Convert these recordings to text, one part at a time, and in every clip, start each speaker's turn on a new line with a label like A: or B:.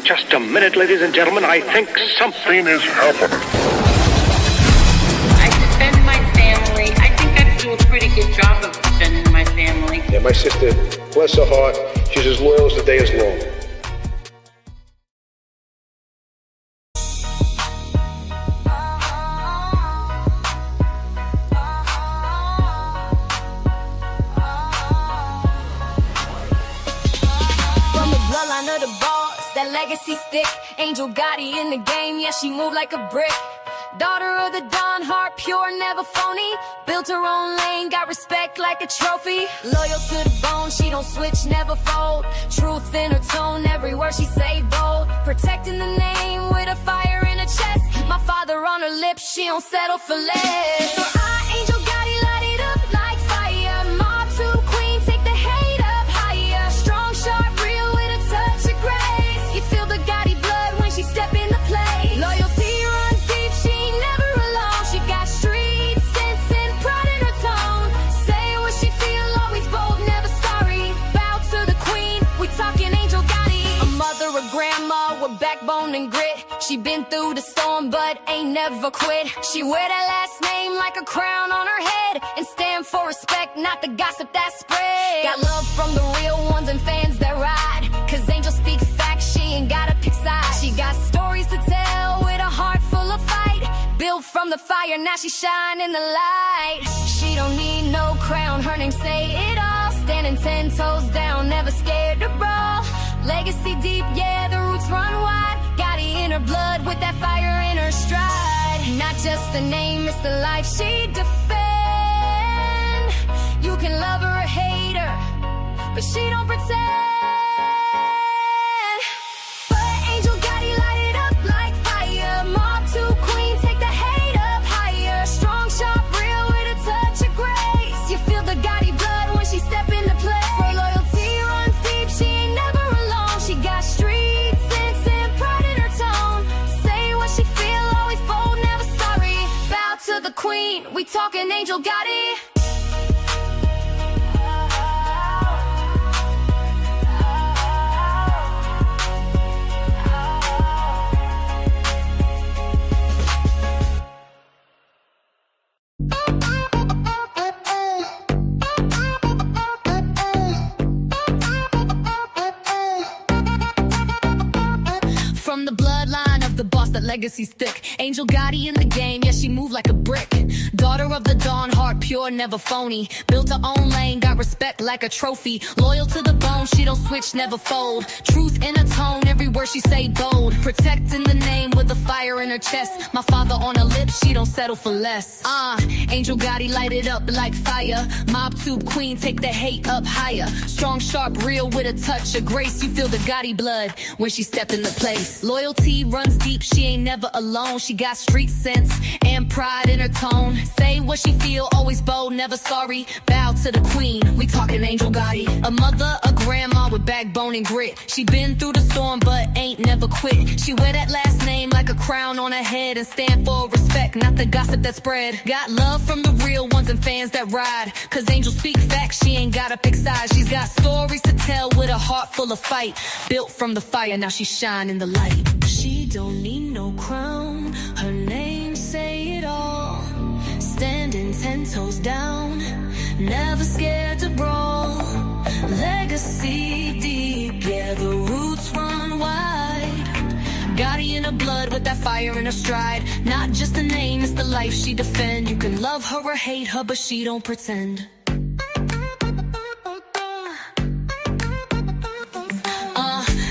A: Just a minute, ladies and gentlemen. I think something is happening.
B: I defend my family. I think I do a pretty good job of defending my family.
C: Yeah, my sister, bless her heart, she's as loyal as the day is long.
D: Legacy stick, Angel Gotti in the game, yeah, she moved like a brick. Daughter of the Don, heart pure, never phony. Built her own lane, got respect like a trophy. Loyal to the bone, she don't switch, never fold. Truth in her tone, every word she say bold. Protecting the name with a fire in her chest. My father on her lips, she don't settle for less. So I, Angel Gotti, light it up like fire. Mob to queen, take the hate up higher. Strong, sharp, real with a touch of grace. You feel the Gotti blood when she step in the play. Loyalty runs deep, she ain't never alone. She got street sense and pride in her tone. Say what she feel, always bold, never sorry. Bow to the queen, we talking Angel Gotti. A mother, a grandma with backbone and grit. She been through the storm but ain't never quit. She wear that last name like a crown on her head and stand for respect, not the gossip that spread. Got love from the real ones and fans that ride. Cause Angel speak facts, she ain't gotta pick sides. She got stories to tell with a heart full of fight. Built from the fire, now she shine in the light. She don't need no crown, her name say it all. Standing 10 toes down, never scared to brawl. Legacy deep, yeah, the roots run wide. Gotti in her blood with that fire in her stride. Not just the name, it's the life she defend. You can love her or hate her, but she don't pretend. But Angel Gotti light it up like fire. Mob to queen, take the hate up higher. Strong, sharp, real with a touch of grace. You feel the Gotti blood when she step into play. Her loyalty runs deep, she ain't never alone. She got street sense and pride in her tone. Say what she feel, always bold, never sorry. Bow to the queen, we talking Angel Gotti. From the bloodline of the boss that legacy's thick. Angel Gotti in the game, yeah, she moved like a brick. Daughter of the dawn, heart pure, never phony. Built her own lane, got respect like a trophy. Loyal to the bone, she don't switch, never fold. Truth in her tone, every word she say bold. Protecting the name with a fire in her chest. My father on her lips, she don't settle for less. Angel Gotti light it up like fire. Mob tube queen, take the hate up higher. Strong, sharp, real with a touch of grace. You feel the Gotti blood when she step into place. Loyalty runs deep, she ain't never alone. She got street sense and pride in her tone. Say what she feel, always bold, never sorry. Bow to the queen, we talking Angel Gotti. A mother, a grandma with backbone and grit. She been through the storm but ain't never quit. She wear that last name like a crown on her head and stand for respect, not the gossip that spread. Got love from the real ones and fans that ride. Cause Angel speak facts, she ain't gotta pick sides. She's got stories to tell with a heart full of fight. Built from the fire, now she shine in the light. She don't need no crown, her name say it all. Standing 10 toes down, never scared to brawl. Legacy deep, yeah, the roots run wide. Gotti in her blood with that fire in her stride. Not just a name, it's the life she defend. You can love her or hate her, but she don't pretend.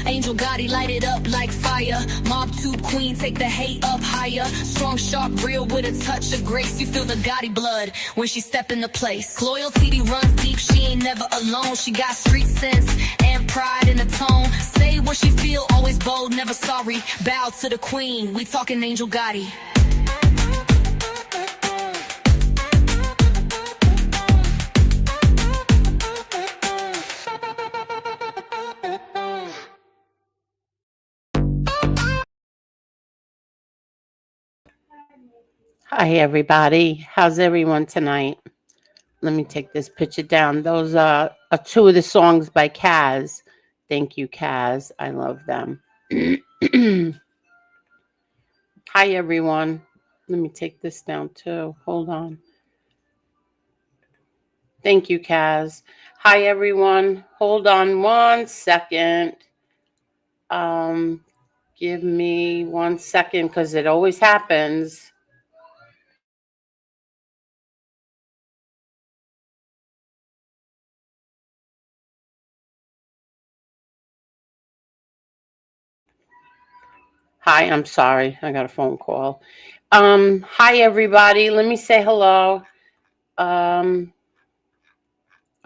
D: Angel Gotti light it up like fire. Mob tube queen, take the hate up higher. Strong, sharp, real with a touch of grace. You feel the Gotti blood when she step into place. Loyalty runs deep, she ain't never alone. She got street sense and pride in the tone. Say what she feel, always bold, never sorry. Bow to the queen, we talking Angel Gotti.
E: Hi, everybody. How's everyone tonight? Let me take this picture down. Those are two of the songs by Kaz. Thank you, Kaz. I love them. Hi, everyone. Let me take this down too. Hold on. Thank you, Kaz. Hi, everyone. Hold on 1 second. Give me 1 second because it always happens. Hi, I'm sorry. I got a phone call. Hi, everybody. Let me say hello.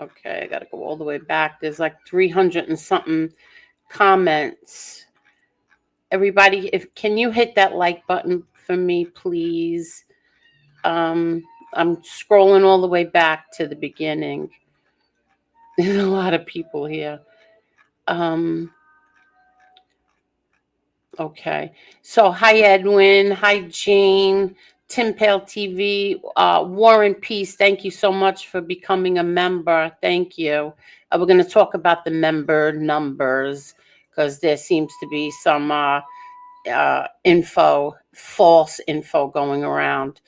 E: Okay, I got to go all the way back. There's like 300 and something comments. Everybody, if can you hit that like button for me, please? I'm scrolling all the way back to the beginning. There's a lot of people here. Okay. So hi Edwin, hi Jean, Tim Pale TV, Warren Peace. Thank you so much for becoming a member. Thank you. We're going to talk about the member numbers because there seems to be some false info going around.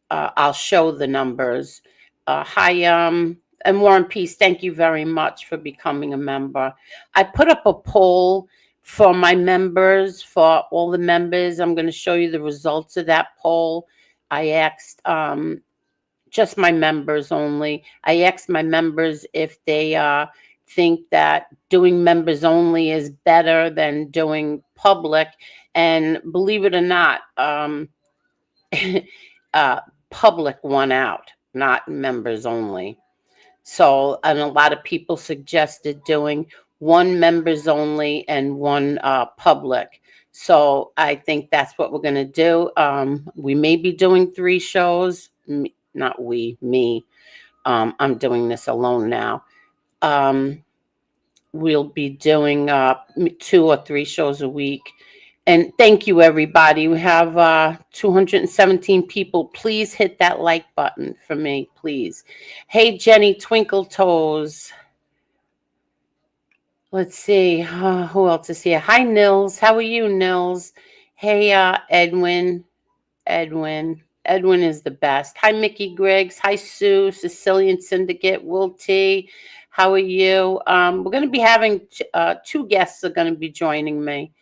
E: I'll show the numbers. Hi, and Warren Peace, thank you very much for becoming a member. I put up a poll for my members, for all the members. I'm going to show you the results of that poll. I asked just my members only. I asked my members if they think that doing members only is better than doing public. And believe it or not, public won out, not members only. So, and a lot of people suggested doing one members only and one public. So I think that's what we're going to do. We may be doing 3 shows. Not we, me. I'm doing this alone now. We'll be doing 2 or 3 shows a week. And thank you, everybody. We have 217 people. Please hit that like button for me, please. Hey, Jenny Twinkle Toes. Let's see. Who else is here? Hi, Nils. How are you, Nils? Hey, Edwin. Edwin is the best. Hi, Mickey Griggs. Hi, Sue. Sicilian Syndicate. Will T. How are you? We're going to be having 2 guests are going to be joining me.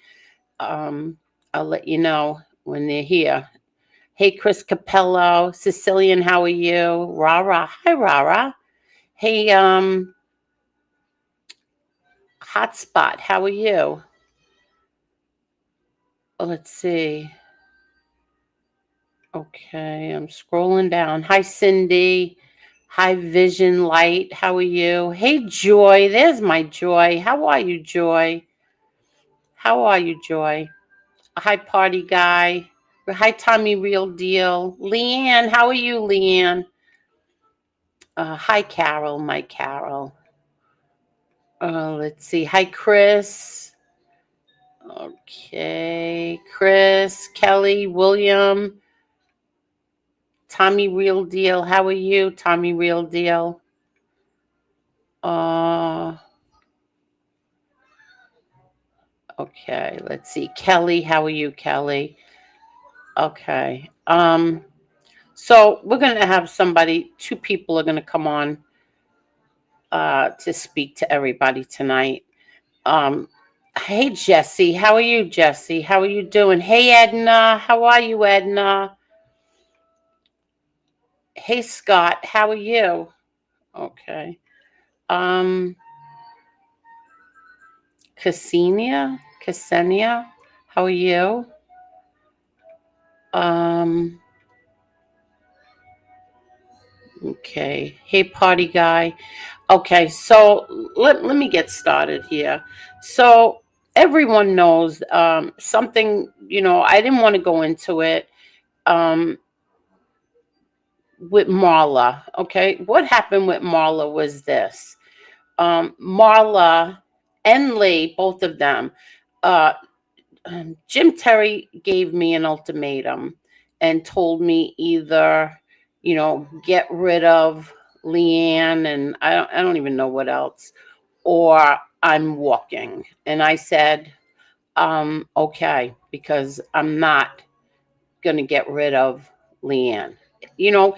E: I'll let you know when they're here. Hey, Chris Capello. Sicilian, how are you? Rara. Hi, Rara. Hey, Hotspot, how are you? Let's see. Okay, I'm scrolling down. Hi, Cindy. Hi, Vision Light. How are you? Hey, Joy. There's my Joy. How are you, Joy? How are you, Joy? Hi, Party Guy. Hi, Tommy Real Deal. Leanne, how are you, Leanne? Hi, Carol, my Carol. Let's see. Hi, Chris. Okay, Chris, Kelly, William, Tommy Real Deal. How are you, Tommy Real Deal? Okay, let's see. Kelly, how are you, Kelly? Okay. So we're gonna have 2 people are gonna come on to speak to everybody tonight. Hey Jesse, how are you, Jesse? How are you doing? Hey Edna, how are you, Edna? Hey Scott, how are you? Okay. Ksenia, how are you? Okay. Hey party guy. Okay, so let me get started here. So everyone knows something, I didn't want to go into it with Marla. Okay, what happened with Marla was this. Marla and Lee, both of them, uh, Jim Terry gave me an ultimatum and told me either, get rid of Leanne and I don't even know what else, or I'm walking. And I said, Okay, because I'm not going to get rid of Leanne. You know,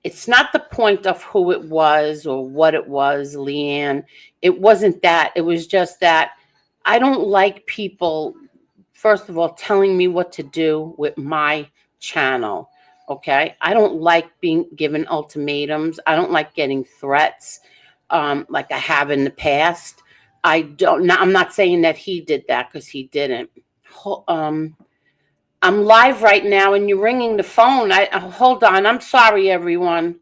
E: it's not the point of who it was or what it was, Leanne. It wasn't that. It was just that I don't like people, first of all, telling me what to do with my channel. Okay. I don't like being given ultimatums. I don't like getting threats like I have in the past. I don't, I'm not saying that he did that because he didn't. I'm live right now and you're ringing the phone. Hold on. I'm sorry, everyone.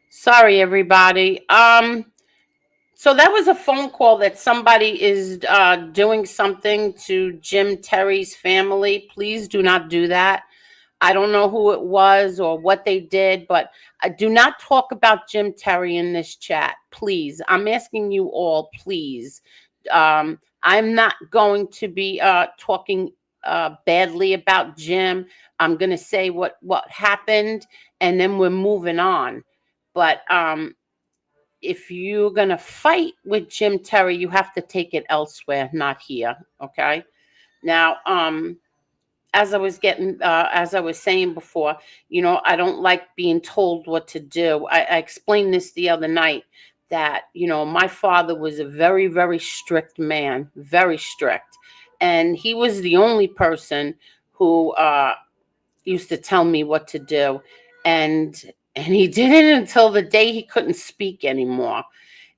E: Sorry, everybody. So that was a phone call that somebody is doing something to Jim Terry's family. Please do not do that. I don't know who it was or what they did, but do not talk about Jim Terry in this chat, please. I'm asking you all, please. I'm not going to be talking badly about Jim. I'm going to say what happened, and then we're moving on. But if you're going to fight with Jim Terry, you have to take it elsewhere, not here. Okay. Now, as I was saying before, I don't like being told what to do. I explained this the other night that, my father was a very, very strict man, very strict. And he was the only person who used to tell me what to do. And he did it until the day he couldn't speak anymore.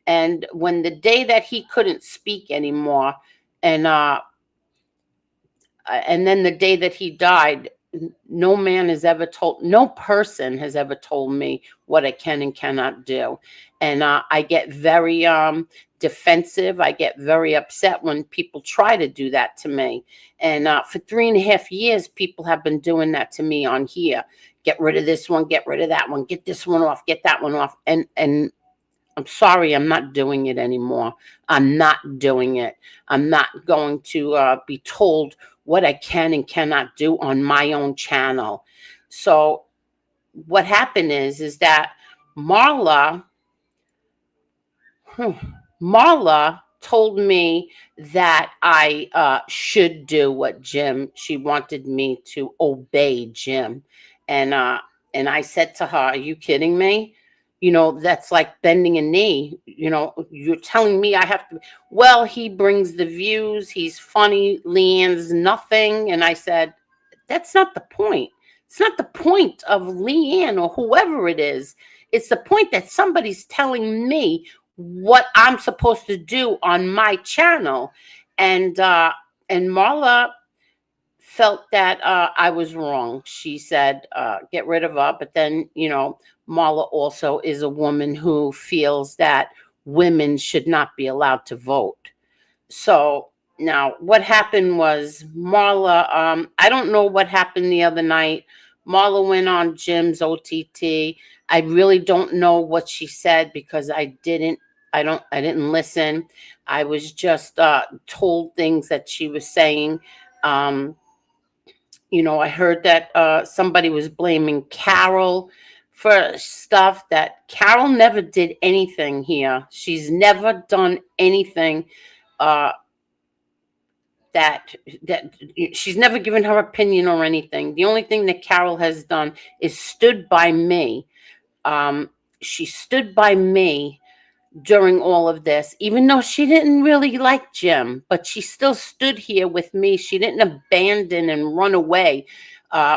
E: And when the day that he couldn't speak anymore, and then the day that he died, no person has ever told me what I can and cannot do. And I get very defensive. I get very upset when people try to do that to me. And for 3.5 years, people have been doing that to me on here. Get rid of this one, get rid of that one, get this one off, get that one off. And I'm sorry, I'm not doing it anymore. I'm not doing it. I'm not going to be told what I can and cannot do on my own channel. So what happened is that Marla, Marla told me that I should do what she wanted me to obey Jim. And I said to her, are you kidding me? That's like bending a knee. You're telling me I have to. Well, he brings the views. He's funny. Leanne's nothing. And I said, that's not the point. It's not the point of Leanne or whoever it is. It's the point that somebody's telling me what I'm supposed to do on my channel. And Marla felt that I was wrong. She said, get rid of her. But then, Marla also is a woman who feels that women should not be allowed to vote. So now what happened was Marla, I don't know what happened the other night. Marla went on Jim's OTT. I really don't know what she said because I didn't listen. I was just told things that she was saying. I heard that somebody was blaming Carol for stuff that Carol never did anything here. She's never done anything uh, that she's never given her opinion or anything. The only thing that Carol has done is stood by me. She stood by me during all of this, even though she didn't really like Jim, but she still stood here with me. She didn't abandon and run away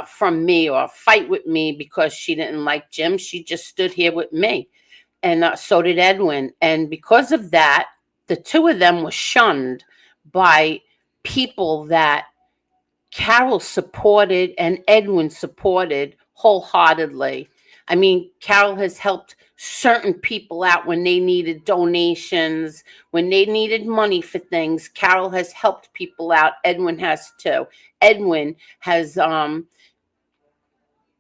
E: from me or fight with me because she didn't like Jim. She just stood here with me. And so did Edwin. And because of that, the two of them were shunned by people that Carol supported and Edwin supported wholeheartedly. I mean, Carol has helped certain people out when they needed donations, when they needed money for things. Carol has helped people out. Edwin has too. Edwin has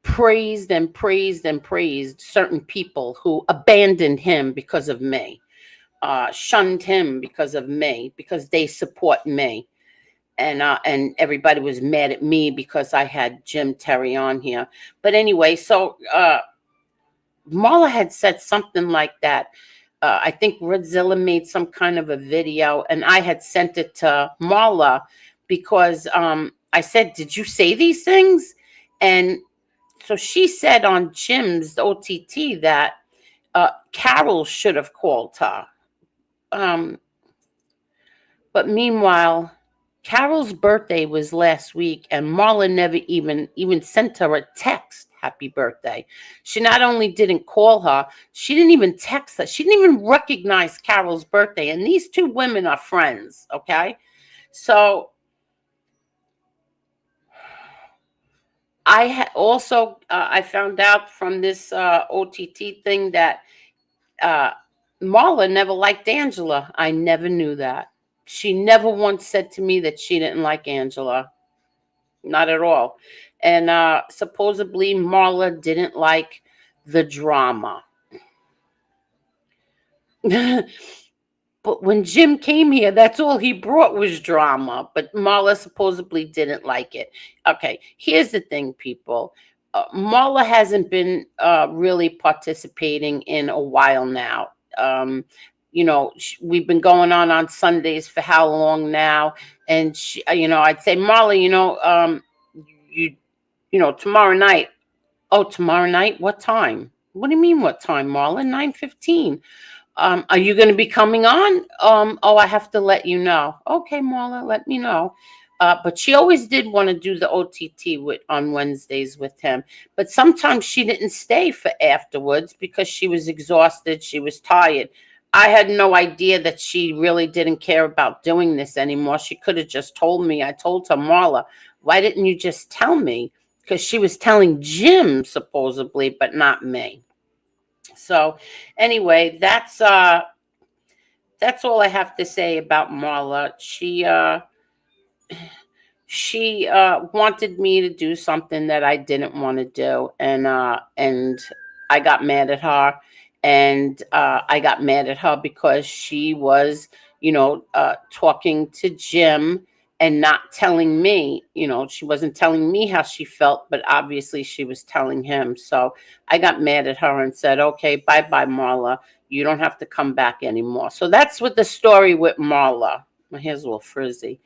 E: praised and praised and praised certain people who abandoned him because of me, shunned him because of me, because they support me. And everybody was mad at me because I had Jim Terry on here. But anyway, so Marla had said something like that. I think Redzilla made some kind of a video, and I had sent it to Marla because I said, "Did you say these things?" And so she said on Jim's OTT that Carol should have called her. But meanwhile, Carol's birthday was last week, and Marla never even sent her a text, happy birthday. She not only didn't call her, she didn't even text her. She didn't even recognize Carol's birthday. And these two women are friends, okay? So I also I found out from this OTT thing that Marla never liked Angela. I never knew that. She never once said to me that she didn't like Angela. Not at all. And supposedly Marla didn't like the drama. But when Jim came here, that's all he brought was drama. But Marla supposedly didn't like it. Okay, here's the thing, people. Marla hasn't been really participating in a while now. You know, we've been going on Sundays for how long now? And she, you know, I'd say, Marla, you know, tomorrow night. Oh, tomorrow night? What time? What do you mean, what time, Marla? 9:15. Are you going to be coming on? Oh, I have to let you know. Okay, Marla, let me know. But she always did want to do the OTT on Wednesdays with him. But sometimes she didn't stay for afterwards because she was exhausted. She was tired. I had no idea that she really didn't care about doing this anymore. She could have just told me. I told her, Marla, why didn't you just tell me? Because she was telling Jim supposedly, but not me. So anyway, that's all I have to say about Marla. She wanted me to do something that I didn't want to do, and I got mad at her, and I got mad at her because she was, talking to Jim and not telling me. She wasn't telling me how she felt, but obviously she was telling him. So I got mad at her and said, "Okay, bye bye, Marla. You don't have to come back anymore." So that's what the story with Marla. My hair's a little frizzy.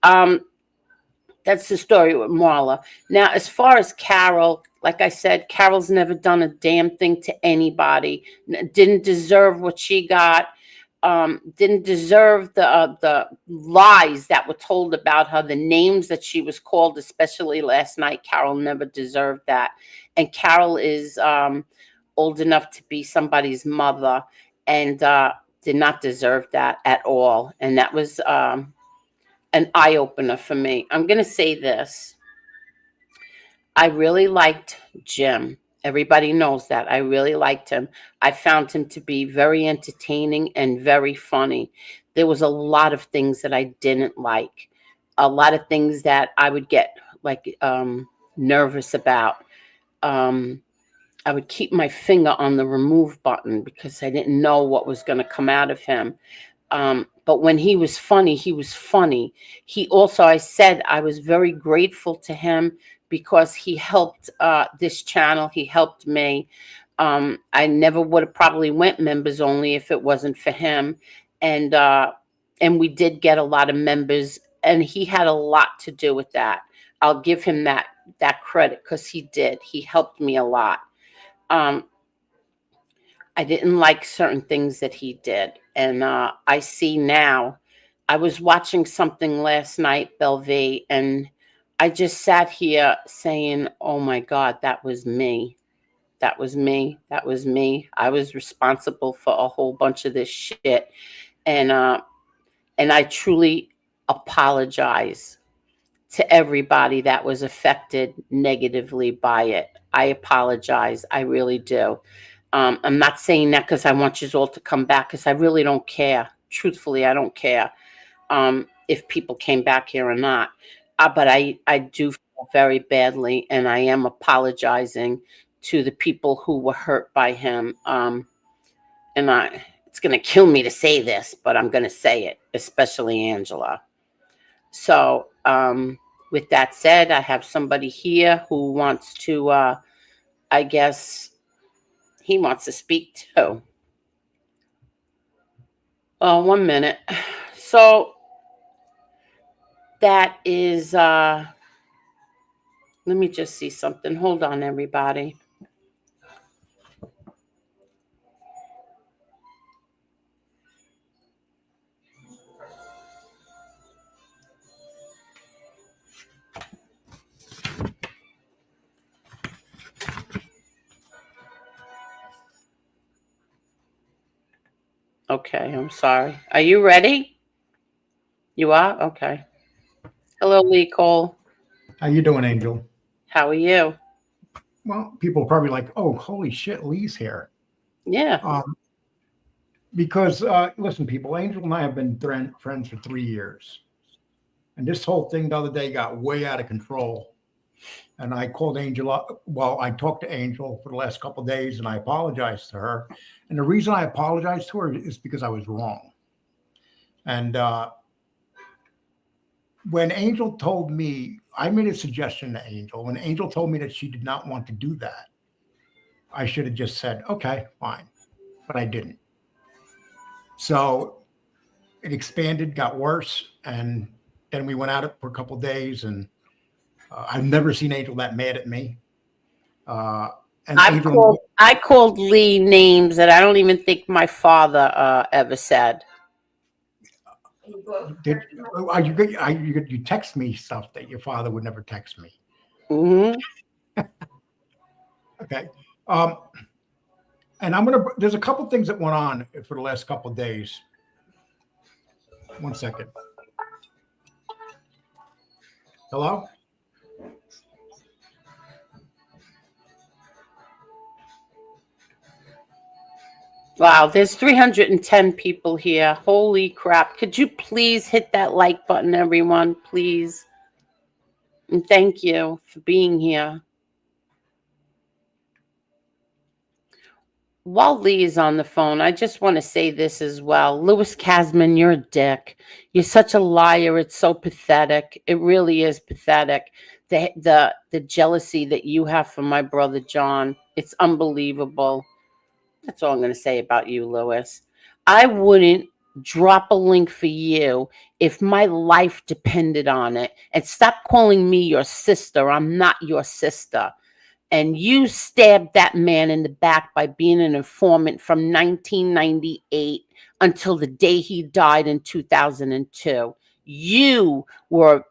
E: That's the story with Marla. Now, as far as Carol, like I said, Carol's never done a damn thing to anybody. Didn't deserve what she got. Didn't deserve the lies that were told about her, the names that she was called, especially last night. Carol never deserved that. And Carol is old enough to be somebody's mother and did not deserve that at all. And that was an eye-opener for me. I'm going to say this. I really liked Jim. Everybody knows that. I really liked him. I found him to be very entertaining and very funny. There was a lot of things that I didn't like. A lot of things that I would get nervous about. I would keep my finger on the remove button because I didn't know what was going to come out of him. But when he was funny, he was funny. He also, I said, I was very grateful to him because he helped this channel. He helped me. I never would have probably went members only if it wasn't for him. And we did get a lot of members, and he had a lot to do with that. I'll give him that credit because he did. He helped me a lot. I didn't like certain things that he did. And I see now. I was watching something last night, Belvie, and I just sat here saying, oh my God, that was me. That was me. That was me. I was responsible for a whole bunch of this shit. And I truly apologize. to everybody that was affected negatively by it. I apologize. I really do. I'm not saying that because I want you all to come back, because I really don't care. Truthfully, I don't care if people came back here or not. But I do feel very badly, and I am apologizing to the people who were hurt by him. And it's going to kill me to say this, but I'm going to say it, especially Angela. So, with that said, I have somebody here who wants to, I guess he wants to speak too. 1 minute. So that is, let me just see something. Hold on, everybody. Okay, I'm sorry. Are you ready? You are? Okay. Hello, Lee Cole.
F: How you doing, Angel?
E: How are you?
F: Well, people are probably like, "Oh, holy shit, Lee's here."
E: Yeah.
F: Because listen, people, Angel and I have been friends for 3 years, and this whole thing the other day got way out of control. And I called Angel up. Well, I talked to Angel for the last couple of days, and I apologized to her. And the reason I apologized to her is because I was wrong. And when Angel told me, I made a suggestion to Angel. When Angel told me that she did not want to do that, I should have just said, okay, fine. But I didn't. So it expanded, got worse. And then we went at it for a couple of days. And I've never seen Angel that mad at me. And
E: I called Lee names that I don't even think my father ever said.
F: You text me stuff that your father would never text me.
E: Mm-hmm.
F: Okay. And there's a couple things that went on for the last couple of days. 1 second. Hello?
E: Wow, there's 310 people here. Holy crap. Could you please hit that like button, everyone, please? And thank you for being here. While Lee is on the phone, I just want to say this as well. Louis Casman, you're a dick. You're such a liar. It's so pathetic. It really is pathetic. The jealousy that you have for my brother John, it's unbelievable. That's all I'm going to say about you, Louis. I wouldn't drop a link for you if my life depended on it. And stop calling me your sister. I'm not your sister. And you stabbed that man in the back by being an informant from 1998 until the day he died in 2002. You were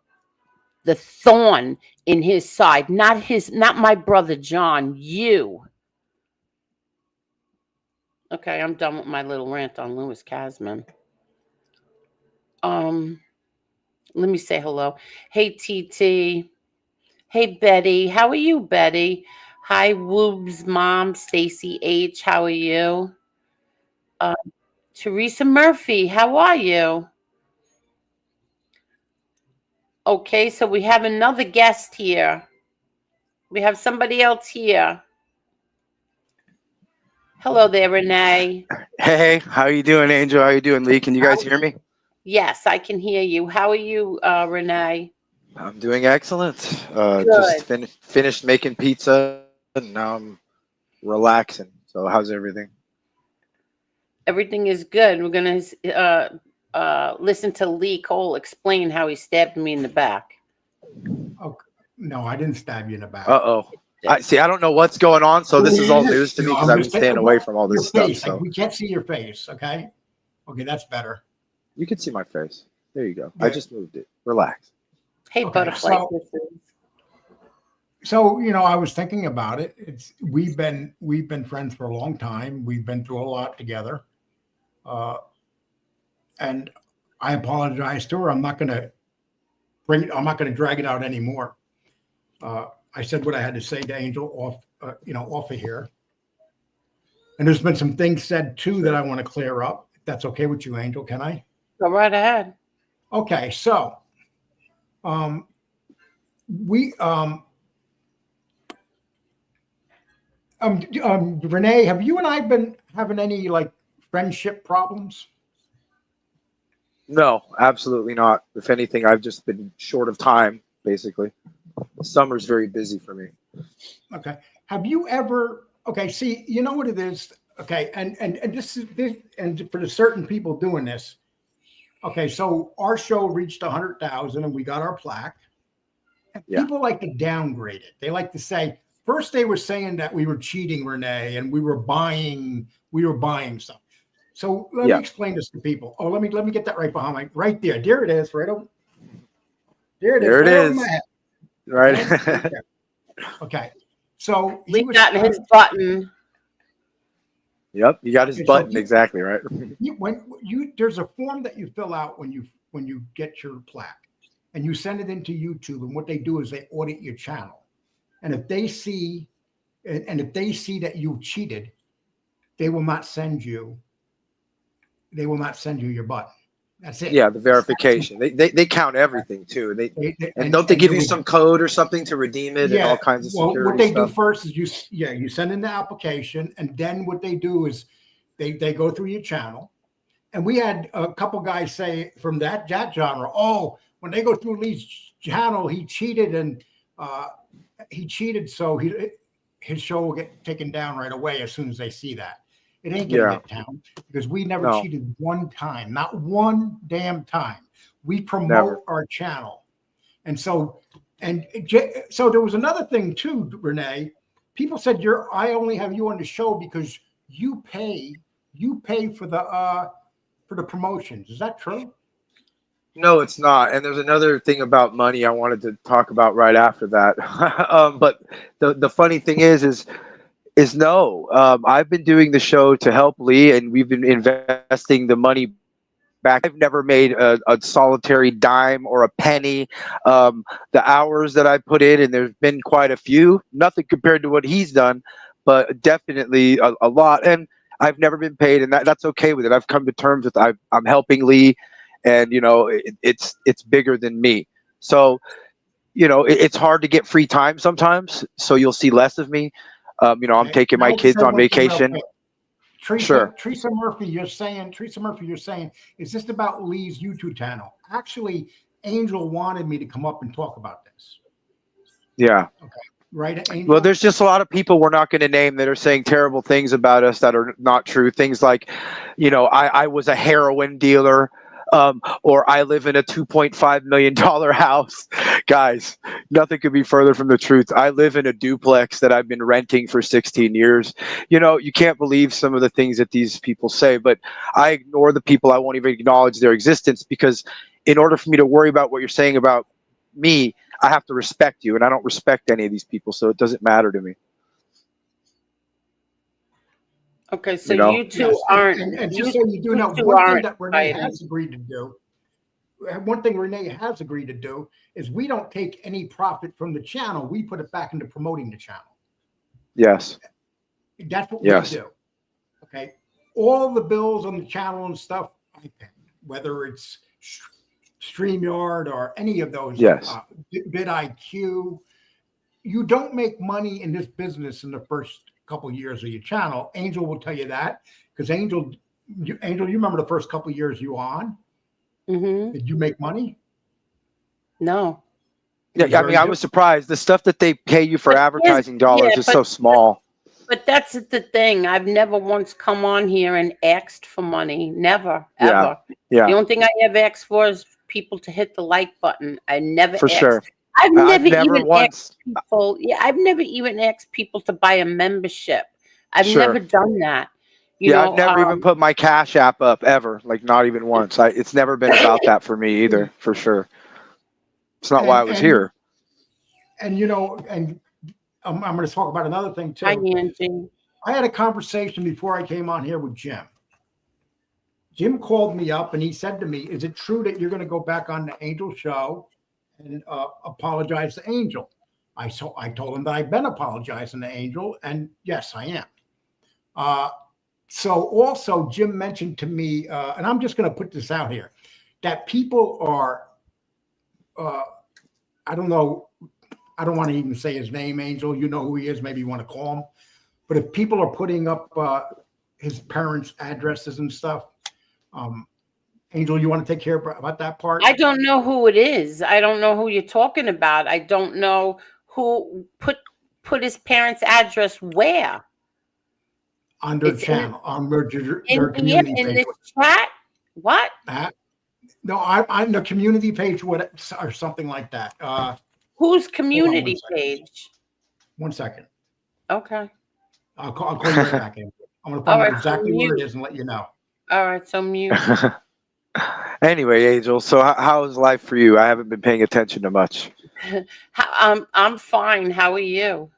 E: the thorn in his side, not my brother John, you. Okay, I'm done with my little rant on Louis Casman. Let me say hello. Hey, TT. Hey, Betty. How are you, Betty? Hi, Woob's mom, Stacy H. How are you? Teresa Murphy. How are you? Okay, so we have another guest here. We have somebody else here. Hello there, Renee.
G: Hey, how you doing, Angel? How you doing, Lee? Can you guys hear me?
E: Yes, I can hear you. How are you, Renee?
G: I'm doing excellent.
E: Good.
G: Just finished making pizza, and now I'm relaxing. So, how's everything?
E: Everything is good. We're going to listen to Lee Cole explain how he stabbed me in the back.
F: Oh, no, I didn't stab you in the back.
G: Uh-oh. I don't know what's going on, so this is all news to me because I've been staying away from all this stuff. So
F: we can't see your face, okay? Okay, that's better.
G: you can see my face. There you go.
F: Yeah.
G: I just moved it. Relax.
E: Hey,
F: Okay,
E: Butterfly.
F: So I was thinking about it. We've been friends for a long time. We've been through a lot together, and I apologize to her. I'm not going to bring it. I'm not going to drag it out anymore. I said what I had to say to Angel off, off of here. And there's been some things said too that I want to clear up. If that's okay with you, Angel, can I?
E: Go right ahead.
F: Okay, so Renee, have you and I been having any like friendship problems?
G: No, absolutely not. If anything, I've just been short of time, basically. Summer's very busy for me.
F: Okay. Have you ever? Okay. See, you know what it is. Okay, and this is this, and for the certain people doing this. Okay, so our show reached 100,000, and we got our plaque. And people like to downgrade it. They like to say first they were saying that we were cheating, Renee, and we were buying stuff. So let me explain this to people. Oh, let me get that right behind my right there. There it is, right over. There it is.
G: There it
F: right
G: is.
F: Over my head.
G: Right.
F: Okay. Okay. So
E: We got his button.
G: Yep, you got his button exactly right.
F: There's a form that you fill out when you get your plaque, and you send it into YouTube. And what they do is they audit your channel, and if they see that you cheated, they will not send you your button. That's it.
G: Yeah, the verification. They count everything too. And don't they give you some code or something to redeem it and all kinds of security
F: what they
G: stuff?
F: do first is you send in the application, and then what they do is they go through your channel. And we had a couple guys say from that genre, oh, when they go through Lee's channel, he cheated so his show will get taken down right away as soon as they see that. It ain't going to get down because we never cheated one time, not one damn time. We promote our channel. And so there was another thing too, Renee. People said I only have you on the show because you pay for the promotions. Is that true?
G: No, it's not. And there's another thing about money I wanted to talk about right after that. But the funny thing is no. I've been doing the show to help Lee, and we've been investing the money back. I've never made a solitary dime or a penny. The hours that I put in, and there's been quite a few, nothing compared to what he's done, but definitely a lot. And I've never been paid, and that's okay with it. I've come to terms with I'm helping Lee, and it's bigger than me. So it's hard to get free time sometimes. So you'll see less of me. I'm taking my kids on vacation.
F: Teresa Murphy, you're saying, is this about Lee's YouTube channel? Actually, Angel wanted me to come up and talk about this.
G: Yeah.
F: Okay. Right, Angel?
G: Well, there's just a lot of people we're not going to name that are saying terrible things about us that are not true. Things like, I was a heroin dealer. Or I live in a $2.5 million house. Guys, nothing could be further from the truth. I live in a duplex that I've been renting for 16 years. You can't believe some of the things that these people say, but I ignore the people. I won't even acknowledge their existence, because in order for me to worry about what you're saying about me, I have to respect you, and I don't respect any of these people, so it doesn't matter to me.
E: Okay, so you two aren't.
F: And just so you do know, one thing that Renee has agreed to do, is we don't take any profit from the channel. We put it back into promoting the channel.
G: Yes.
F: That's what we do. Okay. All the bills on the channel and stuff, I pay, whether it's StreamYard or any of those.
G: Yes.
F: vidIQ. You don't make money in this business in the first couple of years of your channel. Angel will tell you that, because Angel, you remember the first couple of years you were on?
E: Mm-hmm.
F: Did you make money?
E: No.
G: Yeah, I mean, I was surprised. The stuff that they pay you for advertising dollars is so small.
E: But that's the thing. I've never once come on here and asked for money. Never, ever.
G: Yeah.
E: The only thing I ever asked for is people to hit the like button. I never
G: For
E: asked.
G: sure.
E: I've never even
G: once
E: asked people. Yeah, I've never even asked people to buy a membership. I've never done that.
G: I've never even put my Cash App up ever, like not even once. It's never been about that for me either, for sure. It's not why I was here.
F: And I'm going to talk about another thing too.
E: Hi, Angie.
F: I had a conversation before I came on here with Jim. Jim called me up and he said to me, "Is it true that you're going to go back on the Angel show and apologize to Angel. I told him that I've been apologizing to Angel, and yes, I am. So also, Jim mentioned to me, and I'm just going to put this out here, that people are, I don't know, I don't want to even say his name, Angel. You know who he is. Maybe you want to call him. But if people are putting up his parents' addresses and stuff, Angel, you want to take care about that part?
E: I don't know who it is. I don't know who you're talking about. I don't know who put his parents' address where.
F: On their channel, on their community page.
E: In this chat? What?
F: No, on the community page, or something like that.
E: Whose community page?
F: 1 second.
E: Okay.
F: I'll call you right back. I'm going to find out exactly where it is and let you know.
E: All right, so mute.
G: Anyway, Angel, so how's life for you? I haven't been paying attention to much.
E: I'm fine. How are you?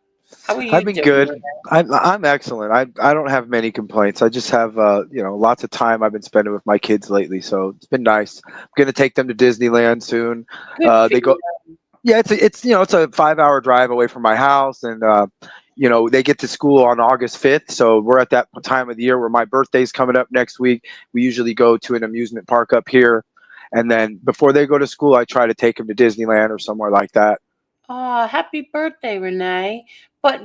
E: How are you
G: I've been
E: doing?
G: good. I'm excellent. I don't have many complaints. I just have lots of time I've been spending with my kids lately, so it's been nice. I'm gonna take them to Disneyland soon. They go. Yeah, it's a 5-hour drive away from my house, and they get to school on August 5th. So we're at that time of the year where my birthday's coming up next week. We usually go to an amusement park up here, and then before they go to school, I try to take them to Disneyland or somewhere like that.
E: Oh, happy birthday, Renee. But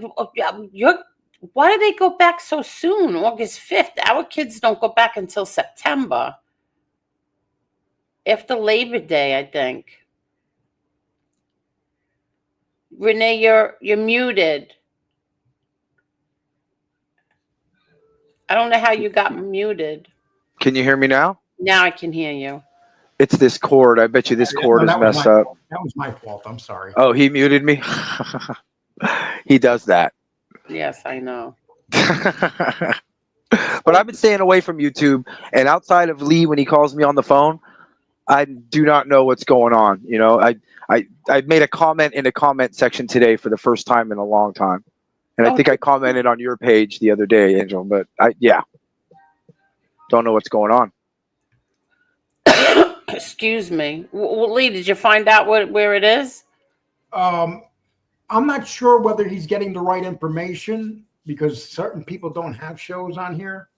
E: why do they go back so soon? August 5th. Our kids don't go back until September. After Labor Day, I think. Renee, you're muted. I don't know how you got muted.
G: Can you hear me now?
E: Now I can hear you.
G: It's this cord. I bet you this cord is messed up.
F: That was my fault. I'm sorry.
G: Oh, he muted me? He does that.
E: Yes, I know.
G: But I've been staying away from YouTube, and outside of Lee when he calls me on the phone, I do not know what's going on. I made a comment in the comment section today for the first time in a long time. And I think I commented on your page the other day, Angel, but don't know what's going on.
E: Excuse me. Lee, did you find out where it is?
F: I'm not sure whether he's getting the right information because certain people don't have shows on here.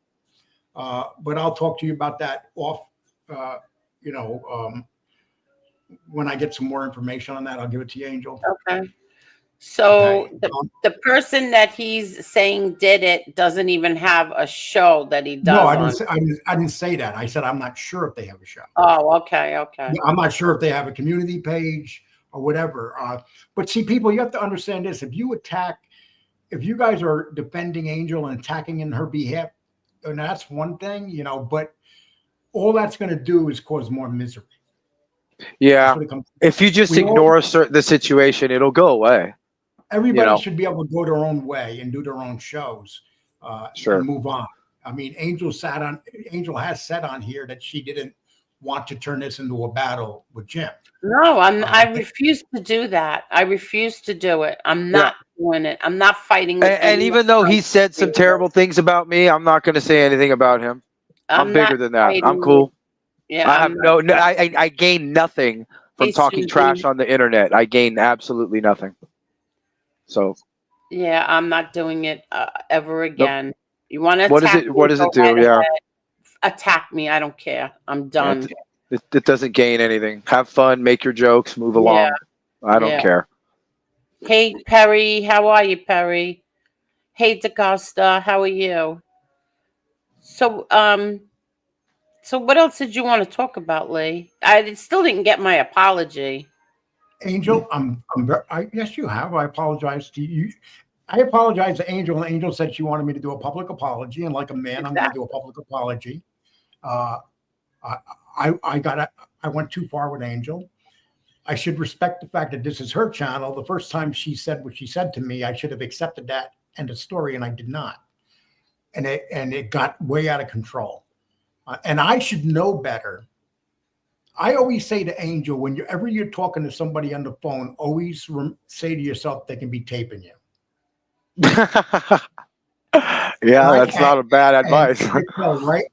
F: But I'll talk to you about that off, when I get some more information on that. I'll give it to you, Angel.
E: Okay. So the person that he's saying did it doesn't even have a show that he does.
F: No, I didn't say that. I said I'm not sure if they have a show.
E: Oh, okay.
F: I'm not sure if they have a community page or whatever. But see, people, you have to understand this. If you guys are defending Angel and attacking in her behalf, and that's one thing, but all that's going to do is cause more misery.
G: Yeah. If you just ignore the situation, it'll go away.
F: Everybody should be able to go their own way and do their own shows
G: Sure.
F: and move on. I mean, Angel has said on here that she didn't want to turn this into a battle with Jim.
E: No, I refuse to do that. I refuse to do it. I'm not doing it. I'm not fighting.
G: And even though he said some terrible things about me, I'm not going to say anything about him. I'm bigger than that. I'm cool.
E: Yeah,
G: I have I gain nothing from talking trash on the internet. I gain absolutely nothing. So.
E: Yeah, I'm not doing it ever again. Nope. You want to
G: attack me? What does it do? Yeah.
E: Attack me. I don't care. I'm done.
G: It doesn't gain anything. Have fun. Make your jokes. Move along. I don't care.
E: Hey, Perry. How are you, Perry? Hey, DaCosta. How are you? So what else did you want to talk about, Lee? I still didn't get my apology.
F: Angel, yes, you have. I apologize to you. I apologize to Angel, and Angel said she wanted me to do a public apology, and like a man, I'm going to do a public apology. I went too far with Angel. I should respect the fact that this is her channel. The first time she said what she said to me, I should have accepted that end of story, and I did not. And it got way out of control. And I should know better. I always say to Angel, whenever you're talking to somebody on the phone, always say to yourself, they can be taping you.
G: That's not a bad advice.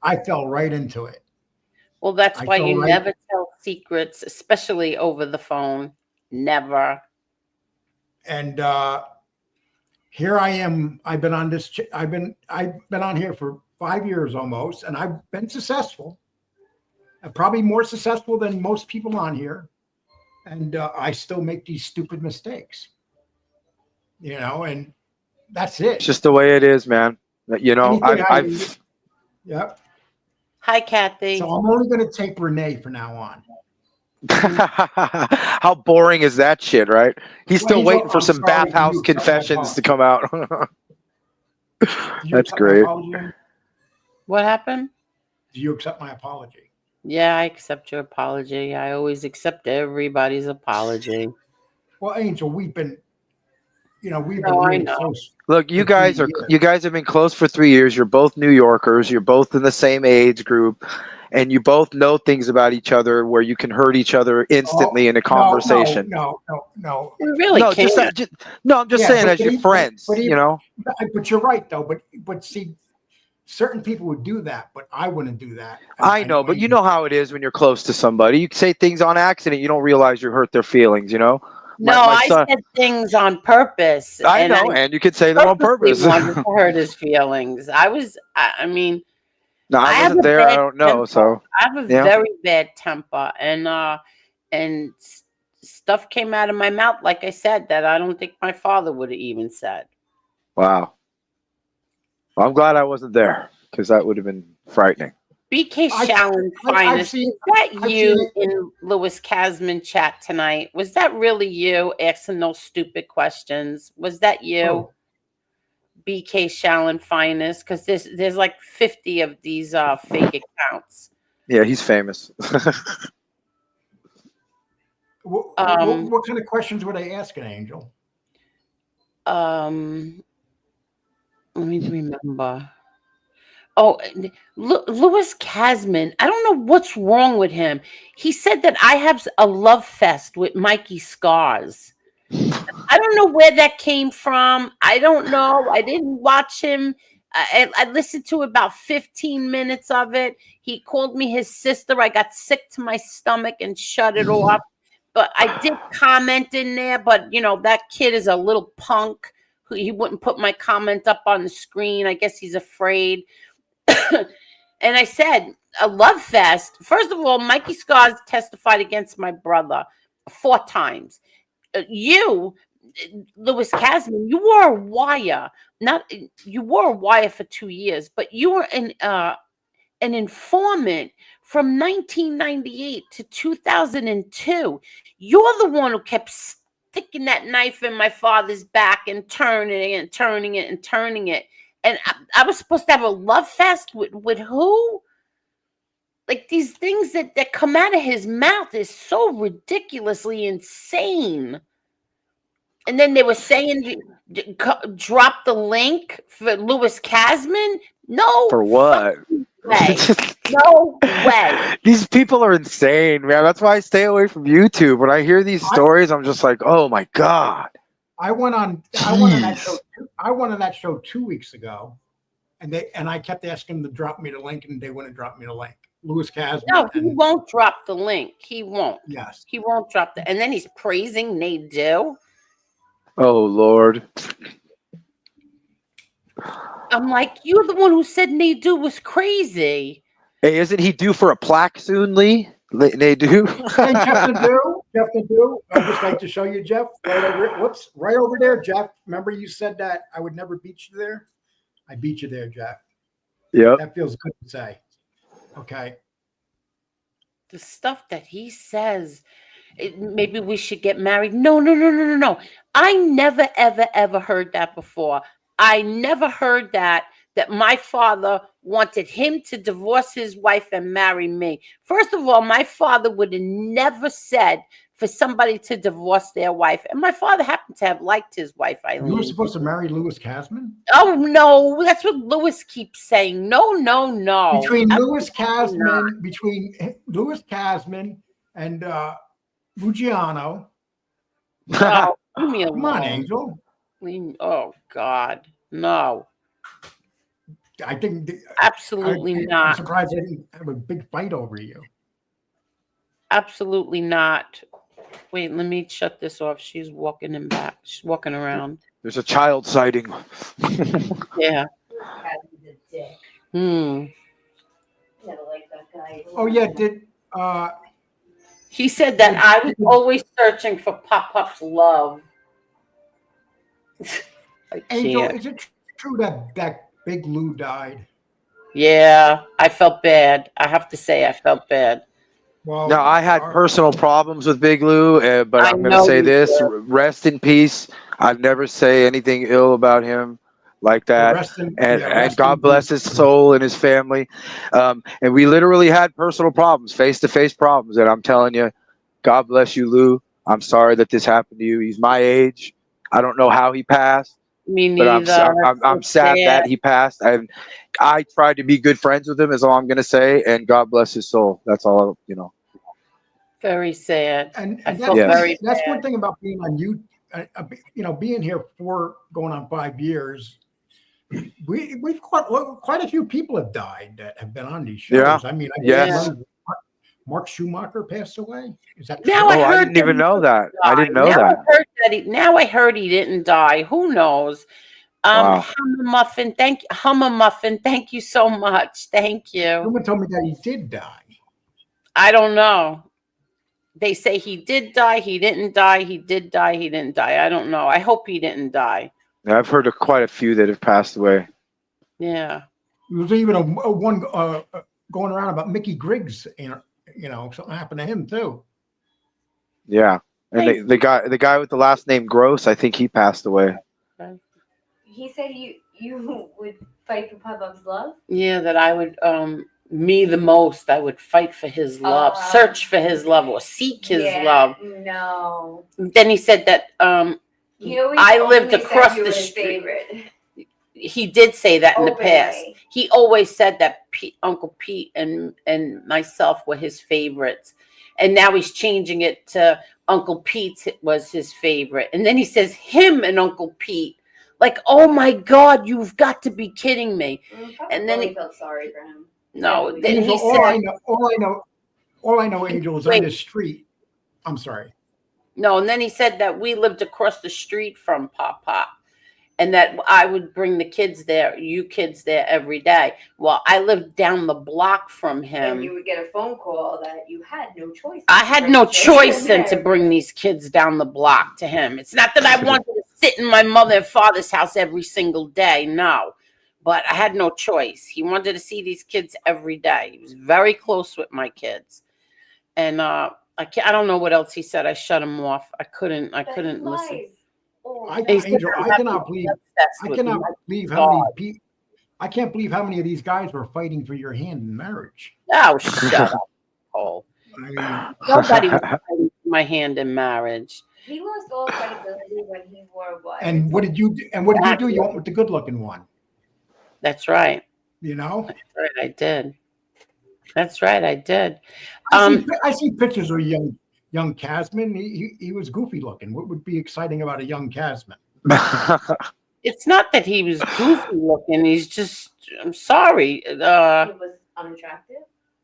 F: I fell right into it.
E: Well, that's why you never tell secrets, especially over the phone. Never.
F: And here I am. I've been on this. I've been on here for 5 years almost, and I've been successful. Probably more successful than most people on here, and I still make these stupid mistakes. And that's it.
G: It's just the way it is, man.
F: Anything Yep.
E: Hi, Kathy.
F: So I'm only going to take Renee from now on.
G: How boring is that shit, right? He's still waiting for some bathhouse confessions to come out. That's great.
E: What happened?
F: Do you accept my apology?
E: Yeah, I accept your apology. I always accept everybody's apology.
F: Well, Angel, we've been
E: I
F: really
E: know.
F: close.
G: Look, you guys have been close for 3 years. You're both New Yorkers. You're both in the same age group, and you both know things about each other where you can hurt each other instantly in a conversation.
F: No.
E: We really
G: No,
E: can't.
G: I'm just saying as your friends,
F: But you're right, though. But see, certain people would do that, but I wouldn't do that.
G: I know, but you know how it is when you're close to somebody. You say things on accident, you don't realize you hurt their feelings,
E: No,
G: my
E: I
G: son,
E: said things on purpose.
G: I know, and you could say them on purpose.
E: Wanted to hurt his feelings. I
G: No, I wasn't there. I don't know.
E: Temper.
G: So
E: I have a very bad temper, and stuff came out of my mouth, like I said, that I don't think my father would have even said.
G: Wow. Well, I'm glad I wasn't there because that would have been frightening.
E: BK Shallon Finest, is that you in Louis Casman chat tonight? Was that really you asking those stupid questions? Was that you?
F: Oh.
E: BK Shallon Finest? Because there's like 50 of these fake accounts.
G: Yeah, he's famous.
F: What kind of questions were they asking, Angel?
E: Let me remember. Oh, Louis Casman. I don't know what's wrong with him. He said that I have a love fest with Mikey Scars. I don't know where that came from. I don't know. I didn't watch him. I listened to about 15 minutes of it. He called me his sister. I got sick to my stomach and shut it off. But I did comment in there. But, that kid is a little punk. He wouldn't put my comment up on the screen. I guess he's afraid. And I said, a love fest. First of all, Mikey Scars testified against my brother 4 times. You, Louis Casman, you wore a wire. You wore a wire for 2 years, but you were an informant from 1998 to 2002. You're the one who kept sticking that knife in my father's back and turning it and turning it and turning it. And I was supposed to have a love fest with who? Like, these things that come out of his mouth is so ridiculously insane. And then they were saying, drop the link for Louis Casman. No.
G: For what?
E: Way. No way.
G: These people are insane, man. That's why I stay away from YouTube. When I hear these stories, I'm just like, oh my God.
F: I went on that show 2 weeks ago, and I kept asking them to drop me the link, and they wouldn't drop me the link. Louis Casman.
E: No, he won't drop the link. He won't.
F: Yes.
E: He won't drop and then he's praising Nadeau.
G: Oh Lord.
E: I'm like, you're the one who said Nadeau was crazy.
G: Hey, isn't he due for a plaque soon, Lee? Nadeau?
F: Hey, Jeff Nadeau. I'd just like to show you, Jeff. Right over there, Jeff. Remember you said that I would never beat you there? I beat you there, Jeff.
G: Yep.
F: That feels good to say. Okay.
E: The stuff that he says, maybe we should get married. No. I never, ever, ever heard that before. I never heard that my father wanted him to divorce his wife and marry me. First of all, my father would have never said for somebody to divorce their wife. And my father happened to have liked his wife, Eileen.
F: You were supposed to marry Louis Casman?
E: Oh, no. That's what Louis keeps saying. No.
F: Between Louis Casman and Luciano.
E: Oh, leave me alone.
F: Come on, Angel.
E: Oh, God. No.
F: I think
E: absolutely not.
F: I'm surprised I didn't have a big fight over you.
E: Absolutely not. Wait, let me shut this off. She's walking in back. She's walking around.
G: There's a child sighting.
E: Yeah. Hmm.
F: Oh yeah,
E: He said that I was always searching for Pop-Up's love. I
F: Angel,
E: can't.
F: is it true that Big Lou died?
E: Yeah, I felt bad. I have to say, I felt bad.
F: Well,
G: Now, I had personal problems with Big Lou, but
E: I
G: I'm going to
E: know
G: say
E: you
G: this:
E: did.
G: rest in peace. I'd never say anything ill about him like that.
F: rest in
G: And
F: rest in
G: God bless
F: peace.
G: his soul and his family. And we literally had personal problems, face-to-face problems. And I'm telling you, God bless you, Lou. I'm sorry that this happened to you. He's my age. I don't know how he passed,
E: Me
G: but
E: neither.
G: I'm
E: That's so
G: sad that
E: sad.
G: he passed. And I tried to be good friends with him, is all I'm going to say. And God bless his soul. That's all, you know.
E: Very sad.
F: And
E: I
F: that's
E: felt
G: Yes.
E: very
F: that's
E: bad.
F: one thing about being on you. Being here for going on 5 years, we've quite a few people have died that have been on these shows.
G: Yeah.
F: I mean, I
G: Yes.
F: learned Mark Schumacher passed away. Is that
E: Now
F: true?
E: I
G: Oh, I
E: heard
G: didn't
E: that
G: even
E: he
G: know
E: didn't
G: that. I
E: die.
G: didn't know
E: Now I
G: that.
E: heard that now I heard he didn't die. Who knows?
G: Wow.
E: Hummer Muffin, Hummer Muffin, thank you so much. Thank you.
F: Someone told me that he did die.
E: I don't know. They say he did die, he didn't die, he did die, he didn't die. I don't know. I hope he didn't die.
G: Yeah, I've heard of quite a few that have passed away.
E: Yeah.
F: There was even a one going around about Mickey Griggs. Something happened to him too.
G: Yeah. And the guy with the last name Gross, I think he passed away.
H: He said you would fight for Pop-Up's love?
E: Yeah, that I would me the most. I would fight for his love, search for his love, or seek his love.
H: No.
E: Then he said that
H: He always
E: I lived
H: only
E: across
H: said you
E: the
H: were his
E: street.
H: favorite.
E: He did say that in the past.
H: Openly.
E: He always said that Uncle Pete and myself were his favorites. And now he's changing it to Uncle Pete's was his favorite. And then he says him and Uncle Pete. Like, oh my God, you've got to be kidding me. And then
H: he felt sorry for him.
E: No, then
F: Angel,
E: he said,
F: all I know, Angel, is on this street. I'm sorry.
E: No, and then he said that we lived across the street from Pop, and that I would bring the kids there, you kids there every day. Well, I lived down the block from him.
H: And you would get a phone call that you had no choice.
E: I had no choice than to bring these kids down the block to him. It's not that I wanted to sit in my mother and father's house every single day. No, but I had no choice. He wanted to see these kids every day. He was very close with my kids. And I don't know what else he said. I shut him off. I couldn't listen.
F: Angel, I cannot believe how many people. I can't believe how many of these guys were fighting for your hand in marriage.
E: Oh, shut up, Cole.
F: I mean,
E: Nobody was fighting for my hand in marriage.
H: He lost all credibility when he wore what?
F: and what did you do? And what did you do? You went with the good-looking one.
E: That's right.
F: You know.
E: That's right. I did. That's right. I did.
F: I see pictures of young Casman. He was goofy looking. What would be exciting about a young Casman?
E: It's not that he was goofy looking. He's just. I'm sorry.
H: He was unattractive.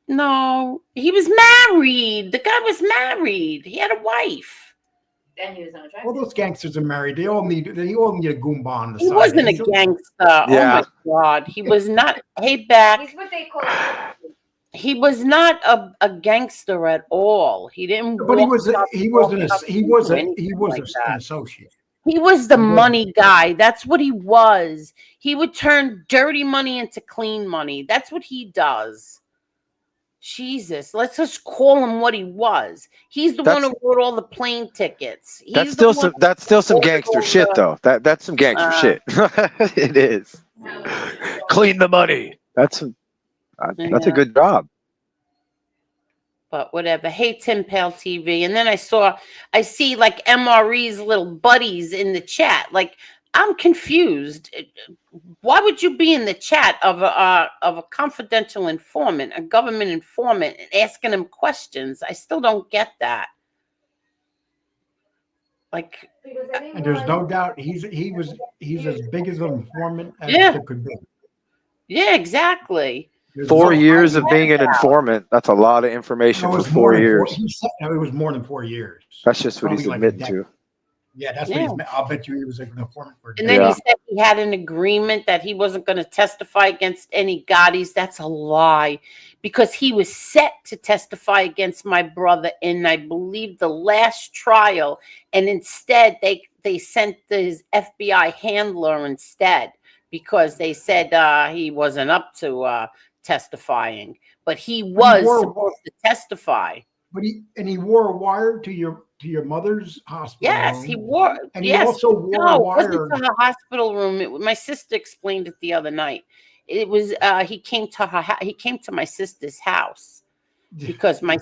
E: No, he was married. The guy was married. He had a wife.
H: And he was unattractive.
F: All those gangsters are married. They all need a Goomba on the side.
E: He wasn't a gangster.
G: Yeah.
E: Oh my God. He was not. Hey, back.
H: He's what they call
E: He was not a gangster at all. He didn't.
F: But he
E: walk
F: was
E: up
F: he was
E: and
F: an
E: walk up
F: he
E: and
F: was
E: do
F: a,
E: anything
F: he was
E: like
F: an
E: that.
F: associate.
E: He was the
F: He was-
E: money guy. That's what he was. He would turn dirty money into clean money. That's what he does. Jesus, let's just call him what he was. He's the one who wrote all the plane tickets.
G: That's still some
E: ordered
G: gangster
E: all
G: shit,
E: the-
G: though. That's some gangster shit. It is. Clean the money. That's a
E: Yeah.
G: good job.
E: But whatever. Hey, Tim Pale TV. And then I see like MRE's little buddies in the chat. Like, I'm confused. Why would you be in the chat of a confidential informant, a government informant, and asking him questions? I still don't get that. Like,
F: And there's no doubt he's as big as an informant as
E: Yeah.
F: there could be.
E: yeah, exactly.
G: 4 years of being an informant. That's a lot of information for 4 years.
F: He said no, it was more than 4 years.
G: That's just what he's
F: Probably like a
G: admitting
F: decade.
G: to.
F: Yeah, that's
E: Yeah.
F: what I'll bet you he was like an informant for.
E: And then he
G: Yeah.
E: said he had an agreement that he wasn't going to testify against any Gottis. That's a lie, because he was set to testify against my brother in, I believe, the last trial, and instead they sent his FBI handler instead, because they said he wasn't up to testifying, but he was supposed to testify.
F: But he wore a wire to your mother's hospital
E: Yes,
F: room.
E: he wore.
F: And
E: yes,
F: he also wore a
E: no, it
F: wire.
E: wasn't to her hospital room. My sister explained it the other night. It was he came to he came to my sister's house, because my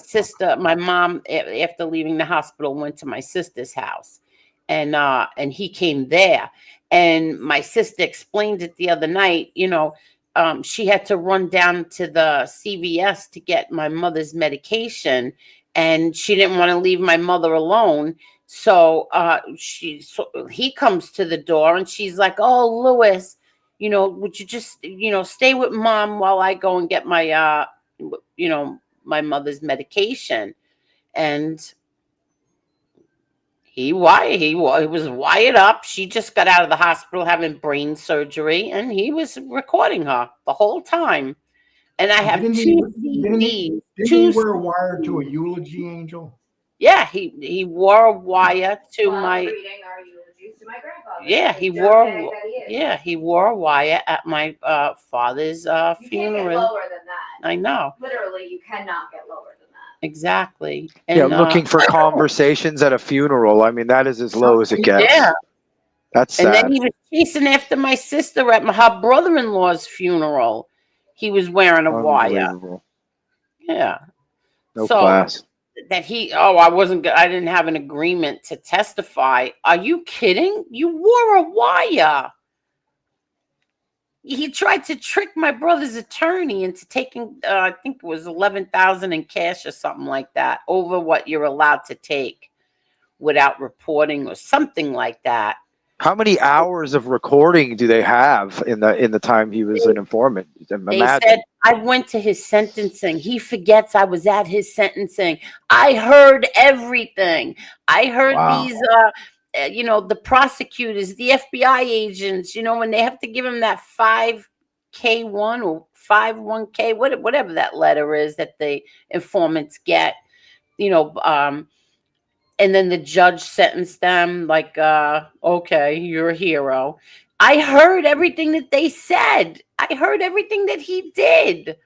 E: mom, after leaving the hospital, went to my sister's house, and he came there, and my sister explained it the other night. She had to run down to the CVS to get my mother's medication, and she didn't want to leave my mother alone. So he comes to the door, and she's like, "Oh, Louis, would you just, stay with Mom while I go and get my, my mother's medication?" And he was wired up. She just got out of the hospital having brain surgery, and he was recording her the whole time. And I have
F: Didn't
E: two
F: he
E: CDs.
F: wear a wire to a eulogy, Angel?
E: Yeah, he wore a wire to my.
H: reading our eulogies to my grandfather.
E: Yeah, he wore a wire at my father's
H: You can't get
E: funeral.
H: lower than that.
E: I know.
H: Literally, you cannot get lower than that.
E: Exactly. And,
G: Yeah, looking for conversations at a funeral. I mean, that is as low as it gets.
E: Yeah.
G: That's sad.
E: And then he was chasing after my sister at her brother-in-law's funeral. He was wearing a wire.
G: Unbelievable.
E: Yeah.
G: No class.
E: That I didn't have an agreement to testify. Are you kidding? You wore a wire. He tried to trick my brother's attorney into taking, I think it was $11,000 in cash or something like that, over what you're allowed to take without reporting or something like that.
G: How many hours of recording do they have in the time he was an informant?
E: They said, I went to his sentencing. He forgets I was at his sentencing. I heard everything. I heard these, the prosecutors, the FBI agents, when they have to give him that 5K1 or 51K, whatever that letter is that the informants get, and then the judge sentenced them like, okay, you're a hero. I heard everything that they said. I heard everything that he did.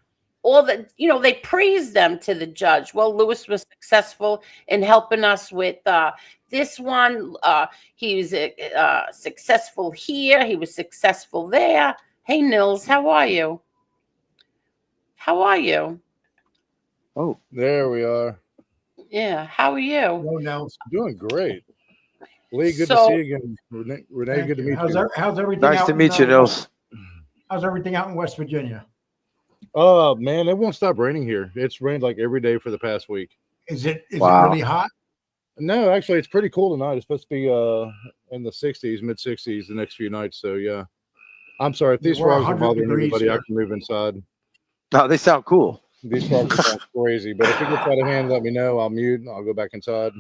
E: All that, they praised them to the judge. Well, Louis was successful in helping us with this one. He was successful here. He was successful there. Hey, Nils, how are you? How are you?
I: Oh, there we are.
E: Yeah, how are you?
F: Hello, Nels.
I: Doing great. Lee, good to see you again. Renee, good to meet you.
F: How's everything?
G: Nice to meet you, Nils.
F: How's everything out in West Virginia?
I: Man, it won't stop raining here. It's rained like every day for the past week.
F: Is it really hot?
I: No, actually, it's pretty cool tonight. It's supposed to be in the 60s, mid 60s the next few nights. So yeah, I'm sorry if these frogs are bothering anybody. I can move inside.
G: No, they sound cool.
I: These frogs sound crazy, but if it gets out of hand, let me know. I'll mute and I'll go back inside.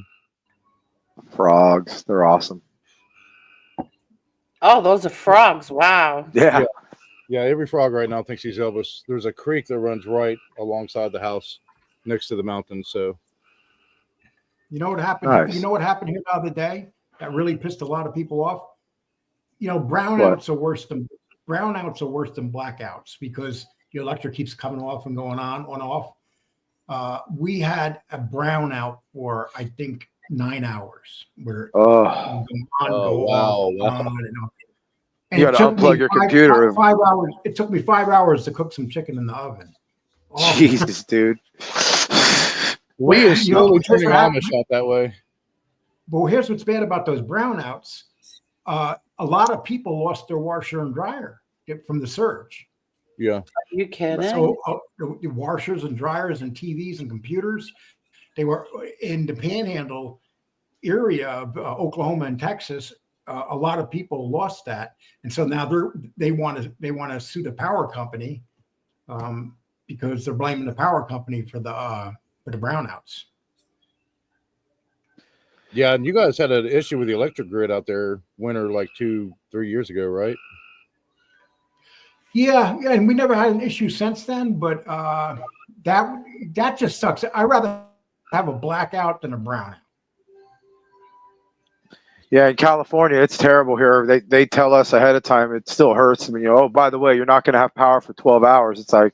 G: Frogs, they're awesome.
E: Oh, those are frogs. Wow.
G: Yeah.
I: Yeah, every frog right now thinks he's Elvis. There's a creek that runs right alongside the house next to the mountain. So,
F: you know what happened?
G: Nice.
F: You know what happened here the other day that really pissed a lot of people off? Brownouts are worse than blackouts because the electric keeps coming off and going on off. We had a brownout for, I think, 9 hours where it would go on, go off, on and off. And
G: you got to unplug your computer.
F: 5 hours. It took me 5 hours to cook some chicken in the oven. Oh.
G: Jesus, dude.
I: We are slowly turning Amish out that way.
F: But here's what's bad about those brownouts. A lot of people lost their washer and dryer from the surge.
I: Yeah.
E: Are you kidding?
F: So the washers and dryers and TVs and computers, they were in the Panhandle area of Oklahoma and Texas. A lot of people lost that, and so now they want to sue the power company because they're blaming the power company for the brownouts.
I: Yeah, and you guys had an issue with the electric grid out there winter like 2-3 years ago, right?
F: Yeah, and we never had an issue since then, but that just sucks. I'd rather have a blackout than a brownout.
G: Yeah, in California, it's terrible here. They tell us ahead of time. It still hurts. I mean, oh, by the way, you're not going to have power for 12 hours. It's like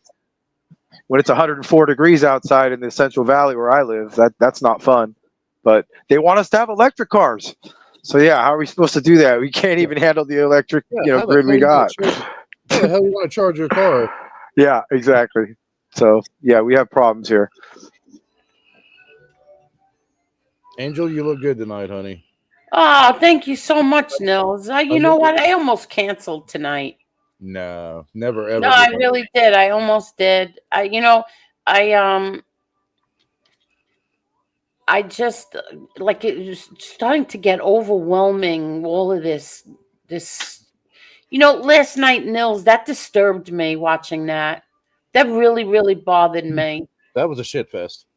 G: when it's 104 degrees outside in the Central Valley where I live, that's not fun. But they want us to have electric cars. So yeah, how are we supposed to do that? We can't even handle the electric grid we got.
I: How the hell you want to charge your car?
G: Yeah, exactly. So yeah, we have problems here.
I: Angel, you look good tonight, honey.
E: Oh, thank you so much, Nils. You know what? I almost canceled tonight.
I: No, never ever.
E: No, I really did. I almost did. I just like it was starting to get overwhelming. All of this, last night, Nils, that disturbed me watching that. That really, really bothered me.
I: That was a shit fest.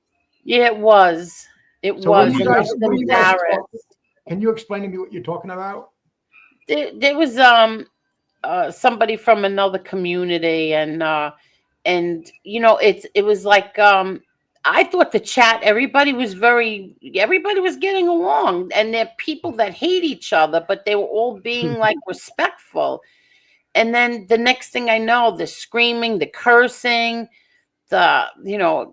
E: Yeah, it was. It was.
F: Can you explain to me what you're talking about?
E: There was somebody from another community, and it was like I thought the chat, everybody was getting along, and they're people that hate each other, but they were all being like respectful. And then the next thing I know, the screaming, the cursing, Carol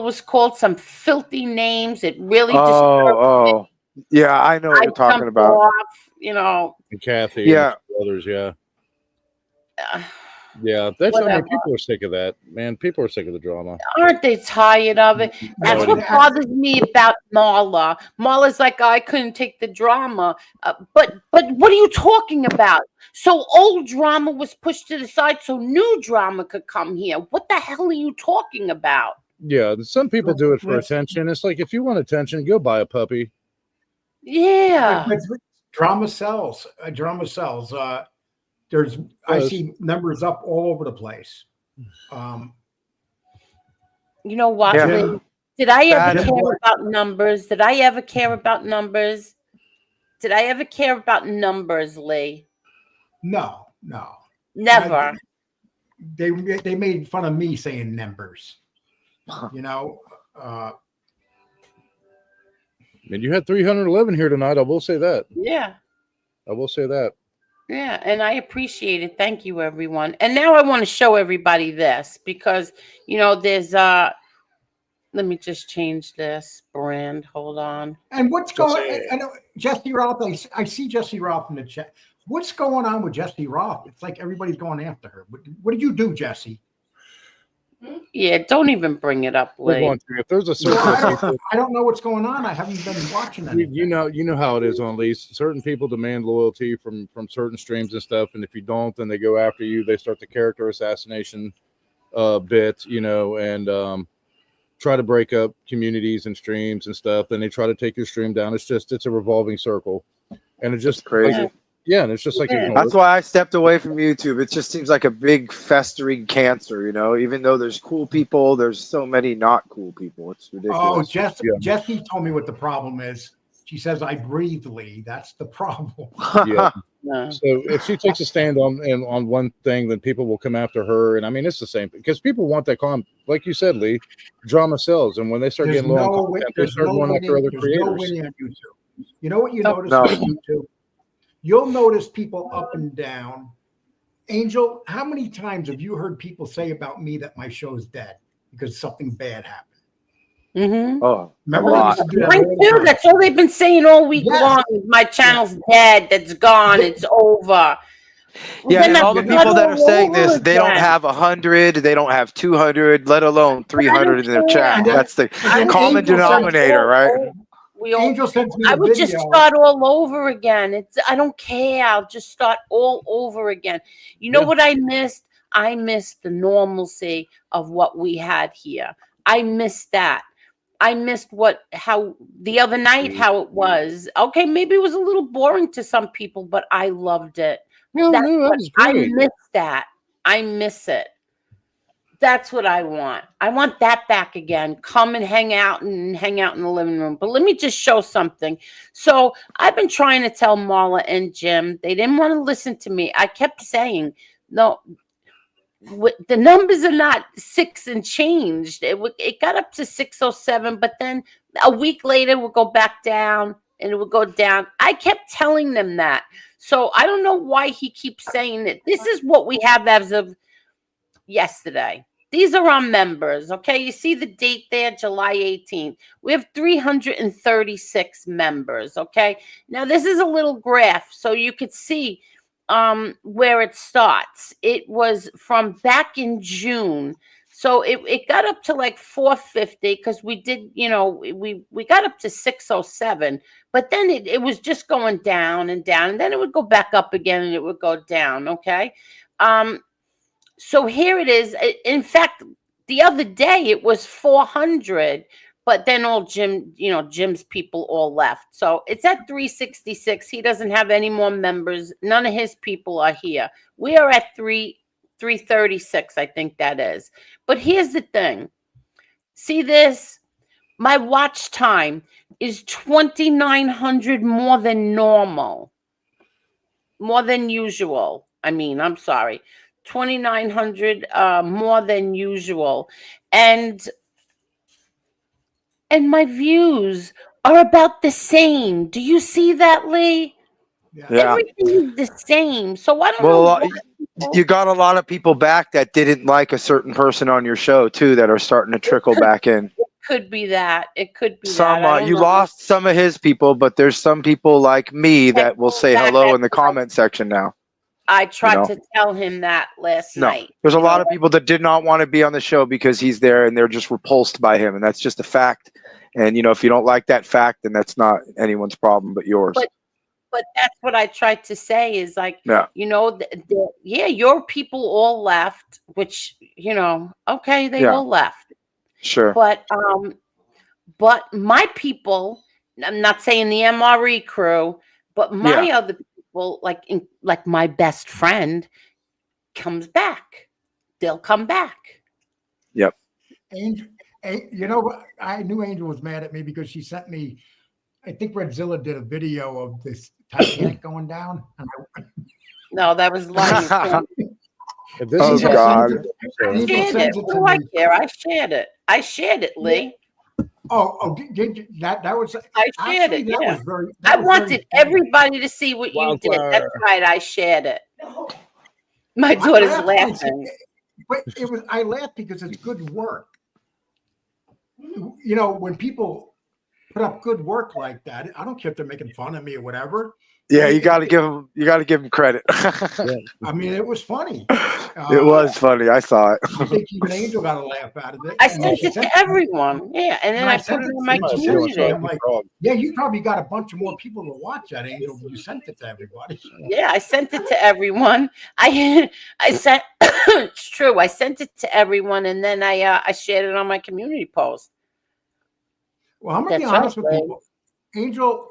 E: was called some filthy names. It really disturbed me.
G: Yeah, I know what you're talking about.
E: Off,
I: and Kathy,
G: yeah,
I: and others, yeah. Yeah, people are sick of that, man. People are sick of the drama.
E: Aren't they tired of it? That's what bothers me about Marla. Marla's like, I couldn't take the drama. But what are you talking about? So old drama was pushed to the side so new drama could come here. What the hell are you talking about?
I: Yeah, some people do it for attention. It's like, if you want attention, go buy a puppy.
E: Yeah.
F: Drama sells. Drama sells. I see numbers up all over the place.
E: You know what?
G: Yeah.
E: Did I ever care about numbers? Did I ever care about numbers? Did I ever care about numbers, Lee?
F: No.
E: Never.
F: They made fun of me saying numbers.
I: And you had 311 here tonight. I will say that.
E: Yeah.
I: I will say that.
E: Yeah, and I appreciate it. Thank you, everyone. And now I want to show everybody this because, there's let me just change this brand. Hold on.
F: And what's going on? I know Jesse Roth, I see Jesse Roth in the chat. What's going on with Jesse Roth? It's like everybody's going after her. What did you do, Jesse?
E: Yeah, don't even bring it up, Lee.
I: If there's a certain
F: I don't know what's going on. I haven't been watching anything.
I: You know how it is on Lee. Certain people demand loyalty from certain streams and stuff, and if you don't, then they go after you. They start the character assassination bit, and try to break up communities and streams and stuff. Then they try to take your stream down. It's a revolving circle, and it's just crazy. Yeah, and it's just like
G: that's why I stepped away from YouTube. It just seems like a big festering cancer, Even though there's cool people, there's so many not cool people. It's ridiculous.
F: Oh, Jesse told me what the problem is. She says I breathe, Lee. That's the problem.
I: Yeah. So if she takes a stand on one thing, then people will come after her. And I mean, it's the same thing because people want that like you said, Lee. Drama sells, and when they start getting low on content, they start going after other creators.
F: No winning on YouTube. You know what you notice on YouTube? You'll notice people up and down. Angel, how many times have you heard people say about me that my show's dead because something bad happened?
E: Mm-hmm.
G: Oh,
F: remember
E: mine too. That's all they've been saying all week long. My channel's dead. That's gone. It's over.
G: Yeah, and all the people that are saying this, they don't have 100, they don't have 200, let alone 300 in their chat. That's the common denominator, right?
E: I would just start all over again. I don't care. I'll just start all over again. You know what I missed? I missed the normalcy of what we had here. I missed that. I missed how the other night, how it was. Okay, maybe it was a little boring to some people, but I loved it.
I: No, that was great.
E: I miss that. I miss it. That's what I want. I want that back again. Come and hang out in the living room. But let me just show something. So I've been trying to tell Marla and Jim. They didn't want to listen to me. I kept saying, no, the numbers are not 6 and changed. It got up to 607, but then a week later it would go back down and it would go down. I kept telling them that. So I don't know why he keeps saying that. This is what we have as of yesterday. These are our members, okay? You see the date there, July 18th. We have 336 members, okay? Now, this is a little graph, so you could see where it starts. It was from back in June. So it got up to like 450 because we did, we got up to 607. But then it was just going down and down. And then it would go back up again and it would go down, okay? So here it is. In fact, the other day it was 400, but then all Jim's people all left. So it's at 366. He doesn't have any more members. None of his people are here. We are at 336, I think that is. But here's the thing. See this? My watch time is 2,900 more than normal. More than usual. I'm sorry. 2,900 more than usual, and my views are about the same. Do you see that, Lee?
G: Yeah.
E: Everything is the same. So I don't know.
G: You got a lot of people back that didn't like a certain person on your show too, that are starting to trickle back in.
E: It could be that. It could be
G: some.
E: that.
G: You lost some of his people, but there's some people like me that will say hello in the comment section now.
E: I tried to tell him that last night.
G: There's a lot of people that did not want to be on the show because he's there and they're just repulsed by him. And that's just a fact. And, if you don't like that fact, then that's not anyone's problem but yours.
E: But that's what I tried to say is like, your people all left, which, okay, they all left.
G: Sure.
E: But my people, I'm not saying the MRE crew, but my other people, like my best friend, comes back. They'll come back.
G: Yep.
F: Angel, I knew Angel was mad at me because she sent me. I think Redzilla did a video of this Titanic going down.
E: No, that was live.
G: Oh God!
E: I shared it. What do I care? I shared it, Lee.
F: Oh, that was.
E: I shared it.
F: That
E: Yeah.
F: was very.
E: I wanted everybody to see what you did. That's right. I shared it. My daughter's laughing.
F: But I laughed because it's good work. When people put up good work like that, I don't care if they're making fun of me or whatever.
G: Yeah, you got to give them credit.
F: It was funny.
G: It was funny. I saw it.
F: I think even Angel got a laugh out of it.
E: I sent it to everyone. Yeah, and then I put it in my community.
F: I'm like, yeah, you probably got a bunch of more people to watch that, Angel. You sent it to everybody.
E: Yeah, I sent it to everyone. I sent. It's true. I sent it to everyone, and then I shared it on my community post.
F: Well, I'm gonna be honest with you, Angel.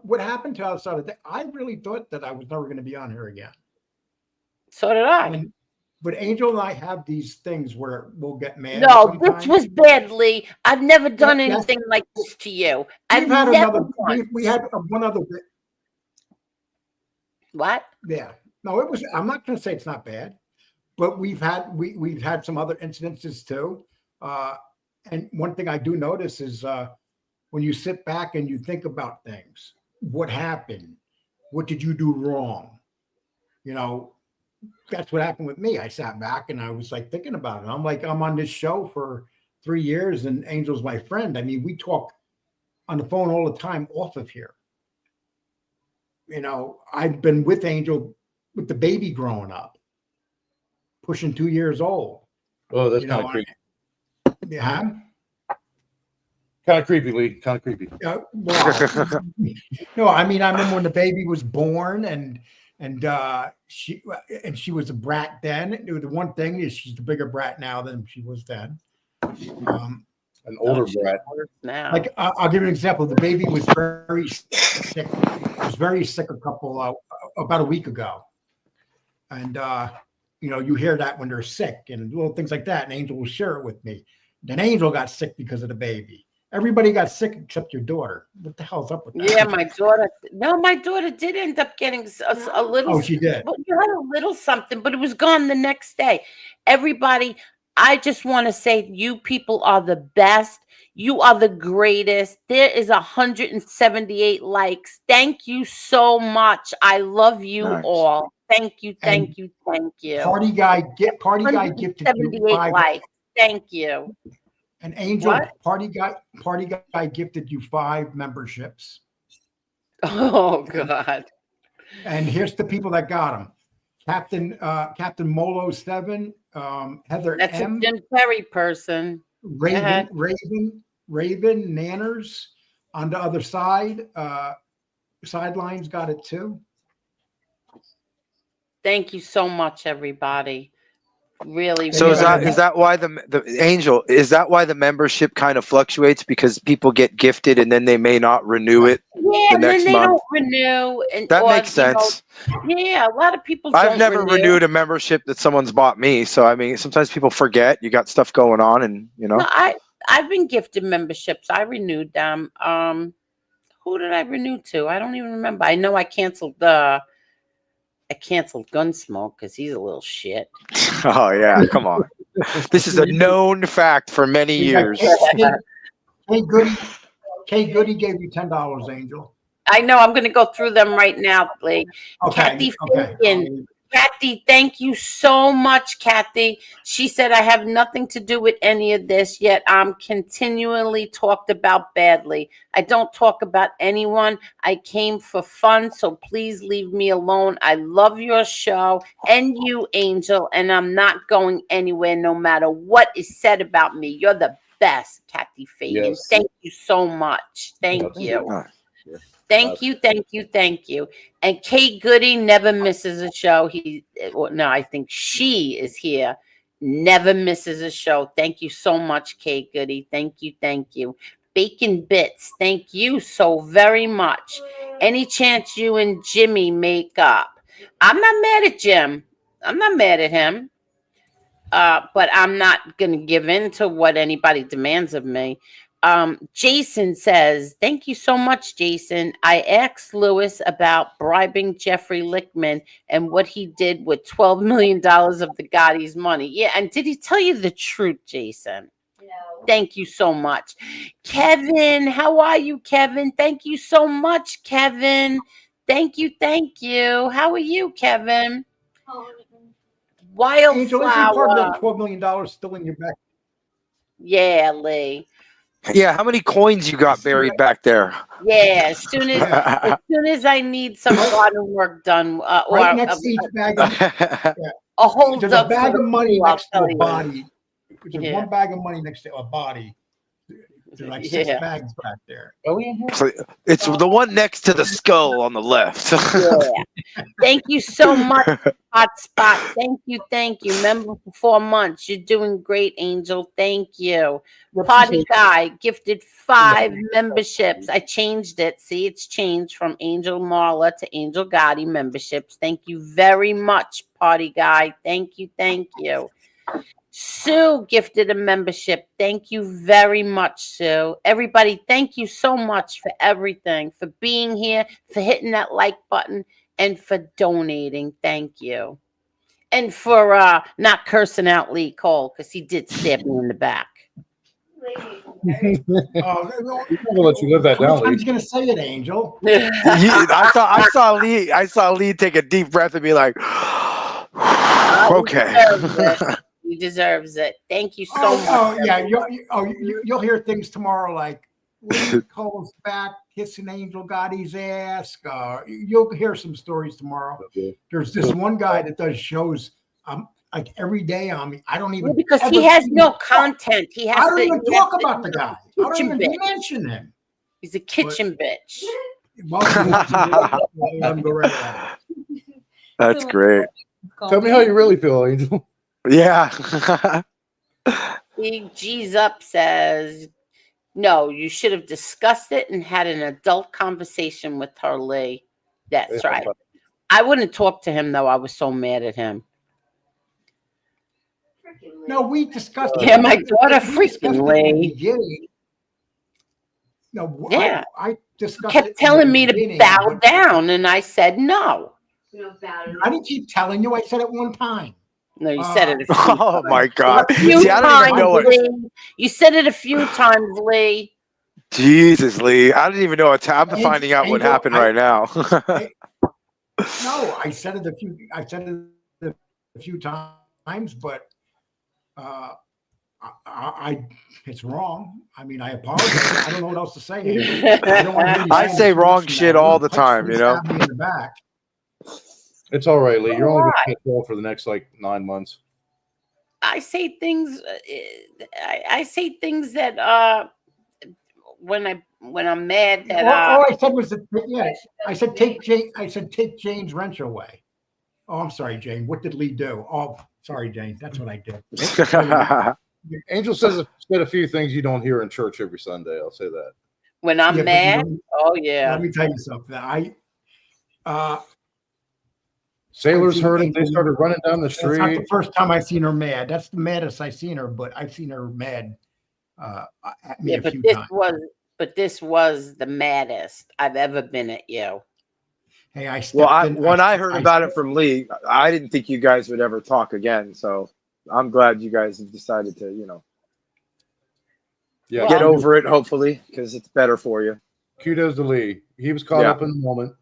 F: What happened to us the other day? I really thought that I was never going to be on here again.
E: So did I.
F: But Angel and I have these things where we'll get mad.
E: No, this was bad, Lee. I've never done anything like this to you.
F: We had one other bit.
E: What?
F: Yeah. No, it was. I'm not going to say it's not bad, but we've had some other incidences too. And one thing I do notice is when you sit back and you think about things, what happened? What did you do wrong? That's what happened with me. I sat back and I was like thinking about it. I'm on this show for 3 years and Angel's my friend. We talk on the phone all the time off of here. I've been with Angel with the baby growing up, pushing 2 years old.
I: Oh, that's kind of creepy.
F: Yeah.
I: Kind of creepy, Lee. Kind of creepy.
F: No, I remember when the baby was born and she was a brat then. The one thing is she's the bigger brat now than she was then.
I: An older brat
E: now.
F: Like I'll give you an example. The baby was very sick. It was very sick about a week ago, and you hear that when they're sick and little things like that. And Angel will share it with me. Then Angel got sick because of the baby. Everybody got sick except your daughter. What the hell's up with that?
E: Yeah, my daughter. No, my daughter did end up getting a little.
F: Oh, she did.
E: Well, you had a little something, but it was gone the next day. Everybody, I just want to say, you people are the best. You are the greatest. There is 178 likes. Thank you so much. I love you
G: Nice.
E: all. Thank you, thank
F: And
E: you, thank you.
F: Party guy gifted you
E: 178
F: 5.
E: likes. Thank you.
F: And Angel,
E: What?
F: party guy gifted you 5 memberships.
E: Oh God.
F: And here's the people that got them: Captain Molo 7, Heather
E: That's
F: M,
E: a Jim Perry person.
F: Raven Nanners on the other side. Sidelines got it too.
E: Thank you so much, everybody. Really.
G: So is
E: really.
G: that why the Angel, is that why the membership kind of fluctuates, because people get gifted and then they may not renew it
E: Yeah,
G: the
E: and
G: next
E: then they
G: month?
E: don't renew, and
G: That
E: or,
G: makes sense.
E: Yeah, a lot of people
G: I've
E: don't
G: never
E: renew.
G: renewed a membership that someone's bought me, so I mean, sometimes people forget. You got stuff going on, and
E: No, I've been gifted memberships. I renewed them. Who did I renew to? I don't even remember. I know I canceled Gunsmoke because he's a little shit.
G: Oh yeah, come on. This is a known fact for many years.
F: Kay Goody gave you $10, Angel.
E: I know. I'm going to go through them right now, Lee.
F: Okay.
E: Kathy Fagan. Kathy, thank you so much, Kathy. She said, I have nothing to do with any of this, yet I'm continually talked about badly. I don't talk about anyone. I came for fun, so please leave me alone. I love your show and you, Angel, and I'm not going anywhere no matter what is said about me. You're the best, Kathy Fagan.
I: Yes.
E: Thank you so much. Thank you. Thank you, thank you, thank you. And Kate Goody never misses a show. I think she is here. Never misses a show. Thank you so much, Kate Goody. Thank you, thank you. Bacon Bits, thank you so very much. Any chance you and Jimmy make up? I'm not mad at Jim. I'm not mad at him. But I'm not going to give in to what anybody demands of me. Jason says, thank you so much, Jason. I asked Lewis about bribing Jeffrey Lichtman and what he did with $12 million of the Gotti's money. Yeah, and did he tell you the truth, Jason?
H: No.
E: Thank you so much. Kevin, how are you, Kevin? Thank you so much, Kevin. Thank you, thank you. How are you, Kevin?
F: Angel, isn't part of that
E: Wildflower.
F: $12 million still in your back?
E: Yeah, Lee.
G: Yeah, how many coins you got buried back there?
E: Yeah, as soon as I need some garden work done, or
F: Right next to each bag of,
E: a hold
F: there's
E: up
F: a bag
E: for
F: of money
E: I'll
F: next to
E: tell
F: a
E: you.
F: body. There's
E: Yeah.
F: one bag of money next to a body. There's like 6
E: Yeah.
F: bags back there.
G: So it's the one next to the skull on the left.
E: Yeah. Thank you so much, Hotspot. Thank you. Member for 4 months. You're doing great, Angel. Thank you. Party Guy gifted 5 memberships. I changed it. See, it's changed from Angel Marla to Angel Gotti memberships. Thank you very much, Party Guy. Thank you. Sue gifted a membership. Thank you very much, Sue. Everybody, thank you so much for everything, for being here, for hitting that like button, and for donating. Thank you. And for not cursing out Lee Cole, because he did stab me in the back.
F: I'm
I: gonna let you live that down, Lee.
F: I'm just gonna say it, Angel.
G: I saw Lee take a deep breath and be like, okay.
E: He deserves it. Thank you so much.
F: Oh yeah, you'll hear things tomorrow like Lee Cole's back kissing Angel Gotti's ass. You'll hear some stories tomorrow.
I: Okay.
F: There's this one guy that does shows like every day on me. I don't even
E: because he has no content. He has
F: I don't
E: to
F: even talk about the guy. I don't
E: kitchen
F: even
E: bitch.
F: mention him.
E: He's a kitchen bitch.
G: That's great.
I: Tell me how you really feel, Angel.
G: Yeah.
E: Big G's Up says, no, you should have discussed it and had an adult conversation with her, Lee. That's right. I wouldn't talk to him, though. I was so mad at him.
F: No, we discussed it.
E: Yeah, my daughter
F: We discussed
E: freaking
F: it in the
E: Lee.
F: beginning. No,
E: Yeah.
F: I discussed
E: Kept
F: it in
E: telling
F: the
E: me to
F: beginning,
E: bow
F: but
E: down, and I said no.
F: I didn't keep telling you. I said it one time.
E: No, you said it a few
G: Oh
E: times.
G: my God!
E: A few
G: See, I don't even
E: times,
G: know what.
E: Lee. You said it a few times, Lee.
G: Jesus, Lee, I didn't even know what time. I'm finding out what
F: Angel,
G: happened right now.
F: No, I said it a few. I said it a few times, but I it's wrong. I mean, I apologize. I don't know what else to say, Angel. I don't want to hear you
G: I
F: say
G: say
F: it too much
G: wrong
F: from
G: shit
F: now on.
G: all the
F: Like,
G: time, you know.
F: stab me in the back.
I: It's all right, Lee. You're only
E: Why?
I: going to get off for the next like 9 months.
E: I say things. I say things that when I'm mad that
F: All I said was that, yes. I said take Jane. I said take Jane's wrench away. Oh, I'm sorry, Jane. What did Lee do? Oh, sorry, Jane. That's what I did.
I: Angel said a few things you don't hear in church every Sunday. I'll say that.
E: when I'm
F: Yeah, but
E: mad. Oh yeah.
F: let me tell you something.
I: Sailors
F: I've seen
I: heard it. They
F: Angel-
I: started running down the
F: That's not the
I: street.
F: first time I've seen her mad. That's the maddest I've seen her, but I've seen her mad at me
E: Yeah,
F: a
E: but
F: few
E: this
F: times.
E: this was the maddest I've ever been at you.
F: Hey, I stepped
G: Well,
F: in.
G: when I heard about it from Lee, I didn't think you guys would ever talk again. So I'm glad you guys have decided to,
I: Yeah,
G: get
E: Well,
G: over it, hopefully, because it's better for you.
I: kudos to Lee. He was caught
G: Yeah.
I: up in the moment.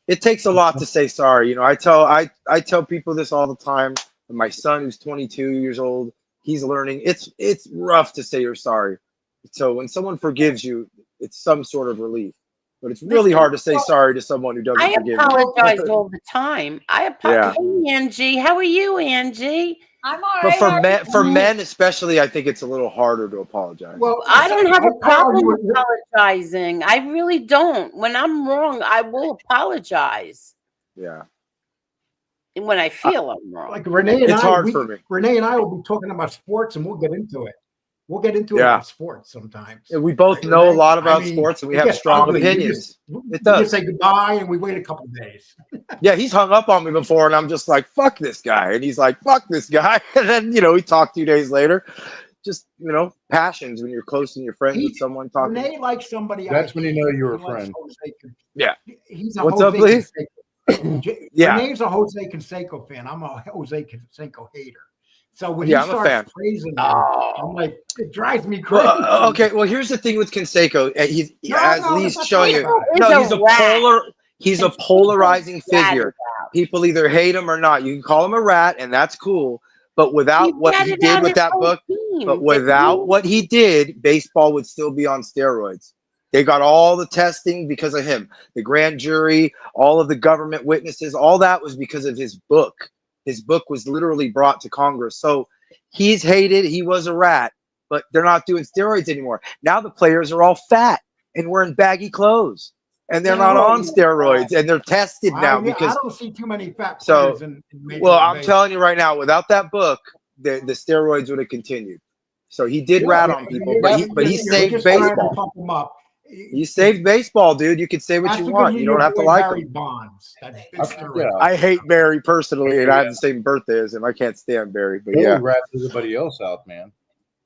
G: It takes a lot to say sorry. I tell people this all the time. And my son, who's 22 years old, he's learning. It's rough to say you're sorry. So when someone forgives you, it's some sort of relief. But it's really hard to say sorry to someone who doesn't
E: I
G: forgive
E: apologize
G: you.
E: all the time.
G: Yeah.
E: Hey, Angie, how are you, Angie?
H: I'm all
G: But
H: right.
G: for men especially, I think it's a little harder to apologize.
F: Well,
E: I don't have a
F: how are
E: problem
F: you?
E: apologizing. I really don't. When I'm wrong, I will apologize.
G: Yeah.
E: And when I feel I'm wrong.
F: Like Renee and
G: It's hard for me.
F: Renee and I will be talking about sports, and we'll get into it. We'll get into it
G: Yeah.
F: about sports sometimes.
G: Yeah, we both
F: Right,
G: know a
F: Renee?
G: lot about
F: I mean,
G: sports, and we
F: it
G: have
F: gets
G: strong
F: ugly.
G: opinions.
F: We
G: It
F: just
G: does.
F: say goodbye, and we wait a couple of days.
G: Yeah, he's hung up on me before, and I'm just like, fuck this guy. And he's like, fuck this guy. And then, we talk 2 days later. Just, passions when you're close and you're friends with someone talking.
F: Renee likes somebody.
I: That's when you know you're a
F: He likes
I: friend.
F: Jose
G: Yeah.
F: He's a
G: What's
F: Jose
G: up, Lee?
F: Canseco.
G: Yeah.
F: Renee's a Jose Canseco fan. I'm a Jose Canseco hater. So when
G: Yeah,
F: he
G: I'm a fan.
F: starts praising him, I'm like, it drives me crazy.
G: Well, okay. Well, here's the thing with Canseco. As Lee's
F: that's
G: showing
F: not
G: you,
F: right.
G: no,
E: He's a rat.
G: he's a
E: Canseco's
G: polarizing
E: ratted
G: figure.
E: out.
G: People either hate him or not. You can call him a rat, and that's cool. But without what he
E: ratted
G: did
E: out
G: with
E: his
G: that
E: whole
G: book,
E: team.
G: but without what he did, baseball would still be on steroids. They got all the testing because of him. The grand jury, all of the government witnesses, all that was because of his book. His book was literally brought to Congress. So he's hated. He was a rat, but they're not doing steroids anymore. Now the players are all fat and wearing baggy clothes, and they're not on steroids, and they're tested now
F: I
G: because.
F: don't see too many fat
G: So,
F: players in Major
G: well,
F: League
G: I'm
F: Baseball.
G: telling you right now, without that book, the steroids would have continued. So he did rat on people, but he
F: You're
G: saved
F: just trying to
G: baseball.
F: pump them up.
G: He saved baseball, dude. You can say what
F: That's
G: you
F: because
G: want. You don't
F: your
G: have to
F: boy
G: like
F: Barry
G: him.
F: Bonds. That's
I: Yeah.
G: I hate Barry personally, and I have the same birthday as him. I can't stand Barry, but
I: Billy
G: yeah.
I: ratted everybody else out, man.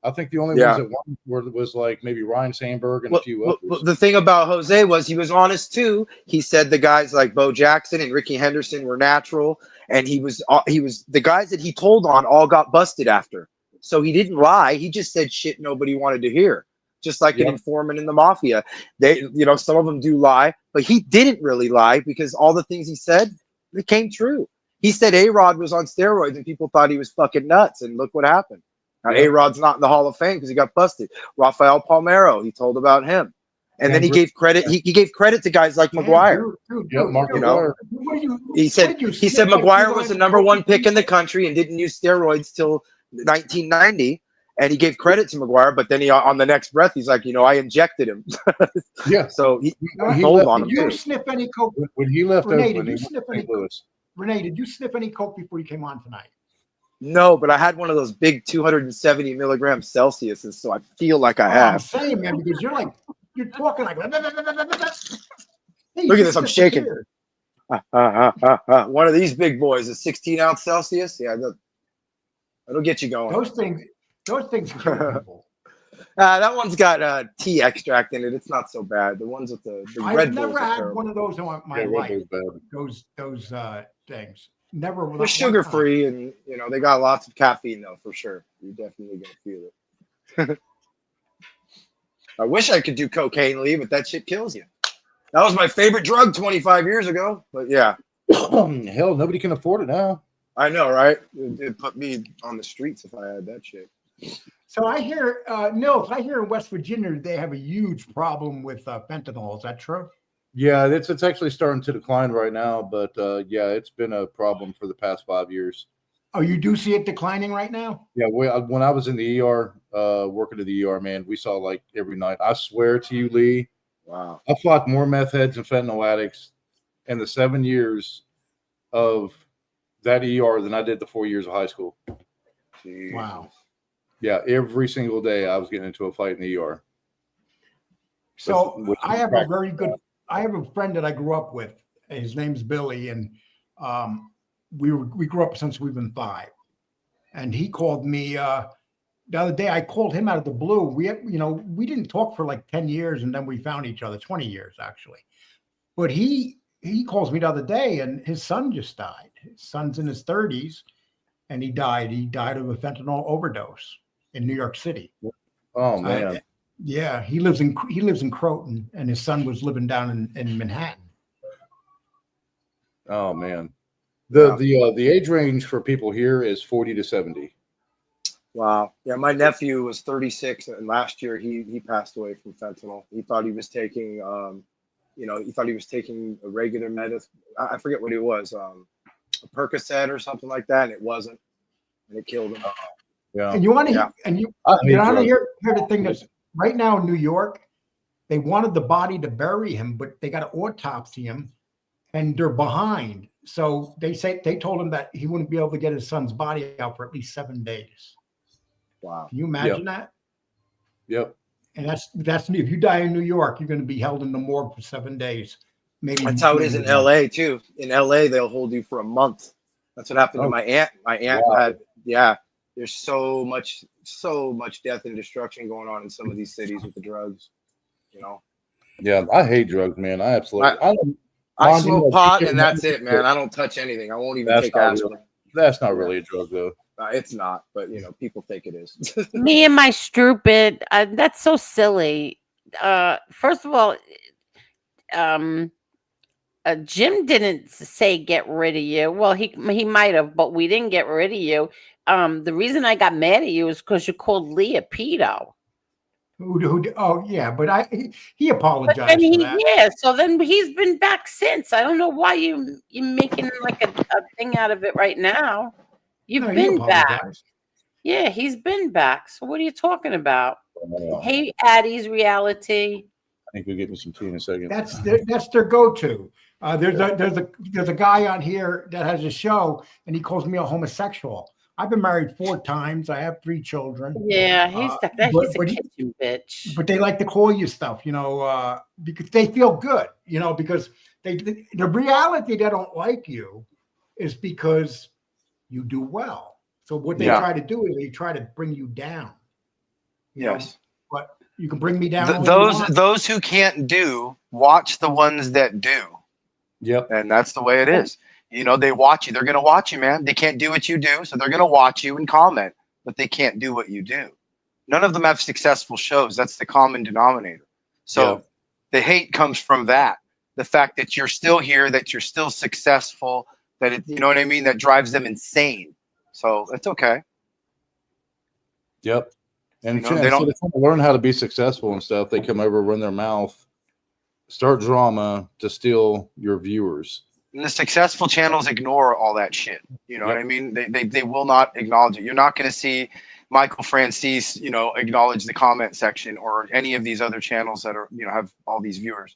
I: I think the only
G: Yeah.
I: ones that won was like maybe Ryan Sandberg and a few others.
G: Well, the thing about Jose was he was honest too. He said the guys like Bo Jackson and Ricky Henderson were natural, and he was the guys that he told on all got busted after. So he didn't lie. He just said shit nobody wanted to hear. Just like an informant in the mafia. They, some of them do lie, but he didn't really lie because all the things he said, they came true. He said A-Rod was on steroids and people thought he was fucking nuts, and look what happened. Now, A-Rod's not in the Hall of Fame because he got busted. Rafael Palmeiro, he told about him. And then he gave credit. He gave credit to guys like McGuire. He said McGuire was the number one pick in the country and didn't use steroids till 1990. And he gave credit to McGuire, but then he on the next breath he's like, I injected him.
I: Yeah.
G: So he
F: He
G: told on him
F: Did you
G: too.
F: sniff any coke?
I: When he left
F: Renee,
I: Oakland,
F: did you
I: he
F: sniff
I: went
F: any
I: to St. Louis.
F: Renee, did you sniff any coke before you came on tonight?
G: No, but I had one of those big 270 milligrams Celsius, and so I feel like I
F: I'm
G: have.
F: saying, man, because you're talking like. Hey,
G: Look at this, I'm shaking.
F: disappeared.
G: One of these big boys, a 16-ounce Celsius. Yeah, It'll get you going.
F: Those things kill people.
G: That one's got tea extract in it. It's not so bad. The ones with the
F: I've
G: Red
F: never
G: Bulls are
F: had
G: terrible.
F: one of those in my
I: Yeah, Red
F: life.
I: Bull's bad.
F: Those things. Never.
G: They're sugar free, and they got lots of caffeine though, for sure. You're definitely gonna feel it. I wish I could do cocaine, Lee, but that shit kills you. That was my favorite drug 25 years ago. But yeah,
I: Hell, nobody can afford it now.
G: I know, right? It put me on the streets if I had that shit.
F: So I hear, Nils, I hear in West Virginia they have a huge problem with fentanyl. Is that true?
I: Yeah, it's actually starting to decline right now, but yeah, it's been a problem for the past 5 years.
F: Oh, you do see it declining right now?
I: Yeah, when I was in the ER, working at the ER, man, we saw like every night. I swear to you, Lee,
G: Wow.
I: I fought more meth heads and fentanyl addicts in the 7 years of that ER than I did the 4 years of high school.
G: Jeez.
F: Wow.
I: Yeah, every single day I was getting into a fight in the ER.
F: So I have a friend that I grew up with. His name's Billy, and we grew up since we've been 5. And he called me the other day. I called him out of the blue. We didn't talk for like 10 years, and then we found each other. 20 years actually. But he calls me the other day, and his son just died. His son's in his 30s, and he died. He died of a fentanyl overdose in New York City.
I: Oh man.
F: Yeah, he lives in Croton, and his son was living down in Manhattan.
I: Oh man. The age range for people here is 40 to 70.
G: Wow. Yeah, my nephew was 36, and last year he passed away from fentanyl. He thought he was taking a regular medicine. I forget what it was, a Percocet or something like that, and it wasn't, and it killed him.
I: Yeah.
F: And you want to hear the thing that's right now in New York, they wanted the body to bury him, but they got to autopsy him, and they're behind. So they told him that he wouldn't be able to get his son's body out for at least 7 days.
G: Wow.
F: Can you imagine that?
I: Yep.
F: And that's if you die in New York, you're going to be held in the morgue for 7 days. Maybe
G: that's how it is in LA too. In LA, they'll hold you for a month. That's what happened to my aunt. My aunt had, there's so much death and destruction going on in some of these cities with the drugs,
I: Yeah, I hate drugs, man. I absolutely.
G: I smoke pot and that's it, man. I don't touch anything. I won't even take aspirin.
I: That's not really a drug, though.
G: It's not, but people think it is.
E: Me and my stupid. That's so silly. First of all, Jim didn't say get rid of you. Well, he might have, but we didn't get rid of you. The reason I got mad at you is because you called Lee a pedo.
F: Oh yeah, but he apologized for that.
E: Yeah, so then he's been back since. I don't know why you're making like a thing out of it right now. You've been back. Yeah, he's been back. So what are you talking about? Hey, Addie's reality.
I: I think we'll get me some tea in a second.
F: That's their go-to. There's a guy on here that has a show, and he calls me a homosexual. I've been married 4 times. I have 3 children.
E: Yeah, he's a kitchen bitch.
F: But they like to call you stuff, because they feel good, because the reality they don't like you is because you do well. So what they try to do is they try to bring you down.
G: Yes.
F: But you can bring me down.
G: Those who can't do, watch the ones that do.
I: Yep.
G: And that's the way it is. They watch you. They're going to watch you, man. They can't do what you do, so they're going to watch you and comment, but they can't do what you do. None of them have successful shows. That's the common denominator. So the hate comes from that. The fact that you're still here, that you're still successful, that you know what I mean? That drives them insane. So it's okay.
I: Yep. And they don't learn how to be successful and stuff. They come over, run their mouth, start drama to steal your viewers.
G: And the successful channels ignore all that shit. You know what I mean? They will not acknowledge it. You're not going to see Michael Francis, acknowledge the comment section or any of these other channels that are, have all these viewers.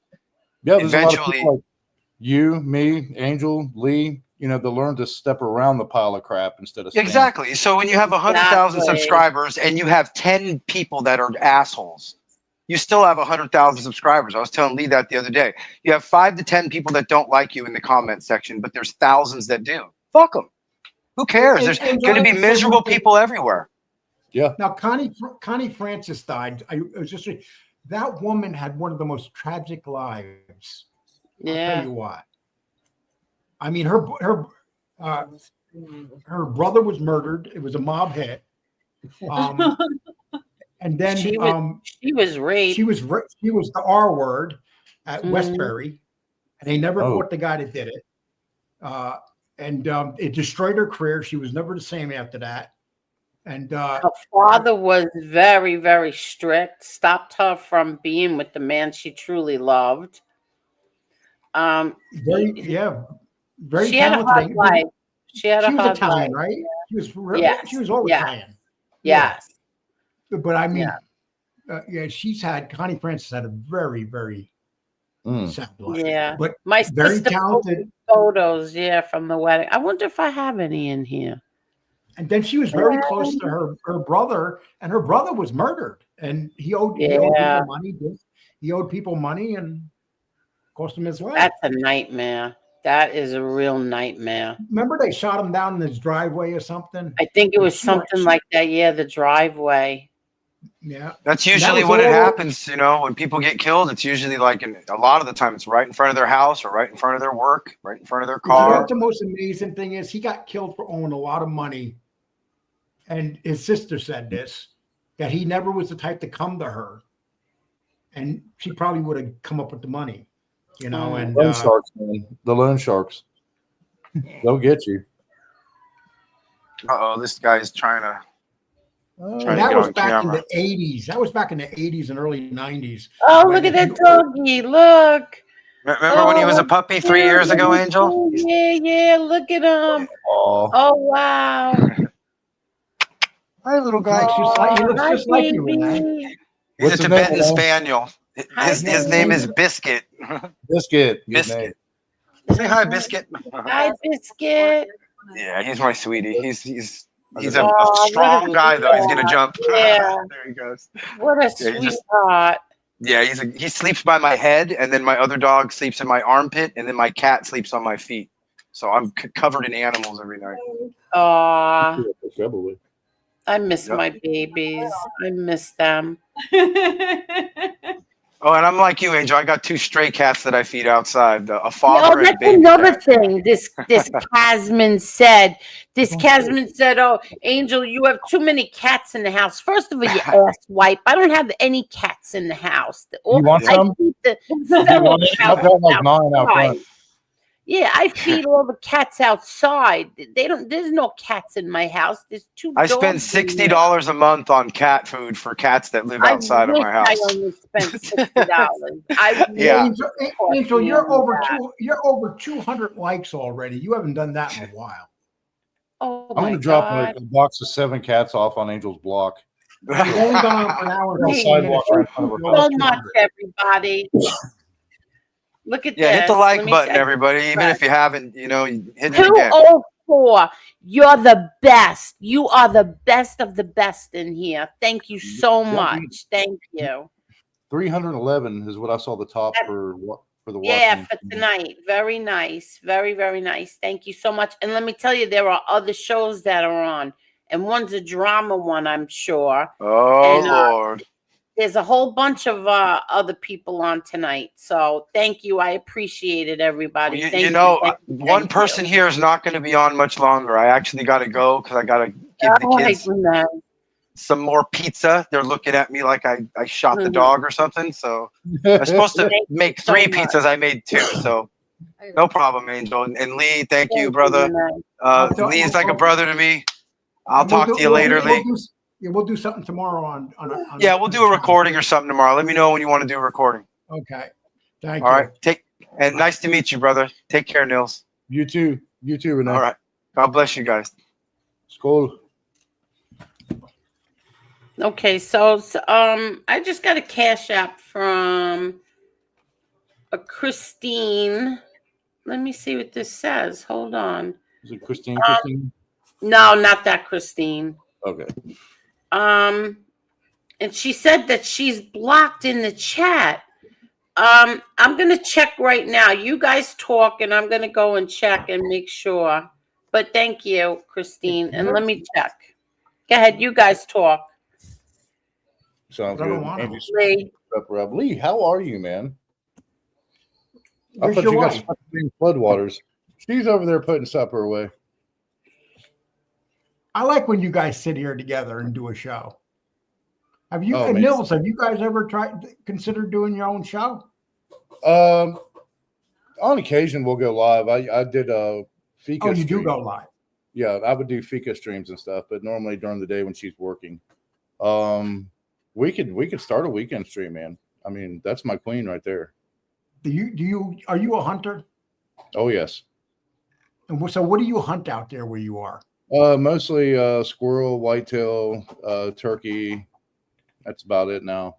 I: Yeah, eventually, like you, me, Angel, Lee, they'll learn to step around the pile of crap instead of
G: exactly. So when you have 100,000 subscribers and you have 10 people that are assholes, you still have 100,000 subscribers. I was telling Lee that the other day. You have 5 to 10 people that don't like you in the comment section, but there's thousands that do. Fuck them. Who cares? There's
F: And
G: going to be
F: Johnny-
G: miserable people everywhere.
F: Now, Connie Francis died. It was just that woman had one of the most tragic lives. I'll tell you what. I mean, her brother was murdered. It was a mob hit. And then
E: she was raped.
F: She was the R word at Westbury, and they never caught the guy that did it. And it destroyed her career. She was never the same after that. And
E: her father was very, very strict, stopped her from being with the man she truly loved.
F: Very
E: she had a hard life. She had a hard
F: Italian,
E: life.
F: right? She was all Italian.
E: Yes.
F: Yeah. But I mean, Connie Francis had a very, very sad life.
E: Yeah.
F: But
E: my
F: very
E: sister
F: talented
E: photos, from the wedding. I wonder if I have any in here.
F: And then she was very close to her brother, and her brother was murdered, and he owed people money. He owed people money and cost him his life.
E: That's a nightmare. That is a real nightmare.
F: Remember they shot him down in his driveway or something?
E: I think it was something like that. Yeah, the driveway.
F: Yeah.
G: That's usually when it happens, when people get killed. It's usually like a lot of the time it's right in front of their house or right in front of their work, right in front of their car.
F: You know what the most amazing thing is? He got killed for owing a lot of money. And his sister said this, that he never was the type to come to her. And she probably would have come up with the money, and
I: loan sharks, man. The loan sharks. They'll get you.
G: This guy's trying to
F: that was back in the 80s. That was back in the 80s and early 90s.
E: Oh, look at that doggy. Look.
G: Remember when he was a puppy 3 years ago, Angel?
E: Yeah. Look at him. Oh, wow.
G: Hi, little guy.
F: He looks just like you, man.
G: He's a Tibetan Spaniel. His name is Biscuit.
I: Biscuit.
G: Biscuit. Say hi, Biscuit.
E: Hi, Biscuit.
G: Yeah, he's my sweetie. He's a strong guy, though. He's gonna jump.
E: Yeah.
G: There he goes.
E: What a sweetheart.
G: Yeah, he sleeps by my head, and then my other dog sleeps in my armpit, and then my cat sleeps on my feet. So I'm covered in animals every night.
E: Aw. I miss my babies. I miss them.
G: Oh, and I'm like you, Angel. I got 2 stray cats that I feed outside. A father and
E: that's
G: baby
E: another
G: cat.
E: thing. This Casman said. Oh, Angel, you have too many cats in the house. First of all, you ass wipe. I don't have any cats in the house.
I: You want some? I've got like 9 out front.
E: Yeah, I feed all the cats outside. There's no cats in my house. There's 2 dogs.
G: I spend $60 a month on cat food for cats that live outside of my house.
E: I only spent $60.
F: Angel, you're over 200 likes already. You haven't done that in a while.
E: Oh,
I: I'm going to drop a box of 7 cats off on Angel's block.
F: You've only gone on for an hour.
E: Thank you so much, everybody. Look at this.
G: Yeah, hit the like button, everybody. Even if you haven't, hit it again.
E: 204. You're the best. You are the best of the best in here. Thank you so much. Thank you.
I: 311 is what I saw the top for the Washington.
E: Yeah, for tonight. Very nice. Very, very nice. Thank you so much. And let me tell you, there are other shows that are on. And one's a drama one, I'm sure.
G: Oh, Lord.
E: There's a whole bunch of other people on tonight. So thank you. I appreciate it, everybody.
G: One person here is not going to be on much longer. I actually got to go because I got to give the kids some more pizza. They're looking at me like I shot the dog or something. So I was supposed to make 3 pizzas. I made 2. So no problem, Angel. And Lee, thank you, brother. Lee is like a brother to me. I'll talk to you later, Lee.
F: Yeah, we'll do something tomorrow on
G: we'll do a recording or something tomorrow. Let me know when you want to do a recording.
F: Okay. Thank you.
G: All right. And nice to meet you, brother. Take care, Nils.
I: You too, Renee.
G: All right. God bless you guys.
I: Skål.
E: Okay, so I just got a cash app from a Christine. Let me see what this says. Hold on.
I: Is it Christine?
E: No, not that Christine.
I: Okay.
E: And she said that she's blocked in the chat. I'm gonna check right now. You guys talk, and I'm gonna go and check and make sure. But thank you, Christine. And let me check. Go ahead. You guys talk.
I: Sounds
F: I don't
I: good.
F: want to.
I: Andy's
E: Lee.
I: up, Rob. Lee, how are you, man? I
F: Where's
I: thought
F: your
I: you got
F: wife?
I: stuck in floodwaters. She's over there putting supper away.
F: I like when you guys sit here together and do a show. Have you,
I: Oh,
F: and
I: man.
F: Nils, have you guys ever considered doing your own show?
I: On occasion, we'll go live. I did a Fika
F: Oh, you
I: stream.
F: do go live.
I: Yeah, I would do Fika streams and stuff, but normally during the day when she's working. We could start a weekend stream, man. I mean, that's my queen right there.
F: Are you a hunter?
I: Oh yes.
F: And so what do you hunt out there where you are?
I: Mostly squirrel, whitetail, turkey. That's about it now.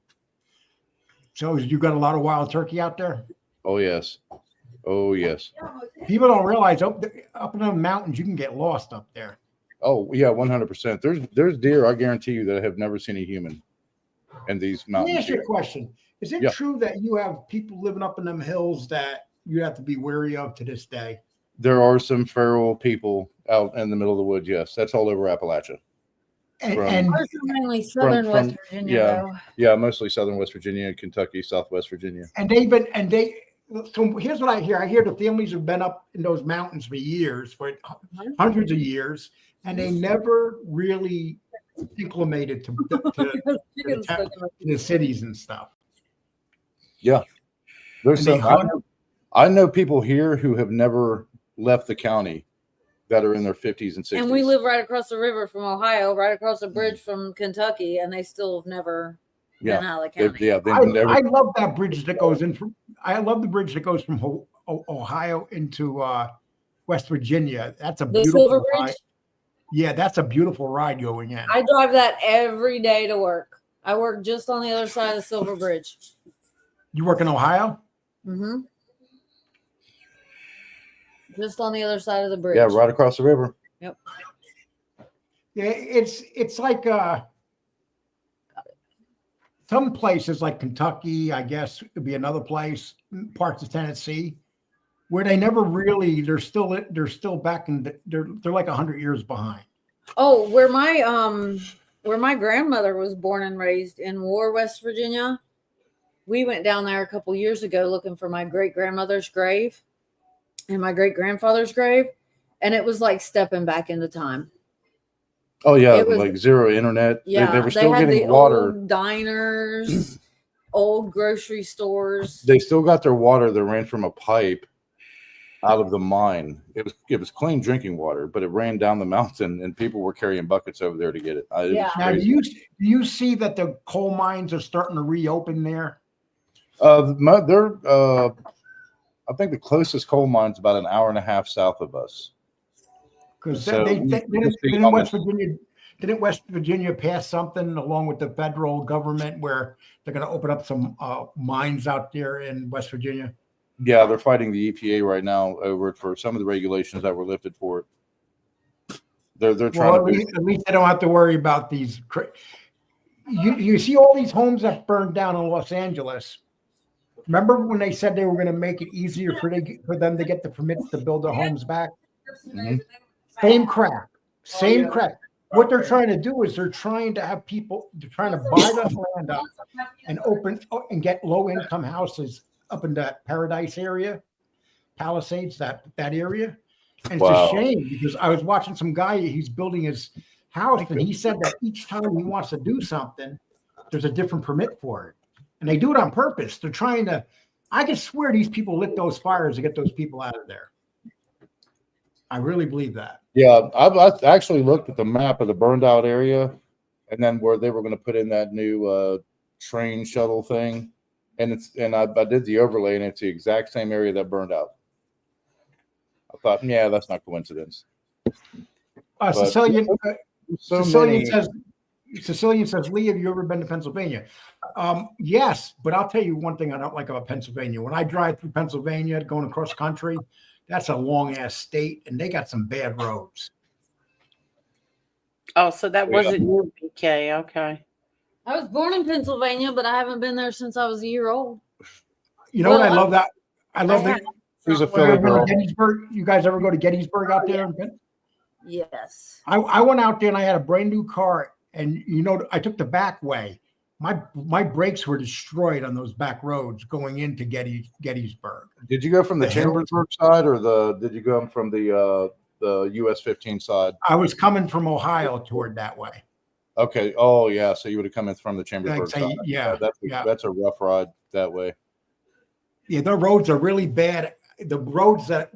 F: So you got a lot of wild turkey out there?
I: Oh yes. Oh yes.
F: People don't realize up in the mountains you can get lost up there.
I: Oh yeah, 100%. There's deer, I guarantee you, that have never seen a human in these
F: Let me
I: mountains.
F: ask you a question. Is it
I: Yeah.
F: true that you have people living up in them hills that you have to be wary of to this day?
I: There are some feral people out in the middle of the woods. Yes, that's all over Appalachia.
F: And
H: Ours are mainly southern
I: from-
H: West Virginia,
I: yeah.
H: though.
I: Yeah, mostly southern West Virginia, Kentucky, Southwest Virginia.
F: so here's what I hear. I hear the families have been up in those mountains for years, for hundreds of years, and they never really acclimated to the cities and stuff.
I: Yeah, there's
F: And they
I: some. I know people here who have never left the county that are in their 50s and 60s.
H: And we live right across the river from Ohio, right across the bridge from Kentucky, and they still have never been out of the county.
F: I love that bridge that goes in from. I love the bridge that goes from Ohio into West Virginia. That's a
H: The
F: beautiful
H: Silver
F: ride.
H: Bridge?
F: Yeah, that's a beautiful ride going in.
H: I drive that every day to work. I work just on the other side of the Silver Bridge.
F: You work in Ohio?
H: Mm-hmm. Just on the other side of the bridge.
I: Yeah, right across the river.
H: Yep.
F: Yeah, it's like some places like Kentucky, I guess would be another place, parts of Tennessee, where they never really they're still back in they're like 100 years behind.
H: Oh, where my grandmother was born and raised in War, West Virginia. We went down there a couple years ago looking for my great grandmother's grave and my great grandfather's grave, and it was like stepping back into time.
I: Oh yeah,
H: It was-
I: like zero internet.
H: Yeah,
I: they were still
H: had
I: getting
H: the
I: water.
H: old diners, old grocery stores.
I: They still got their water that ran from a pipe out of the mine. It was clean drinking water, but it ran down the mountain, and people were carrying buckets over there to get it. It was
F: Now, do
I: crazy.
F: you see that the coal mines are starting to reopen there?
I: I think the closest coal mine's about an hour and a half south of us.
F: Because
I: So,
F: didn't West Virginia pass something along with the federal government where they're going to open up some mines out there in West Virginia?
I: Yeah, they're fighting the EPA right now over it for some of the regulations that were lifted for it. They're trying
F: Well, at least they don't have to worry about these. You see all these homes that burned down in Los Angeles. Remember when they said they were going to make it easier for them to get the permits to build their homes back?
I: Mhm.
F: Same crap. Same crap. What they're trying to do is they're trying to have people. They're trying to buy the land up and open and get low income houses up in that Paradise area, Palisades, that area. And it's a shame because I was watching some guy. He's building his house, and he said that each time he wants to do something, there's a different permit for it. And they do it on purpose. They're trying to, I can swear these people lit those fires to get those people out of there. I really believe that.
I: Yeah, I've actually looked at the map of the burned out area, and then where they were going to put in that new train shuttle thing, and I did the overlay, and it's the exact same area that burned out. I thought, yeah, that's not coincidence.
F: Sicilian
I: Many-
F: says, Lee, have you ever been to Pennsylvania? Yes, but I'll tell you one thing I don't like about Pennsylvania. When I drive through Pennsylvania going across country, that's a long ass state, and they got some bad roads.
E: Oh, so that wasn't you, BK. Okay.
H: I was born in Pennsylvania, but I haven't been there since I was a year old.
F: You know what? I love that. I love that.
I: She's a Philly girl.
F: Gettysburg. You guys ever go to Gettysburg out there?
H: Yes.
F: I went out there and I had a brand new car, and I took the back way. My brakes were destroyed on those back roads going into Gettysburg.
I: Did you go from the
F: The hill-
I: Chambersburg side, or did you go from the US 15 side?
F: I was coming from Ohio toward that way.
I: Okay. Oh yeah. So you would have come in from the Chambersburg
F: Like, say,
I: side.
F: yeah,
I: That's a rough ride that way.
F: Yeah, the roads are really bad. The roads that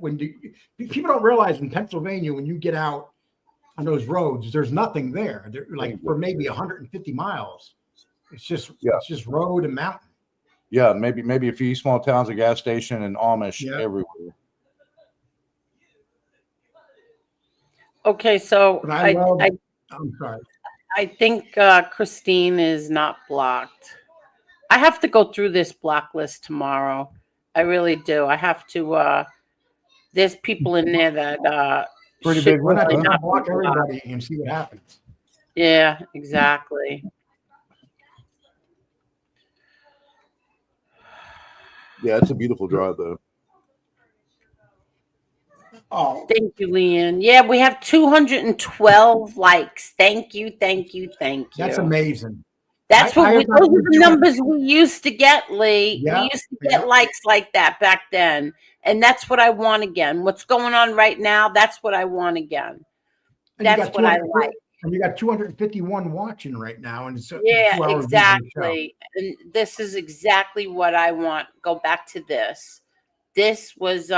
F: people don't realize in Pennsylvania, when you get out on those roads, there's nothing there. They're like for maybe 150 miles. It's just road and mountain.
I: Yeah, maybe a few small towns, a gas station, and Amish everywhere.
E: Okay, so
F: I'm sorry.
E: I think Christine is not blocked. I have to go through this block list tomorrow. I really do. I have to. There's people in there that
I: pretty
E: should
I: big.
F: Why not
E: really
F: just
E: not
F: block
E: be blocked.
F: everybody and see what happens?
E: Yeah, exactly.
I: Yeah, it's a beautiful drive though.
F: Oh,
E: Thank you, Leanne. Yeah, we have 212 likes. Thank you.
F: that's amazing.
E: That's
F: I
E: what
F: have
E: those
F: not
E: are the
F: been
E: numbers we used to get, Lee.
F: Yeah,
E: We used to get likes like that back then. And that's what I want again. What's going on right now, that's what I want again.
F: And you
E: That's
F: got
E: what I like.
F: And you got 251 watching right now, and it's
E: Yeah,
F: 2 hours
E: exactly. And this is exactly what I want. Go back to this. This was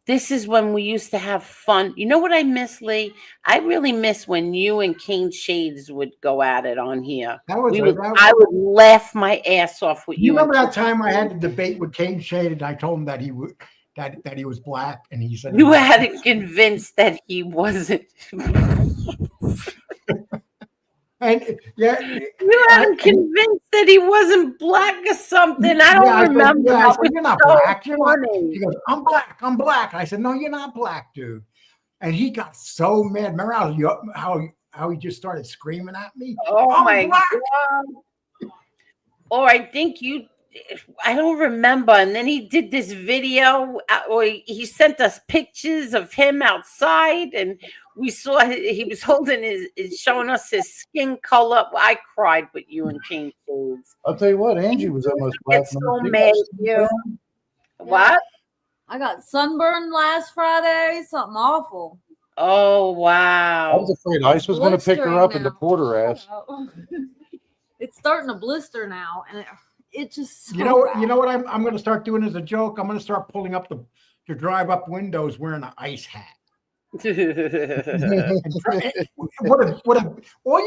E: this is when we used to have fun. You know what I miss, Lee? I really miss when you and Kane Shades would go at it on here. I would laugh my ass off with you.
F: You remember that time I had to debate with Kane Shade, and I told him that he would that he was black, and he said
E: you had it convinced that he wasn't.
F: And yeah,
E: you had him convinced that he wasn't black or something. I don't remember.
F: I said, you're not black. You're not.
E: Funny.
F: He goes, I'm black. I said, no, you're not black, dude. And he got so mad. Remember how he just started screaming at me?
E: Oh
F: I'm
E: my
F: black.
E: God. Or I think I don't remember. And then he did this video, or he sent us pictures of him outside, and we saw he was holding showing us his skin color. I cried with you and King Foods.
I: I'll tell you what, Angie was almost black.
E: It's so mad at you. What?
H: I got sunburned last Friday. Something awful.
E: Oh wow!
I: I was afraid ice was going to pick her up and deport her ass.
H: It's starting to blister now, and it just
F: You know what I'm going to start doing as a joke. I'm going to start pulling up the drive up windows wearing an ice hat. All you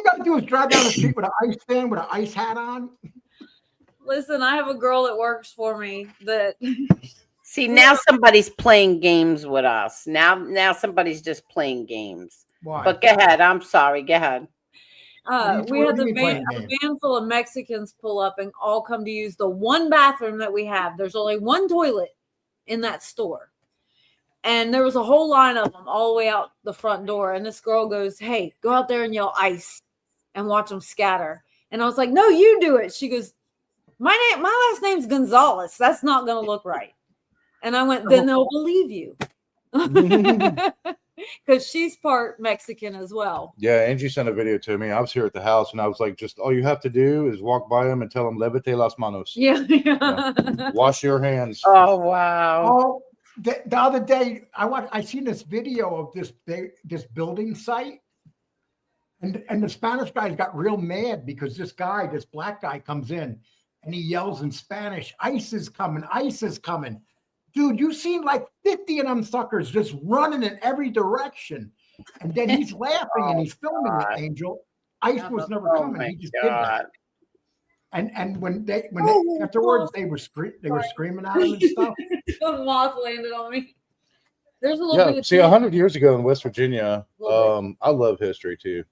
F: got to do is drive down the street with an ice fan with an ice hat on.
H: Listen, I have a girl that works for me that.
E: See, now somebody's playing games with us. Now somebody's just playing games.
F: Why?
E: But go ahead. I'm sorry. Go ahead.
H: We had a van full of Mexicans pull up and all come to use the one bathroom that we have. There's only one toilet in that store. And there was a whole line of them all the way out the front door. And this girl goes, hey, go out there and yell ice and watch them scatter. And I was like, no, you do it. She goes, my last name's Gonzalez. That's not going to look right. And I went, then they'll believe you. Because she's part Mexican as well.
I: Yeah, Angie sent a video to me. I was here at the house, and I was like, just all you have to do is walk by them and tell them, levate las manos.
H: Yeah.
I: Wash your hands.
E: Oh, wow.
F: Oh, the other day, I seen this video of this building site. And the Spanish guys got real mad because this black guy comes in and he yells in Spanish, ice is coming, ice is coming. Dude, you seen like 50 of them suckers just running in every direction. And then he's laughing and he's filming it, Angel. Ice was never coming. He just did that. And when afterwards they were screaming at him and stuff.
H: A moth landed on me. There's a little bit of
I: 100 years ago in West Virginia, I love history too.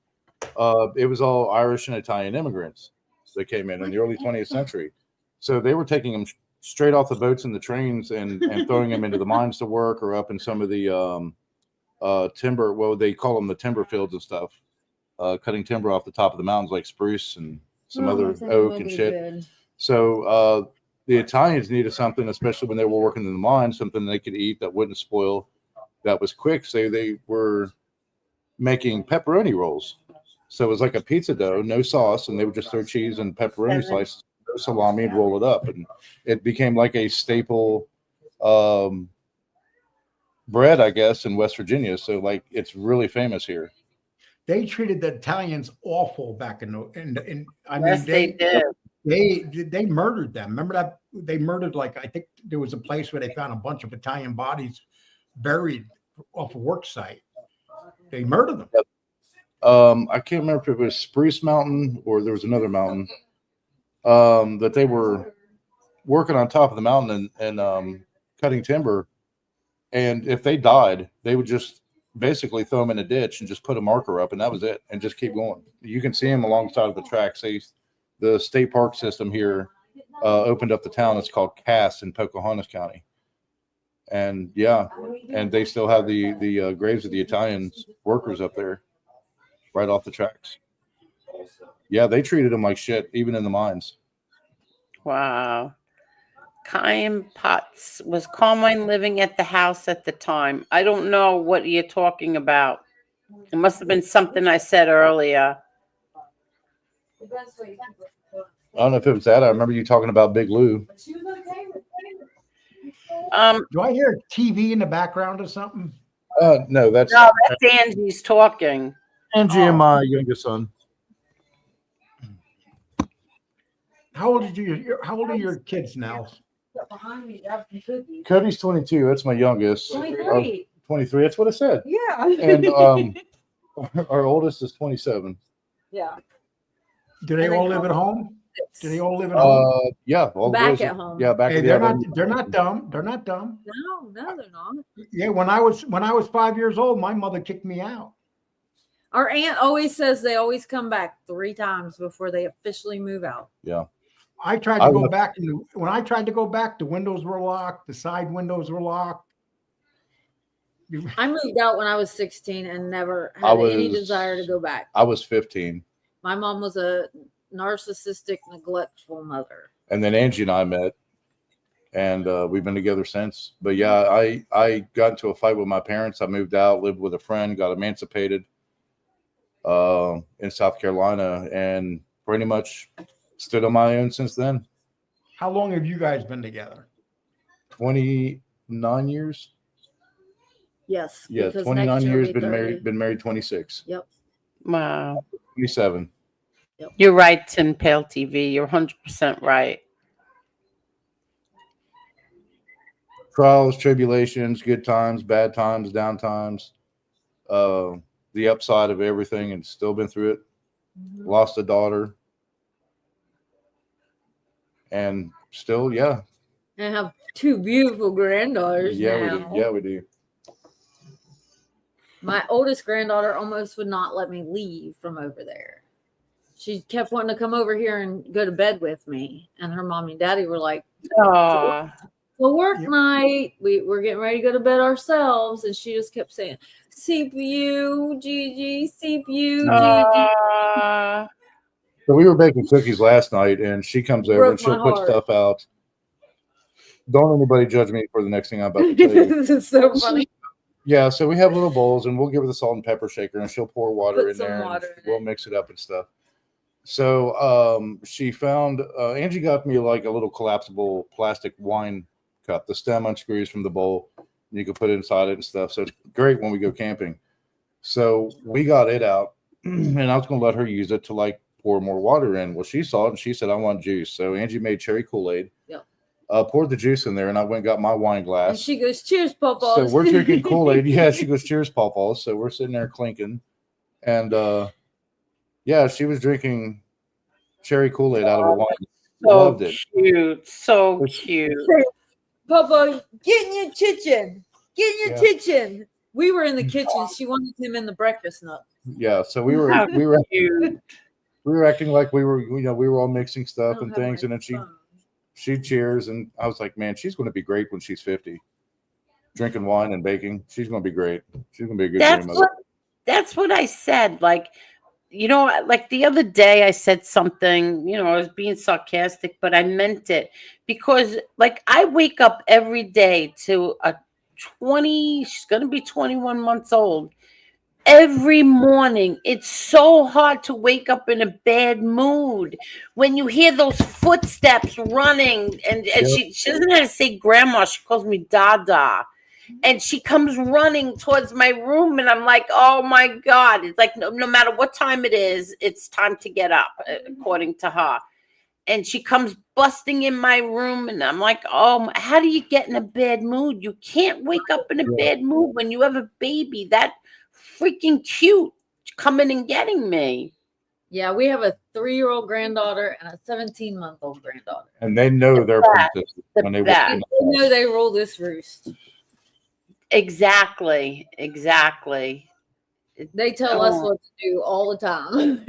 I: It was all Irish and Italian immigrants that came in the early 20th century. So they were taking them straight off the boats and the trains and throwing them into the mines to work or up in some of the timber. Well, they call them the timber fields and stuff, cutting timber off the top of the mountains like spruce and some other oak and shit. Good. So the Italians needed something, especially when they were working in the mines, something they could eat that wouldn't spoil, that was quick. So they were making pepperoni rolls. So it was like a pizza dough, no sauce, and they would just throw cheese and pepperoni slices, no salami, and roll it up, and it became like a staple bread, I guess, in West Virginia. So like it's really famous here.
F: They treated the Italians awful back in I mean
E: Yes, they did.
F: they murdered them. Remember that they murdered, like, I think there was a place where they found a bunch of Italian bodies buried off a work site. They murdered them.
I: I can't remember if it was Spruce Mountain or there was another mountain that they were working on top of the mountain and cutting timber. And if they died, they would just basically throw them in a ditch and just put a marker up, and that was it, and just keep going. You can see them alongside of the tracks. The state park system here opened up the town. It's called Cass in Pocahontas County. And yeah, and they still have the graves of the Italian workers up there right off the tracks. Yeah, they treated them like shit, even in the mines.
E: Wow. Chaim Potts, was Carmine living at the house at the time? I don't know what you're talking about. It must have been something I said earlier.
I: I don't know if it was that. I remember you talking about Big Lou.
F: Do I hear TV in the background or something?
I: No, that's
E: Angie's talking.
I: Angie and my youngest son.
F: How old are your kids now?
I: Cody's 22. That's my youngest.
H: 23.
I: 23. That's what I said.
H: Yeah.
I: And our oldest is 27.
H: Yeah.
F: Do they all live at home? Do they all live at home?
I: Yeah, all the
H: Back
I: boys
H: at home.
I: Yeah, back
F: Hey,
I: at
F: they're
I: the
F: not. They're not dumb. They're not dumb.
H: No, they're not.
F: Yeah, when I was 5 years old, my mother kicked me out.
H: Our aunt always says they always come back 3 times before they officially move out.
I: Yeah.
F: I tried to go back, and when I tried to go back, the windows were locked. The side windows were locked.
H: I moved out when I was 16 and never had any desire to go back.
I: I was 15.
H: My mom was a narcissistic, neglectful mother.
I: And then Angie and I met, and we've been together since. But yeah, I got into a fight with my parents. I moved out, lived with a friend, got emancipated in South Carolina, and pretty much stood on my own since then.
F: How long have you guys been together?
I: 29 years.
H: Yes.
I: Yeah, 29 years. Been married 26.
H: Yep.
E: Wow.
I: 27.
H: Yep.
E: You're right, Tin Pail TV. You're 100% right.
I: Trials, tribulations, good times, bad times, down times, the upside of everything, and still been through it. Mm-hmm. Lost a daughter, and still, yeah.
H: And have 2 beautiful granddaughters now.
I: We do.
H: My oldest granddaughter almost would not let me leave from over there. She kept wanting to come over here and go to bed with me. And her mommy and daddy were like,
E: Aww.
H: "So work night. We're getting ready to go to bed ourselves." And she just kept saying, "CPU, Gigi, CPU, Gigi."
I: So we were baking cookies last night, and she comes over and she'll put stuff out. Don't anybody judge me for the next thing I'm about to tell you.
H: This is so funny.
I: Yeah, so we have little bowls, and we'll give her the salt and pepper shaker, and she'll pour water in there. We'll mix it up and stuff. So she found Angie got me like a little collapsible plastic wine cup. The stem unscrews from the bowl, and you can put it inside it and stuff. So it's great when we go camping. So we got it out, and I was going to let her use it to like pour more water in. Well, she saw it, and she said, "I want juice." So Angie made cherry Kool-Aid.
H: Yep.
I: Poured the juice in there, and I went and got my wine glass.
H: And she goes, "Cheers, Pawpaws."
I: So we're drinking Kool-Aid. Yeah, she goes, "Cheers, Pawpaws." So we're sitting there clinking. And yeah, she was drinking cherry Kool-Aid out of a wine. Loved it.
E: Cute. So cute.
H: "Papa, get in your kitchen. Get in your kitchen." We were in the kitchen. She wanted him in the breakfast nook.
I: Yeah, so we were acting like we were all mixing stuff and things, and then she cheers, and I was like, man, she's going to be great when she's 50. Drinking wine and baking. She's going to be great. She's going to be a good grandmother.
E: That's what I said. Like, like the other day I said something, I was being sarcastic, but I meant it because like I wake up every day to she's going to be 21 months old. every morning. It's so hard to wake up in a bad mood when you hear those footsteps running. And
I: Yep.
E: she doesn't have to say grandma, she calls me Dada. And she comes running towards my room, and I'm like, oh my God. It's like no matter what time it is, it's time to get up, according to her. And she comes busting in my room, and I'm like, oh, how do you get in a bad mood? You can't wake up in a bad mood when you have a baby that freaking cute coming and getting me.
H: Yeah, we have a 3-year-old granddaughter and a 17-month-old granddaughter.
I: And they know their
E: best.
I: princesses
E: The
I: when they
E: best.
I: walk in
H: They
I: the
H: know they rule this roost.
E: Exactly.
H: They tell us
E: Oh,
H: what to do all the time.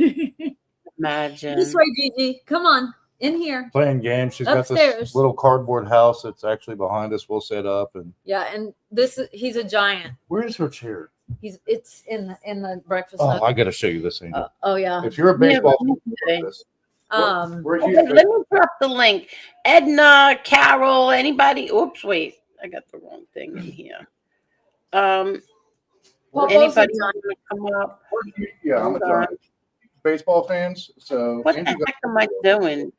E: imagine.
H: This way, Gigi. Come on, in here.
I: playing games. She's got
H: Upstairs.
I: this little cardboard house that's actually behind us. We'll set up. And
H: Yeah, and he's a giant.
I: where's her chair?
H: It's in the breakfast
I: Oh,
H: nook.
I: I got to show you this thing.
H: Oh yeah.
I: If you're a baseball,
E: Yeah,
I: where's
E: okay,
I: you?
E: let me drop the link. Edna, Carol, anybody? Oops, wait. I got the wrong thing in here.
H: Papa's
E: Anybody
H: a
E: want to come up?
I: Yeah, I'm
E: Hold
I: a
E: on.
I: giant. Baseball fans. So
E: What the
I: Andrew
E: heck am I doing?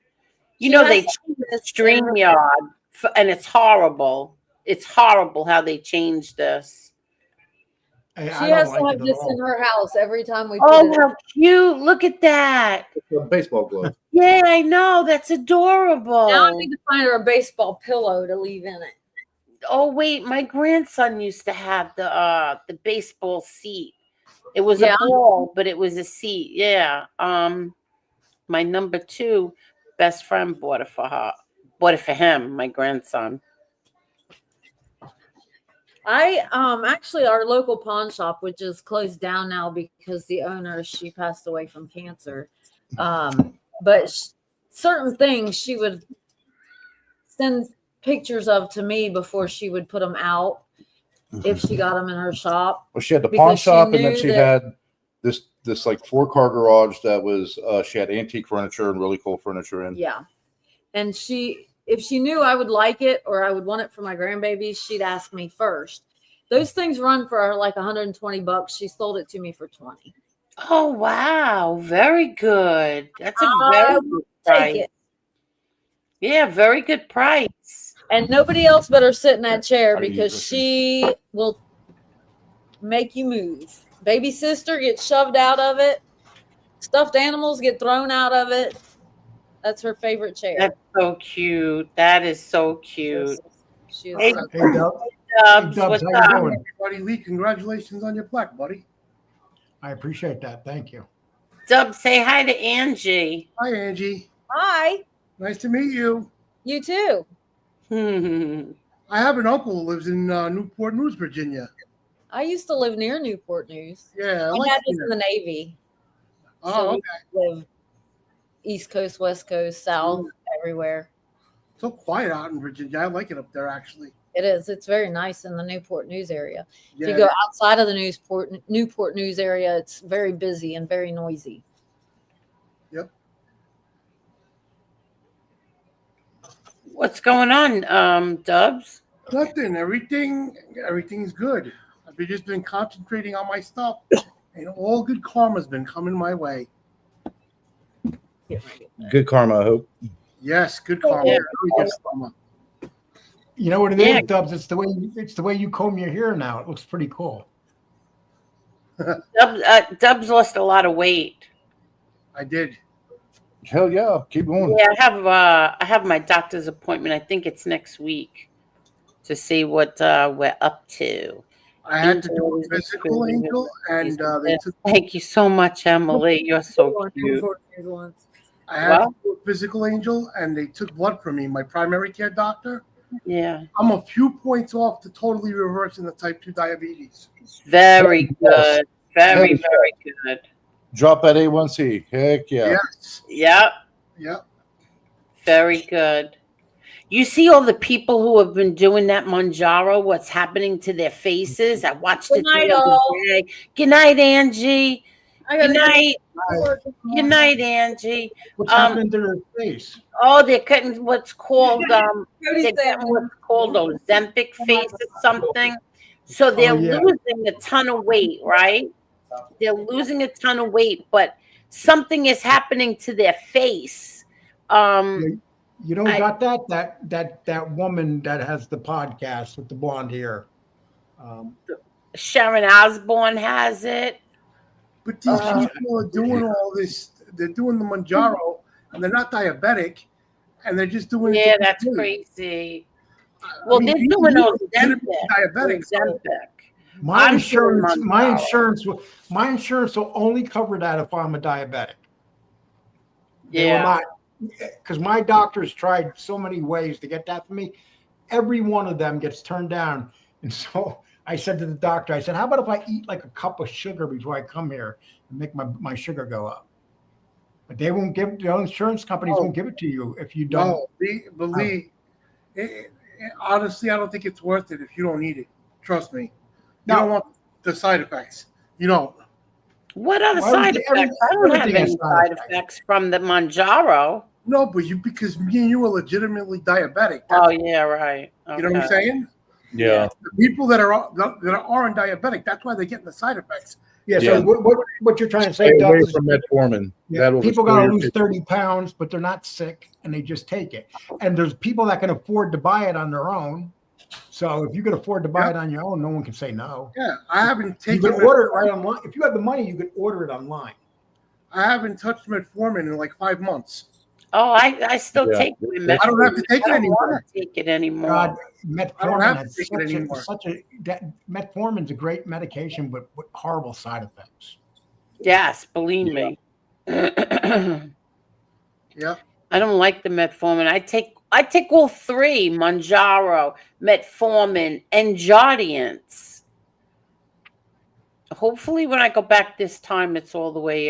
E: You
H: She
E: know,
H: has
E: they changed the StreamYard, and it's horrible. It's horrible how they changed this.
H: She
F: I
H: has
F: don't
H: to
F: like
H: have
F: it at
H: this
F: all.
H: in her house every time we put
E: Oh,
H: it.
E: how cute. Look at that.
I: a baseball glove.
E: Yeah, I know. That's
H: Now I
E: adorable.
H: need to find her a baseball pillow to leave in it.
E: Oh, wait. My grandson used to have the baseball seat. It was
H: Yeah.
E: a ball, but it was a seat. Yeah. My number 2 best friend bought it for her. Bought it for him, my grandson.
H: I actually our local pawn shop, which is closed down now because the owner, she passed away from cancer. But certain things she would send pictures of to me before she would put them out if she got them in her shop.
I: Well, she had the
H: Because
I: pawn
H: she
I: shop, and then
H: knew
I: she
H: that-
I: had this like 4-car garage that was she had antique furniture and really cool furniture in.
H: Yeah. And if she knew I would like it or I would want it for my grandbabies, she'd ask me first. Those things run for like $120. She sold it to me for 20.
E: Oh, wow. Very good. That's a
H: I
E: very
H: will
E: good
H: take
E: price.
H: it.
E: Yeah, very good price.
H: And nobody else better sit in that chair
I: How do you
H: because
I: use this
H: she will make you move. Baby sister gets shoved out of it. Stuffed animals get thrown out of it. That's her favorite chair.
E: That's so cute. That is so cute.
H: She is
E: Hey,
H: so
F: Hey, Dub.
E: Dubs,
F: Dubs,
E: what's
F: how you
E: up?
F: doing?
C: Buddy Lee, congratulations on your plaque, buddy.
F: I appreciate that. Thank you.
E: Dubs, say hi to Angie.
C: Hi, Angie.
H: Hi.
C: Nice to meet you.
H: You too.
C: I have an uncle who lives in Newport News, Virginia.
H: I used to live near Newport News.
C: Yeah, I
H: My
C: like
H: dad was
C: it.
H: in the Navy.
C: Oh,
H: So
C: okay.
H: we live East Coast, West Coast, South, everywhere.
C: So quiet out in Virginia. I like it up there, actually.
H: It is. It's very nice in the Newport News area.
C: Yeah.
H: If you go outside of the Newport News area, it's very busy and very noisy.
C: Yep.
E: What's going on, Dubs?
C: Nothing. Everything's good. I've just been concentrating on my stuff, and all good karma's been coming my way.
I: Good karma, I hope.
C: Yes, good karma.
E: Yeah.
C: Very good karma.
F: You know what it is,
E: Yeah.
F: Dubs? It's the way you comb your hair now. It looks pretty cool.
E: Dubs lost a lot of weight.
C: I did.
I: Hell yeah, keep going.
E: Yeah, I have my doctor's appointment. I think it's next week to see what we're up to.
C: I had to do
E: Angel
C: a
E: is
C: physical,
E: really
C: Angel, and they took.
E: Thank you so much, Emily. You're so cute.
C: I had to do a physical, Angel, and they took blood from me. My primary care doctor.
E: Yeah,
C: I'm a few points off to totally reversing the type 2 diabetes.
E: very good. Very, very good.
I: Drop that A1C. Heck yeah.
C: Yes.
E: Yep,
C: Yep.
E: very good. You see all the people who have been doing that Manjaro, what's happening to their faces? I watched
H: Good
E: it
H: night,
E: the other
H: all.
E: day. Good night, Angie.
H: I
E: Good
H: gotta
E: night.
H: go.
E: Good night, Angie.
F: What's happening to their face?
E: Oh, they're cutting what's called
H: Cody's
E: they're
H: there.
E: getting what's called Ozempic face or something. So they're
F: Oh, yeah.
E: losing a ton of weight, right? they're losing a ton of weight, but something is happening to their face.
F: You don't got that woman that has the podcast with the blonde hair.
E: Sharon Osbourne has it.
C: But these people are doing all this. They're doing the Manjaro, and they're not diabetic, and they're just doing it.
E: Yeah,
C: to
E: that's
C: lose weight.
E: crazy. Well, they're doing
C: diabetic.
E: Ozempic.
F: My insurance will only cover that if I'm a diabetic.
E: Yeah.
F: Because my doctors tried so many ways to get that for me. Every one of them gets turned down. And so I said to the doctor, I said, how about if I eat like a cup of sugar before I come here and make my sugar go up? But they won't give, the insurance companies won't give it to you if you don't.
C: No, believe. Honestly, I don't think it's worth it if you don't need it. Trust me. You don't want the side effects. You don't.
E: What other side effects? I don't have any side effects from the Manjaro.
C: No, but because me and you are legitimately diabetic.
E: Oh yeah, right. Okay.
C: You know what I'm saying?
I: Yeah.
C: The people that aren't diabetic, that's why they're getting the side effects.
F: Yeah. So what you're trying to say,
I: Stay
F: Doug,
I: away
F: is
I: from metformin.
F: people got to lose 30 pounds, but they're not sick and they just take it. And there's people that can afford to buy it on their own. So if you can afford to buy it on your own, no one can say no.
C: Yeah, I haven't taken.
F: You can order it right online. If you have the money, you can order it online.
C: I haven't touched metformin in like 5 months.
E: Oh, I still take it.
C: I don't have to take it anymore.
E: I don't want to take it anymore.
F: God,
C: I don't have to take it anymore.
F: Metformin's a great medication, but with horrible side effects.
E: Yes, believe me.
C: Yeah.
E: I don't like the metformin. I take all three: Manjaro, metformin, and Jardiance. Hopefully, when I go back this time, it's all the way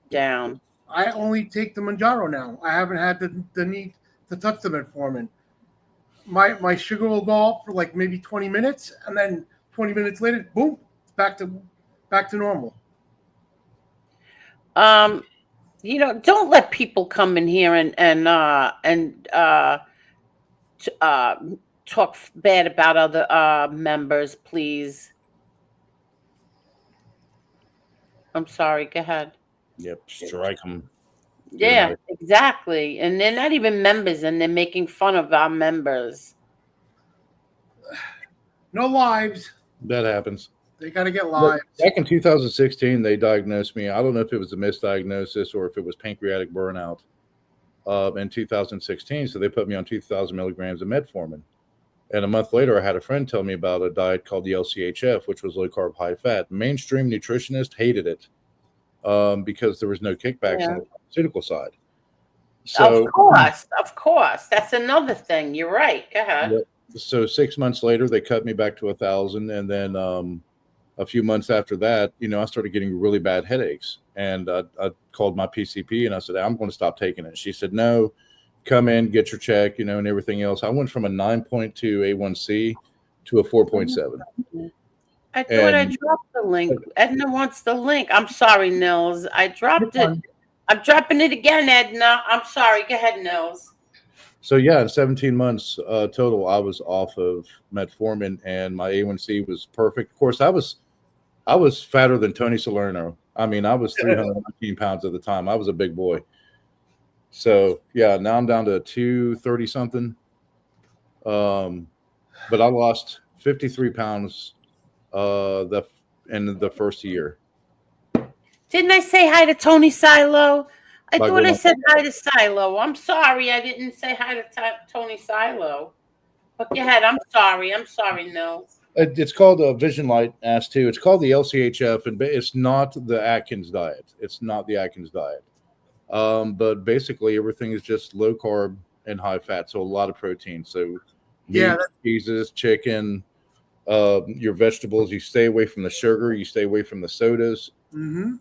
E: down.
C: I only take the Manjaro now. I haven't had the need to touch the metformin. My sugar will go up for like maybe 20 minutes, and then 20 minutes later, boom, it's back to normal.
E: Don't let people come in here and talk bad about other members, please. I'm sorry. Go ahead.
I: Yep, strike them.
E: Yeah, exactly. And they're not even members, and they're making fun of our members.
C: No lives.
I: That happens.
C: They got to get lives.
I: Back in 2016, they diagnosed me. I don't know if it was a misdiagnosis or if it was pancreatic burnout in 2016. So they put me on 2,000 milligrams of metformin. And a month later, I had a friend tell me about a diet called the LCHF, which was low carb, high fat. Mainstream nutritionist hated it because there was no kickbacks on the pharmaceutical side. So,
E: of course. That's another thing. You're right. Go ahead.
I: So 6 months later, they cut me back to 1,000. And then a few months after that, I started getting really bad headaches. And I called my PCP and I said, I'm going to stop taking it. She said, no, come in, get your check, and everything else. I went from a 9.2 A1C to a 4.7.
E: I thought I dropped the link. Edna wants the link. I'm sorry, Nils. I dropped it. I'm dropping it again, Edna. I'm sorry. Go ahead, Nils.
I: So yeah, in 17 months total, I was off of metformin, and my A1C was perfect. Of course, I was fatter than Tony Salerno. I mean, I was 319 pounds at the time. I was a big boy. So yeah, now I'm down to 230 something. But I lost 53 pounds in the first year.
E: Didn't I say hi to Tony Silo? I thought I said hi to Silo. I'm sorry I didn't say hi to Tony Silo. But go ahead. I'm sorry. Nils.
I: It's called Vision Light Ask 2. It's called the LCHF, and it's not the Atkins diet. But basically everything is just low carb and high fat, so a lot of protein. So meat, cheeses, chicken, your vegetables. You stay away from the sugar. You stay away from the sodas.
C: Mm-hmm.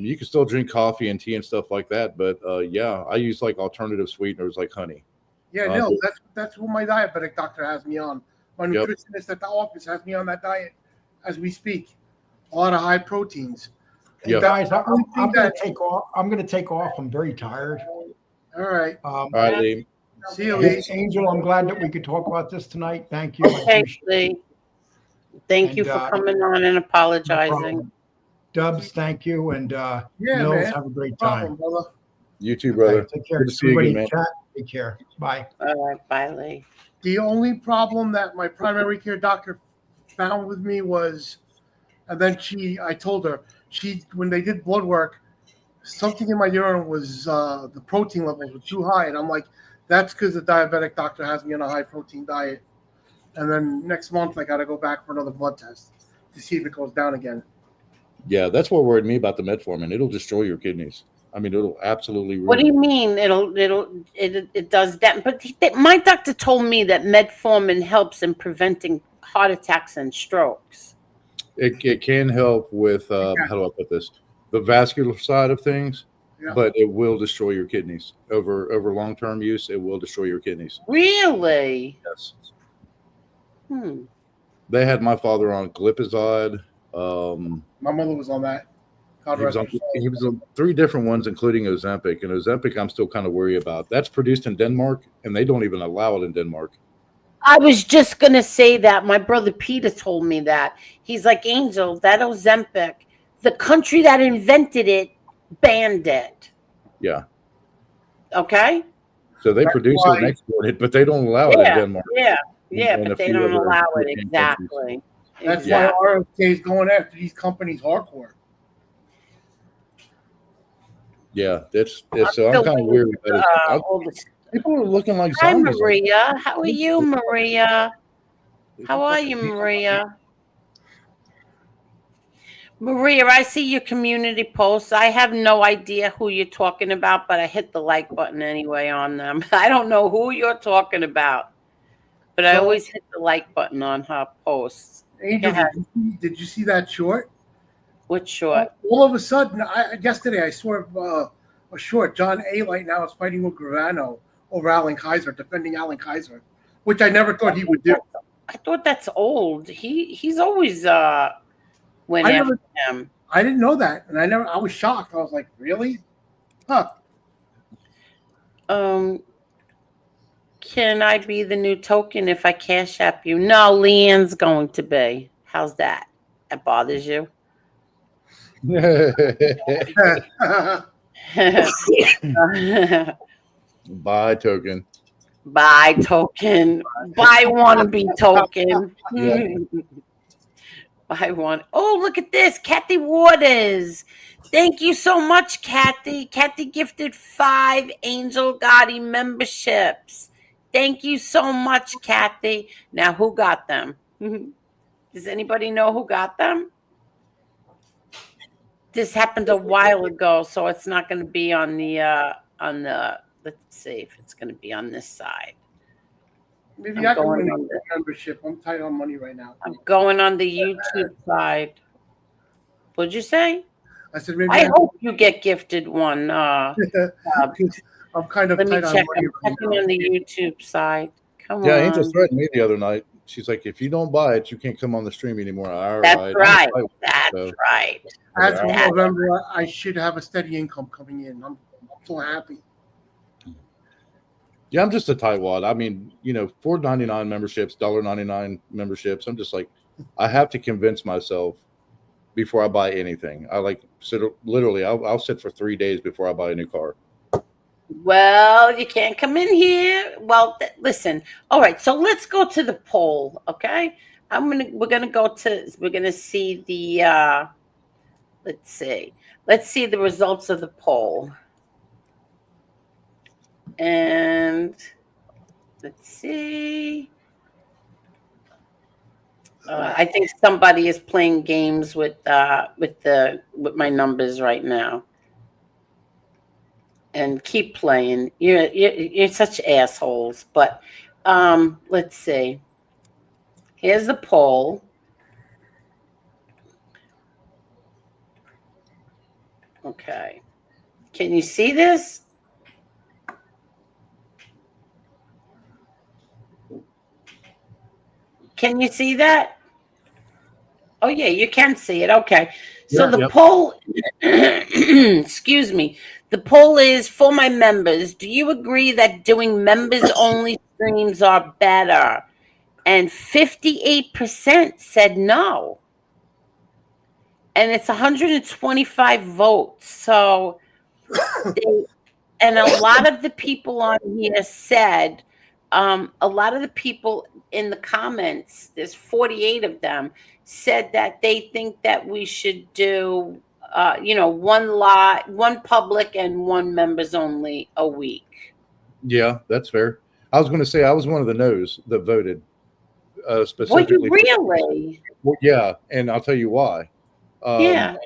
I: You can still drink coffee and tea and stuff like that, but I use like alternative sweeteners like honey.
C: Yeah, no, that's what my diabetic doctor has me on. My nutritionist at the office has me on that diet as we speak. A lot of high proteins.
F: Hey, guys, I'm going to take off. I'm very tired.
C: All right.
I: All right, Lee.
C: See you, Lee.
F: Angel, I'm glad that we could talk about this tonight. Thank you.
E: Okay, Lee. Thank you for coming on and apologizing.
F: Dubs, thank you. And
C: Yeah,
F: Mills,
C: man.
F: have a great
C: Problem,
F: time.
C: brother.
I: You too, brother.
F: Okay, take care.
I: Good to see you
F: Everybody
I: again,
F: in
I: man.
F: chat, take care. Bye.
E: All right, bye, Lee.
C: The only problem that my primary care doctor found with me was, and then I told her, when they did blood work, something in my urine was, the protein levels were too high. And I'm like, that's because the diabetic doctor has me on a high protein diet. And then next month, I got to go back for another blood test to see if it goes down again.
I: Yeah, that's what worried me about the metformin. It'll destroy your kidneys. I mean, it'll absolutely ruin
E: What do you
I: them.
E: mean it does that? But my doctor told me that metformin helps in preventing heart attacks and strokes.
I: It can help with how do I put this? The vascular side of things,
C: Yeah.
I: but it will destroy your kidneys over long-term use. It will destroy your kidneys.
E: Really?
I: Yes.
E: Hmm.
I: They had my father on glipizide.
C: My mother was on that. God
I: He was
C: rest
I: on
C: her soul.
I: 3 different ones, including Ozempic. And Ozempic, I'm still kind of worried about. That's produced in Denmark, and they don't even allow it in Denmark.
E: I was just gonna say that. My brother Peter told me that. He's like, Angel, that Ozempic, the country that invented it banned it.
I: Yeah.
E: Okay?
I: So they
C: That's
I: produce it and
C: why-
I: export it, but they don't allow it in Denmark.
E: Yeah,
I: and a
E: but they
I: few
E: don't
I: other
E: allow it.
I: European countries.
E: Exactly.
C: That's
E: Exactly.
C: why RFK is going after these companies hardcore.
I: Yeah, it's so I'm kind of weird about it.
E: all the
I: People are looking like
E: Hi,
I: zombies.
E: Maria. How are you, Maria? How are you, Maria? Maria, I see your community posts. I have no idea who you're talking about, but I hit the like button anyway on them. I don't know who you're talking about, but I
C: So-
E: always hit the like button on her posts.
C: Angel,
E: Go ahead.
C: did you see that short?
E: What's short?
C: All of a sudden, yesterday I saw a short. John A. right now is fighting with Gravano over Alan Kaiser, defending Alan Kaiser, which I never thought he would do.
E: I thought that's old. He's always went
C: I
E: after
C: never-
E: him.
C: I didn't know that, and I was shocked. I was like, really? Huh?
E: Can I be the new token if I cash app you? No, Leanne's going to be. How's that? That bothers you?
I: Buy token.
E: Buy token. Buy wannabe token.
I: Yeah.
E: Buy one. Oh, look at this. Kathy Waters. Thank you so much, Kathy. Kathy gifted 5 Angel Gotti memberships. Thank you so much, Kathy. Now, who got them? Does anybody know who got them? This happened a while ago, so it's not going to be on the let's see if it's going to be on this side.
C: Maybe
E: I'm
C: I can
E: going
C: win
E: on
C: a membership. I'm tight on money right now.
E: I'm going on the YouTube side. What'd you say?
C: I said maybe
E: I hope you get gifted one.
C: I'm kind of
E: Let me
C: tight on
E: check.
C: money
E: I'm
C: right
E: checking
C: now.
E: on the YouTube side. Come
I: Yeah,
E: on.
I: Angel threatened me the other night. She's like, if you don't buy it, you can't come on the stream anymore. All
E: That's
I: right.
E: right.
I: I'm like,
E: That's
I: so-
E: right.
C: As of
E: That-
C: November, I should have a steady income coming in. I'm so happy.
I: Yeah, I'm just a tightwad. I mean, $4.99 memberships, $1.99 memberships. I'm just like, I have to convince myself before I buy anything. I like sit literally. I'll sit for 3 days before I buy a new car.
E: Well, you can't come in here. Well, listen. All right, so let's go to the poll, okay? We're gonna see the let's see the results of the poll. And let's see. I think somebody is playing games with my numbers right now. And keep playing. You're such assholes. But let's see. Here's the poll. Okay. Can you see this? Can you see that? Oh, yeah, you can see it. Okay. So
I: Yeah,
E: the
I: yep.
E: poll, excuse me, the poll is for my members. Do you agree that doing members only streams are better? And 58% said no. and it's 125 votes. So, and a lot of the people on here said, a lot of the people in the comments, there's 48 of them, said that they think that we should do, one public and one members only a week.
I: Yeah, that's fair. I was going to say I was one of the no's that voted
E: Were you
I: specifically.
E: really?
I: Well, yeah, and I'll tell you why.
E: Yeah.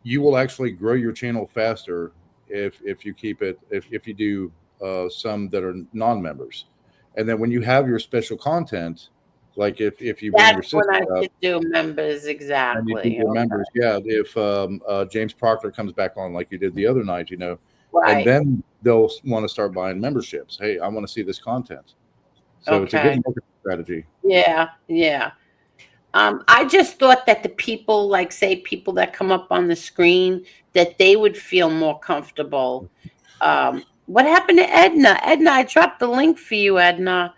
I: You will actually grow your channel faster if you keep it if you do some that are non-members, and then when you have your special content, like if you bring your
E: That's when
I: sister
E: I
I: up
E: should do members,
I: and you do
E: exactly.
I: your
E: Okay.
I: members, yeah. If James Proctor comes back on like you did the other night, and
E: Right.
I: then they'll want to start buying memberships. Hey, I want to see this content. So it's a good
E: Okay.
I: marketing strategy.
E: Yeah, yeah. I just thought that the people, like say people that come up on the screen, that they would feel more comfortable. What happened to Edna? Edna, I dropped the link for you, Edna.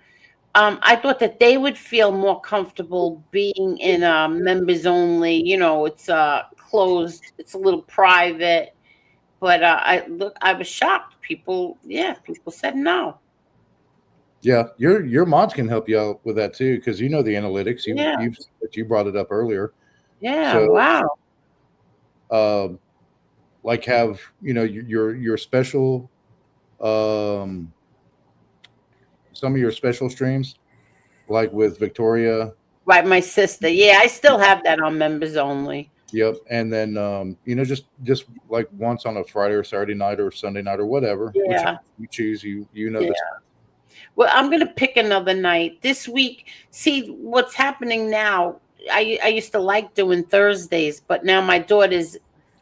E: I thought that they would feel more comfortable being in a members only. It's closed. It's a little private. But I was shocked. People said no.
I: Yeah, your mods can help you out with that too, because the analytics.
E: Yeah.
I: You brought it up earlier.
E: Yeah.
I: So,
E: Wow.
I: like have your special, some of your special streams, like with Victoria.
E: Right, my sister. Yeah, I still have that on members only.
I: Yep, and then just like once on a Friday or Saturday night or Sunday night or whatever.
E: Yeah.
I: You choose. You know
E: Yeah.
I: the
E: Well, I'm going to pick another night this week. See what's happening now. I used to like doing Thursdays, but now my daughter's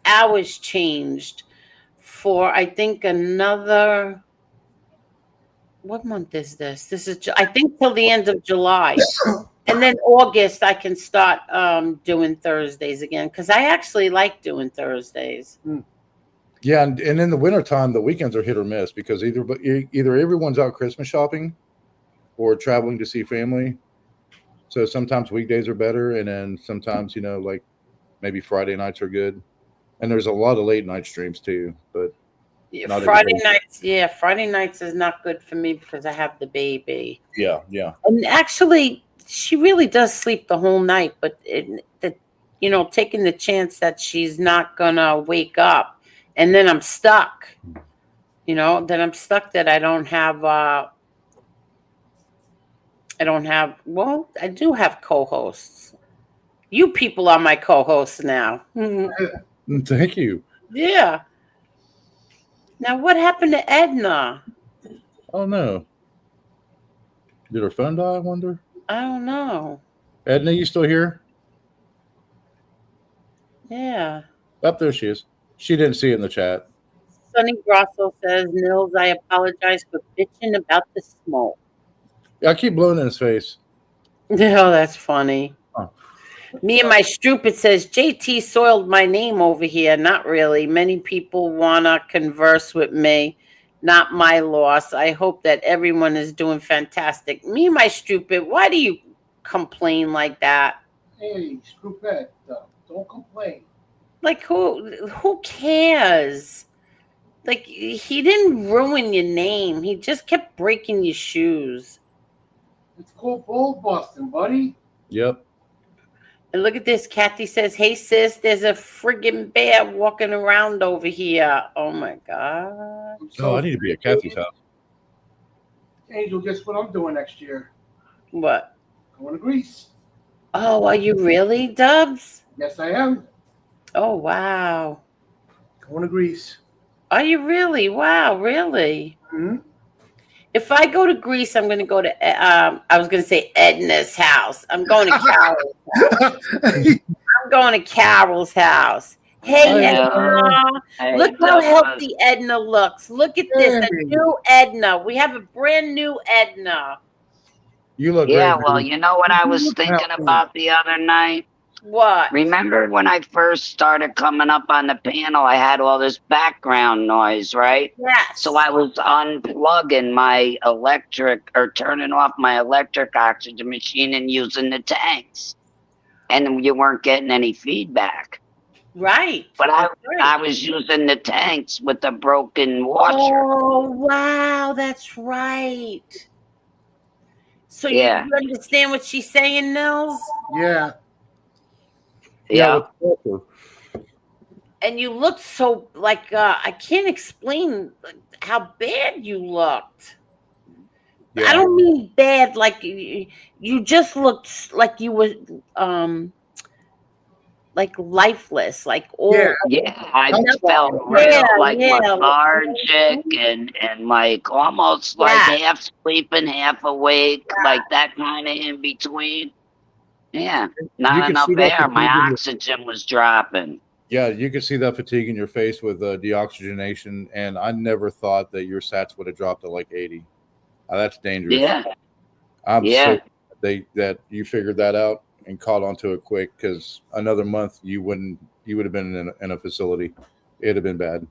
E: hours changed for, I think, another. What month is this? This is, I think, till the end of July. And then August, I can start doing Thursdays again, because I actually like doing Thursdays.
I: Yeah, and in the wintertime, the weekends are hit or miss because either everyone's out Christmas shopping or traveling to see family. So sometimes weekdays are better, and then sometimes like maybe Friday nights are good. And there's a lot of late night streams too, but
E: Yeah, Friday nights is not good for me because I have the baby.
I: yeah.
E: And actually, she really does sleep the whole night, but taking the chance that she's not gonna wake up, and then I'm stuck. That I don't have. Well, I do have co-hosts. You people are my co-hosts now.
I: Thank you.
E: Yeah. Now, what happened to Edna?
I: Oh no. Did her phone die, I wonder?
E: I don't know.
I: Edna, you still here?
E: Yeah.
I: Up there she is. She didn't see it in the chat.
E: Sonny Grosso says, Nils, I apologize for bitching about the smoke.
I: Yeah, I keep blowing in his face.
E: No, that's funny.
I: Oh.
E: Me and my stupid says, JT soiled my name over here. Not really. Many people want to converse with me. Not my loss. I hope that everyone is doing fantastic. Me and my stupid, why do you complain like that?
C: Hey, screw that. Don't complain.
E: Like, who cares? Like, he didn't ruin your name. He just kept breaking your shoes.
C: It's called ball busting, buddy.
I: Yep.
E: And look at this. Kathy says, hey, sis, there's a friggin' bear walking around over here. Oh, my God.
I: Oh, I need to be at Kathy's house.
C: Angel, guess what I'm doing next year?
E: What?
C: Going to Greece.
E: Oh, are you really, Dubs?
C: Yes, I am.
E: Oh, wow.
C: Going to Greece.
E: Are you really? Wow, really?
C: Mm-hmm.
E: If I go to Greece, I'm going to go to, I was going to say Edna's house. I'm going to Carol's house. I'm going to Carol's house. Hey, Edna.
J: Hey,
E: Look how
J: Douglas.
E: healthy Edna looks. Look at this. A new Edna. We have a brand new Edna.
I: You look
J: Yeah,
I: great,
J: well,
I: baby.
J: you know what I was thinking about the other night?
E: What?
J: Remember when I first started coming up on the panel, I had all this background noise, right?
E: Yes.
J: So I was unplugging my electric or turning off my electric oxygen machine and using the tanks. And you weren't getting any feedback.
E: Right.
J: But I
E: That's right.
J: was using the tanks with the broken washer.
E: Oh, wow. That's right. So
J: Yeah.
E: you understand what she's saying, Nils?
C: Yeah.
J: Yeah.
I: with the filter.
E: And you looked so like I can't explain how bad you looked. I
I: Yeah.
E: don't mean bad like you just looked like you were like lifeless, like
C: Yeah.
E: old.
J: Yeah, I
C: That's
J: felt
C: why.
J: real
E: Yeah,
J: like
E: yeah.
J: lethargic and like almost like
E: Yeah.
J: half sleeping, half awake,
E: Yeah.
J: like that kind of in between. Yeah,
I: You
J: not
I: can
J: enough
I: see that
J: air. My
I: fatigue in your,
J: oxygen was dropping.
I: yeah, you can see that fatigue in your face with deoxygenation, and I never thought that your sats would have dropped to like 80. That's dangerous.
J: Yeah,
I: I'm
J: yeah,
I: so that you figured that out and caught onto it quick, because another month you would have been in a facility. It'd have been bad.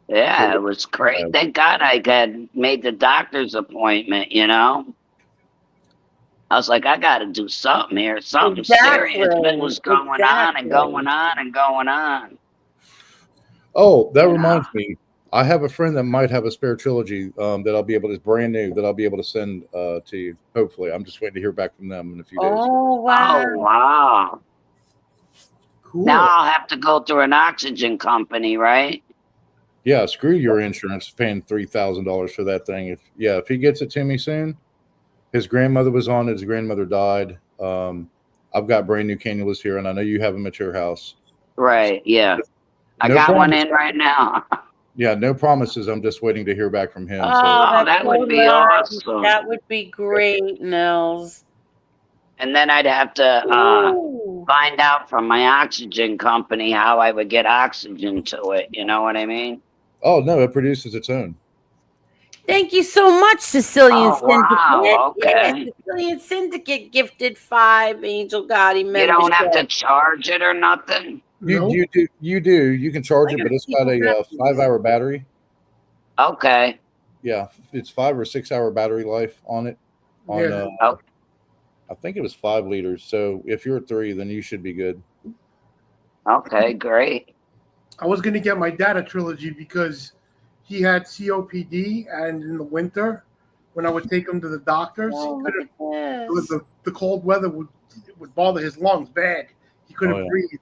J: yeah. It was great. Thank God I had made the doctor's appointment. I was like, I got to do something here. Something serious was going on and going on and going on.
I: Oh, that
J: You know?
I: reminds me. I have a friend that might have a spare trilogy that I'll be able to, it's brand new, that I'll be able to send to you. Hopefully, I'm just waiting to hear back from them in a few days.
E: Oh wow.
J: Oh wow.
C: Cool.
J: Now I'll have to go through an oxygen company, right?
I: Yeah, screw your insurance paying $3,000 for that thing. If he gets it to me soon, his grandmother was on it. His grandmother died. I've got brand new cannulas here, and I know you have them at your house.
J: Right. Yeah. I
I: No
J: got one
I: promise.
J: in right now.
I: Yeah, no promises. I'm just waiting to hear back from him.
E: Oh,
J: Oh,
E: that's
J: that
E: so
J: would be
E: nice.
J: awesome.
E: That would be great, Nils.
J: And then I'd have to
E: Ooh.
J: find out from my oxygen company how I would get oxygen to it. You know what I mean?
I: Oh no, it produces its own.
E: Thank you so much, Sicilian
J: Oh, wow.
E: Syndicate. Yeah,
J: Okay.
E: Sicilian Syndicate gifted 5 Angel Gotti
J: You don't have to
E: membership.
J: charge it or nothing?
C: Nope.
I: You do. You can charge it, but it's got a 5-hour battery.
J: Okay.
I: Yeah, it's 5 or 6 hour battery life on it. On
C: Yeah.
J: Oh,
I: I think it was 5 liters. So if you're 3, then you should be good.
J: okay. Great.
C: I was going to get my dad a trilogy because he had COPD, and in the winter, when I would take him to the doctors,
E: Oh,
C: he
E: look
C: couldn't.
E: at
C: It was
E: this.
C: the cold weather would bother his lungs bad. He couldn't
I: Oh, yeah.
C: breathe,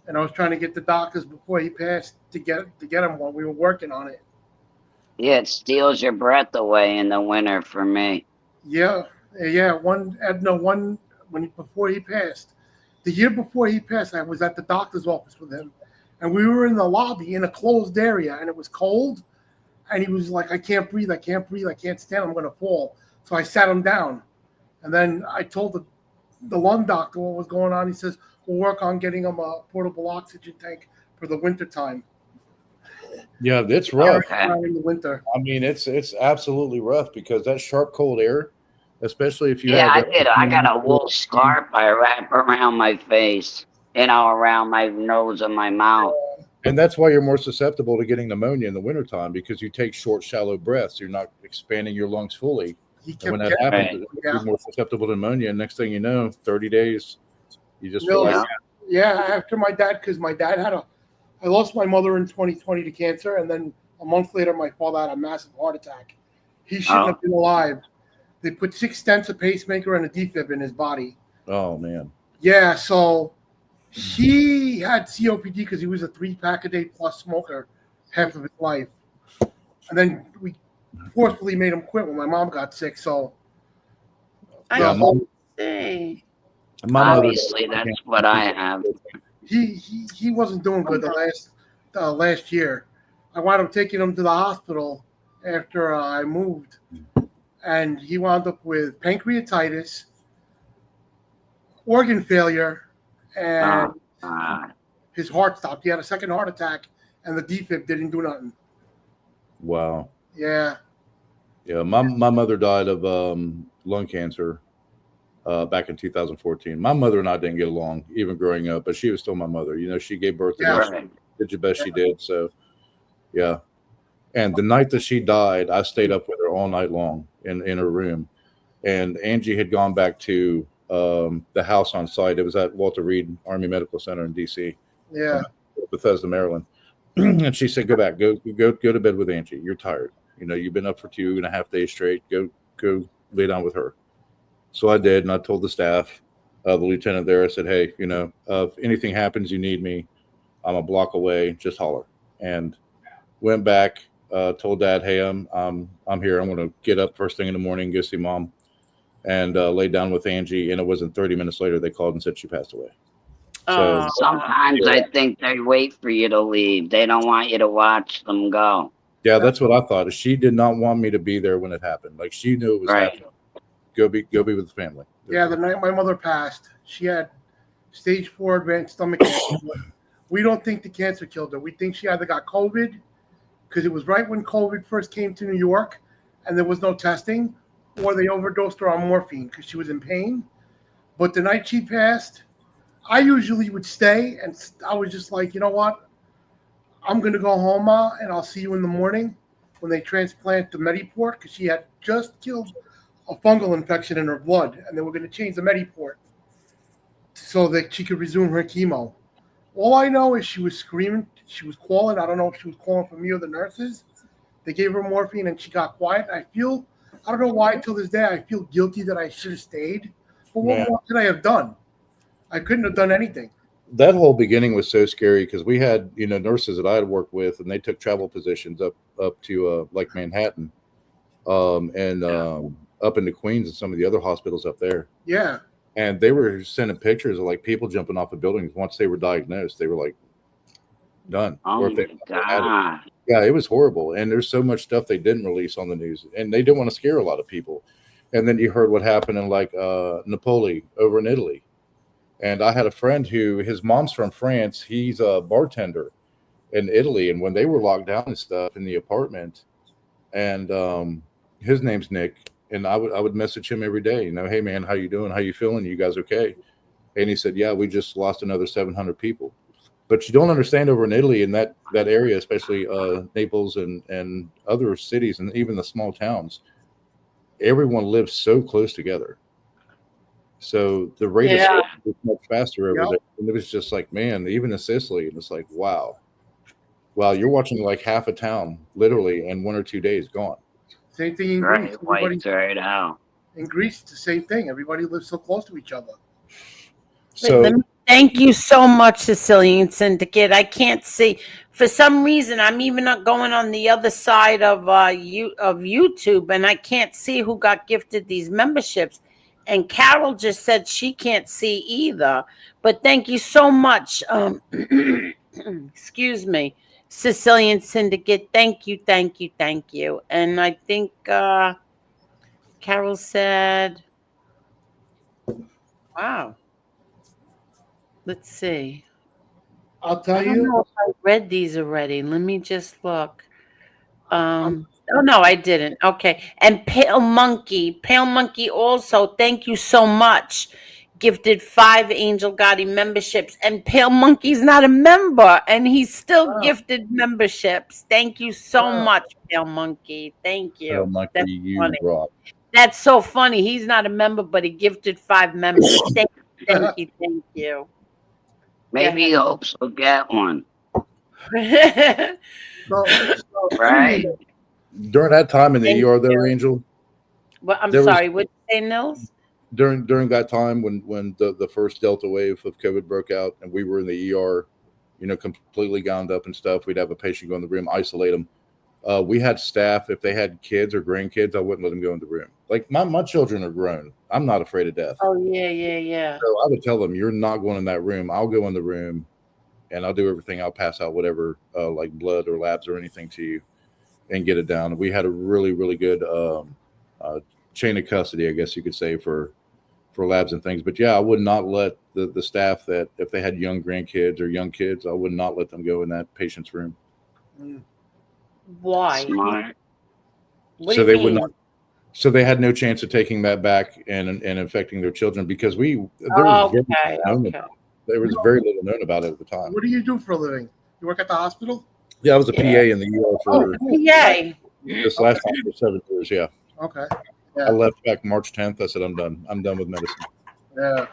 C: and I was trying to get the doctors before he passed to get him while we were working on it.
J: Yeah, it steals your breath away in the winter for me.
C: Yeah. One before he passed, the year before he passed, I was at the doctor's office with him, and we were in the lobby in a closed area, and it was cold, and he was like, I can't breathe, I can't stand, I'm gonna fall. So I sat him down, and then I told the lung doctor what was going on. He says, we'll work on getting him a portable oxygen tank for the winter time.
I: Yeah, it's rough.
C: In the winter.
I: I mean, it's absolutely rough, because that sharp cold air, especially if you
J: Yeah, I
I: have.
J: did. I got a wool scarf I wrap around my face, around my nose and my mouth.
I: And that's why you're more susceptible to getting pneumonia in the wintertime, because you take short, shallow breaths. You're not expanding your lungs fully. And when that happens, you're more susceptible to pneumonia. And next thing you know, 30 days, you just feel like.
C: Yeah, after my dad, because my dad I lost my mother in 2020 to cancer, and then a month later, my father had a massive heart attack. He shouldn't have been alive. They put 6 stents, a pacemaker, and a defib in his body.
I: Oh, man.
C: Yeah, so he had COPD because he was a 3-pack-a-day plus smoker half of his life. And then we forcefully made him quit when my mom got sick. So
J: Obviously, that's what I have.
C: He wasn't doing good the last year. I wound up taking him to the hospital after I moved, and he wound up with pancreatitis, organ failure, and his heart stopped. He had a second heart attack, and the defib didn't do nothing.
I: Wow.
C: Yeah.
I: Yeah, my mother died of lung cancer back in 2014. My mother and I didn't get along even growing up, but she was still my mother. You know, she gave birth to me. She did the best she did. So, yeah. And the night that she died, I stayed up with her all night long in her room. And Angie had gone back to the house on site. It was at Walter Reed Army Medical Center in DC,
C: Yeah.
I: Bethesda, Maryland. And she said, "Go back, go to bed with Angie. You're tired. You know, you've been up for 2.5 days straight. Go lay down with her." So I did, and I told the staff, the lieutenant there. I said, "Hey, you know, if anything happens, you need me, I'm a block away. Just holler." And went back, told Dad, "Hey, I'm here. I'm going to get up first thing in the morning, go see Mom," and laid down with Angie. And it wasn't 30 minutes later they called and said she passed away. So
J: Sometimes I think they wait for you to leave. They don't want you to watch them go.
I: yeah, that's what I thought. She did not want me to be there when it happened. Like, she knew it was
J: Right.
I: happening. Go be with the family.
C: Yeah, the night my mother passed, she had stage 4 advanced stomach cancer. We don't think the cancer killed her. We think she either got COVID, because it was right when COVID first came to New York and there was no testing, or they overdosed her on morphine because she was in pain. But the night she passed, I usually would stay, and I was just like, you know what? I'm going to go home, Ma, and I'll see you in the morning when they transplant the Mediport, because she had just killed a fungal infection in her blood, and they were going to change the Mediport so that she could resume her chemo. All I know is she was screaming. She was calling. I don't know if she was calling for me or the nurses. They gave her morphine, and she got quiet. I don't know why till this day, I feel guilty that I should have stayed. But what more could I have done? I couldn't have done anything.
I: That whole beginning was so scary because we had, you know, nurses that I had worked with, and they took travel positions up to like Manhattan, and up into Queens and some of the other hospitals up there.
C: Yeah.
I: And they were sending pictures of like people jumping off of buildings once they were diagnosed. They were like done.
J: Oh
I: or if they
J: my God.
I: Yeah, it was horrible. And there's so much stuff they didn't release on the news, and they didn't want to scare a lot of people. And then you heard what happened in like Napoli over in Italy. And I had a friend who, his mom's from France. He's a bartender in Italy. And when they were locked down and stuff in the apartment, and his name's Nick, and I would message him every day, you know, "Hey man, how you doing? How you feeling? You guys okay?" And he said, "Yeah, we just lost another 700 people." But you don't understand over in Italy, in that area, especially Naples and other cities, and even the small towns, everyone lives so close together. So the rate of spread was much faster over there. And it was just like, man, even in Sicily, and it's like, wow, you're watching like half a town literally in 1 or 2 days gone.
C: Same thing in
J: Right,
C: Greece.
J: right out.
C: In Greece, it's the same thing. Everybody lives so close to each other.
I: So
E: Thank you so much, Sicilian Syndicate. I can't see. For some reason, I'm even not going on the other side of YouTube, and I can't see who got gifted these memberships. And Carol just said she can't see either. But thank you so much. Excuse me, Sicilian Syndicate. Thank you, thank you, thank you. And I think Carol said, wow. Let's see.
C: I'll tell
E: I don't
C: you.
E: know if I read these already. Let me just look. Oh no, I didn't. Okay. And Pale Monkey also, thank you so much. Gifted 5 Angel Gotti memberships, and Pale Monkey's not a member, and he's still gifted memberships. Thank you so much, Pale Monkey. Thank you.
I: Pale Monkey,
E: That's
I: you
E: funny.
I: rock.
E: That's so funny. He's not a member, but he gifted 5 members. Thank you, thank you.
J: Maybe he hopes he'll get one.
C: So,
J: Right.
I: During that time in the
E: Thank
I: ER, though,
E: you.
I: Angel.
E: Well, I'm
I: There was-
E: sorry. What did you say, Nils?
I: During that time when the first Delta wave of COVID broke out, and we were in the ER, you know, completely gowned up and stuff, we'd have a patient go in the room, isolate them. We had staff, if they had kids or grandkids, I wouldn't let them go in the room. Like my children are grown. I'm not afraid of death.
E: Oh yeah.
I: So I would tell them, "You're not going in that room. I'll go in the room, and I'll do everything. I'll pass out whatever, like blood or labs or anything to you, and get it down." We had a really, really good chain of custody, I guess you could say, for labs and things. But yeah, I would not let the staff, that if they had young grandkids or young kids, I would not let them go in that patient's room.
E: Why?
J: Smart.
E: What
I: So
E: do you
I: they would
E: mean?
I: not. So they had no chance of taking that back and infecting their children, because there was there was very little known about it at the time.
C: what do you do for a living? You work at the hospital?
I: Yeah, I was a PA in the ER for
E: Yay.
I: this last time for 7 years. Yeah.
C: Okay.
I: I left back March 10th. I said, I'm done with medicine.
C: Yeah.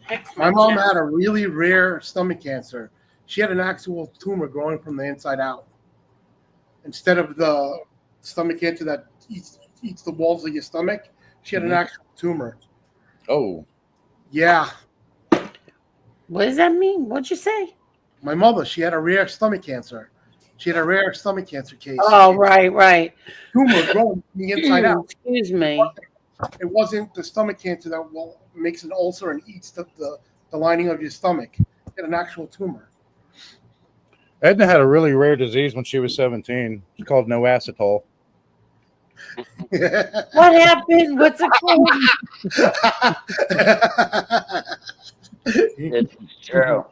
E: Text
C: My mom
E: chat.
C: had a really rare stomach cancer. She had an actual tumor growing from the inside out. Instead of the stomach cancer that eats the walls of your stomach, she had an actual tumor.
I: Oh,
C: Yeah.
E: What does that mean? What'd you say?
C: My mother, she had a rare stomach cancer. She had a rare stomach cancer case.
E: Oh, right.
C: Tumor growing from the inside out.
E: Excuse me.
C: It wasn't the stomach cancer that makes an ulcer and eats the lining of your stomach. It had an actual tumor.
I: Edna had a really rare disease when she was 17. It's called no acetol.
E: What happened? What's it called?
J: This is true.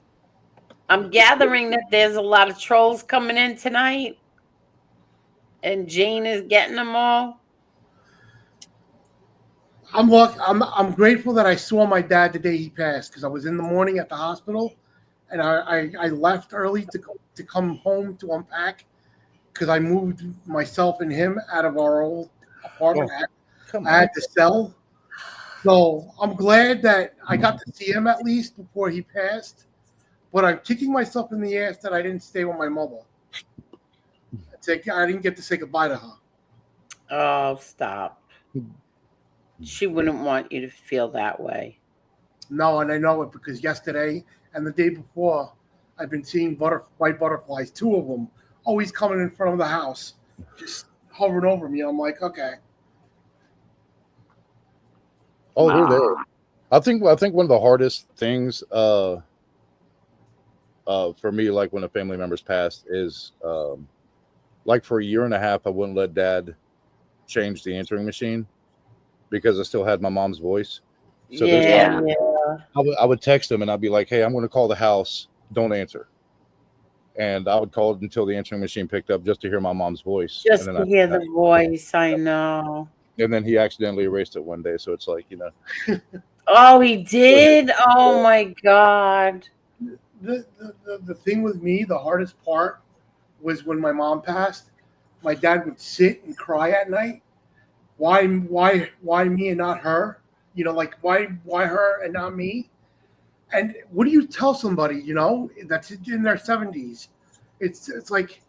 E: I'm gathering that there's a lot of trolls coming in tonight, and Jane is getting them all.
C: I'm grateful that I saw my dad the day he passed because I was in the morning at the hospital, and I left early to come home to unpack because I moved myself and him out of our old apartment. I had to sell. So I'm glad that I got to see him at least before he passed. But I'm kicking myself in the ass that I didn't stay with my mother. I didn't get to say goodbye to her.
E: Oh, stop. She wouldn't want you to feel that way.
C: No, and I know it because yesterday and the day before, I've been seeing white butterflies, 2 of them, always coming in front of the house, just hovering over me. I'm like, okay.
I: Oh, they're there. I think one of the hardest things for me, like when a family member's passed, is like for a year and a half, I wouldn't let Dad change the answering machine because I still had my mom's voice. So
E: Yeah.
I: I would text him and I'd be like, "Hey, I'm going to call the house. Don't answer." And I would call it until the answering machine picked up just to hear my mom's voice.
E: Just
I: and
E: to hear the voice, I know.
I: And then he accidentally erased it one day. So it's like,
E: Oh, he did? Oh, my God.
C: The thing with me, the hardest part was when my mom passed. My dad would sit and cry at night. Why me and not her? Like why her and not me? And what do you tell somebody, that's in their 70s? It's like,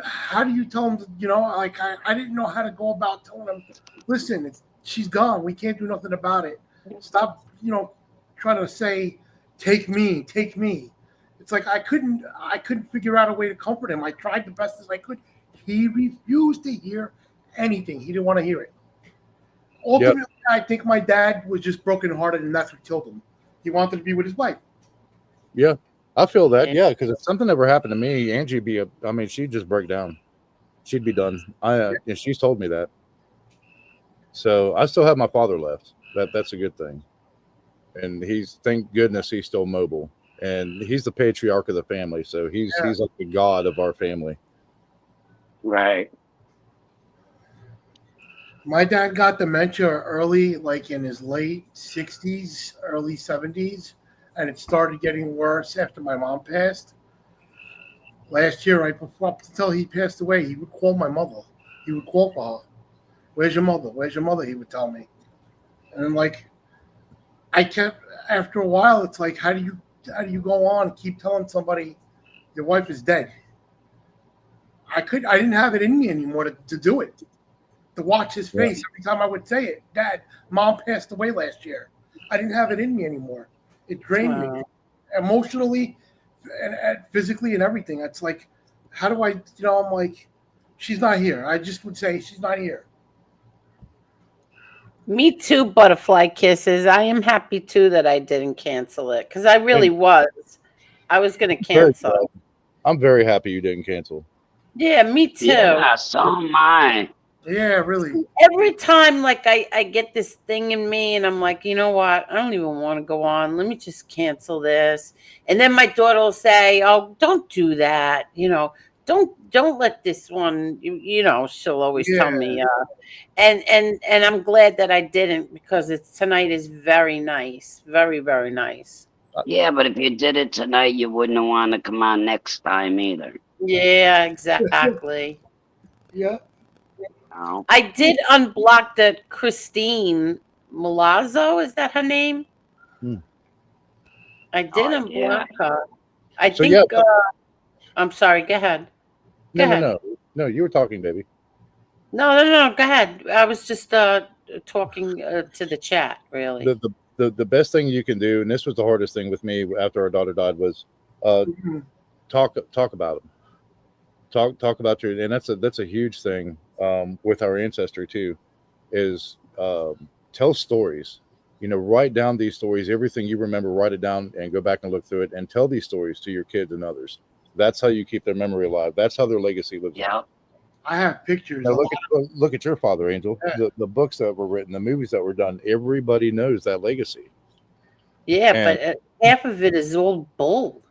C: how do you tell them? Like I didn't know how to go about telling them. Listen, she's gone. We can't do nothing about it. Stop, trying to say, take me. It's like I couldn't figure out a way to comfort him. I tried the best as I could. He refused to hear anything. He didn't want to hear it. Ultimately, I think my dad was just brokenhearted, and that's what killed him. He wanted to be with his wife.
I: Yeah, I feel that. Yeah, because if something ever happened to me, Angie'd she'd just break down. She'd be done. And she's told me that. So I still have my father left. That's a good thing. And thank goodness he's still mobile. And he's the patriarch of the family. So he's like the god of our family.
J: Right.
C: My dad got dementia early, like in his late 60s, early 70s, and it started getting worse after my mom passed. Last year, right before, up until he passed away, he would call my mother. He would call for her. Where's your mother? Where's your mother? He would tell me. And I'm like, after a while, it's like, how do you go on and keep telling somebody your wife is dead? I didn't have it in me anymore to do it. To watch his face every time I would say it. Dad, Mom passed away last year. I didn't have it in me anymore. It drained me emotionally and physically and everything. It's like, how do I, I'm like, she's not here. I just would say she's not here.
E: Me too, butterfly kisses. I am happy too that I didn't cancel it because I really was. I was going to cancel.
I: I'm very happy you didn't cancel.
E: Yeah, me too.
J: Yeah, so am I.
C: Yeah, really.
E: Every time, like, I get this thing in me, and I'm like, you know what? I don't even want to go on. Let me just cancel this. And then my daughter will say, "Oh, don't do that. Don't let this one." She'll always tell me. And I'm glad that I didn't because tonight is very nice, very very nice.
J: Yeah, but if you did it tonight, you wouldn't want to come on next time either.
E: Yeah, exactly.
C: Yeah.
J: No.
E: I did unblock that Christine, Milazzo, is that her name?
I: Hmm.
E: I didn't
J: yeah.
E: block her. I
I: So,
E: think.
I: yeah.
E: I'm sorry. Go ahead. Go ahead.
I: No. You were talking, baby.
E: No. Go ahead. I was just talking to the chat. Really.
I: The best thing you can do, and this was the hardest thing with me after our daughter died, was talk about them. Talk about your, and that's a huge thing with our ancestry too, is tell stories. Write down these stories, everything you remember, write it down and go back and look through it and tell these stories to your kids and others. That's how you keep their memory alive. That's how their legacy lives on.
J: Yeah.
C: I have pictures.
I: Now look at your father, Angel.
C: Yeah.
I: The books that were written, the movies that were done, everybody knows that legacy.
E: Yeah,
I: And-
E: but half of it is all bull.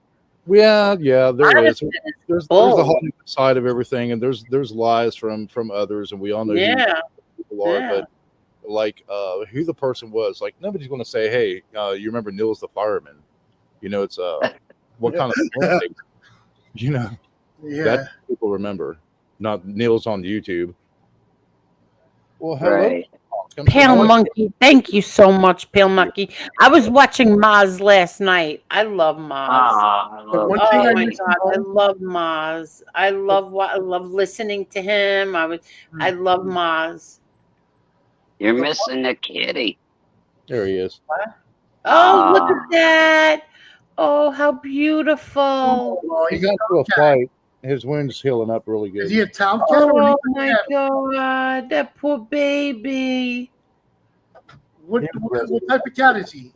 I: Yeah, there is. There's the
E: bull.
I: Hollywood side of everything, and there's lies from others, and we all know who people are.
E: Yeah.
I: But like who the person was, like nobody's going to say, "Hey, you remember Nils the fireman?" It's what kind of
C: Yeah.
I: that people remember, not Nils on YouTube. Well, hello.
J: Right.
E: Pale Monkey, thank you so much, Pale Monkey. I was watching Maz last night. I love Maz.
J: I love
C: one
J: it.
C: thing
E: Oh
C: I
E: my
C: used to
E: god, I
C: know-
E: love Maz. I love listening to him. I love Maz.
J: You're missing the kitty.
I: There he is.
E: Oh, look at that. Oh, how beautiful.
C: Oh,
I: He
C: he's
I: got to a fight. His wound's healing up really good.
C: Is he a tomcat? or
E: Oh
C: is he a
E: my
C: cat?
E: god, that poor baby.
C: What type of cat is he?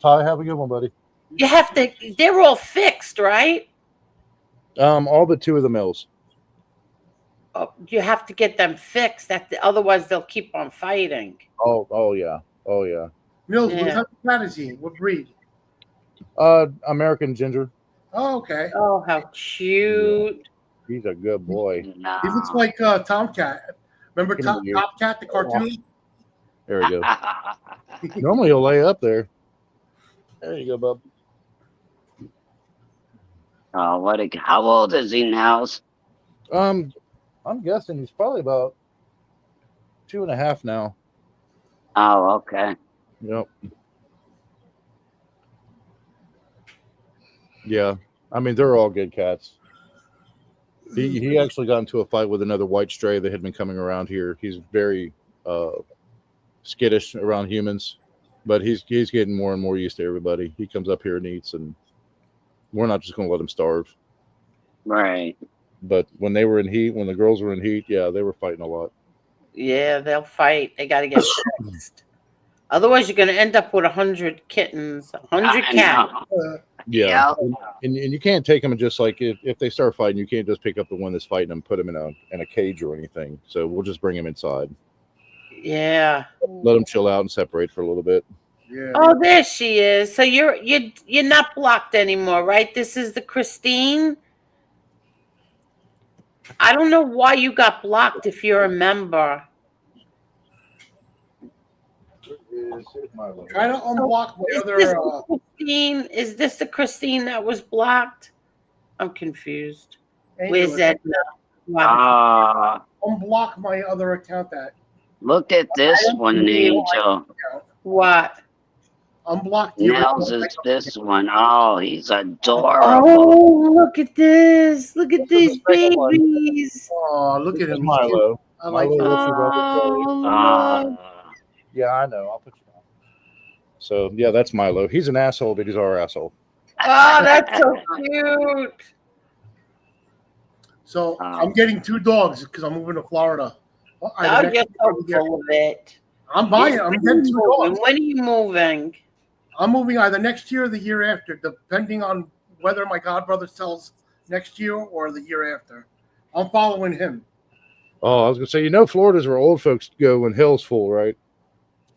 I: Ty, have a good one, buddy.
E: You have to, they're all fixed, right?
I: All but two of the males.
E: Oh, you have to get them fixed. Otherwise, they'll keep on fighting.
I: Oh yeah.
C: Mills, what
E: Yeah.
C: type of cat is he? What breed?
I: American Ginger.
C: Oh, okay.
E: Oh, how cute.
I: He's a good boy.
J: No.
C: He looks like Tomcat. Remember
I: Give him a year.
C: Tomcat, the cartoon?
I: There we go. Normally he'll lay up there. There you go, bub.
J: Oh, how old is he now?
I: I'm guessing he's probably about 2.5 now.
J: Oh, okay.
I: Yep. Yeah. I mean, they're all good cats. He actually got into a fight with another white stray that had been coming around here. He's very skittish around humans, but he's getting more and more used to everybody. He comes up here and eats, and we're not just going to let him starve.
J: Right.
I: But when they were in heat, when the girls were in heat, yeah, they were fighting a lot.
E: Yeah, they'll fight. They got to get fixed. Otherwise, you're going to end up with 100 kittens, 100
J: I
E: cats.
J: know.
I: Yeah, and you can't take them and just like if they start fighting, you can't just pick up the one that's fighting them, put them in a cage or anything. So we'll just bring them inside,
E: Yeah.
I: let them chill out and separate for a little bit.
C: Yeah.
E: Oh, there she is. So you're not blocked anymore, right? This is the Christine. I don't know why you got blocked if you're a member.
C: Try to unblock my
E: Is
C: other.
E: this the Christine? Is this the Christine that was blocked? I'm confused. Where's
C: Angel.
E: Edna? Wow.
C: Unblock my other account. That
J: Look at this one, Angel.
E: What?
C: unblock the
J: Nels
C: original
J: is this one. Oh, he's adorable.
E: Oh, look at this. Look at these babies.
C: Oh, look at him. He's cute.
I: Milo.
C: I like
I: Milo,
C: him.
I: what's your brother?
E: Oh,
I: Yeah, I know. I'll put you down. So yeah, that's Milo. He's an asshole, but he's our asshole.
E: oh, that's so cute.
C: So I'm getting 2 dogs because I'm moving to Florida.
E: Oh, you're so full of it.
C: I'm buying. I'm getting 2 dogs.
E: When are you moving?
C: I'm moving either next year or the year after, depending on whether my godbrother sells next year or the year after. I'm following him.
I: Oh, I was gonna say, Florida's where old folks go when hell's full, right?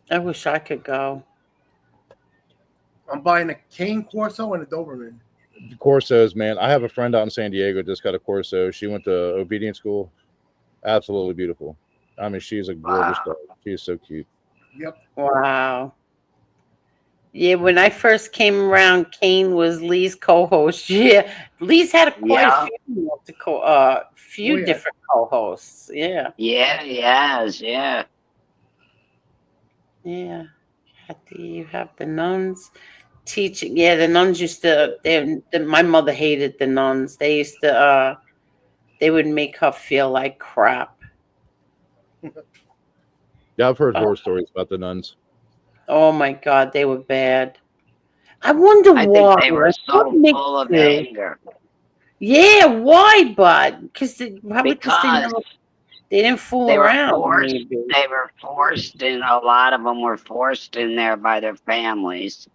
E: I wish I could go.
C: I'm buying a Cane Corso and a Doberman.
I: Corsos, man. I have a friend out in San Diego just got a Corso. She went to obedience school. Absolutely beautiful. I mean, she's a gorgeous dog. She is so cute.
C: Yep.
E: Wow. Yeah, when I first came around, Kane was Lee's co-host. Yeah, Lee's had quite a few different co-hosts. Yeah.
J: Yeah, he has. Yeah.
E: Yeah. Kathy, you have the nuns teaching. Yeah, the nuns used to. My mother hated the nuns. They used to. They would make her feel like crap.
I: Yeah, I've heard horror stories about the nuns.
E: Oh my God, they were bad. I wonder
J: I think
E: why.
J: they were
E: What
J: so
E: makes
J: full of
E: you?
J: anger
E: Yeah, why, bud? Because probably because
J: because
E: they didn't fool
J: they were
E: around.
J: forced.
E: Maybe.
J: They were forced in. A lot of them were forced in there by their families,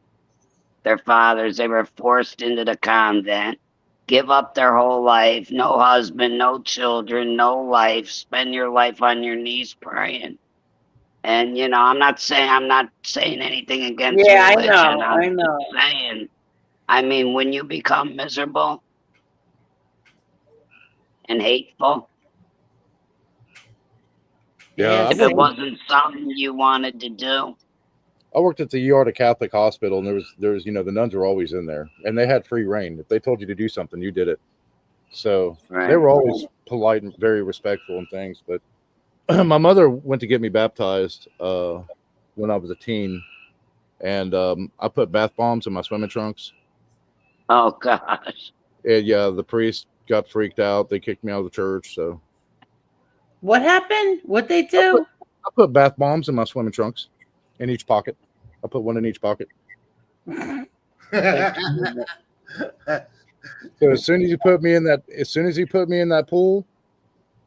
J: their fathers. They were forced into the convent. Give up their whole life. No husband, no children, no life. Spend your life on your knees praying. And I'm not saying anything against
E: Yeah, I
J: religion.
E: know.
J: I'm
E: I know.
J: saying, I mean, when you become miserable and hateful,
E: Yeah,
I: Yeah,
J: if it wasn't something you wanted to do,
I: I worked at the ER at a Catholic hospital, and there was the nuns were always in there, and they had free reign. If they told you to do something, you did it. So they
J: right?
I: were always polite and very respectful and things. But my mother went to get me baptized when I was a teen, and I put bath bombs in my swimming trunks.
J: Oh gosh.
I: And yeah, the priest got freaked out. They kicked me out of the church. So
E: What happened? What they
I: I put,
E: do?
I: I put bath bombs in my swimming trunks in each pocket. I put one in each pocket. So as soon as he put me in that pool,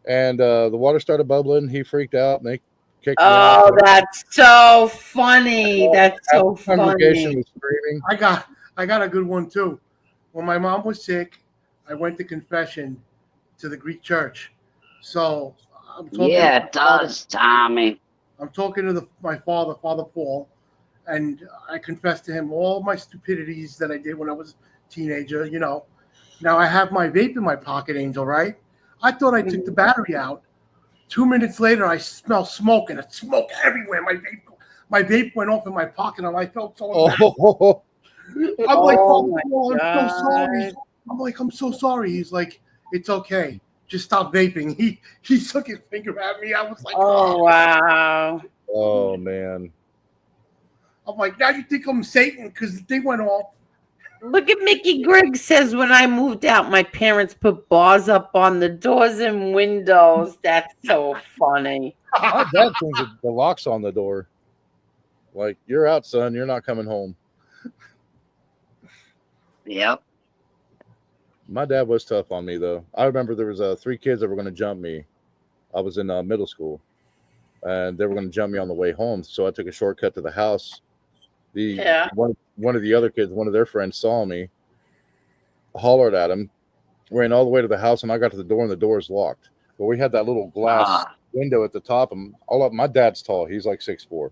I: and the water started bubbling, he freaked out, and they kicked me out.
E: Oh, that's so funny. That's so
I: The congregation
E: funny.
I: was screaming.
C: I got a good one too. When my mom was sick, I went to confession to the Greek church. So I'm talking.
J: Yeah, it does, Tommy.
C: I'm talking to my father, Father Paul, and I confessed to him all my stupidities that I did when I was a teenager. Now I have my vape in my pocket, Angel. Right? I thought I took the battery out. 2 minutes later, I smell smoke, and it's smoke everywhere. My vape went off in my pocket, and I felt so embarrassed.
I: Oh,
C: I'm like,
E: Oh
C: Father
E: my
C: Paul, I'm so sorry.
E: God.
C: I'm like, I'm so sorry. He's like, it's okay. Just stop vaping. He took his finger at me. I was like,
E: Oh wow.
I: oh man.
C: I'm like, now you think I'm Satan because the thing went off.
E: Look at Mickey Griggs says when I moved out, my parents put bars up on the doors and windows. That's so funny.
I: My dad changed the locks on the door. Like, you're out, son. You're not coming home.
J: Yep.
I: My dad was tough on me, though. I remember there was 3 kids that were going to jump me. I was in middle school, and they were going to jump me on the way home. So I took a shortcut to the house. One of the other kids, one of their friends, saw me, hollered at him, ran all the way to the house, and I got to the door, and the door is locked. But we had that little glass window at the top. And my dad's tall. He's like 6'4".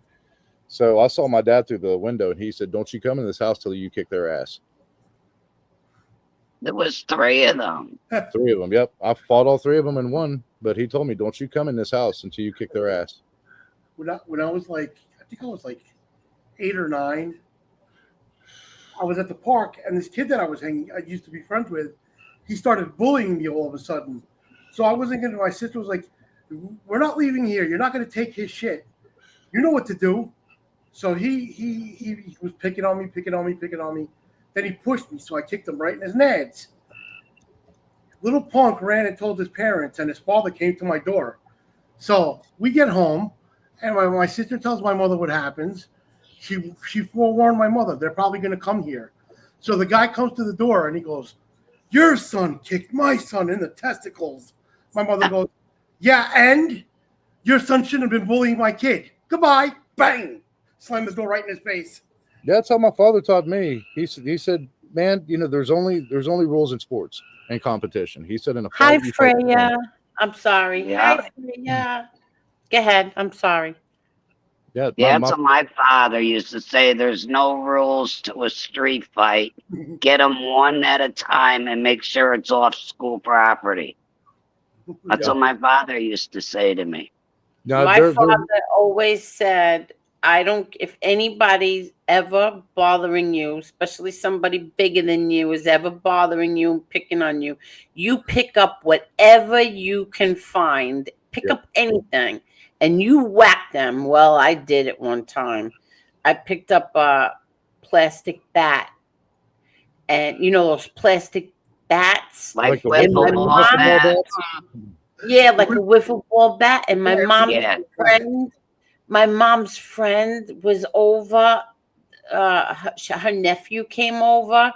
I: So I saw my dad through the window, and he said, "Don't you come in this house till you kick their ass."
J: There was 3 of them.
I: 3 of them. Yep. I fought all 3 of them and won. But he told me, "Don't you come in this house until you kick their ass."
C: When I was like, I think I was like 8 or 9. I was at the park, and this kid that I used to be friends with, he started bullying me all of a sudden. So I wasn't going to. My sister was like, "We're not leaving here. You're not going to take his shit. You know what to do." So he was picking on me. Then he pushed me, so I kicked him right in his nads. Little punk ran and told his parents, and his father came to my door. So we get home, and my sister tells my mother what happens. She forewarned my mother, they're probably going to come here. So the guy comes to the door, and he goes, "Your son kicked my son in the testicles." My mother goes, "Yeah, and your son shouldn't have been bullying my kid. Goodbye." Bang! Slammed the door right in his face.
I: That's how my father taught me. He said, "Man, there's only rules in sports and competition." He said, "In a
E: Hi,
I: fight, you fight to win."
E: Freya. I'm sorry.
J: Yeah.
E: Hi, Freya. Go ahead. I'm sorry.
I: Yeah,
J: Yeah, that's what my father used to say. There's no rules to a street fight. Get them one at a time and make sure it's off school property. That's what my father used to say to me.
I: Now,
E: My father always said, if anybody's ever bothering you, especially somebody bigger than you is ever bothering you and picking on you, you pick up whatever you can find, pick up anything, and you whack them. Well, I did it one time. I picked up a plastic bat, and you know those plastic bats.
J: Like
I: the
E: And my
J: wiffle
I: wiffle
J: ball
E: mom,
I: ball
J: bat.
I: bats.
E: yeah, like a wiffle ball bat. And
J: Yeah.
E: my mom's friend was over. Her nephew came over,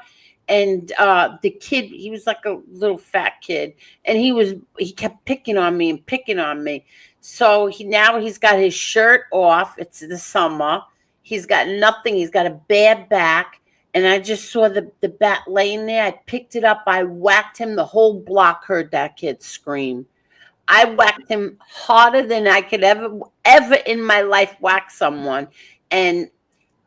E: and the kid, he was like a little fat kid, and he kept picking on me and picking on me. So he's got his shirt off. It's the summer. He's got nothing. He's got a bad back. And I just saw the bat laying there. I picked it up. I whacked him. The whole block heard that kid scream. I whacked him harder than I could ever in my life whack someone. And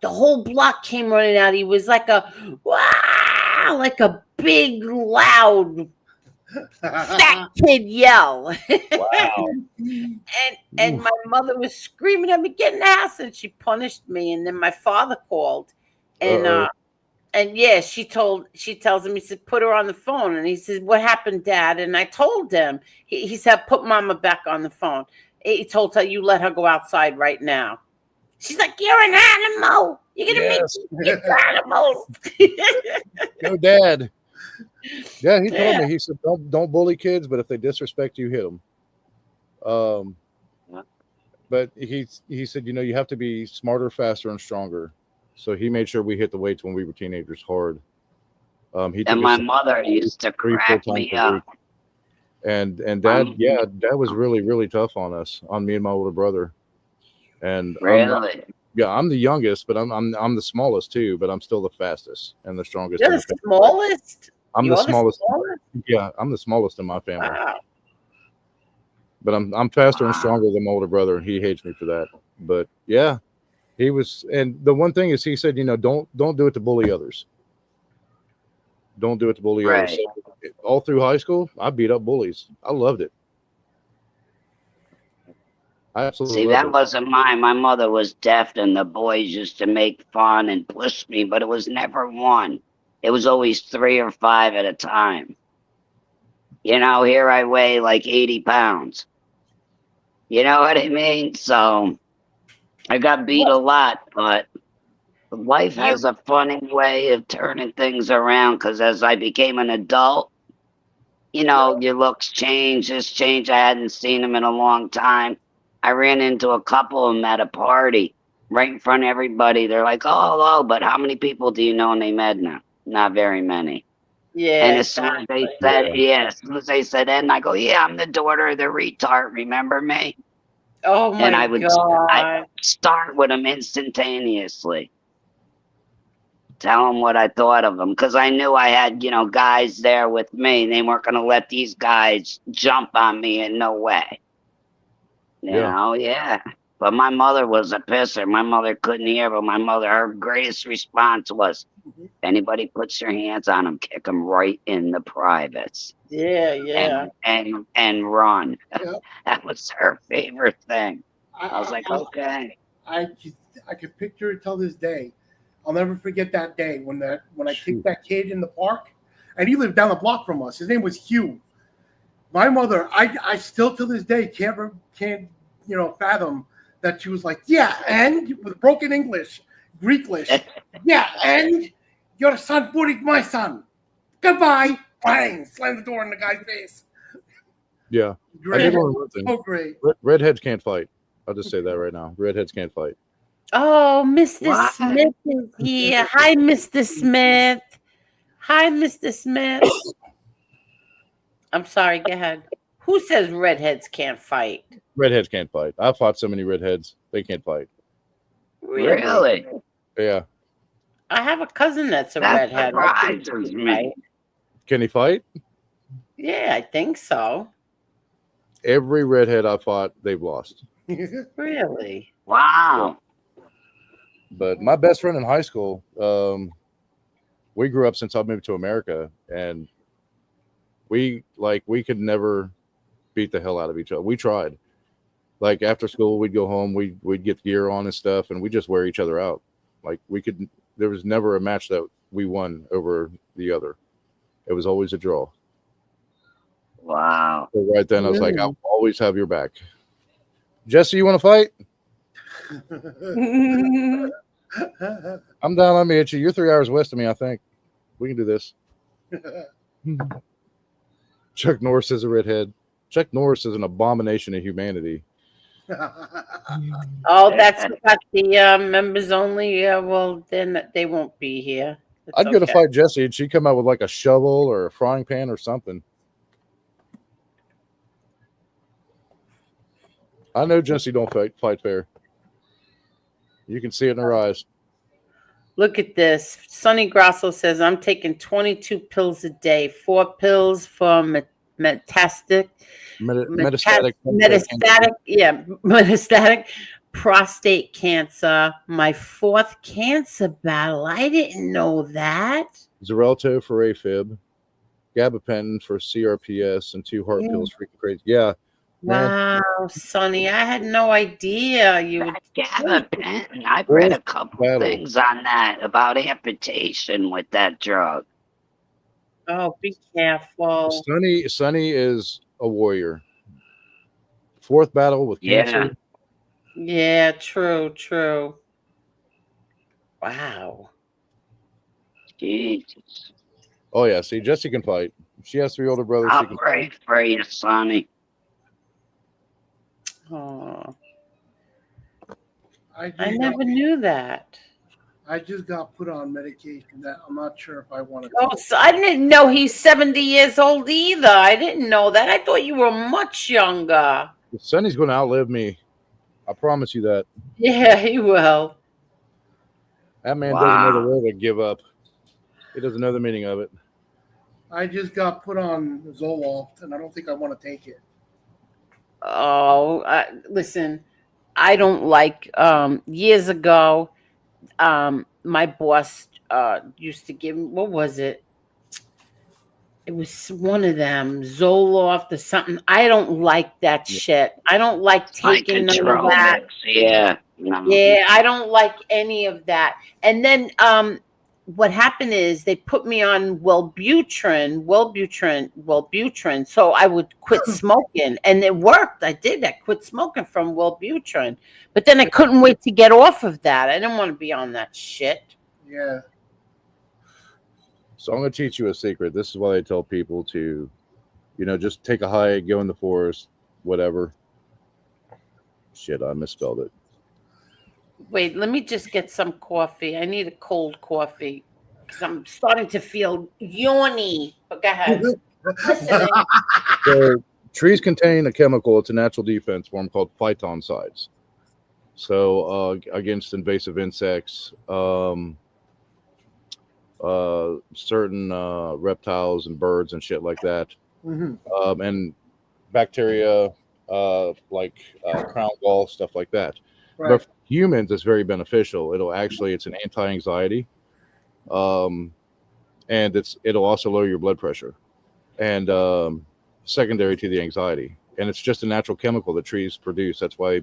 E: the whole block came running out. He was like a wow, like a big, loud, fat kid yell.
I: Wow.
E: and my mother was screaming at me, "Get in the house!" And she punished me. And then my father called, and
I: Uh-oh.
E: and yeah, she tells him, he said, "Put her on the phone." And he says, "What happened, Dad?" And I told him. He said, "Put Mama back on the phone." He told her, "You let her go outside right now." She's like, "You're an animal. You're gonna
I: Yes.
E: make me animals."
I: Go, Dad. Yeah, he told
E: Yeah.
I: me. He said, "Don't bully kids, but if they disrespect you, hit them." But he said, you have to be smarter, faster, and stronger. So he made sure we hit the weights when we were teenagers hard. He took
J: And my
I: us
J: mother used to
I: 3-4
J: crack
I: times
J: me
I: a
J: up.
I: week. And Dad, Dad was really, really tough on us, on me and my older brother. And
J: Really?
I: I'm the youngest, but I'm the smallest too, but I'm still the fastest and the strongest.
E: You're
I: in
E: the
I: the family.
E: smallest?
I: I'm
E: You're
I: the smallest.
E: smallest?
I: Yeah, I'm the smallest in my family.
E: Wow.
I: But I'm faster and stronger than my older brother, and he hates me for that. But yeah, he was. And the one thing is, he said, don't do it to bully others. Don't do it to bully others.
J: Right.
I: So, all through high school, I beat up bullies. I loved it. I absolutely
J: See,
I: loved
J: that
I: it.
J: wasn't mine. My mother was deaf, and the boys used to make fun and push me, but it was never one. It was always 3 or 5 at a time. Here I weigh like 80 pounds. You know what I mean? So I got beat a lot, but life has a funny way of turning things around because as I became an adult, your looks change, this change. I hadn't seen them in a long time. I ran into a couple of them at a party right in front of everybody. They're like, "Oh, hello, but how many people do you know named Edna?" Not very many.
E: Yeah.
J: And as soon as they said, as soon as they said Edna, I go, "Yeah, I'm the daughter of the retard. Remember me?"
E: Oh
J: And
E: my
J: I
E: God.
J: start with them instantaneously. Tell them what I thought of them because I knew I had, guys there with me. And they weren't going to let these guys jump on me in no way. Yeah. But my mother was a pisser. My mother couldn't hear, but her greatest response was, if anybody puts their hands on them, kick them right in the privates.
E: Yeah.
J: And run.
C: Yeah.
J: That was her favorite thing. I was like, okay.
C: I could picture it till this day. I'll never forget that day when I kicked that kid in the park, and he lived down the block from us. His name was Hugh. My mother, I still to this day can't fathom that she was like, "Yeah," and with broken English, Greeklish, "Yeah, and your son bullied my son. Goodbye." Bang! Slam the door in the guy's face.
I: Yeah.
C: Great.
I: I did learn one thing.
C: So great.
I: Redheads can't fight. I'll just say that right now. Redheads can't fight.
E: Oh, Mr.
J: What?
E: Smith is here. Hi, Mr. Smith. Hi, Mr. Smith. I'm sorry. Go ahead. Who says redheads can't fight?
I: Redheads can't fight. I've fought so many redheads. They can't fight.
J: Really?
I: Yeah.
E: I have a cousin that's a
J: That
E: redhead. I think
J: surprises
E: he can
J: me.
E: fight.
I: Can he fight?
E: Yeah, I think so.
I: Every redhead I fought, they've lost.
E: Really?
J: Wow.
I: But my best friend in high school, we grew up since I moved to America, and we could never beat the hell out of each other. We tried. Like after school, we'd go home, we'd get gear on and stuff, and we just wear each other out. Like there was never a match that we won over the other. It was always a draw.
J: Wow.
I: So right then, I was like, I'll always have your back. Jesse, you want to fight? I'm down. Let me hit you. You're 3 hours west of me. I think we can do this. Chuck Norris is a redhead. Chuck Norris is an abomination of humanity.
E: Oh, that's got the members only. Well, then they won't be here. It's
I: I'd go to
E: okay.
I: fight Jesse, and she'd come out with like a shovel or a frying pan or something. I know Jesse don't fight fair. You can see it in her eyes.
E: Look at this. Sonny Grasso says, I'm taking 22 pills a day, 4 pills for metastatic prostate cancer. My 4th cancer battle. I didn't know that.
I: Xarelto for AFib, gabapentin for CRPS, and 2 heart pills for crazy. Yeah.
E: Wow, Sonny, I had no idea you would.
J: Gabapentin. I've read a couple things on that about amputation with that drug.
E: Oh, be careful.
I: Sonny is a warrior. 4th battle with cancer.
E: Yeah, true. Wow.
J: Jesus.
I: Oh yeah, see, Jesse can fight. She has 3 older brothers.
J: I'll pray for you, Sonny.
E: Oh, I never knew that.
C: I just got put on medication that I'm not sure if I want to.
E: Oh, so I didn't know he's 70 years old either. I didn't know that. I thought you were much younger.
I: Sonny's going to outlive me. I promise you that.
E: Yeah, he will.
I: That man doesn't know the way to give up. He doesn't know the meaning of it.
C: I just got put on Zoloft, and I don't think I want to take it.
E: Oh, listen, I don't like, years ago, my boss used to give me, what was it? It was one of them, Zoloft or something. I don't like that shit. I don't like taking none of that.
J: Yeah.
E: Yeah, I don't like any of that. And then what happened is they put me on Wellbutrin. So I would quit smoking, and it worked. I did. I quit smoking from Wellbutrin, but then I couldn't wait to get off of that. I didn't want to be on that shit.
C: Yeah.
I: So I'm going to teach you a secret. This is why they tell people to, just take a hike, go in the forest, whatever. Shit, I misspelled it.
E: Wait, let me just get some coffee. I need a cold coffee because I'm starting to feel yawny. But go ahead.
I: So trees contain a chemical. It's a natural defense form called phytoncides. So against invasive insects, certain reptiles and birds and shit like that, and bacteria like crown gall, stuff like that.
C: Right.
I: But for humans, it's very beneficial. It's an anti-anxiety, and it'll also lower your blood pressure, and secondary to the anxiety. And it's just a natural chemical that trees produce. That's why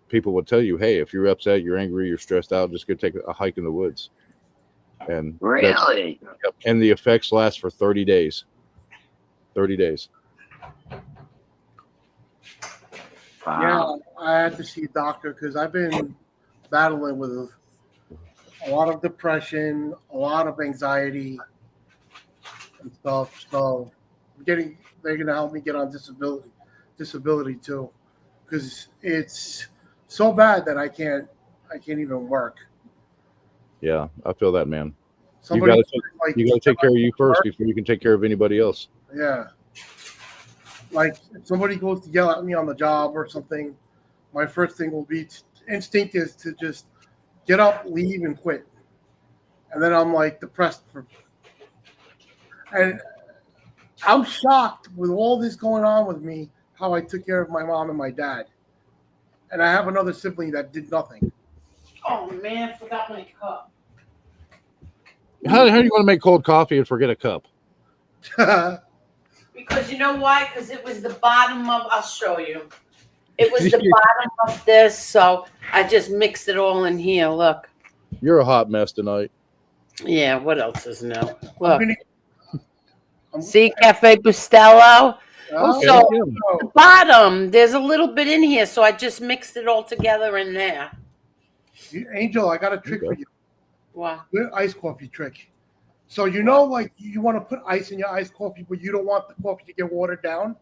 I: people would tell you, hey, if you're upset, you're angry, you're stressed out, just go take a hike in the woods. And
J: really,
I: and the effects last for 30 days. 30 days.
C: Yeah, I had to see a doctor because I've been battling with a lot of depression, a lot of anxiety, and stuff. So they're gonna help me get on disability too, because it's so bad that I can't even work.
I: Yeah, I feel that, man. You
C: Somebody
I: gotta take care of you first before you can take care of anybody else.
C: Yeah. Like if somebody goes to yell at me on the job or something, my first thing will be instinct is to just get up, leave, and quit. And then I'm like depressed and I'm shocked with all this going on with me, how I took care of my mom and my dad. And I have another sibling that did nothing.
E: Oh man, I forgot my cup.
I: How do you want to make cold coffee and forget a cup?
E: Because you know why? Because it was the bottom of, I'll show you. It was the bottom of this, so I just mixed it all in here. Look.
I: You're a hot mess tonight.
E: Yeah, what else is new? Look. See, Cafe Bustelo?
C: Oh,
E: So the bottom, there's a little bit in here, so I just mixed it all together in there.
C: Angel, I got a trick for you.
E: Wow.
C: Good iced coffee trick. So like you want to put ice in your iced coffee, but you don't want the coffee to get watered down.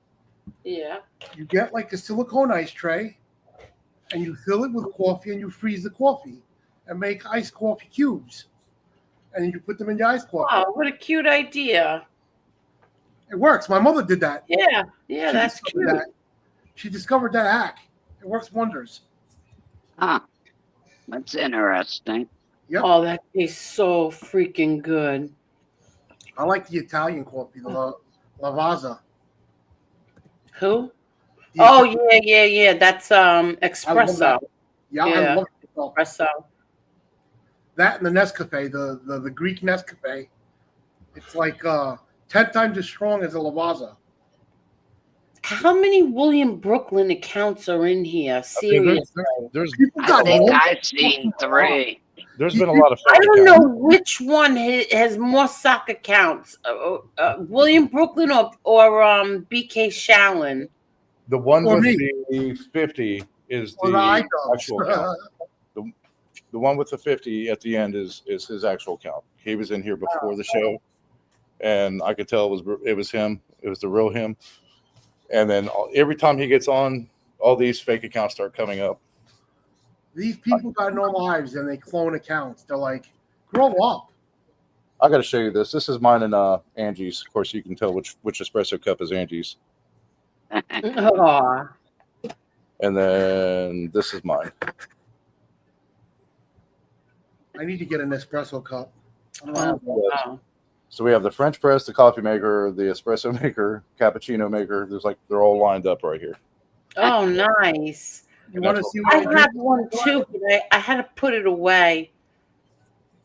E: Yeah.
C: You get like a silicone ice tray, and you fill it with coffee, and you freeze the coffee, and make iced coffee cubes, and then you put them in your iced coffee.
E: Wow, what a cute idea.
C: It works. My mother did that.
E: Yeah,
C: She
E: that's
C: discovered
E: cute.
C: that. She discovered that hack. It works wonders.
J: Huh. That's interesting.
C: Yep.
E: Oh, that tastes so freaking good.
C: I like the Italian coffee, the Lavazza.
E: Who?
C: The
E: Oh,
C: Italian-
E: yeah. That's
C: I love
E: espresso.
C: that. Yeah, I
E: Yeah.
C: love it.
E: Espresso.
C: That and the Nescafe, the Greek Nescafe. It's like 10 times as strong as a Lavazza.
E: How many William Brooklyn accounts are in here? Seriously.
I: There's
C: People
J: I
C: got
J: think
C: more.
J: I've seen 3.
I: been a lot of
E: I
I: fake
E: don't
I: accounts.
E: know which one has more sock accounts, William Brooklyn or BK Shallon.
I: The one
C: Or
I: with
C: me.
I: the 50 is
C: Or the
I: the
C: iDubbbz.
I: actual account. The one with the 50 at the end is his actual account. He was in here before the show, and I could tell it was him. It was the real him. And then every time he gets on, all these fake accounts start coming up.
C: These people got no lives and they clone accounts. They're like, grow up.
I: I got to show you this. This is mine and Angie's. Of course, you can tell which espresso cup is Angie's.
E: Aw.
I: And then this is mine.
C: I need to get an espresso cup. I don't have one.
E: Wow.
I: So we have the French press, the coffee maker, the espresso maker, cappuccino maker. They're all lined up right here.
E: Oh, nice.
C: You want to see what
E: I
C: I
E: have
C: do?
E: one too, but I had to put it away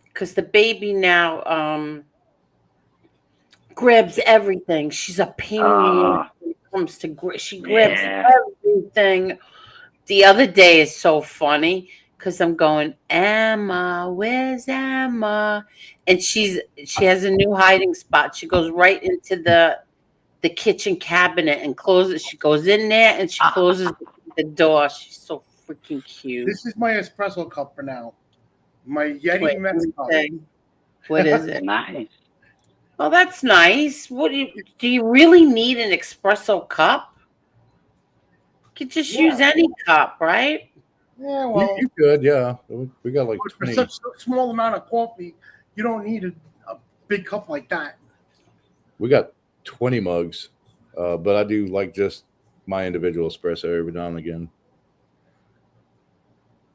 E: because the baby now grabs everything. She's a pain in the ass when it comes to she grabs everything. The other day is so funny because I'm going, Emma, where's Emma? And she has a new hiding spot. She goes right into the kitchen cabinet and closes. She goes in there and she closes the door. She's so freaking cute.
C: This is my espresso cup for now. My Yeti
E: Wait,
C: Mets cup.
E: what is it?
J: Nice.
E: Oh, that's nice. What do you really need an espresso cup? You could just use any cup, right?
C: Yeah, well,
I: You could, yeah. We got like
C: for
I: 20.
C: such a small amount of coffee, you don't need a big cup like that.
I: We got 20 mugs, but I do like just my individual espresso every now and again.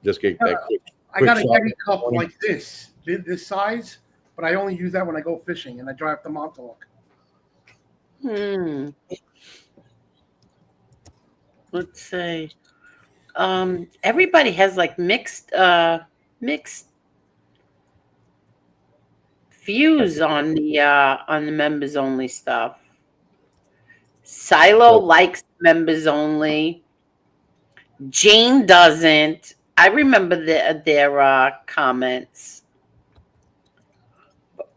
I: Just get that quick.
C: I got a
I: shot.
C: Yeti cup like this size, but I only use that when I go fishing and I drive to Montauk.
E: Let's see. Everybody has like mixed views on the members only stuff. Silo likes members only. Jane doesn't. I remember their comments.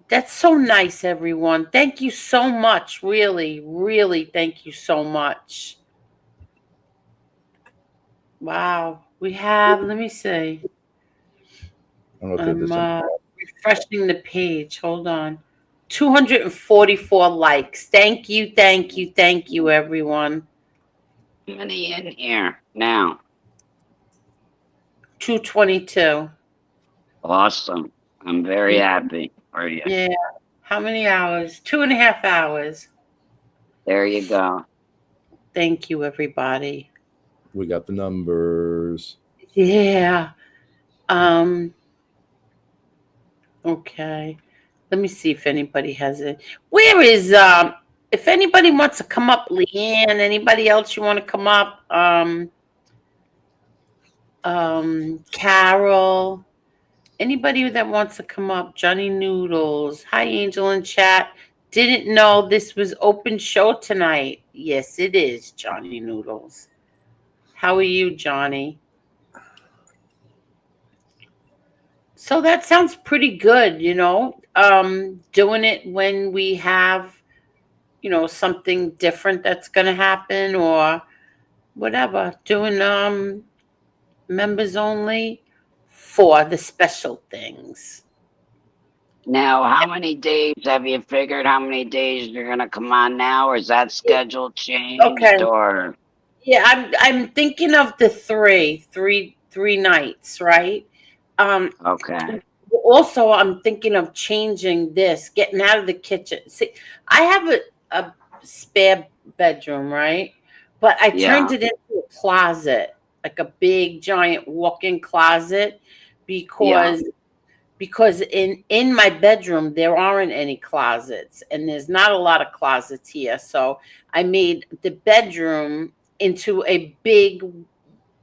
E: That's so nice, everyone. Thank you so much. Really, really, thank you so much. Wow. We have, let me see.
I: I don't know if they're the
E: I'm
I: same.
E: refreshing the page. Hold on. 244 likes. Thank you, thank you, thank you, everyone.
J: How many in here now?
E: 222.
J: Awesome. I'm very happy for you.
E: Yeah. How many hours? 2.5 hours.
J: There you go.
E: Thank you, everybody.
I: We got the numbers.
E: Yeah. Okay. Let me see if anybody has it. Where is if anybody wants to come up, Leanne, anybody else you want to come up? Carol, anybody that wants to come up, Johnny Noodles. Hi, Angel in chat. Didn't know this was open show tonight. Yes, it is, Johnny Noodles. How are you, Johnny? So that sounds pretty good, doing it when we have, something different that's going to happen or whatever. Doing members only for the special things.
J: Now, how many days have you figured? How many days you're gonna come on now, or is that schedule changed?
E: Okay.
J: Or
E: Yeah, I'm thinking of the three nights, right?
J: okay,
E: Also, I'm thinking of changing this, getting out of the kitchen. See, I have a spare bedroom, right? But I turned
J: yeah,
E: it into a closet, like a big giant walk-in closet,
J: yeah.
E: because in my bedroom there aren't any closets, and there's not a lot of closets here. So I made the bedroom into a big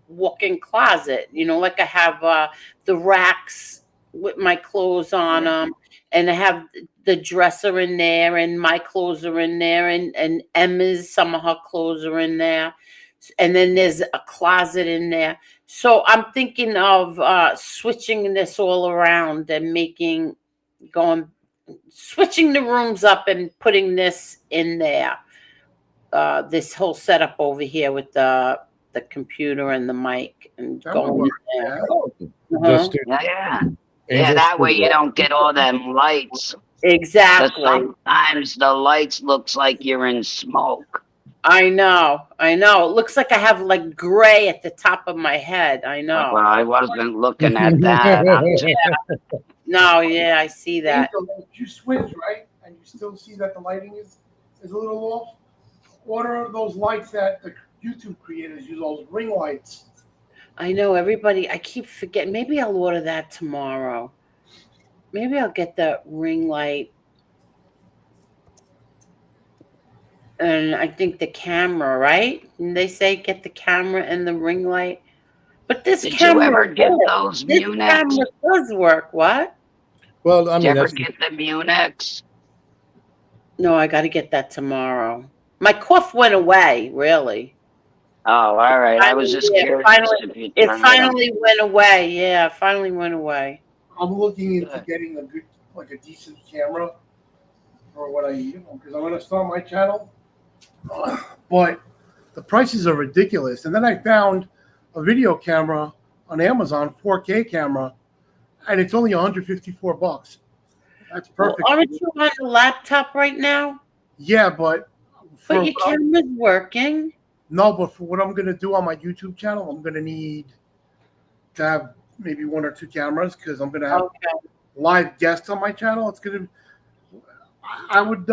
E: walk-in closet, like I have the racks with my clothes on them, and I have the dresser in there, and my clothes are in there, and Emma's, some of her clothes are in there, and then there's a closet in there. So I'm thinking of switching this all around and switching the rooms up and putting this in there. This whole setup over here with the computer and the mic and
C: That would
E: going
C: work.
E: in there.
C: Yeah.
E: Uh-huh.
I: Just do
J: Yeah.
I: Angels
J: That way
I: for
J: you don't get all them lights. 'Cause
E: Exactly.
J: sometimes the lights looks like you're in smoke.
E: I know. It looks like I have like gray at the top of my head. I
J: Well,
E: know.
J: I wasn't looking at that.
E: No, yeah, I see that.
C: Angel, if you switch, right, and you still see that the lighting is a little off, order those lights that the YouTube creators use, those ring lights.
E: I know everybody. I keep forgetting. Maybe I'll order that tomorrow. Maybe I'll get the ring light. And I think the camera, right? And they say get the camera and the ring light. But this
J: Did you
E: camera,
J: ever get those
E: this
J: Munex?
E: camera does work. What?
I: Well, I
J: Did you
I: mean,
J: ever
I: that's
J: get the Munex?
E: No, I got to get that tomorrow. My cough went away, really.
J: Oh, all right. I was
E: Finally,
J: just
E: yeah,
J: curious if you
E: it
J: tried them.
E: finally went away. Yeah, it finally went away.
C: I'm looking into
J: Good.
C: getting a decent camera for what because I'm gonna start my channel. But the prices are ridiculous. And then I found a video camera on Amazon, 4K camera, and it's only $154. That's
E: Well,
C: perfect.
E: aren't you on the laptop right now?
C: Yeah, but
E: But your camera's working.
C: no, but for what I'm gonna do on my YouTube channel, I'm gonna need to have maybe one or two cameras because I'm gonna have
E: Okay.
C: live guests on my channel. I would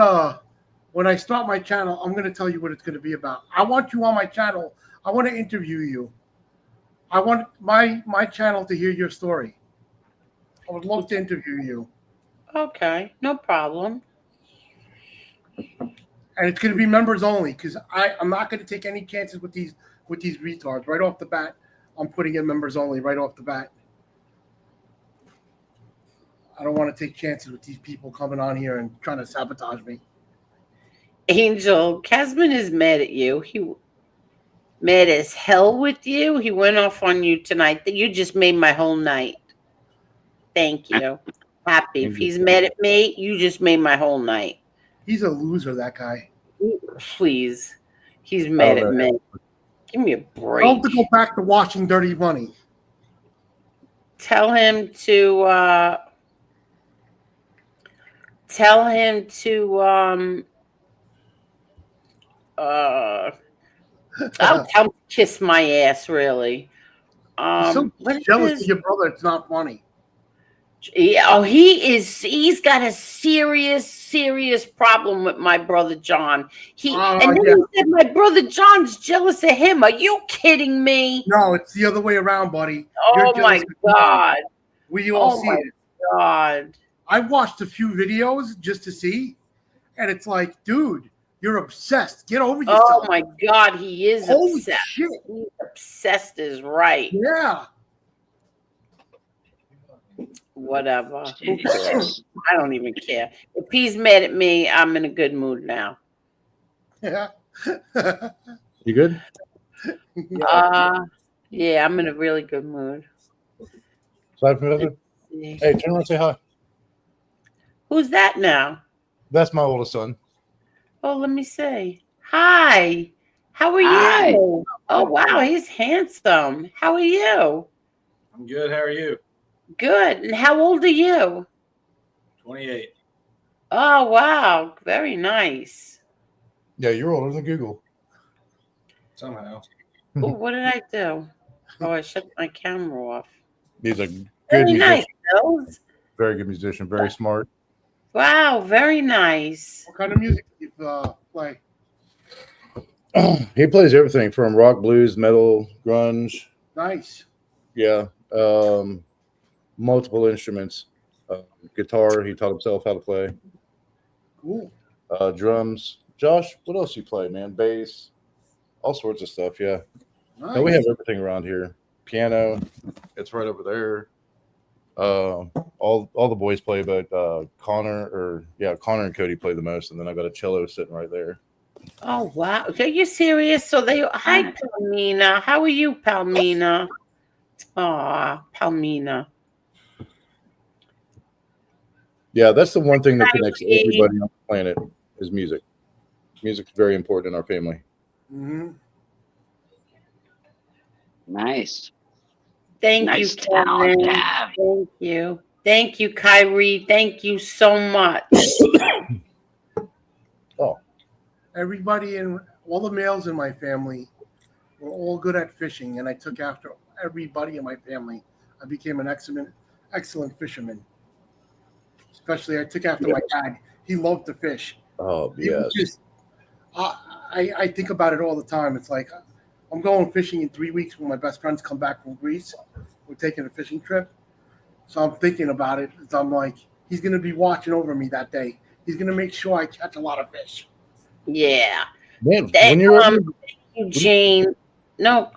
C: when I start my channel, I'm gonna tell you what it's gonna be about. I want you on my channel. I want to interview you. I want my channel to hear your story. I would love to interview you.
E: Okay, no problem.
C: And it's going to be members only because I'm not going to take any chances with these retards right off the bat. I'm putting in members only right off the bat. I don't want to take chances with these people coming on here and trying to sabotage me.
E: Angel, Casman is mad at you. He mad as hell with you. He went off on you tonight. You just made my whole night. Thank you. Happy. If he's mad at me, you just made my whole night.
C: He's a loser, that guy.
E: Please. He's mad at me. Give me a break.
C: Tell him to go back to washing dirty money.
E: Tell him to I'll tell him to kiss my ass, really.
C: So
E: What is
C: jealous
E: this?
C: of your brother, it's not funny.
E: Yeah, oh, he's got a serious problem with my brother John. He said my brother John's jealous of him. Are you kidding me?
C: No, it's the other way around, buddy.
E: Oh my God.
C: We all see it.
E: God.
C: I watched a few videos just to see, and it's like, dude, you're obsessed. Get over yourself.
E: Oh my God, he is
C: Holy
E: obsessed.
C: shit.
E: He's obsessed is right.
C: Yeah.
E: Whatever. Who cares? I don't even care. If he's mad at me, I'm in a good mood now.
C: Yeah.
I: You good?
E: Yeah, I'm in a really good mood.
I: Aside from that, hey, turn around and say hi.
E: Who's that now?
I: That's my oldest son.
E: Oh, let me see. Hi. How are
J: Hi.
E: you? Oh, wow, he's handsome. How are you?
K: I'm good. How are you?
E: Good. And how old are you?
K: 28.
E: Oh, wow. Very nice.
I: Yeah, you're older than Google.
K: Somehow.
E: Oh, what did I do? Oh, I shut my camera off.
I: He's a good
E: Very
I: musician.
E: nice, Nils.
I: Very good musician. Very smart.
E: Wow, very nice.
C: What kind of music do you play?
I: He plays everything from rock, blues, metal, grunge.
C: Nice.
I: Yeah. Multiple instruments. Guitar, he taught himself how to play.
C: Cool.
I: Drums. Josh, what else you play, man? Bass, all sorts of stuff. Yeah.
C: Nice.
I: No, we have everything around here. Piano, it's right over there. All the boys play, but Connor and Cody play the most, and then I got a cello sitting right there.
E: Oh, wow. Are you serious? So hi, Palmina. How are you, Palmina? Aw, Palmina.
I: Yeah, that's the one thing that connects everybody on the planet is music. Music's very important in our family.
C: Mm-hmm.
J: Nice.
E: Thank
J: Nice
E: you,
J: talent
E: Kevin.
J: to have.
E: Thank you. Thank you, Kyrie. Thank you so much.
I: Oh,
C: Everybody in all the males in my family were all good at fishing, and I took after everybody in my family. I became an excellent fisherman. Especially, I took after my dad. He loved to fish.
I: oh
C: He was
I: yes.
C: just, I think about it all the time. It's like I'm going fishing in 3 weeks when my best friends come back from Greece. We're taking a fishing trip. So I'm thinking about it. I'm like, he's going to be watching over me that day. He's going to make sure I catch a lot of fish.
E: Yeah.
I: Man, when you're
E: Thank you, Jane. No,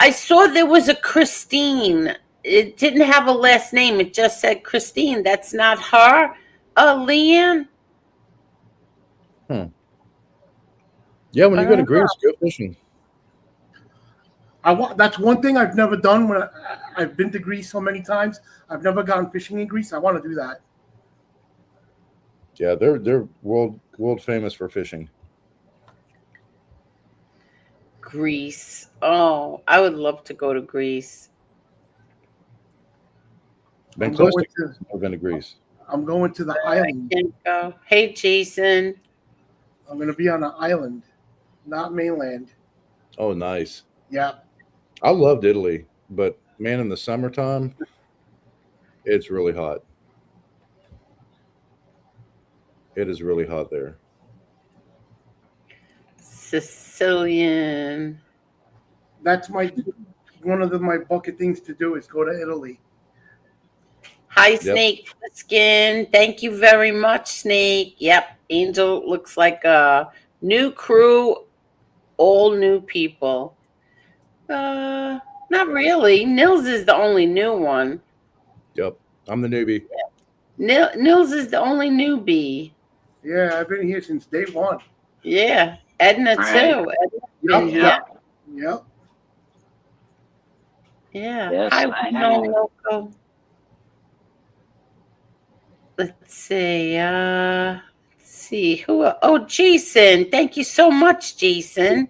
E: I saw there was a Christine. It didn't have a last name. It just said Christine. That's not her. Leanne?
I: yeah, when you go to Greece, go fishing.
C: That's one thing I've never done. When I've been to Greece so many times, I've never gone fishing in Greece. I want to do that.
I: Yeah, they're world famous for fishing.
E: Greece. Oh, I would love to go to Greece.
I: Been
C: I'm
I: close
C: going
I: to I've been to Greece.
C: I'm going to the island.
E: Can't go. Hey, Jason.
C: I'm going to be on an island, not mainland.
I: Oh, nice.
C: Yeah.
I: I loved Italy, but man, in the summertime, it's really hot. It is really hot there.
E: Sicilian.
C: That's one of my bucket things to do is go to Italy.
E: Hi, Snake Skin. Thank you very much, Snake. Yep. Angel looks like a new crew, all new people. Not really. Nils is the only new one.
I: Yep. I'm the newbie.
E: Nils is the only newbie.
C: Yeah, I've been here since day one.
E: Yeah. Edna too. Edna,
C: Yep.
E: Yeah.
J: Yes,
E: Hi,
J: I
E: no
J: have.
E: loco. Let's see. Who? Oh, Jason. Thank you so much, Jason,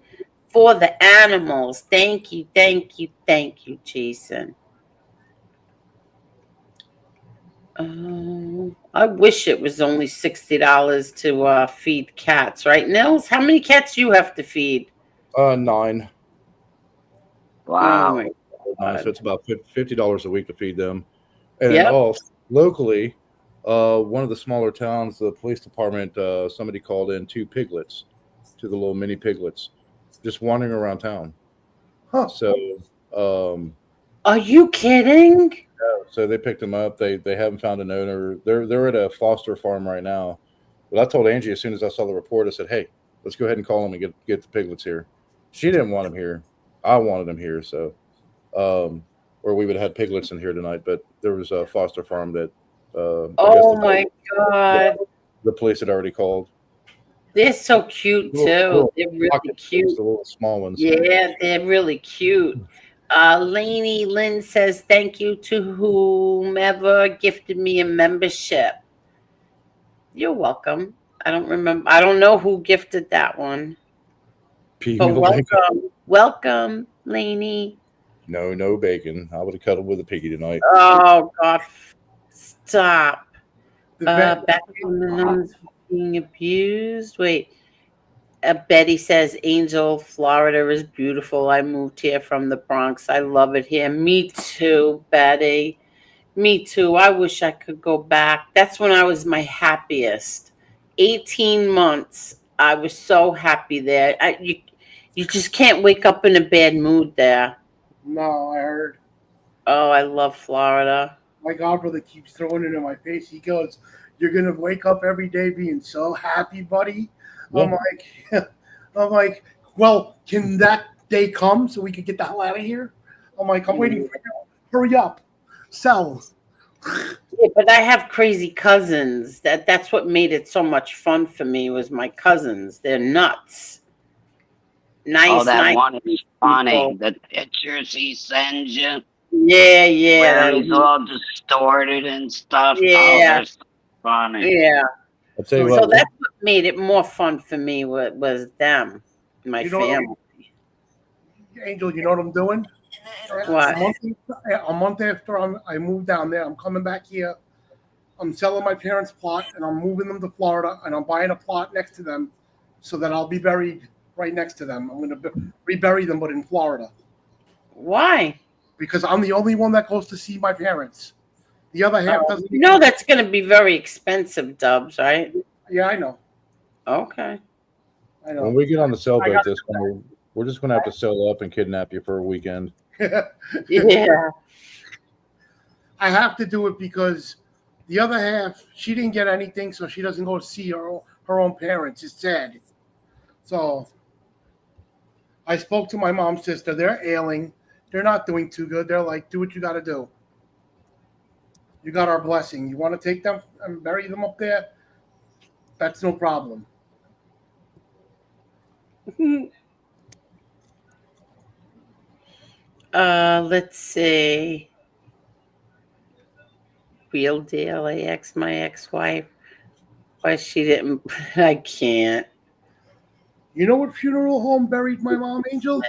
E: for the animals. Thank you, Jason. I wish it was only $60 to feed cats, right, Nils? How many cats you have to feed?
I: 9.
J: Wow.
E: Oh my God.
I: So it's about $50 a week to feed them. And
E: Yep.
I: then also locally, one of the smaller towns, the police department, somebody called in 2 piglets, 2 the little mini piglets, just wandering around town.
C: Huh.
I: So,
E: Are you kidding?
I: so they picked them up. They haven't found an owner. They're at a foster farm right now. But I told Angie as soon as I saw the report, I said, "Hey, let's go ahead and call them and get the piglets here." She didn't want them here. I wanted them here, so or we would have had piglets in here tonight. But there was a foster farm that.
E: Oh my God.
I: The police had already called.
E: They're so cute too. They're really cute.
I: The little small ones.
E: Yeah, they're really cute. Lainey Lynn says, thank you to whomever gifted me a membership. You're welcome. I don't remember. I don't know who gifted that one. But welcome. Welcome, Lainey.
I: No bacon. I would have cuddled with a piggy tonight.
E: Oh God, stop.
C: The vet,
E: Back from the nuns being abused. Wait. Betty says, Angel, Florida is beautiful. I moved here from the Bronx. I love it here. Me too, Betty. Me too. I wish I could go back. That's when I was my happiest. 18 months. I was so happy there. You just can't wake up in a bad mood there.
C: no, I heard.
E: Oh, I love Florida.
C: My godbrother keeps throwing it in my face. He goes, "You're gonna wake up every day being so happy, buddy." I'm
I: Yeah.
C: like, I'm like, well, can that day come so we can get the hell out of here? I'm like, I'm waiting for you. Hurry up, sell.
E: Yeah, but I have crazy cousins. That's what made it so much fun for me was my cousins. They're nuts.
J: Oh, that
E: Nice
J: one is funny.
E: people.
J: The pictures he sends you,
E: Yeah,
J: where he's all distorted and stuff. Oh,
E: yeah,
J: they're so funny.
E: yeah.
I: I'll tell you
E: So
I: what.
E: that's what made it more fun for me was them, my
C: You know what,
E: family.
C: Angel? You know what I'm doing?
E: What?
C: A month after I moved down there, I'm coming back here. I'm selling my parents' plot, and I'm moving them to Florida, and I'm buying a plot next to them, so that I'll be buried right next to them. I'm going to rebury them, but in Florida,
E: Why?
C: because I'm the only one that goes to see my parents. The other half doesn't.
E: You know that's going to be very expensive, Dubs, right?
C: Yeah, I know.
E: Okay.
C: I know.
I: When we get on the
C: I
I: sailboat
C: got-
I: this summer, we're just going to have to sail up and kidnap you for a weekend.
E: Yeah.
C: I have to do it because the other half, she didn't get anything, so she doesn't go to see her own parents. It's sad. So I spoke to my mom's sister. They're ailing. They're not doing too good. They're like, do what you got to do. You got our blessing. You want to take them and bury them up there? That's no problem.
E: Let's see. Real deal, AX, my ex-wife. Why she didn't? I can't.
C: You know what funeral home buried my mom, Angel?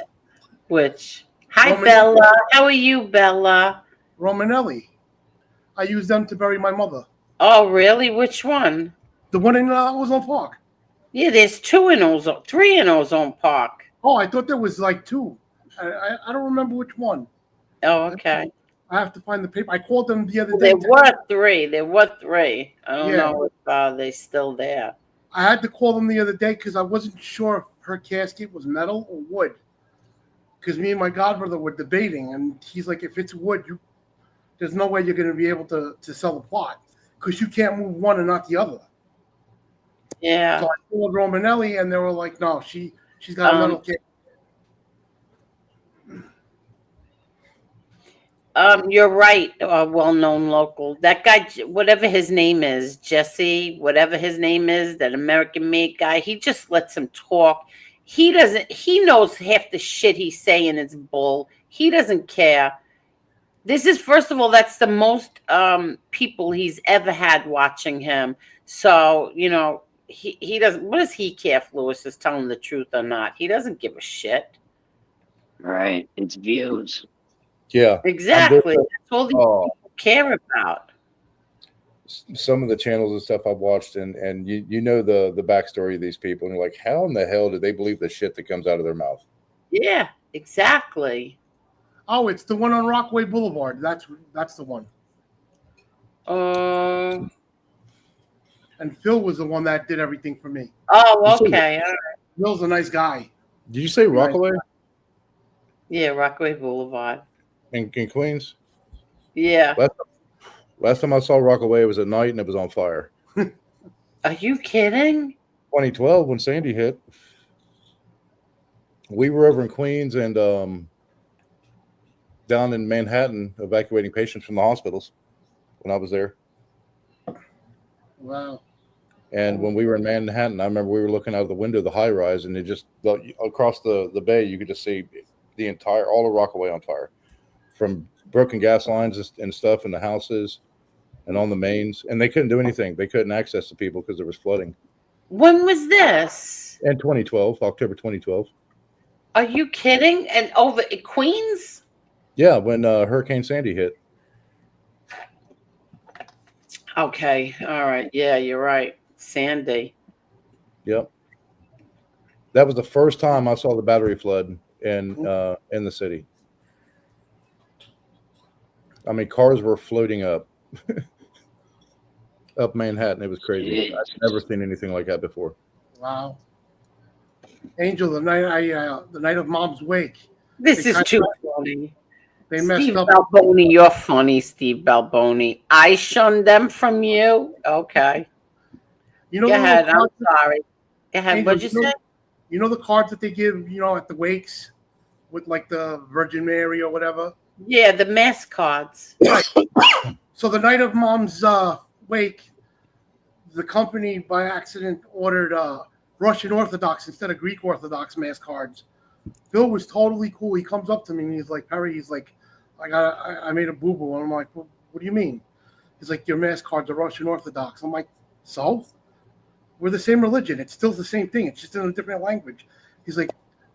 E: Which? Hi,
C: Roman-
E: Bella. How are you, Bella?
C: Romanelli. I used them to bury my mother.
E: Oh, really? Which one?
C: The one in Ozone Park.
E: Yeah, there's three in Ozone Park.
C: Oh, I thought there was like two. I don't remember which one.
E: Oh, okay.
C: I have to find the paper. I called them the other
E: Well,
C: day.
E: there were three. There were three. I don't
C: Yeah.
E: know if they're still there.
C: I had to call them the other day because I wasn't sure if her casket was metal or wood. Because me and my godbrother were debating, and he's like, if it's wood, there's no way you're going to be able to sell the plot because you can't move one and not the other.
E: Yeah.
C: So I called Romanelli, and they were like, no, she's got a metal casket.
E: You're right. Well-known local. That guy, whatever his name is, Jesse, whatever his name is, that American-made guy, he just lets him talk. He doesn't. He knows half the shit he's saying is bull. He doesn't care. This is, first of all, that's the most people he's ever had watching him. So he doesn't. What does he care if Lewis is telling the truth or not? He doesn't give a shit.
J: Right. It's views.
I: Yeah.
E: Exactly. That's all these people care about.
I: Some of the channels and stuff I've watched, and you know the backstory of these people, and you're like, how in the hell do they believe the shit that comes out of their mouth?
E: Yeah, exactly.
C: Oh, it's the one on Rockaway Boulevard. That's the one. And Phil was the one that did everything for me.
E: Oh, okay. All right.
C: Phil's a nice guy.
I: Did you say Rockaway?
E: Yeah, Rockaway Boulevard.
I: In Queens?
E: Yeah.
I: Last time I saw Rockaway, it was at night and it was on fire.
E: Are you kidding?
I: 2012 when Sandy hit. We were over in Queens and down in Manhattan evacuating patients from the hospitals when I was there.
C: Wow.
I: And when we were in Manhattan, I remember we were looking out of the window of the high rise, and it just across the bay, you could just see all of Rockaway on fire, from broken gas lines and stuff in the houses and on the mains. And they couldn't do anything. They couldn't access the people because there was flooding.
E: When was this?
I: In 2012, October 2012.
E: Are you kidding? And over at Queens?
I: Yeah, when Hurricane Sandy hit.
E: Okay. All right. Yeah, you're right. Sandy.
I: Yep. That was the first time I saw the battery flood in the city. I mean, cars were floating up Manhattan. It was crazy.
J: Jeez.
I: I've never seen anything like that before.
C: Wow. Angel, the night of Mom's wake,
E: This
C: they
E: is
C: kind
E: too
C: of,
E: funny.
C: they messed
E: Steve
C: up.
E: Balboni, you're funny, Steve Balboni. I shunned them from you. Okay.
C: You know
E: Go
C: the little
E: ahead. I'm
C: cards,
E: sorry. Go ahead.
C: Angel.
E: What'd you say?
C: You know the cards that they give, at the wakes with like the Virgin Mary or whatever.
E: Yeah, the mascots.
C: Right. So the night of Mom's wake, the company by accident ordered Russian Orthodox instead of Greek Orthodox mass cards. Bill was totally cool. He comes up to me and he's like, Perry, he's like, I made a boo boo. And I'm like, what do you mean? He's like, your mass cards are Russian Orthodox. I'm like, so? We're the same religion. It's still the same thing. It's just in a different language. He's like,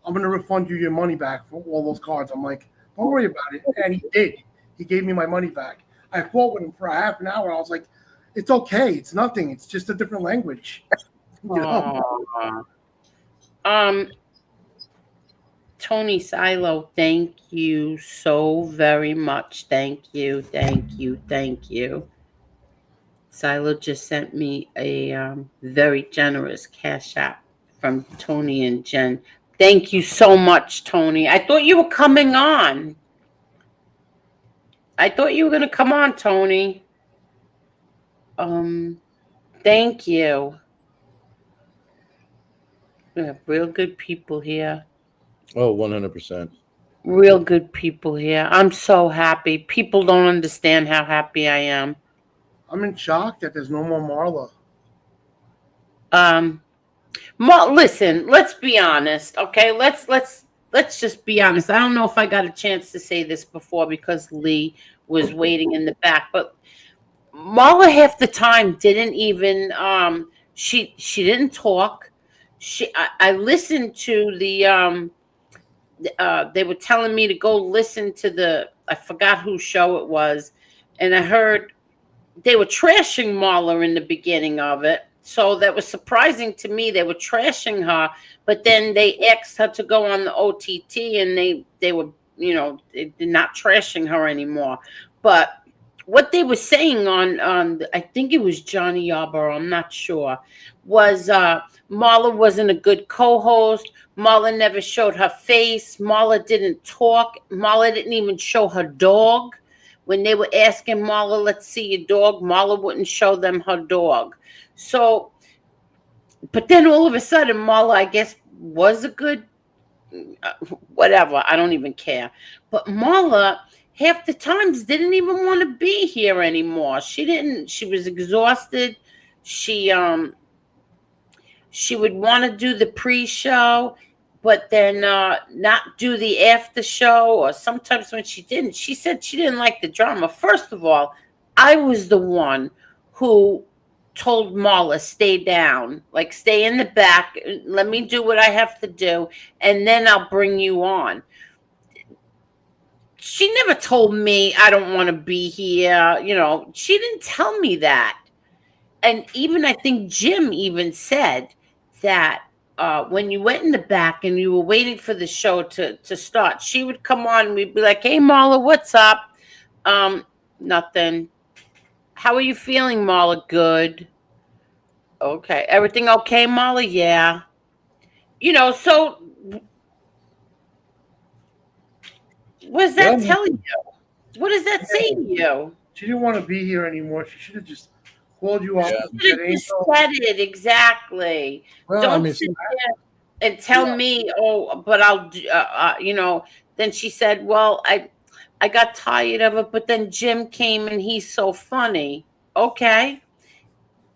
C: I'm going to refund you your money back for all those cards. I'm like, don't worry about it. And he did. He gave me my money back. I fought with him for a half an hour. I was like, it's okay. It's nothing. It's just a different language.
E: Tony Silo, thank you so very much. Thank you. Thank you. Thank you. Silo just sent me a very generous cash app from Tony and Jen. Thank you so much, Tony. I thought you were coming on. I thought you were going to come on, Tony. Thank you. We have real good people here.
I: Oh, 100%.
E: Real good people here. I'm so happy. People don't understand how happy I am.
C: I'm in shock that there's no more Marla.
E: Listen, let's be honest, okay? Let's just be honest. I don't know if I got a chance to say this before because Lee was waiting in the back, but Marla half the time didn't even she didn't talk. I listened to the they were telling me to go listen to I forgot whose show it was, and I heard they were trashing Marla in the beginning of it. So that was surprising to me. They were trashing her, but then they asked her to go on the OTT, and they were, they're not trashing her anymore. But what they were saying on I think it was Johnny Yarborough, I'm not sure, was Marla wasn't a good co-host. Marla never showed her face. Marla didn't talk. Marla didn't even show her dog. When they were asking Marla, let's see your dog, Marla wouldn't show them her dog. So, but then all of a sudden, Marla, I guess, was a good, whatever. I don't even care. But Marla, half the times, didn't even want to be here anymore. She didn't. She was exhausted. She would want to do the pre-show, but then not do the after show, or sometimes when she didn't, she said she didn't like the drama. First of all, I was the one who told Marla, stay down, like stay in the back, let me do what I have to do, and then I'll bring you on. She never told me I don't want to be here. She didn't tell me that. And even I think Jim even said that when you went in the back and you were waiting for the show to start, she would come on and we'd be like, hey, Marla, what's up? Nothing. How are you feeling, Marla? Good. Okay. Everything okay, Marla? Yeah. So what does that tell you? What does that say to you?
C: She didn't want to be here anymore. She should have just called you up.
E: You should have just said it exactly.
I: Well,
E: Don't sit there and tell me, oh, but I'll do. Then she said, well, I got tired of it, but then Jim came and he's so funny. Okay.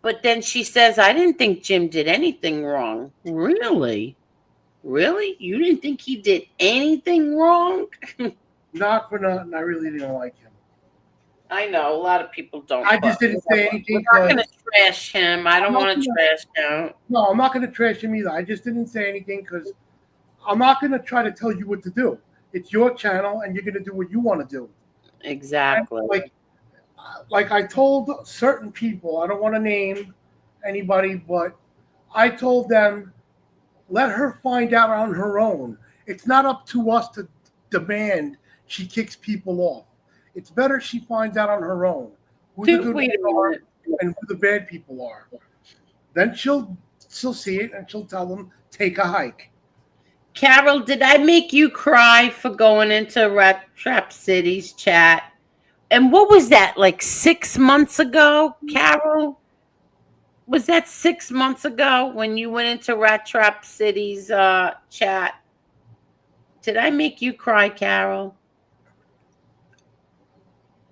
E: But then she says, I didn't think Jim did anything wrong. Really? Really? You didn't think he did anything wrong?
C: Not for nothing. I really didn't like him.
E: I know a lot of people don't.
C: I just didn't say anything.
E: We're not going to trash him. I don't want to trash him.
C: No, I'm not going to trash him either. I just didn't say anything because I'm not going to try to tell you what to do. It's your channel, and you're gonna do what you want to do.
E: Exactly.
C: And like I told certain people, I don't want to name anybody, but I told them, let her find out on her own. It's not up to us to demand she kicks people off. It's better she finds out on her own who the good
E: Wait a
C: people are
E: minute.
C: and who the bad people are. Then she'll see it and she'll tell them, take a hike.
E: Carol, did I make you cry for going into Rat Trap City's chat? And what was that, like 6 months ago, Carol? Was that 6 months ago when you went into Rat Trap City's chat? Did I make you cry, Carol?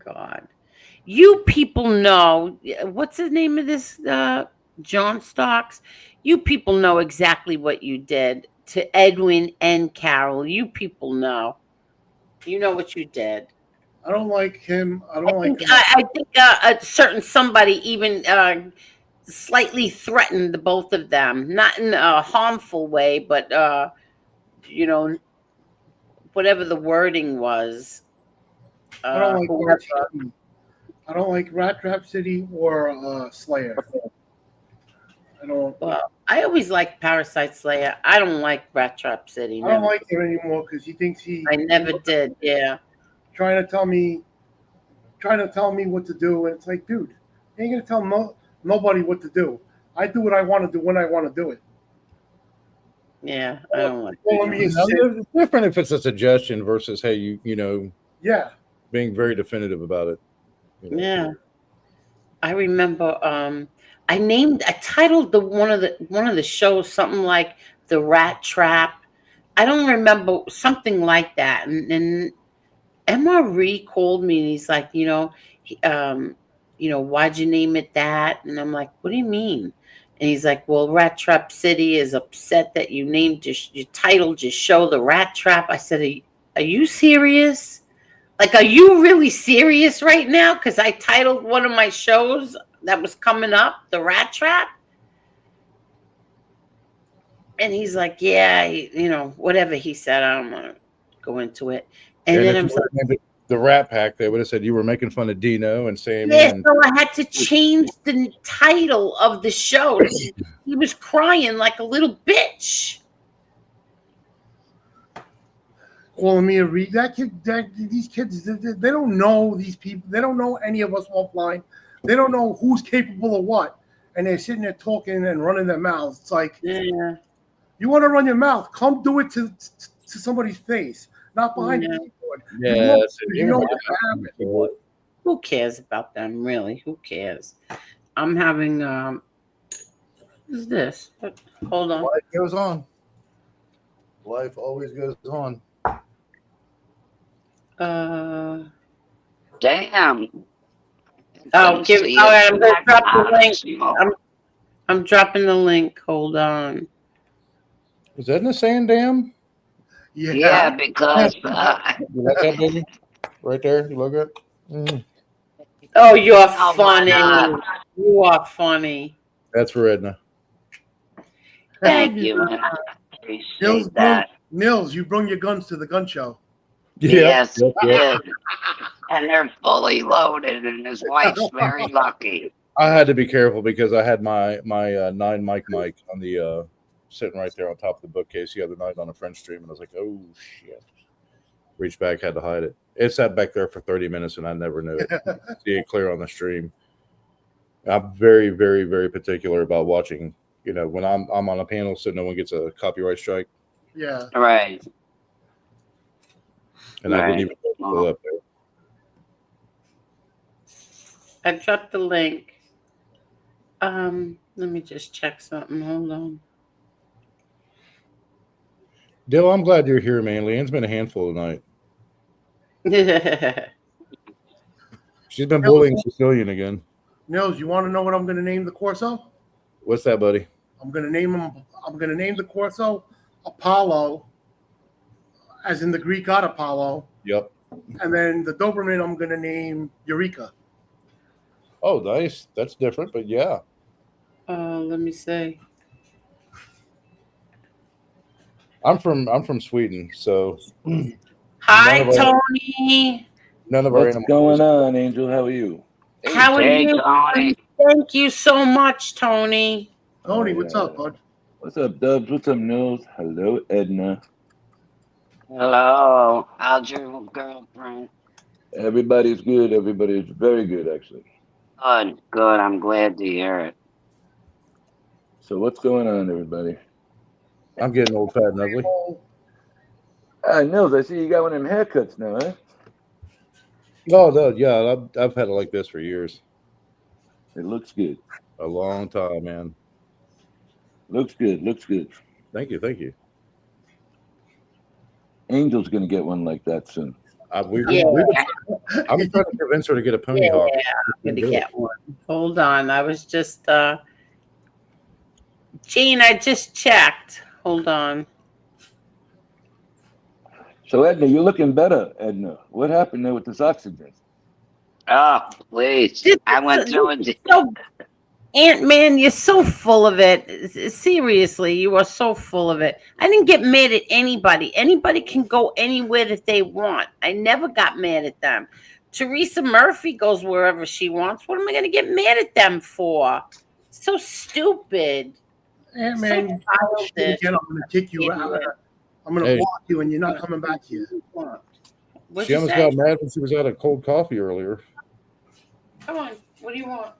E: God. You people know, what's the name of this, John Stocks? You people know exactly what you did to Edwin and Carol. You people know. You know what you did.
C: I don't like him. I don't like him.
E: I think a certain somebody even slightly threatened the both of them, not in a harmful way, but you know, whatever the wording was.
C: I don't like
E: Whoever.
C: I don't like Rat Trap City or Slayer. I don't.
E: Well, I always liked Parasite Slayer. I don't like Rat Trap City.
C: I don't like him anymore because he thinks
E: I never did. Yeah.
C: trying to tell me what to do, and it's like, dude, you ain't gonna tell nobody what to do. I do what I want to do when I want to do it.
E: Yeah, I don't like.
I: It's different if it's a suggestion versus, hey, you know,
C: yeah,
I: being very definitive about it. You know.
E: Yeah, I remember. I titled one of the shows something like The Rat Trap. I don't remember, something like that. And MRE called me and he's like, why'd you name it that? And I'm like, what do you mean? And he's like, well, Rat Trap City is upset that you named your title your show The Rat Trap. I said, are you serious? Like, are you really serious right now? Because I titled one of my shows that was coming up The Rat Trap. And he's like, yeah, whatever he said. I don't want to go into it. And then I'm like,
I: the Rat Pack, they would have said you were making fun of Dino and Sammy.
E: Yeah, so I had to change the title of the show. He was crying like a little bitch.
C: Well, Amir, read these kids, they don't know these people. They don't know any of us offline. They don't know who's capable of what. And they're sitting there talking and running their mouths. It's like,
E: yeah.
C: You want to run your mouth, come do it to somebody's face, not behind the keyboard.
I: Yeah,
C: you know what's happening.
E: Who cares about them, really? Who cares? I'm having, what is this? Hold on.
I: Life goes on. Life always goes on.
J: Damn.
E: I'm going to drop the link. I'm dropping the link. Hold on.
I: Was Edna saying damn?
J: Yeah, because
I: you like that, baby? Right there, you look at.
E: Oh, you're funny. You are funny.
I: That's for Edna.
J: Thank you. Man. I appreciate that.
C: Nils, you bring your guns to the gun show.
J: Yes, did. And they're fully loaded, and his wife's very lucky.
I: I had to be careful because I had my 9 mic on the sitting right there on top of the bookcase the other night on a French stream, and I was like, oh shit. Reached back, had to hide it. It sat back there for 30 minutes, and I never knew it. See it clear on the stream. I'm very, very, very particular about watching. When I'm on a panel, so no one gets a copyright strike.
C: Yeah.
J: Right.
I: And I didn't even go up there.
E: I dropped the link. Let me just check something. Hold on.
I: Dill, I'm glad you're here, man. Leanne's been a handful tonight. She's been bullying Sicilian again.
C: Nils, you want to know what I'm going to name the Corso?
I: What's that, buddy?
C: I'm going to name the Corso Apollo, as in the Greek god Apollo.
I: Yep.
C: And then the Doberman I'm going to name Eureka.
I: Oh, nice. That's different, but yeah.
E: Let me see.
I: I'm from Sweden, so
E: Hi,
I: None of our-
E: Tony.
I: None of our
L: What's
I: animals.
L: going on, Angel? How are you?
E: How are
J: Hey,
E: you?
J: Tony.
E: Thank you so much, Tony.
C: Tony,
L: Oh,
C: what's
L: yeah.
C: up, bud?
L: What's up, Dubs? What's up, Nils? Hello, Edna.
J: Hello. How's your girlfriend?
L: Everybody's good. Everybody's very good, actually.
J: Good, good. I'm glad to hear it.
L: So what's going on, everybody?
I: I'm getting old, fat, and ugly.
L: Nils, I see you got one of them haircuts now, eh?
I: Oh, no, yeah, I've had it like this for years.
L: It looks good.
I: A long time, man.
L: Looks good. Looks good.
I: Thank you, thank you.
L: Angel's gonna get one like that soon.
I: I've been
E: Yeah.
I: trying to convince her to get a pony
E: Yeah,
I: hawk.
E: I'm gonna get one. Hold on. I was just Gene, I just checked. Hold on.
L: So Edna, you're looking better, Edna. What happened there with this oxygen?
J: Oh, please. I went through it.
E: So, Ant-Man, you're so full of it. Seriously, you are so full of it. I didn't get mad at anybody. Anybody can go anywhere that they want. I never got mad at them. Teresa Murphy goes wherever she wants. What am I going to get mad at them for? So stupid.
C: Man,
E: So childish.
C: again, I'm going to kick you out. I'm going to
I: Hey.
C: block you, and you're not coming back here.
E: What'd
I: She
E: you
I: almost
E: say?
I: got mad when she was out of cold coffee earlier.
E: Come on. What do you want?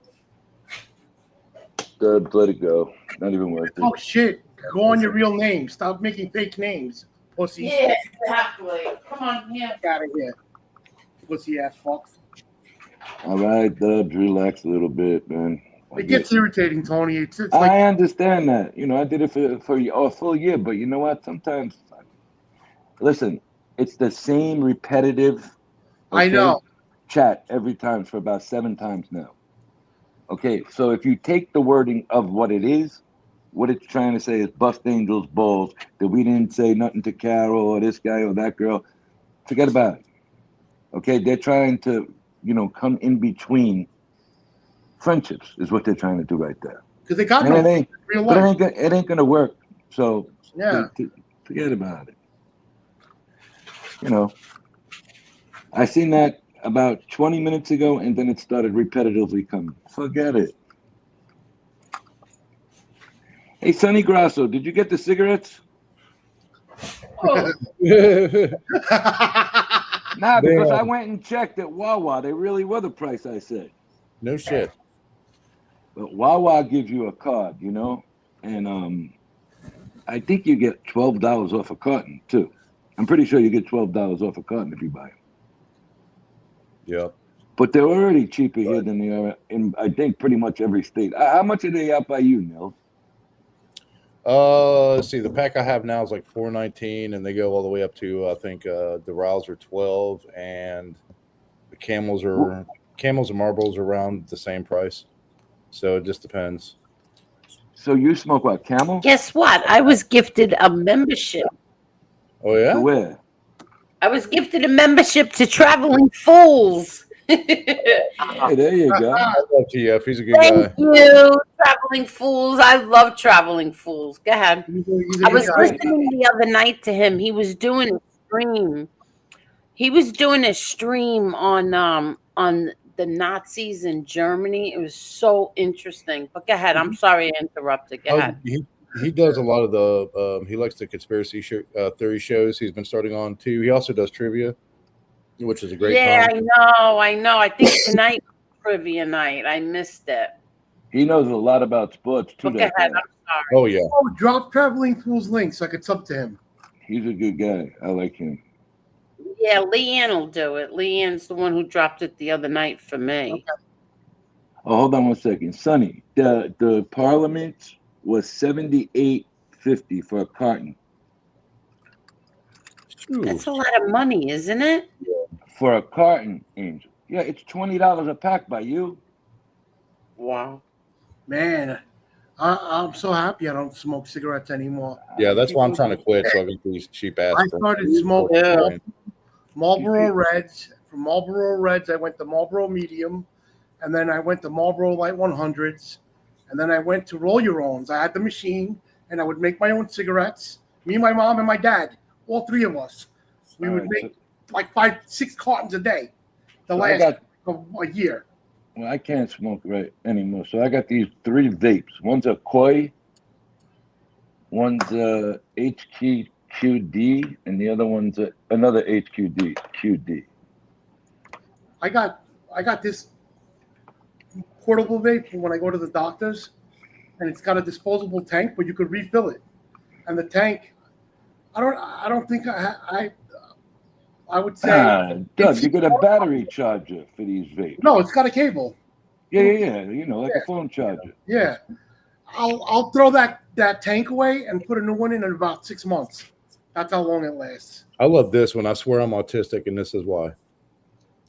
L: Dubs, let it go. Not even worth it.
C: Oh shit! Go on your real name. Stop making fake names, pussy.
E: Yeah, exactly. Come on here.
C: Get out of here, pussy ass fuck.
L: All right, Dubs, relax a little bit, man.
C: It gets irritating, Tony. It's like
L: I understand that. You know, I did it for a full year, but you know what? Sometimes, listen, it's the same repetitive.
C: I know.
L: Chat every time for about 7 times now. Okay, so if you take the wording of what it is, what it's trying to say is bust Angel's balls, that we didn't say nothing to Carol or this guy or that girl, forget about it. Okay, they're trying to, come in between friendships is what they're trying to do right there.
C: Because they got
L: And
C: no
L: it ain't,
C: real
L: but
C: life.
L: it ain't gonna work. So
C: Yeah.
L: forget about it. I seen that about 20 minutes ago, and then it started repetitively coming. Forget it. Hey, Sonny Grasso, did you get the cigarettes?
E: Oh.
L: Nah, because I went and checked at Wawa. They really were the price I said.
I: No shit.
L: But Wawa gives you a card, and I think you get $12 off a carton, too. I'm pretty sure you get $12 off a carton if you buy them.
I: Yeah.
L: But they're already cheaper here than they are in, I think, pretty much every state. How much are they out by you, Nils?
I: Let's see. The pack I have now is like $4.19, and they go all the way up to I think the Riles are $12, and the Camels and Marlboros are around the same price. So it just depends.
L: So you smoke what, Camel?
E: Guess what? I was gifted a membership.
I: Oh yeah.
L: To where?
E: I was gifted a membership to Traveling Fools.
L: Hey, there you go.
I: I love TF. He's a good
E: Thank
I: guy.
E: you, Traveling Fools. I love Traveling Fools. Go ahead. I was listening the other night to him. He was doing a stream. He was doing a stream on the Nazis in Germany. It was so interesting. But go ahead. I'm sorry I interrupted. Go ahead.
I: He does a lot of the he likes the conspiracy theory shows. He's been starting on too. He also does trivia, which is a great
E: Yeah,
I: time.
E: I know. I think tonight was trivia night. I missed it.
L: He knows a lot about sports, too.
E: But go
L: that
E: ahead.
L: guy.
E: I'm sorry.
I: Oh yeah.
C: Oh, drop Traveling Fools link so I could sub to him.
L: He's a good guy. I like him.
E: Yeah, Leanne will do it. Leanne's the one who dropped it the other night for me.
C: Okay.
L: Oh, hold on one second. Sonny, the Parliament was $78.50 for a carton.
E: That's a lot of money, isn't it?
L: For a carton, Angel. Yeah, it's $20 a pack by you.
E: Wow.
C: Man, I'm so happy I don't smoke cigarettes anymore.
I: Yeah, that's why I'm trying to quit. So I get these cheap ass.
C: I started smoking Marlboro Reds. From Marlboro Reds, I went to Marlboro Medium, and then I went to Marlboro Light 100s, and then I went to Roll Your Owns. I had the machine, and I would make my own cigarettes. Me, my mom, and my dad, all three of us. We would make like 5-6 cartons a day. The
L: So I
C: last
L: got,
C: a year.
L: well, I can't smoke right anymore. So I got these 3 vapes. One's a Koi, one's a HQD, and the other one's another QD.
C: I got this portable vape when I go to the doctors, and it's got a disposable tank, but you could refill it. And the tank, I don't think I would say.
L: Doug, you get a battery charger for these vapes.
C: No, it's got a cable.
L: Yeah. You know, like a phone charger.
C: Yeah, I'll throw that tank away and put a new one in about 6 months. That's how long it lasts.
I: I love this one. I swear I'm autistic, and this is why.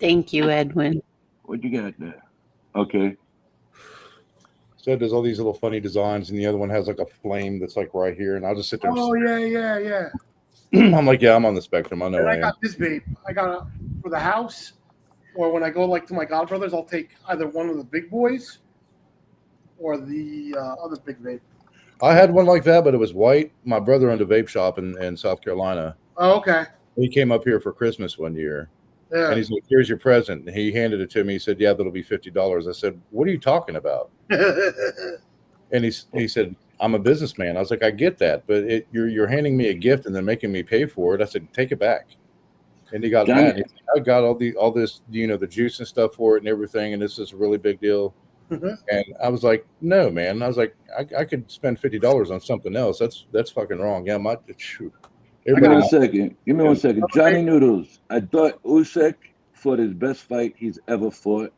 E: Thank you, Edwin.
L: What you got there? Okay.
I: So there's all these little funny designs, and the other one has like a flame that's like right here, and I'll just sit there.
C: Oh yeah.
I: I'm like, yeah, I'm on the spectrum. I know.
C: And
I: I
C: I
I: am.
C: got this vape. I got it for the house, or when I go like to my godbrothers, I'll take either one of the big boys or the other big vape.
I: I had one like that, but it was white. My brother owned a vape shop in South Carolina.
C: Oh, okay.
I: He came up here for Christmas one year,
C: Yeah.
I: and he's like, "Here's your present." And he handed it to me. He said, "Yeah, that'll be $50." I said, "What are you talking about?" And he said, "I'm a businessman." I was like, "I get that, but you're handing me a gift and then making me pay for it." I said, "Take it back." And he got mad. He said, "I got all this, the juice and stuff for it and everything, and this is a really big deal." And I was like, "No, man." I was like, I could spend $50 on something else. That's fucking wrong. Yeah, shoot.
L: Give me 1 second. Give me 1 second. Johnny Noodles. I thought Usyk fought his best fight he's ever fought,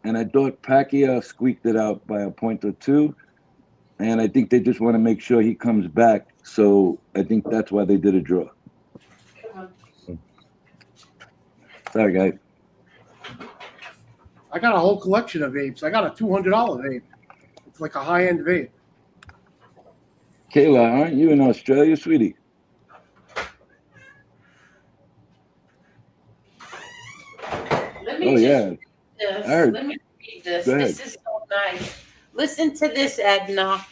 L: and I thought Pacquiao squeaked it out by a point or two. And I think they just want to make sure he comes back. So I think that's why they did a draw. Sorry, guys.
C: I got a whole collection of vapes. I got a $200 vape. It's like a high-end vape.
L: Kayla, aren't you in Australia, sweetie? Yeah.
E: Let me read this.
L: Go ahead.
E: This is so nice. Listen to this, Edna.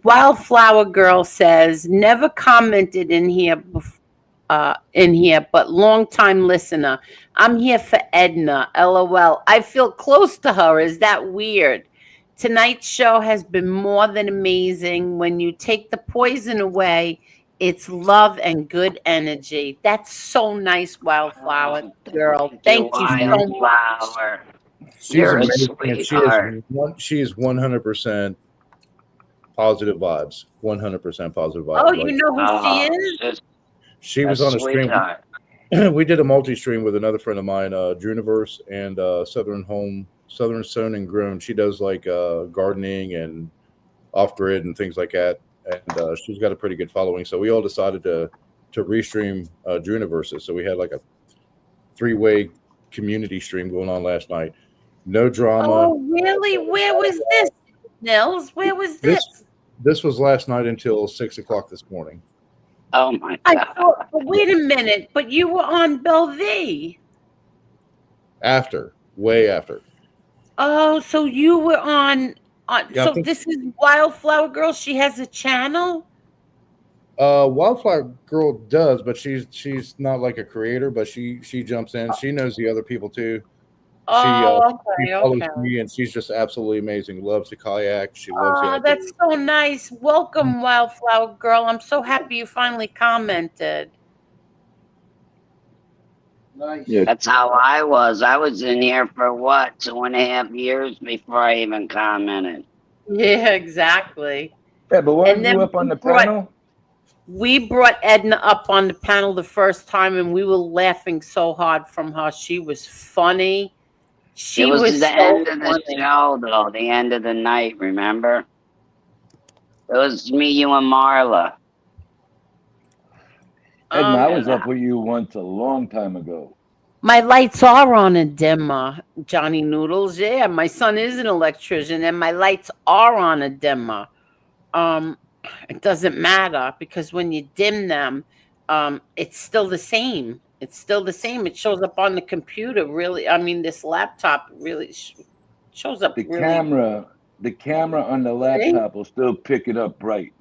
E: Wildflower Girl says, never commented in here but long time listener. I'm here for Edna. LOL. I feel close to her. Is that weird? Tonight's show has been more than amazing. When you take the poison away, it's love and good energy. That's so nice, Wildflower Girl. Thank you so much.
I: She's amazing. She is 100% positive vibes. 100% positive vibes.
E: Oh, you know who she is?
I: She was on a stream. We did a multi-stream with another friend of mine, Juniverse, and Southern Sewn and Grown. She does like gardening and off-grid and things like that. And she's got a pretty good following. So we all decided to restream Juniverses. So we had like a 3-way community stream going on last night. No drama.
E: Oh, really? Where was this, Nils? Where was this?
I: This was last night until 6 o'clock this morning.
J: Oh my God.
E: Wait a minute, but you were on Bellevue.
I: Way after.
E: Oh, so you were on
I: Yeah,
E: so this is Wildflower Girl. She has a channel?
I: Wildflower Girl does, but she's not like a creator, but she jumps in. She knows the other people too. She follows me, and she's just absolutely amazing. Loves to kayak. She loves the outdoors.
E: That's so nice. Welcome, Wildflower Girl. I'm so happy you finally commented.
C: Nice.
L: Yeah.
J: That's how I was. I was in here for what, 2.5 years before I even commented.
E: Yeah, exactly.
L: Yeah, but weren't
E: And then
L: you up on the
E: we brought-
L: panel?
E: We brought Edna up on the panel the first time, and we were laughing so hard from her. She was funny. She
J: It was the
E: so
J: end of the
E: funny.
J: show, though, the end of the night, remember? It was me, you, and Marla.
L: Edna, I was up with you once a long time ago.
E: My lights are on a dimmer, Johnny Noodles. Yeah, my son is an electrician, and my lights are on a dimmer. It doesn't matter because when you dim them, it's still the same. It's still the same. It shows up on the computer. Really, I mean, this laptop really shows up.
L: The camera on the laptop will still pick it up bright.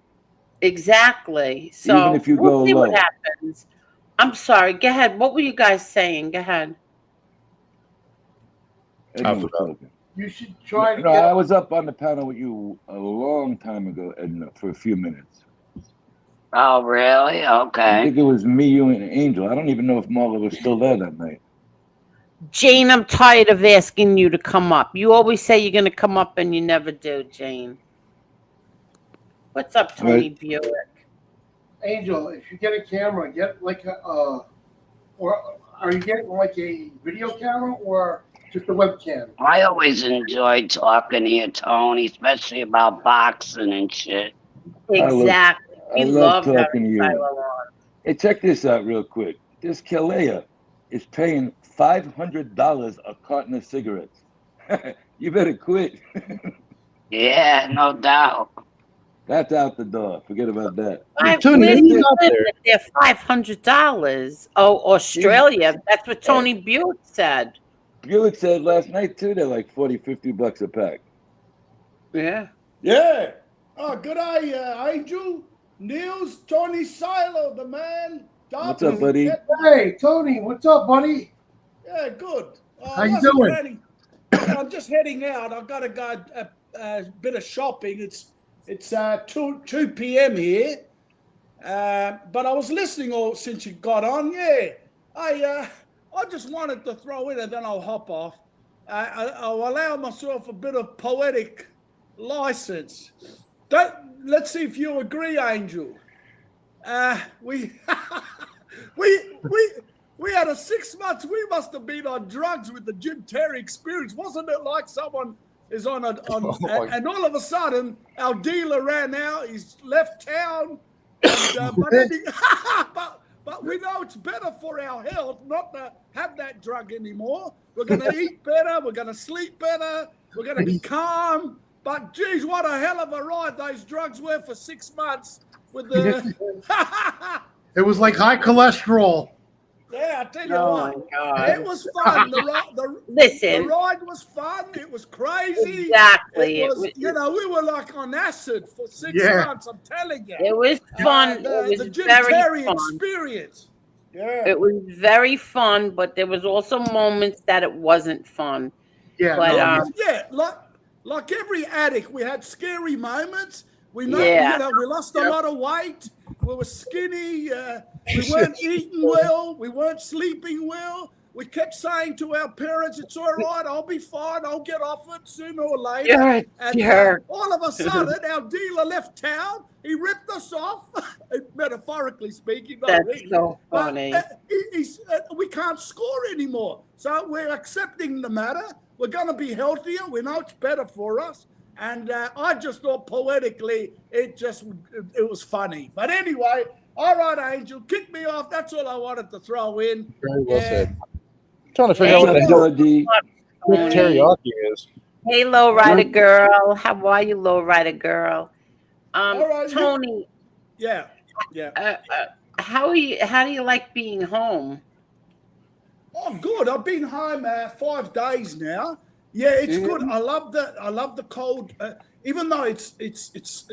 E: Exactly. So
L: Even if you
E: we'll
L: go
E: see
L: low.
E: what happens. I'm sorry. Go ahead. What were you guys saying? Go ahead.
L: Edna was
I: forgot.
L: talking.
C: You should try to
L: No,
C: get.
L: I was up on the panel with you a long time ago, Edna, for a few minutes.
J: Oh, really?
L: I
J: Okay.
L: think it was me, you, and Angel. I don't even know if Marla was still there that night.
E: Jane, I'm tired of asking you to come up. You always say you're going to come up and you never do, Jane. What's up,
L: All right.
E: Tony Buick?
C: Angel, if you get a camera, get like or are you getting like a video camera or just a webcam?
J: I always enjoy talking to you, Tony, especially about boxing and shit.
E: Exactly.
L: I
E: We
L: love
E: love
L: talking
E: having
L: to you.
E: Silo on.
L: Hey, check this out real quick. This Kalea is paying $500 a carton of cigarettes. You better quit.
J: Yeah, no doubt.
L: That's out the door. Forget about that.
I: Tony,
E: Where
I: are
E: do
I: you
E: you
I: out
E: live
I: there?
E: with their $500? Oh, Australia. That's what Tony Buick said.
L: Buick said last night too, they're like $40-$50 a pack.
E: Yeah.
M: Yeah. Oh, good eye, Angel. Niels, Tony Silo, the man.
L: What's up, buddy?
C: Hey, Tony, what's up, buddy?
M: Yeah, good.
C: How you doing?
M: Yeah, I'm just heading out. I've got to go a bit of shopping. It's 2 p.m. here. But I was listening all since you got on. Yeah, I just wanted to throw in and then I'll hop off. I'll allow myself a bit of poetic license. Let's see if you agree, Angel. We we had a 6 months. We must have been on drugs with the Jim Terry experience, wasn't it? Like someone is on and all of a sudden our dealer ran out. He's left town, and, but we know it's better for our health not to have that drug anymore. We're going to eat better. We're going to sleep better. We're going to be calm. But geez, what a hell of a ride those drugs were for 6 months. With the
C: It was like high cholesterol.
M: yeah, I tell you
E: Oh,
M: what,
E: my God.
M: it was fun.
E: Listen.
M: The ride was fun. It was crazy.
E: Exactly.
M: It was, you know, we were like on acid for 6
C: Yeah.
M: months. I'm telling you.
E: It was fun. It was
M: The Jim
E: very
M: Terry
E: fun.
M: experience. Yeah.
E: It was very fun, but there was also moments that it wasn't fun.
C: Yeah,
E: But
M: Yeah, like every addict, we had scary moments. We know,
E: Yeah.
M: you know, we lost a lot of weight. We were skinny. We weren't eating well. We weren't sleeping well. We kept saying to our parents, "It's all right. I'll be fine. I'll get off it sooner or later."
E: You're a
M: And
E: jerk.
M: all of a sudden, our dealer left town. He ripped us off, metaphorically speaking. Not
E: That's
M: really.
E: so
M: But,
E: funny.
M: we can't score anymore. So we're accepting the matter. We're going to be healthier. We know it's better for us. And I just thought poetically, it was funny. But anyway, all right, Angel, kick me off. That's all I wanted to throw in.
I: Very well said. Trying to figure out
L: What's
I: what
L: up,
I: the hell
L: Georgie?
I: teriyaki is.
E: Hey, lowrider girl. How are you, lowrider girl?
M: All right,
E: Tony,
M: Yeah.
E: how do you like being home?
M: Oh, good. I've been home 5 days now. Yeah, it's good. I love the cold. Even though it's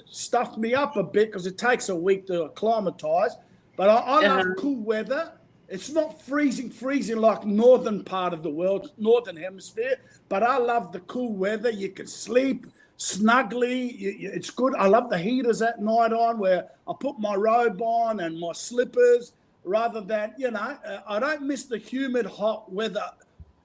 M: stuffed me up a bit because it takes a week to acclimatize. But I love cool weather. It's not freezing like northern part of the world, northern hemisphere. But I love the cool weather. You can sleep snugly. It's good. I love the heaters at night on where I put my robe on and my slippers rather than, I don't miss the humid, hot weather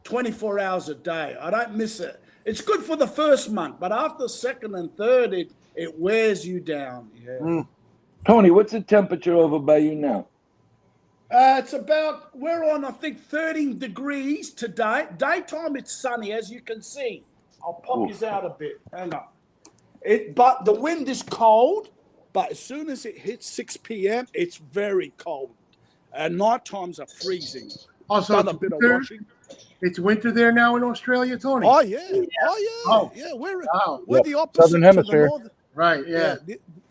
M: 24 hours a day. I don't miss it. It's good for the first month, but after second and third, it wears you down. Yeah.
L: Tony, what's the temperature over by you now?
M: We're on, I think, 13 degrees today. Daytime, it's sunny, as you can see. I'll pop you out a bit. Hang on. But the wind is cold, but as soon as it hits 6 p.m., it's very cold. And night times are freezing.
C: Also,
M: Done a bit of washing.
C: it's winter there now in Australia, Tony.
M: Oh, yeah. Yeah. We're the opposite
I: Southern
M: to
I: Hemisphere.
M: the northern.
C: Right, yeah.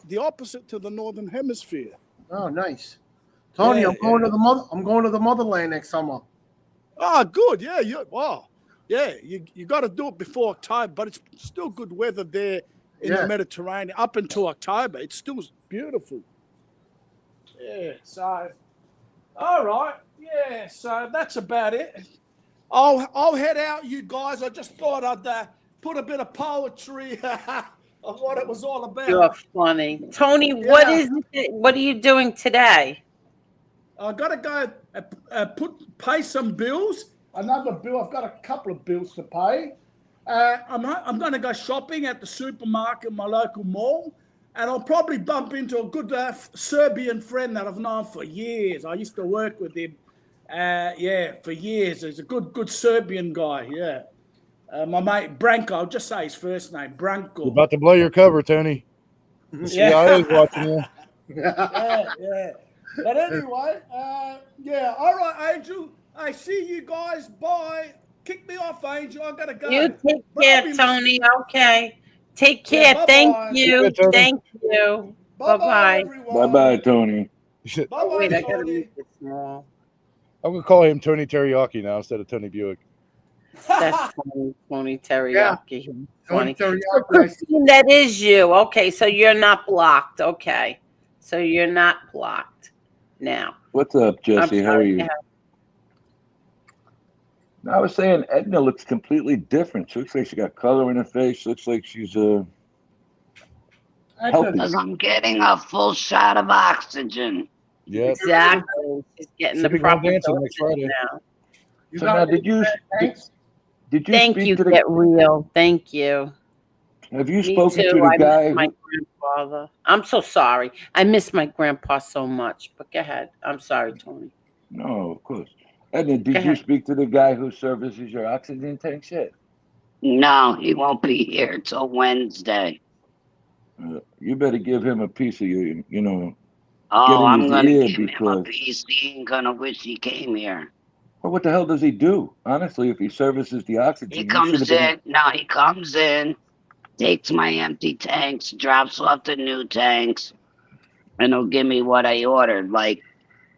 M: The opposite to the northern hemisphere.
C: Oh, nice. Tony,
M: Yeah,
C: I'm going to the motherland next summer.
M: Oh, good. Yeah. Wow. Yeah. You got to do it before October, but it's still good weather there in the Mediterranean up until October. It's still beautiful. Yeah. So All right. Yeah. So that's about it. I'll head out, you guys. I just thought I'd put a bit of poetry of what it was all
E: You're
M: about.
E: funny. Tony,
M: Yeah.
E: what are you doing today?
M: I got to go pay some bills. Another bill. I've got a couple of bills to pay. I'm going to go shopping at the supermarket, my local mall, and I'll probably bump into a good Serbian friend that I've known for years. I used to work with him, for years. He's a good Serbian guy. Yeah, my mate Branko. I'll just say his first name,
I: You're
M: Branko.
I: about to blow your cover, Tony. The CIA's watching you.
M: Yeah. But anyway, yeah. All right, Angel. I see you guys. Bye. Kick me off, Angel. I gotta go.
E: You take
M: But I'll
E: care,
M: be
E: Tony.
M: listening.
E: Okay. Take
M: Yeah,
E: care. Thank
M: bye-bye.
E: you.
I: Good, Tony.
E: Thank you.
M: Bye bye,
E: Bye-bye.
M: everyone.
L: Bye, Tony.
M: Bye
E: Oh,
M: bye,
E: wait, I gotta
M: Tony.
E: make it small.
I: I'm gonna call him Tony Teriyaki now instead of Tony Buick.
E: That's Tony Teriyaki.
C: Tony
E: Funny. So,
C: Teriyaki.
E: Christine, that is you. Okay, so you're not blocked. Okay. So you're not blocked now.
L: What's up,
E: I'm
L: Jesse? How are
E: sorry.
L: you? I was saying Edna looks completely different. She looks like she got color in her face. She looks like she's healthy.
J: Because I'm getting a full shot of oxygen.
I: Yep.
E: Exactly. She's getting
I: Should
E: the
I: be going
E: proper
I: dancing next
E: dosage
I: Friday.
E: now.
L: So now, did you
E: Thank
L: speak
E: you,
L: to the?
E: Get Real. Thank you.
L: Have you
E: Me
L: spoken
E: too.
L: to the
E: I
L: guy
E: miss my
L: who?
E: grandfather. I'm so sorry. I miss my grandpa so much. But go ahead. I'm sorry, Tony.
L: No, of course. Edna,
E: Go
L: did you
E: ahead.
L: speak to the guy who services your oxygen tanks yet?
J: No, he won't be here till Wednesday.
L: You better give him a piece of you. You know,
J: Oh,
L: get in
J: I'm
L: his
J: gonna
L: ear
J: give him a
L: because.
J: piece. He ain't gonna wish he came here.
L: Well, what the hell does he do? Honestly, if he services the
J: He
L: oxygen, you should
J: comes
L: have been.
J: in. No, he comes in, takes my empty tanks, drops off the new tanks, and he'll give me what I ordered, like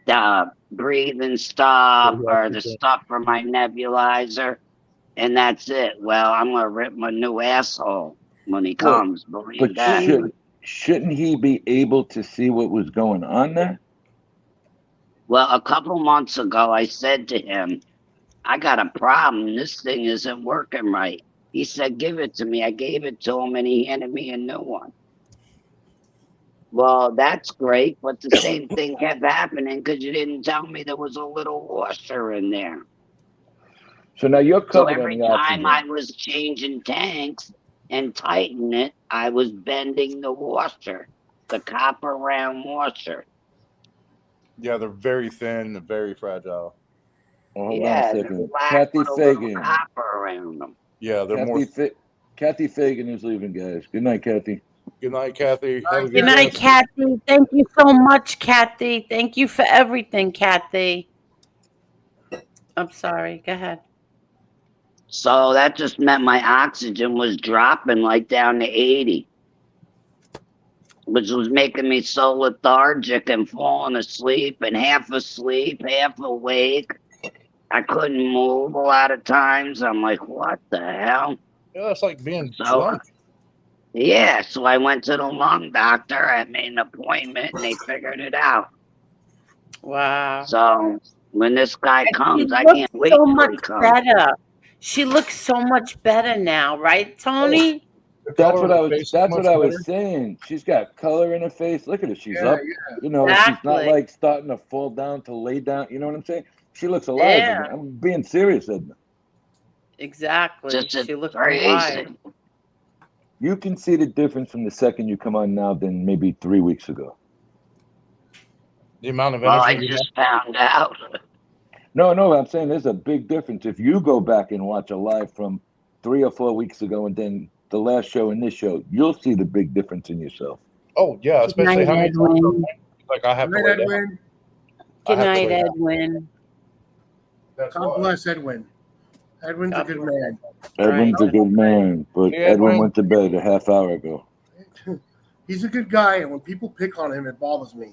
J: the breathing stuff or the stuff for my nebulizer, and that's it. Well, I'm gonna rip my new asshole when he
L: Well,
J: comes. Believe
L: but
J: that.
L: shouldn't he be able to see what was going on there?
J: Well, a couple months ago, I said to him, I got a problem. This thing isn't working right. He said, give it to me. I gave it to him and he handed me a new one. Well, that's great, but the same thing kept happening because you didn't tell me there was a little washer in there.
L: So now you're
J: So
L: covered on
J: every
L: the
J: time
L: oxygen.
J: I was changing tanks and tightening it, I was bending the washer, the copper round washer.
I: Yeah, they're very thin and very fragile.
L: Well, hold on a
J: Yeah, they're
L: second.
J: black
L: Kathy
J: with a little
L: Fagan.
J: copper around them.
I: Yeah, they're more.
L: Kathy Fagan is leaving, guys. Good night, Kathy.
I: Good night, Kathy. Have a
E: Good night,
I: rest.
E: Kathy. Thank you so much, Kathy. Thank you for everything, Kathy. I'm sorry. Go ahead.
J: So that just meant my oxygen was dropping like down to 80, which was making me so lethargic and falling asleep and half asleep, half awake. I couldn't move a lot of times. I'm like, what the hell?
I: Yeah, it's like being
J: So,
I: drunk.
J: yeah, so I went to the lung doctor. I made an appointment and they figured it out.
E: Wow.
J: So when this guy comes, I
E: looks
J: can't wait
E: so
J: till he
E: much
J: comes.
E: better. She looks so much better now, right, Tony?
L: That's what I was saying. She's got color in her face. Look at her. She's up. You know, she's not
E: Exactly.
L: like starting to fall down to lay down. You know what I'm saying? She looks alive.
E: Yeah.
L: I'm being serious, Edna.
E: Exactly.
J: Just
E: She looks
J: crazy.
E: alive.
L: You can see the difference from the second you come on now than maybe 3 weeks ago.
I: The amount of
J: Well, I
I: energy.
J: just found out.
L: No, I'm saying there's a big difference. If you go back and watch a live from 3 or 4 weeks ago and then the last show and this show, you'll see the big difference in yourself.
I: Oh yeah, especially
E: Good
I: how
E: night,
I: many times
E: Edwin.
I: like I have to lay down.
E: Good night, Edwin.
C: God bless Edwin. Edwin's a good man.
L: Edwin's a good man, but
C: Yeah,
L: Edwin
C: Edwin.
L: went to bed a half hour ago.
C: He's a good guy, and when people pick on him, it bothers me.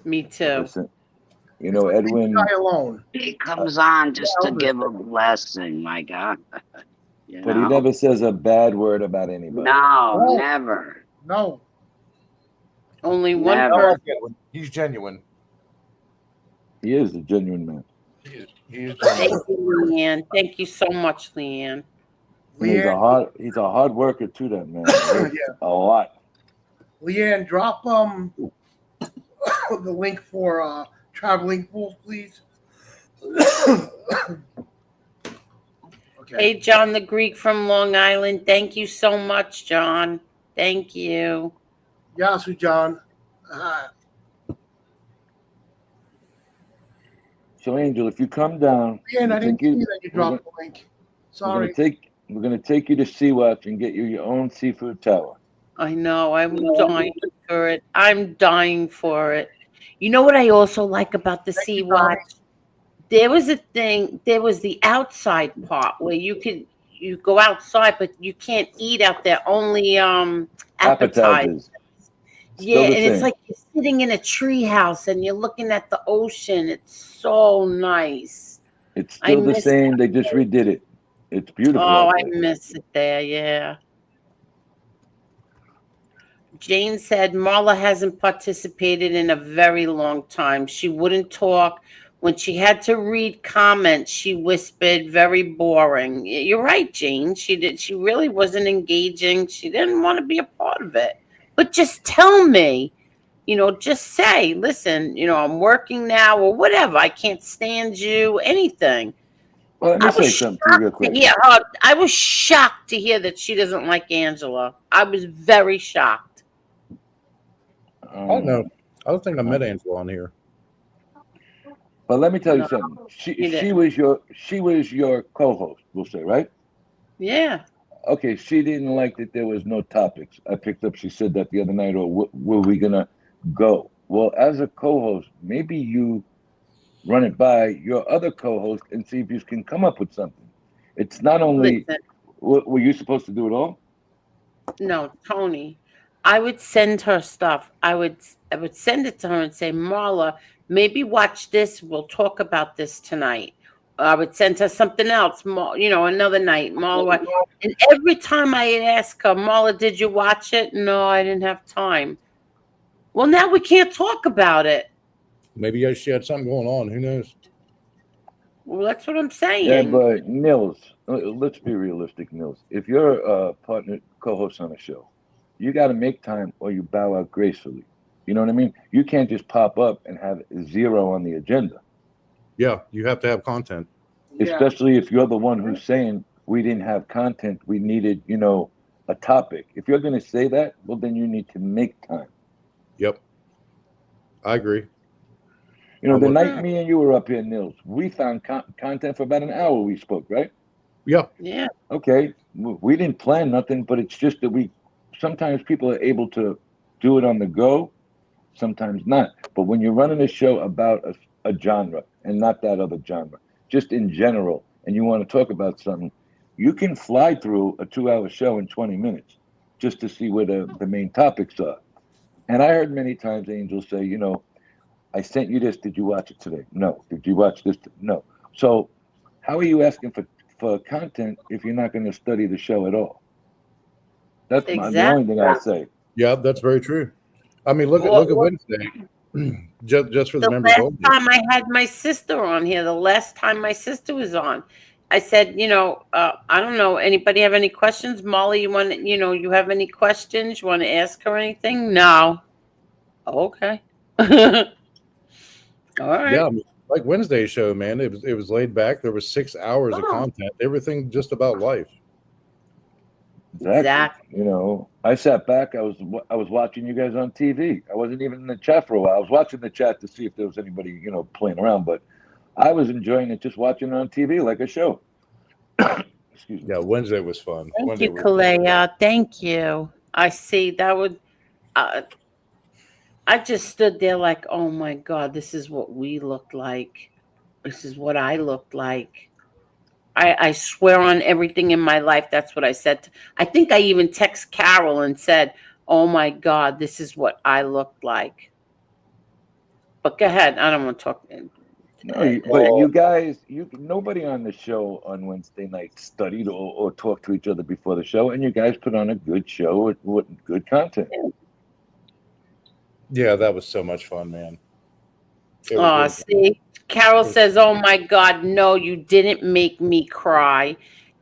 E: Me too.
L: Listen, you know, Edwin.
C: Guy alone.
J: He comes on just to give a blessing, my God. You
L: But he
J: know?
L: never says a bad word about anybody.
J: No, never.
C: No.
E: Only one
J: Never.
I: I
E: person.
I: like Edwin. He's genuine.
L: He is a genuine man.
I: He is
E: Thank
I: genuine.
E: you, Leanne. Thank you so much, Leanne.
L: And he's
C: Leanne,
L: he's a hard worker too, that man. He works
C: yeah,
L: a lot.
C: Leanne, drop the link for traveling pools, please. Okay.
E: Hey, John the Greek from Long Island. Thank you so much, John. Thank you.
C: Yasu John.
L: So Angel, if you come down,
C: Leanne, I
L: we'll
C: didn't
L: take
C: see
L: you.
C: that you
L: We're
C: dropped
L: gonna,
C: the link.
L: we're gonna
C: Sorry.
L: take we're gonna take you to Sea-Watch and get you your own seafood tower.
E: I know. I'm dying for it. I'm dying for it. You know what I also like about the
C: Thank you,
E: Sea
C: Tommy.
E: Watch? There was a thing. There was the outside part where you go outside, but you can't eat out there. Only appetizers.
L: Appetizers.
E: Yeah,
L: Still the
E: and it's
L: same.
E: like you're sitting in a tree house and you're looking at the ocean. It's so nice.
L: It's
E: I
L: still the
E: miss
L: same.
E: that
L: They just
E: place.
L: redid it. It's beautiful
E: Oh,
L: out
E: I
L: there.
E: miss it there. Yeah. Jane said Marla hasn't participated in a very long time. She wouldn't talk. When she had to read comments, she whispered, very boring. You're right, Jane. She really wasn't engaging. She didn't want to be a part of it. But just tell me, just say, listen, I'm working now or whatever. I can't stand you, anything.
L: Well, let me
E: I was
L: say something to you real
E: shocked to
L: quick.
E: hear her. I was shocked to hear that she doesn't like Angela. I was very shocked.
I: I don't know. I don't think I met
L: uh,
I: Angela on here.
L: But let me tell you
E: No,
L: something. She
E: you
L: she
E: didn't.
L: was your co-host, we'll say, right?
E: Yeah.
L: Okay, she didn't like that there was no topics. I picked up. She said that the other night, or were we gonna go? Well, as a co-host, maybe you run it by your other co-host and see if you can come up with something. It's not only
E: Listen,
L: were you supposed to do it all?
E: no, Tony. I would send her stuff. I would send it to her and say, Marla, maybe watch this. We'll talk about this tonight. I would send her something else, another night. Marla, and every time I ask her, Marla, did you watch it? No, I didn't have time. Well, now we can't talk about it.
I: Maybe she had something going on. Who knows?
E: Well, that's what I'm
L: Yeah,
E: saying.
L: but Nils, let's be realistic, Nils. If you're a partner co-host on a show, you got to make time or you bow out gracefully. You know what I mean? You can't just pop up and have zero on the agenda,
I: Yeah, you have to have content.
C: Yeah.
L: especially if you're the one who's saying we didn't have content, we needed, a topic. If you're going to say that, well, then you need to make time.
I: Yep, I agree.
L: The
I: look.
L: night me and you were up here, Nils, we found content for about an hour. We spoke, right?
I: Yeah,
E: Yeah.
L: Okay, we didn't plan nothing, but it's just that we sometimes people are able to do it on the go, sometimes not. But when you're running a show about a genre and not that other genre, just in general, and you want to talk about something, you can fly through a 2-hour show in 20 minutes just to see where the main topics are. And I heard many times Angels say, I sent you this. Did you watch it today? No. Did you watch this? No. So how are you asking for content if you're not going to study the show at all? That's the only thing I say.
I: yeah, that's very true. I mean, look at
E: Well,
I: Wednesday. just for the
E: the
I: members
E: last
I: only.
E: time I had my sister on here, the last time my sister was on, I said, I don't know. Anybody have any questions? Molly, you have any questions? You want to ask her anything? No. Okay. All
I: Yeah,
E: right.
I: I mean, like Wednesday's show, man. It was laid back. There was 6 hours of content. Everything just about life.
L: Exactly. I sat back. I was watching you guys on TV. I wasn't even in the chat for a while. I was watching the chat to see if there was anybody playing around, but I was enjoying it just watching it on TV like a show. Excuse me.
I: Yeah, Wednesday was fun.
E: Thank
I: Wednesday
E: you,
I: was
E: Kalea. Thank you. I see that would. I just stood there like, oh my God, this is what we looked like. This is what I looked like. I swear on everything in my life, that's what I said. I think I even text Carol and said, oh my God, this is what I looked like. But go ahead. I don't want to talk.
L: No, but you guys, nobody on the show on Wednesday night studied or talked to each other before the show, and you guys put on a good show with good content.
I: Yeah, that was so much fun, man. It
E: Oh,
I: was
E: see, Carol says, "Oh my God, no, you didn't make me cry."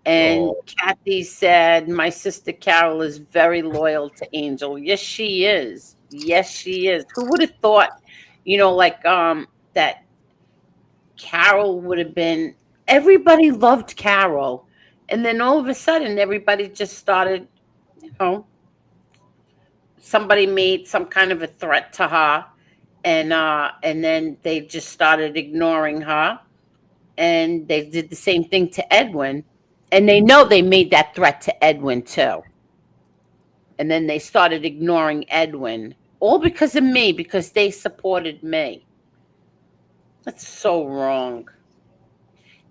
E: And
I: Oh.
E: Kathy said, "My sister Carol is very loyal to Angel." Yes, she is. Yes, she is. Who would have thought, like that Carol would have been? Everybody loved Carol, and then all of a sudden, everybody just started. Somebody made some kind of a threat to her, and then they just started ignoring her, and they did the same thing to Edwin, and they know they made that threat to Edwin too, and then they started ignoring Edwin, all because of me, because they supported me. That's so wrong.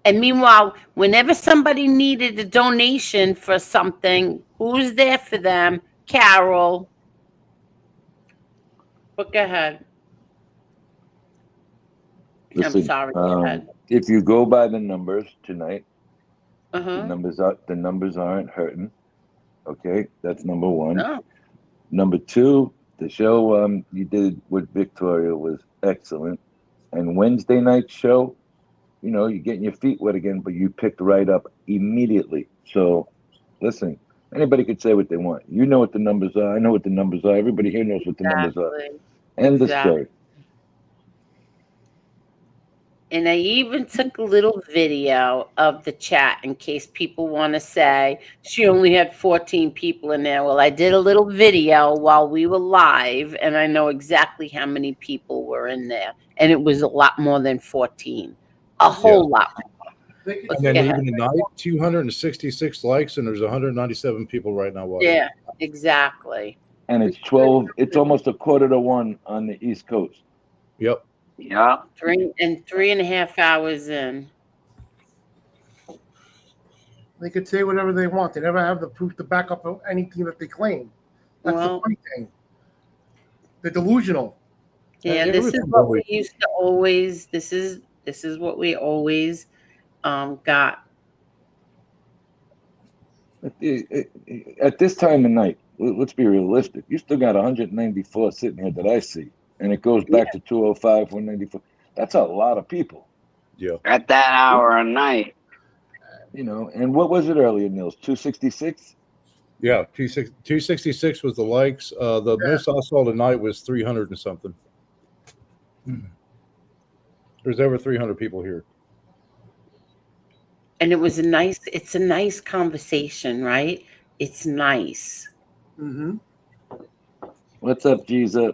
E: And meanwhile, whenever somebody needed a donation for something, who's there for them? Carol. But go ahead. I'm
L: Listen,
E: sorry. Go ahead.
L: if you go by the numbers tonight, the
E: Uh-huh.
L: numbers aren't hurting. Okay, that's number one.
E: No.
L: Number two, the show you did with Victoria was excellent. And Wednesday night show, you're getting your feet wet again, but you picked right up immediately. So listen, anybody could say what they want. You know what the numbers are. I know what the numbers are. Everybody here knows what the numbers are.
E: Exactly.
L: End the
E: Exactly.
L: story.
E: And I even took a little video of the chat in case people want to say she only had 14 people in there. Well, I did a little video while we were live, and I know exactly how many people were in there. And it was a lot more than 14. A whole lot more.
I: And then even tonight, 266 likes, and there's 197 people right now watching.
E: Yeah, exactly.
L: And it's 12, it's almost 1:45 on the East Coast.
I: Yep.
J: Yeah.
E: 3.5 hours in.
C: They could say whatever they want. They never have the proof to back up anything that they claim. That's the funny thing. They're delusional.
E: Yeah, this is what we used to always. This is what we always got.
L: At this time of night, let's be realistic. You still got 194 sitting here that I see, and it goes back to 205, 194. That's a lot of people.
I: Yeah.
J: At that hour of night.
L: And what was it earlier, Nils? 266?
I: Yeah, 266 was the likes. The most I saw tonight was 300 and something. There's over 300 people here.
E: And it's a nice conversation, right? It's nice.
C: Mm-hmm.
L: What's up, Jesus?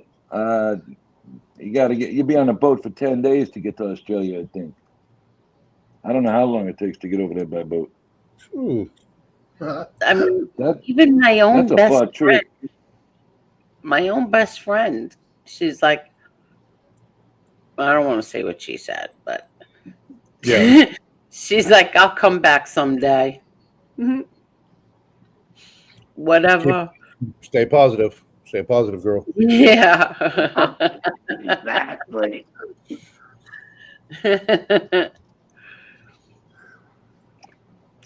L: You'll be on a boat for 10 days to get to Australia, I think. I don't know how long it takes to get over there by boat.
I: Ooh.
E: I mean, even my own
L: that's a far
E: best
L: trip.
E: friend. My own best friend. She's like, I don't want to say what she said, but
I: yeah.
E: She's like, I'll come back someday. Mm-hmm. Whatever.
I: Stay positive. Stay positive, girl.
E: Yeah.
J: Exactly.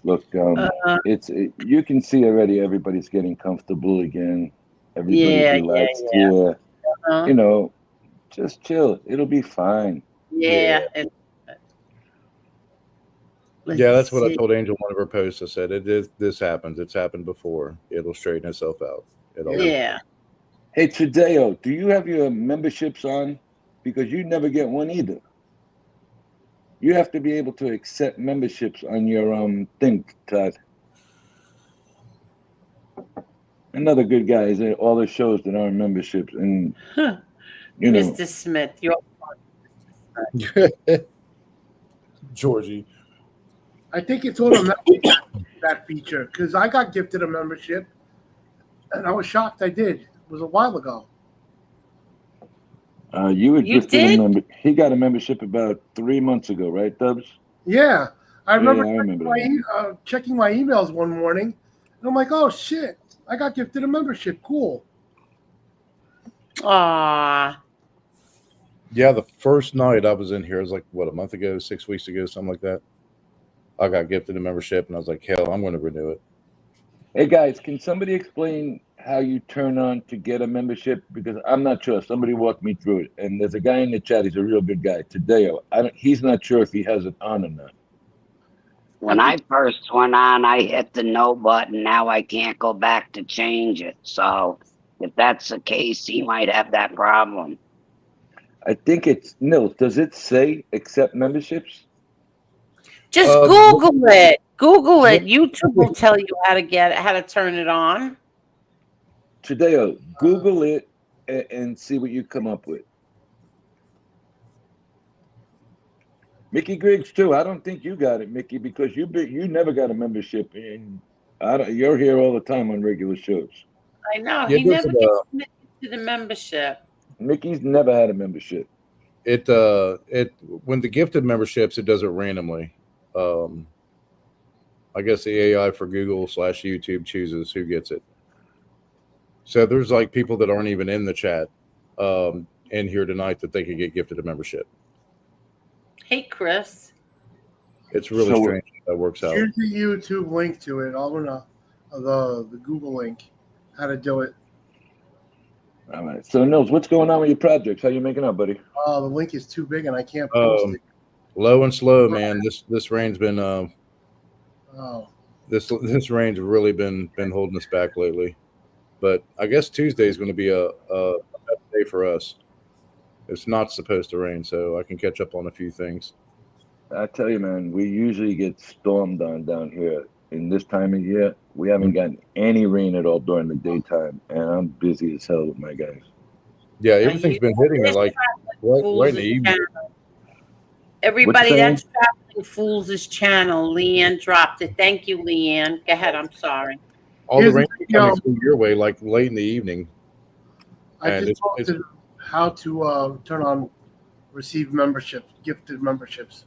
L: Look, you can see already everybody's getting comfortable again. Everybody's relaxed here.
E: Uh-huh.
L: Just chill. It'll be fine.
E: Yeah.
I: Yeah, that's what I told Angel one of her posts. I said, this happens. It's happened before. It'll straighten itself out.
E: Yeah.
L: Hey, Tadeo, do you have your memberships on? Because you never get one either. You have to be able to accept memberships on your thing, Todd. Another good guy is at all the shows that aren't memberships, and
E: Mr. Smith, you're
C: Georgie. I think it's automatic, that feature, because I got gifted a membership, and I was shocked I did. It was a while ago.
L: You were gifted a member. He got a membership about 3 months ago, right, Dubs?
C: Yeah, I remember,
L: checking
C: my emails one morning, and I'm like, oh shit, I got gifted a membership. Cool.
E: Aww.
I: Yeah, the first night I was in here, it was like, what, a month ago, 6 weeks ago, something like that. I got gifted a membership, and I was like, hell, I'm going to renew it.
L: Hey, guys, can somebody explain how you turn on to get a membership? Because I'm not sure. Somebody walked me through it, and there's a guy in the chat. He's a real good guy, Tadeo. He's not sure if he has it on or not.
J: When I first went on, I hit the no button. Now I can't go back to change it. So if that's the case, he might have that problem.
L: I think it's Nils. Does it say accept memberships?
E: Just Google it. Google it. YouTube will tell you how to turn it on.
L: Tadeo, Google it and see what you come up with. Mickey Griggs too. I don't think you got it, Mickey, because you never got a membership, and you're here all the time on regular shows.
E: I know. He never gets committed to the membership.
L: Mickey's never had a membership.
I: It when the gifted memberships, it does it randomly. I guess the AI for Google/YouTube chooses who gets it. So there's like people that aren't even in the chat in here tonight that they could get gifted a membership.
E: Hey, Chris.
I: It's really strange how that works out.
C: Here's the YouTube link to it. I'll gonna the Google link, how to do it.
L: All right. So Nils, what's going on with your projects? How you making out, buddy?
C: The link is too big and I can't post it.
I: Low and slow, man. This rain's been this rain's really been holding us back lately. But I guess Tuesday is going to be a bad day for us. It's not supposed to rain, so I can catch up on a few things.
L: I tell you, man, we usually get stormed on down here. In this time of year, we haven't gotten any rain at all during the daytime, and I'm busy as hell with my guys.
I: Yeah, everything's been hitting it like right in the evening.
E: Everybody that's traveling fools his channel. Leanne dropped it. Thank you, Leanne. Go ahead. I'm sorry.
I: All the rain coming through your way like late in the evening.
C: I just posted how to turn on receive membership, gifted memberships.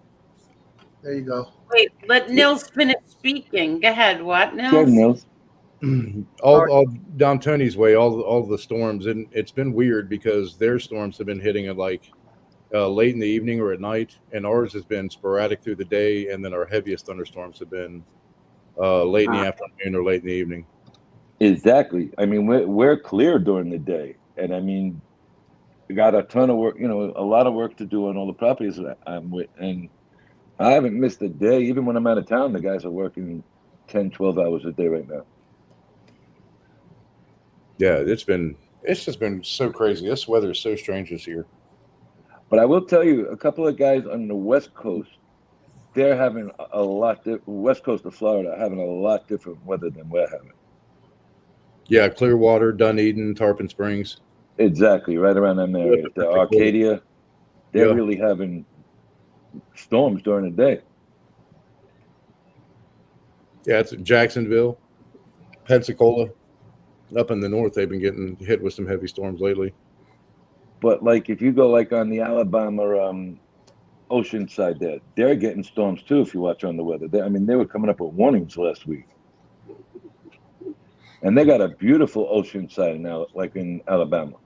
C: There you go.
E: Wait, let Nils finish speaking. Go ahead. What, Nils?
L: Go ahead, Nils.
I: all down Tony's way, all the storms, and it's been weird because their storms have been hitting it like late in the evening or at night, and ours has been sporadic through the day, and then our heaviest thunderstorms have been late in the afternoon or late in the evening.
L: Exactly. I mean, we're clear during the day, and I mean, we got a ton of work. You know, a lot of work to do on all the properties that I'm with, and I haven't missed a day. Even when I'm out of town, the guys are working 10, 12 hours a day right now.
I: Yeah, it's just been so crazy. This weather is so strange this year.
L: But I will tell you, a couple of guys on the West Coast, they're having a lot. West Coast of Florida having a lot different weather than we're having.
I: Yeah, Clearwater, Dunedin, Tarpon Springs.
L: Exactly, right around that area. The Arcadia, they're really having storms during the day.
I: Yeah, it's Jacksonville, Pensacola. Up in the north, they've been getting hit with some heavy storms lately.
L: But like if you go like on the Alabama ocean side there, they're getting storms too if you watch on the weather. I mean, they were coming up with warnings last week. And they got a beautiful ocean side now, like in Alabama.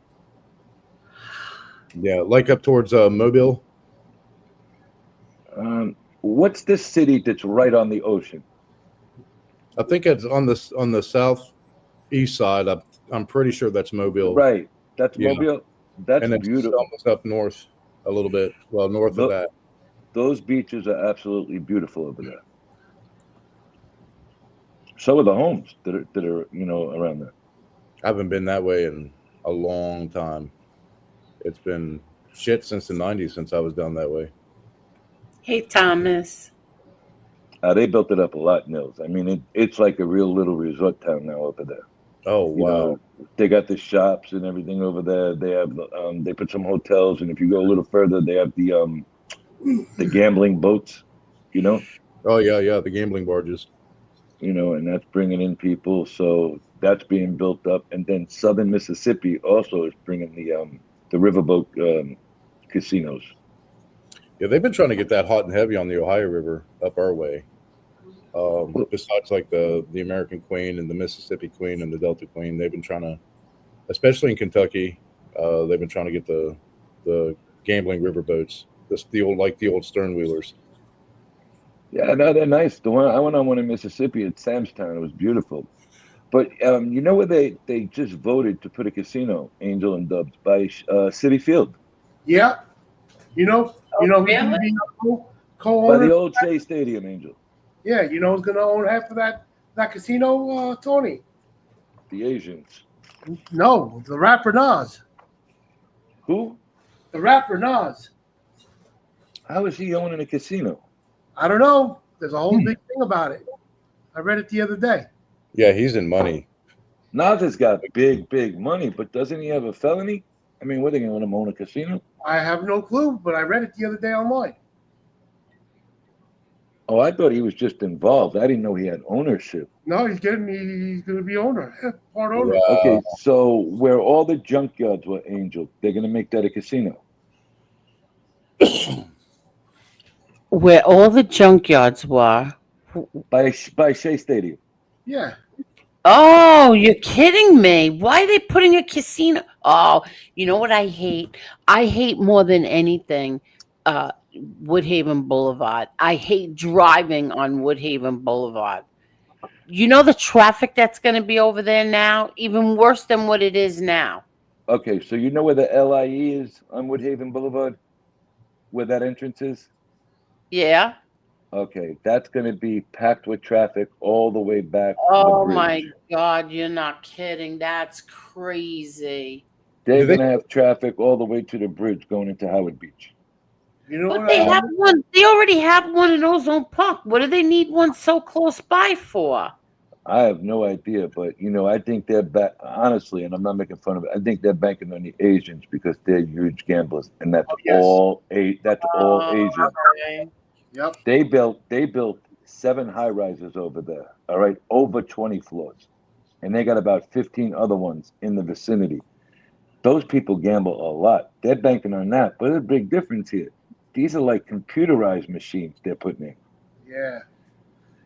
I: Yeah, like up towards Mobile.
L: What's this city that's right on the ocean?
I: I think it's on the southeast side. I'm pretty sure that's Mobile.
L: Right, that's Mobile. That's
I: and
L: beautiful.
I: Almost up north a little bit. Well, north of that.
L: Those beaches are absolutely beautiful over there. So are the homes that are around there.
I: I haven't been that way in a long time. It's been shit since the 90s since I was down that way.
E: Hey, Thomas.
L: They built it up a lot, Nils. I mean, it's like a real little resort town now over there.
I: Oh, wow.
L: They got the shops and everything over there. They have they put some hotels, and if you go a little further, they have the gambling boats.
I: Oh yeah, the gambling barges.
L: And that's bringing in people. So that's being built up, and then Southern Mississippi also is bringing the riverboat casinos.
I: Yeah, they've been trying to get that hot and heavy on the Ohio River up our way. Besides like the American Queen and the Mississippi Queen and the Delta Queen, they've been trying to, especially in Kentucky, they've been trying to get the gambling riverboats, the old sternwheelers.
L: Yeah, no, they're nice. The one I went on one in Mississippi at Samstown. It was beautiful. But you know where they just voted to put a casino, Angel and Dubs, by City Field,
C: Yeah. You know who's going to
E: Really?
C: be a
L: by
C: co-owner?
L: the old Shea Stadium, Angel.
C: Yeah, you know who's going to own half of that casino, Tony?
L: The Asians.
C: No, the rapper Nas.
L: Who?
C: The rapper Nas.
L: How is he owning a casino?
C: I don't know. There's a whole big thing about it. I read it the other day.
I: Yeah, he's in money.
L: Nas has got big money, but doesn't he have a felony? I mean, what are they going to let him own a casino?
C: I have no clue, but I read it the other day online.
L: Oh, I thought he was just involved. I didn't know he had ownership.
C: No, he's going to be owner, part owner.
L: Okay, so where all the junkyards were, Angel, they're going to make that a casino.
E: Where all the junkyards were.
L: By Shea Stadium.
C: Yeah.
E: Oh, you're kidding me. Why are they putting a casino? Oh, you know what I hate? I hate more than anything Woodhaven Boulevard. I hate driving on Woodhaven Boulevard. You know the traffic that's going to be over there now? Even worse than what it is now.
L: Okay, so you know where the LIE is on Woodhaven Boulevard? Where that entrance is?
E: Yeah.
L: Okay, that's going to be packed with traffic all the way back to the
E: Oh
L: bridge.
E: my God, you're not kidding. That's crazy.
L: They're going to have traffic all the way to the bridge going into Howard Beach.
C: You know
E: But
C: what
E: they
C: I
E: have one. They already have one in Ozone Park. What do they need one so close by for?
L: I have no idea, but I think they're honestly, and I'm not making fun of it. I think they're banking on the Asians because they're huge gamblers, and that's all Asian.
E: Okay.
C: Yep.
L: They built 7 high rises over there. All right, over 20 floors, and they got about 15 other ones in the vicinity. Those people gamble a lot. They're banking on that, but there's a big difference here. These are like computerized machines they're putting in.
C: Yeah.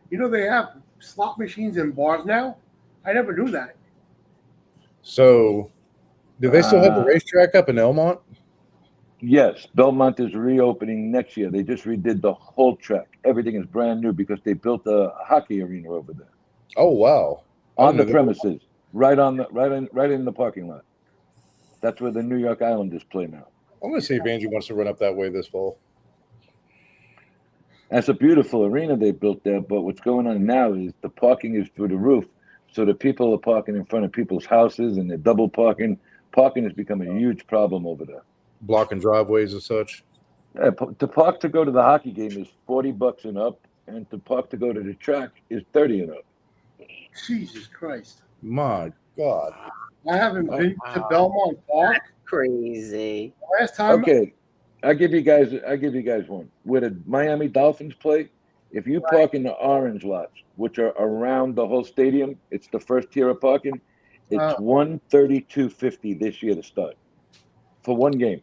C: You know they have slot machines in bars now? I never knew that.
I: So, do they still have the racetrack up in Elmont?
L: Yes, Belmont is reopening next year. They just redid the whole track. Everything is brand new because they built a hockey arena over there.
I: Oh wow!
L: On the premises, right in the parking lot. That's where the New York Islanders play now.
I: I'm going to see if Angie wants to run up that way this fall.
L: That's a beautiful arena they built there, but what's going on now is the parking is through the roof. So the people are parking in front of people's houses and they're double parking. Parking has become a huge problem over there.
I: Blocking driveways and such.
L: Yeah, to park to go to the hockey game is $40 and up, and to park to go to the track is $30 and up.
C: Jesus Christ.
I: My God.
C: I haven't been to Belmont Park.
E: Crazy.
C: Last time.
L: Okay, I'll give you guys one. Where the Miami Dolphins play, if you park in the orange lots, which are around the whole stadium, it's the first tier of parking. It's $132.50 this year to start for one game.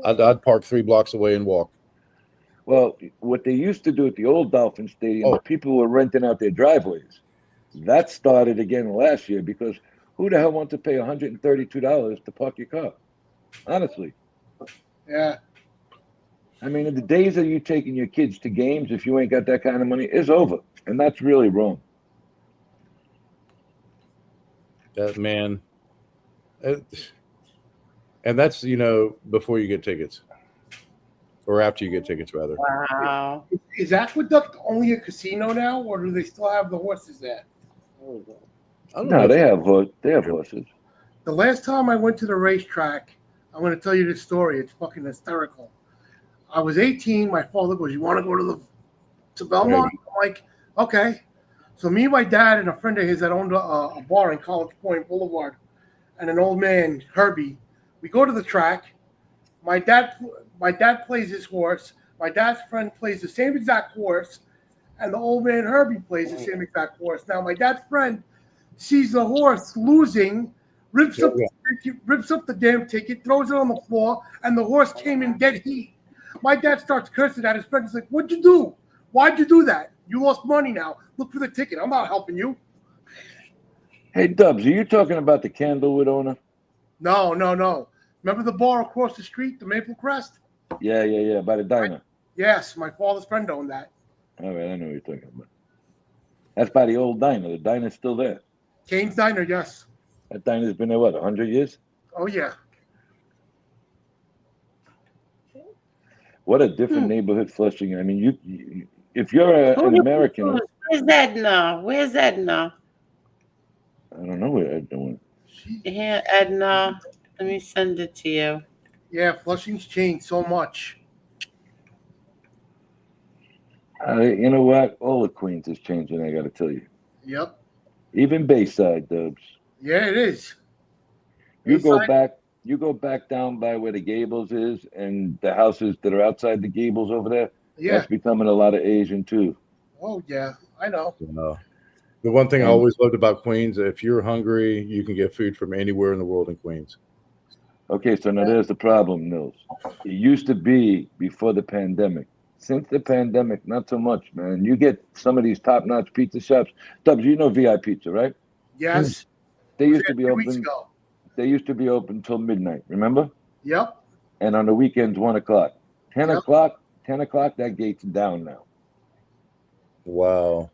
I: I'd park 3 blocks away and walk.
L: Well, what they used to do at the old Dolphin Stadium, people were renting out their driveways. That started again last year because who the hell wants to pay $132 to park your car? Honestly.
C: Yeah.
L: I mean, the days of you taking your kids to games, if you ain't got that kind of money, is over. And that's really wrong.
I: That man. And that's, before you get tickets. Or after you get tickets, rather.
E: Wow.
C: Is Aqueduct only a casino now, or do they still have the horses there?
L: No, they have horses.
C: The last time I went to the racetrack, I'm going to tell you this story. It's fucking hysterical. I was 18. My father goes, "You want to go to Belmont?" I'm like, "Okay." So me and my dad and a friend of his that owned a bar in College Point Boulevard, and an old man, Herbie, we go to the track. My dad plays his horse. My dad's friend plays the same exact horse, and the old man Herbie plays the same exact horse. Now my dad's friend sees the horse losing, rips up the damn ticket, throws it on the floor, and the horse came in dead heat. My dad starts cursing at his friend. He's like, "What'd you do? Why'd you do that? You lost money now. Look for the ticket. I'm not helping you."
L: Hey, Dubs, are you talking about the Candlewood owner?
C: No. Remember the bar across the street, the Maple Crest?
L: Yeah, by the diner.
C: Yes, my father's friend owned that.
L: All right, I know what you're talking about. That's by the old diner. The diner's still there.
C: Kane's Diner, yes.
L: That diner's been there, what, 100 years?
C: Oh yeah.
L: What a different neighborhood, Flushing. I mean, you if you're an American,
E: Where's Edna? Where's Edna?
L: I don't know what I'm doing.
E: Here, Edna. Let me send it to you.
C: Yeah, Flushing's changed so much.
L: You know what? All of Queens is changing, I got to tell you.
C: Yep.
L: Even Bayside, Dubs.
C: Yeah, it is.
L: You go
C: Bayside-
L: back down by where the Gables is and the houses that are outside the Gables over there.
C: Yeah.
L: That's becoming a lot of Asian too.
C: Oh yeah, I know.
I: The one thing I
L: And-
I: always loved about Queens, if you're hungry, you can get food from anywhere in the world in Queens.
L: Okay, so now there's the problem, Nils. It used to be before the pandemic. Since the pandemic, not so much, man. You get some of these top-notch pizza shops. Dubs, you know VI Pizza, right?
C: Yes.
L: They
C: Was
L: used to
C: there
L: be
C: 2 weeks
L: open.
C: ago.
L: They used to be open till midnight. Remember?
C: Yep.
L: And on the weekends, 1 o'clock. 10
C: Yep.
L: o'clock. 10 o'clock. That gate's down now.
I: Wow.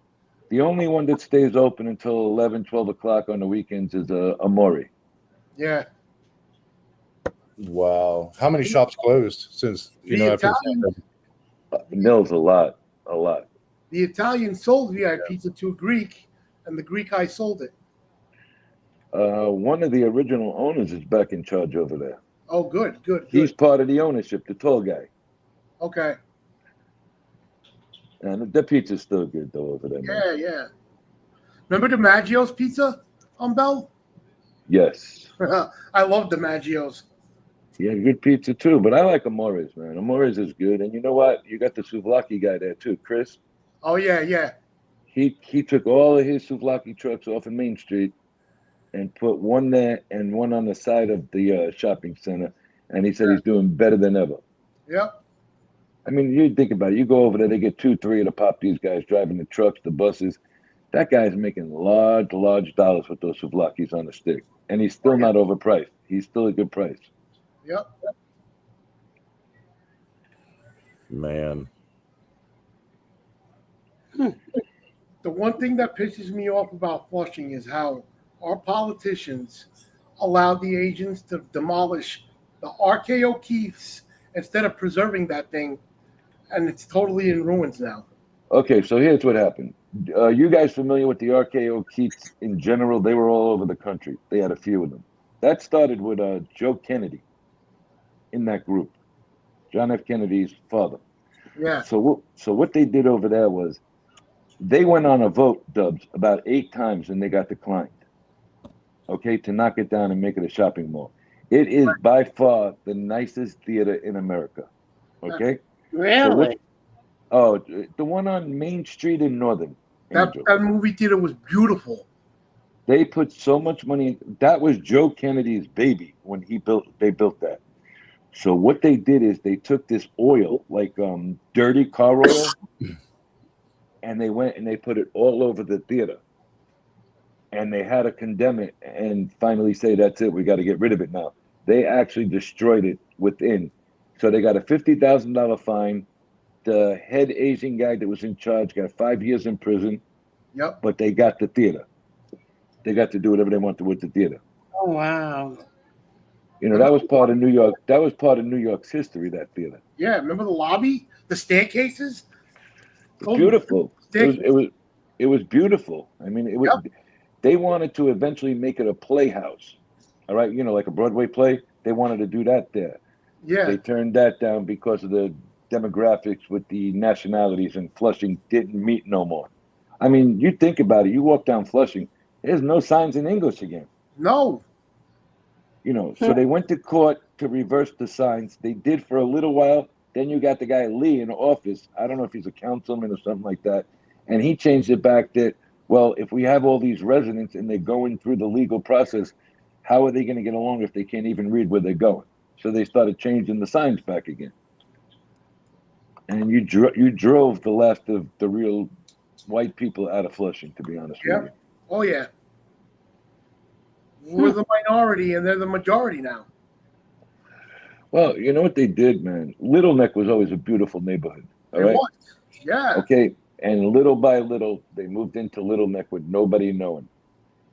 L: The only one that stays open until 11, 12 o'clock on the weekends is Amori.
C: Yeah.
I: Wow. How many shops closed since, you know, after the pandemic?
L: Nils, a lot.
C: The Italian sold VI Pizza to a Greek, and the Greek guy sold it.
L: One of the original owners is back in charge over there.
C: Oh, good.
L: He's part of the ownership, the tall guy.
C: Okay.
L: And the pizza's still good though over there, man.
C: Yeah. Remember the Maggio's pizza on Bell?
L: Yes.
C: I love the Maggio's.
L: Yeah, good pizza too. But I like Amores, man. Amores is good. And you know what? You got the souvlaki guy there too, Chris.
C: Oh yeah.
L: He took all of his souvlaki trucks off of Main Street and put one there and one on the side of the shopping center. And he said he's doing better than ever.
C: Yep.
L: I mean, you think about it. You go over there, they get 2, 3 of the pop, these guys driving the trucks, the buses. That guy's making large dollars with those souvlakis on the stick. And he's still not overpriced. He's still a good price.
C: Yep.
I: Man.
C: The one thing that pisses me off about Flushing is how our politicians allowed the Asians to demolish the RKO Keiths instead of preserving that thing, and it's totally in ruins now.
L: Okay, so here's what happened. You guys familiar with the RKO Keats in general? They were all over the country. They had a few of them. That started with Joe Kennedy in that group, John F. Kennedy's father.
C: Yeah.
L: So what they did over there was they went on a vote, Dubs, about 8 times and they got declined. Okay, to knock it down and make it a shopping mall. It is by far the nicest theater in America. Okay?
E: Really?
L: The one on Main Street in Northern.
C: That movie theater was beautiful.
L: They put so much money. That was Joe Kennedy's baby when they built that. So what they did is they took this oil, like dirty car oil, and they went and they put it all over the theater. And they had to condemn it and finally say, that's it, we got to get rid of it now. They actually destroyed it within. So they got a $50,000 fine. The head Asian guy that was in charge got 5 years in prison.
C: Yep.
L: But they got the theater. They got to do whatever they wanted with the theater.
E: Oh wow.
L: You know, that was part of New York. That was part of New York's history, that theater.
C: Yeah, remember the lobby? The staircases?
L: Beautiful. It was beautiful. I mean, it was. Yep. They wanted to eventually make it a playhouse. All right, you know, like a Broadway play. They wanted to do that there.
C: Yeah.
L: They turned that down because of the demographics with the nationalities, and Flushing didn't meet no more. I mean, you think about it. You walk down Flushing, there's no signs in English again.
C: No.
L: You know, so they went to court to reverse the signs. They did for a little while. Then you got the guy Lee in office. I don't know if he's a councilman or something like that. And he changed it back that, well, if we have all these residents and they're going through the legal process, how are they going to get along if they can't even read where they're going? So they started changing the signs back again. And you drove the last of the real white people out of Flushing, to be honest with you.
C: Oh, yeah. We're the minority and they're the majority now.
L: Well, you know what they did, man? Little Neck was always a beautiful neighborhood. All right?
C: Was. Yeah.
L: Okay. And little by little, they moved into Little Neck with nobody knowing.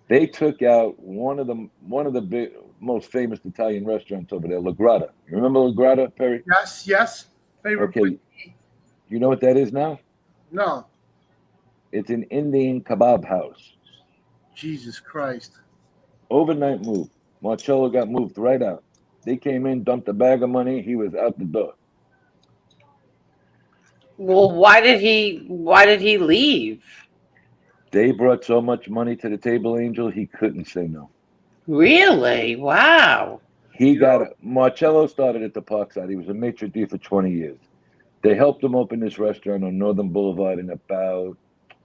L: They took out one of the big, most famous Italian restaurants over there, La Grata. You remember La Grata, Perry?
C: Yes, yes. Favorite place
L: Okay,
C: to eat.
L: you know what that is now?
C: No,
L: It's an Indian kebab house.
C: Jesus Christ.
L: Overnight move. Marcello got moved right out. They came in, dumped a bag of money. He was out the door.
E: Well, why did he leave?
L: They brought so much money to the table, Angel, he couldn't say no.
E: Really? Wow.
L: He
C: You know,
L: got Marcello started at the Parkside. He was a maitre d' for 20 years. They helped him open this restaurant on Northern Boulevard in about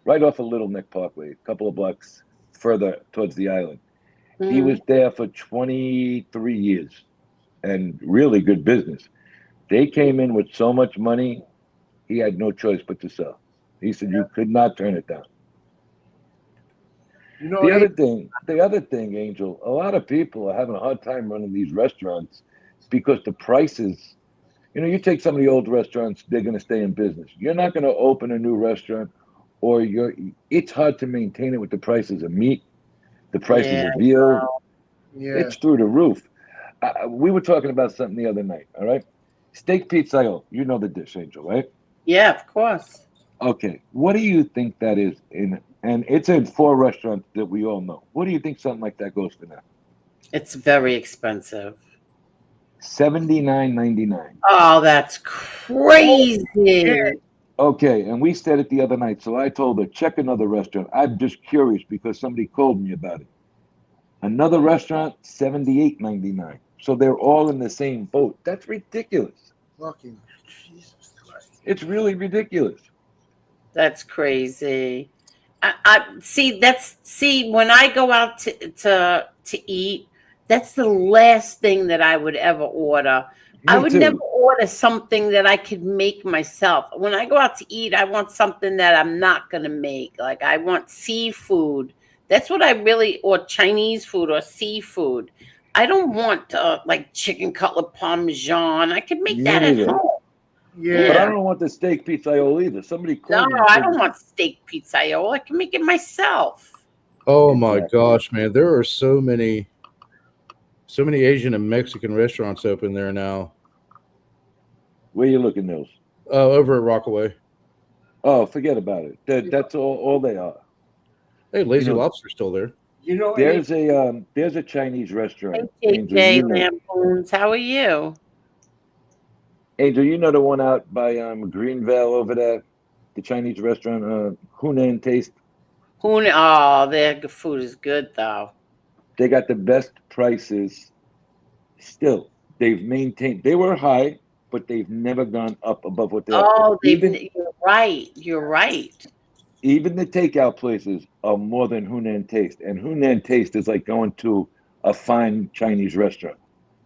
L: right off of Little Neck Parkway, a couple of blocks further towards the island. He
E: Mhm.
L: was there for 23 years and really good business. They came in with so much money, he had no choice but to sell. He said you could not turn it down.
C: you know,
L: The other thing, Angel, a lot of people are having a hard time running these restaurants because the prices. You take some of the old restaurants, they're going to stay in business. You're not going to open a new restaurant, or it's hard to maintain it with the prices of meat, the prices
E: Yeah.
L: of veal.
C: yeah.
L: It's through the roof. We were talking about something the other night, all right? Steak pizza, you know the dish, Angel, right?
E: Yeah, of course.
L: Okay, what do you think that is and it's in 4 restaurants that we all know. What do you think something like that goes for now?
E: It's very expensive.
L: $79.99.
E: Oh, that's
C: Oh, yeah.
E: crazy.
L: Okay, and we said it the other night, so I told her check another restaurant. I'm just curious because somebody called me about it. Another restaurant, $78.99. So they're all in the same boat. That's ridiculous.
C: Fucking Jesus Christ.
L: It's really ridiculous.
E: That's crazy. I see. See when I go out to eat. That's the last thing that I would ever order. I
L: Me
E: would never
L: too.
E: order something that I could make myself. When I go out to eat, I want something that I'm not gonna make. Like I want seafood. That's what I really, or Chinese food or seafood. I don't want like chicken cutlet parmesan. I could make
L: Me
E: that at
L: neither.
E: home.
L: But
C: Yeah.
L: I
E: Yeah.
L: don't want the steak pizzaiolo either. Somebody
E: No,
L: called me and
E: I
L: said
E: don't want steak pizzaiolo. I can make it myself.
I: Oh my
L: exactly.
I: gosh, man. There are so many Asian and Mexican restaurants open there now.
L: Where you looking, Nils?
I: Over at Rockaway.
L: Oh, forget about it. That's all they are.
I: Hey,
L: You
I: Lazy
L: know,
I: Lobster's still there.
C: You know,
L: there's a Chinese
E: Hey,
L: restaurant, Angel.
E: JJ Lampoons, how are you?
L: Angel, you know the one out by Greenville over there, the Chinese restaurant, Hunan Taste.
E: Oh, their food is good though.
L: They got the best prices still. They've maintained. They were high, but they've never gone up above what they are.
E: Oh,
L: Even
E: you're right. You're right.
L: even the takeout places are more than Hunan Taste, and Hunan Taste is like going to a fine Chinese restaurant.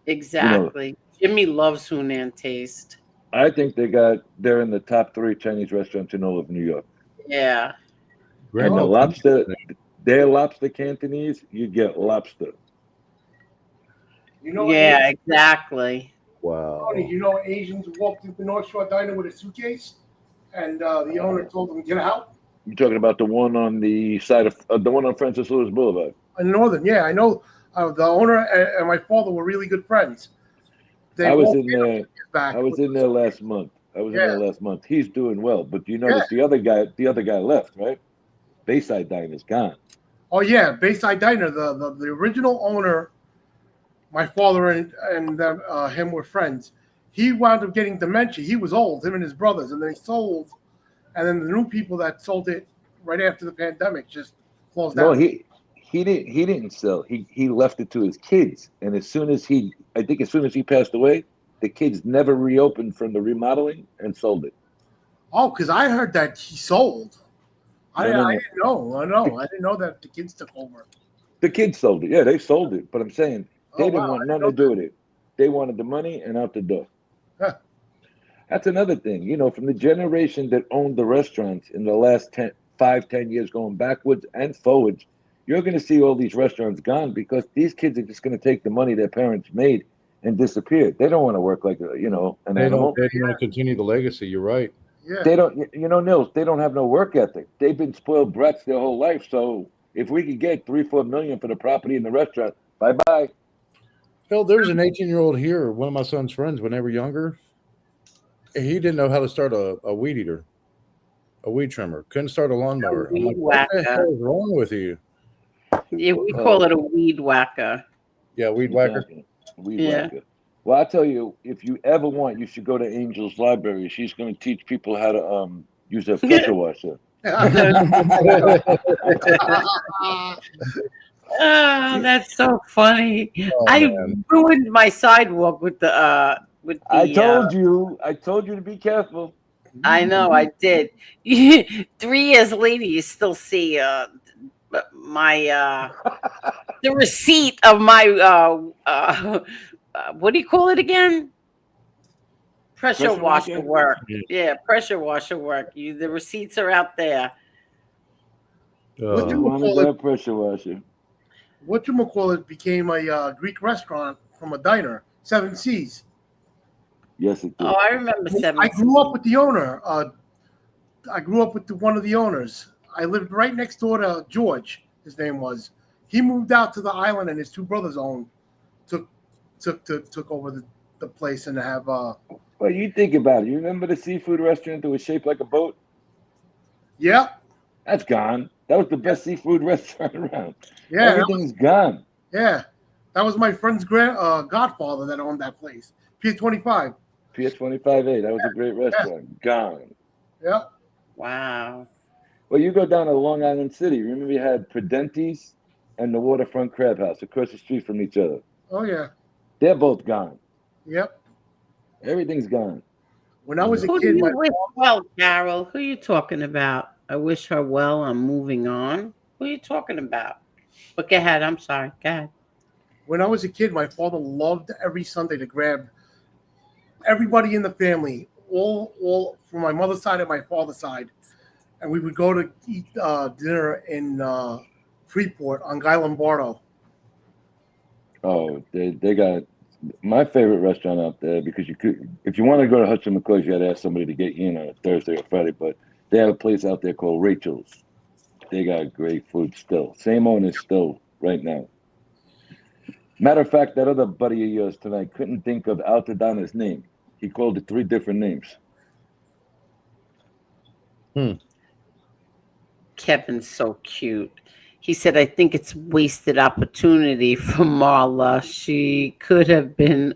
L: You know,
E: Exactly. Jimmy loves Hunan taste.
L: I think they're in the top 3 Chinese restaurants in all of New York.
E: Yeah.
L: And the
I: Grandma Pete.
L: lobster, their lobster Cantonese, you get lobster.
C: you know,
E: Yeah, exactly.
C: Tony,
I: Wow.
C: you know, Asians walked into North Shore Diner with a suitcase, and the owner told them get out.
L: You're talking about the one on the side of the one on Francis Lewis Boulevard.
C: In Northern, yeah, I know. The owner and my father were really good friends. They
L: I was
C: walked
L: in there.
C: back.
L: I was in there last month.
C: Yeah,
L: He's doing well, but you
C: yeah.
L: notice the other guy left, right? Bayside Diner's gone.
C: Oh yeah, Bayside Diner. The original owner, my father and him were friends. He wound up getting dementia. He was old, him and his brothers, and they sold. And then the new people that sold it right after the pandemic just closed
L: No,
C: down.
L: he didn't sell. He left it to his kids, and as soon as he passed away, the kids never reopened from the remodeling and sold it.
C: Oh, because I heard that he sold. I
L: No, no,
C: I
L: no.
C: didn't know. I know. I didn't know that the kids took over.
L: The kids sold it. Yeah, they sold it. But I'm saying they
C: Oh
L: didn't
C: wow,
L: want
C: I didn't
L: nothing to
C: know
L: do with it. They wanted the money and out the door.
C: that. Huh.
L: That's another thing. From the generation that owned the restaurants in the last 10 years, going backwards and forwards, you're going to see all these restaurants gone because these kids are just going to take the money their parents made and disappear. They don't want to work like an
I: They don't
L: animal.
I: they don't want to continue the legacy. You're right.
C: Yeah.
L: They don't, Nils, they don't have no work ethic. They've been spoiled brats their whole life. So If we could get 3-4 million for the property and the restaurant, bye bye.
I: Hell, there was an 18-year-old here, one of my son's friends, when they were younger. He didn't know how to start a weed eater, a weed trimmer. Couldn't start a lawnmower. I'm like,
E: Weed
I: what the
E: whacker.
I: hell is wrong with you?
E: Yeah, we call it a weed whacker.
I: Yeah, weed whacker.
L: Weed
E: Yeah.
L: whacker. Well, I tell you, if you ever want, you should go to Angel's library. She's going to teach people how to use a pressure washer.
E: Oh, that's so funny.
I: Oh,
E: I
I: man.
E: ruined my sidewalk with the
L: I told you to be careful.
E: I know I did. 3 years later, you still see my the receipt of my what do you call it again? Pressure washer work. Yeah, pressure washer work. The receipts are out there.
L: That pressure washer.
C: Whatchamacallit became a Greek restaurant from a diner, Seven Seas.
L: Yes, it did.
E: Oh, I remember Seven.
C: I grew up with the owner. I grew up with one of the owners. I lived right next door to George. His name was. He moved out to the island, and his two brothers took over the place and have.
L: Well, you think about it. You remember the seafood restaurant that was shaped like a boat?
C: Yeah.
L: That's gone. That was the best seafood restaurant around.
C: Yeah.
L: Everything's gone.
C: Yeah. That was my friend's godfather that owned that place. Pier 25.
L: Pier 25A. That was a great restaurant. Yeah. Gone.
C: Yeah.
E: Wow.
L: Well, you go down to Long Island City. Remember we had Prudenti's and the Waterfront Crab House across the street from each other.
C: Oh, yeah.
L: They're both gone.
C: Yep.
L: Everything's gone.
C: When I was a
E: Who
C: kid,
E: do you wish well, Carol? Who are you talking about? I wish her well. I'm moving on. Who are you talking about? But go ahead. I'm sorry. Go ahead.
C: When I was a kid, my father loved every Sunday to grab everybody in the family, all from my mother's side and my father's side, and we would go to eat dinner in Freeport on Guy Lombardo.
L: Oh, they got my favorite restaurant out there because you could, if you want to go to Hudson McCoy's, you got to ask somebody to get you in on a Thursday or Friday. But they have a place out there called Rachel's. They got great food still. Same owners still right now. Matter of fact, that other buddy of yours tonight couldn't think of Altadana's name. He called it 3 different names.
E: Kevin's so cute. He said, I think it's wasted opportunity for Marla. She could have been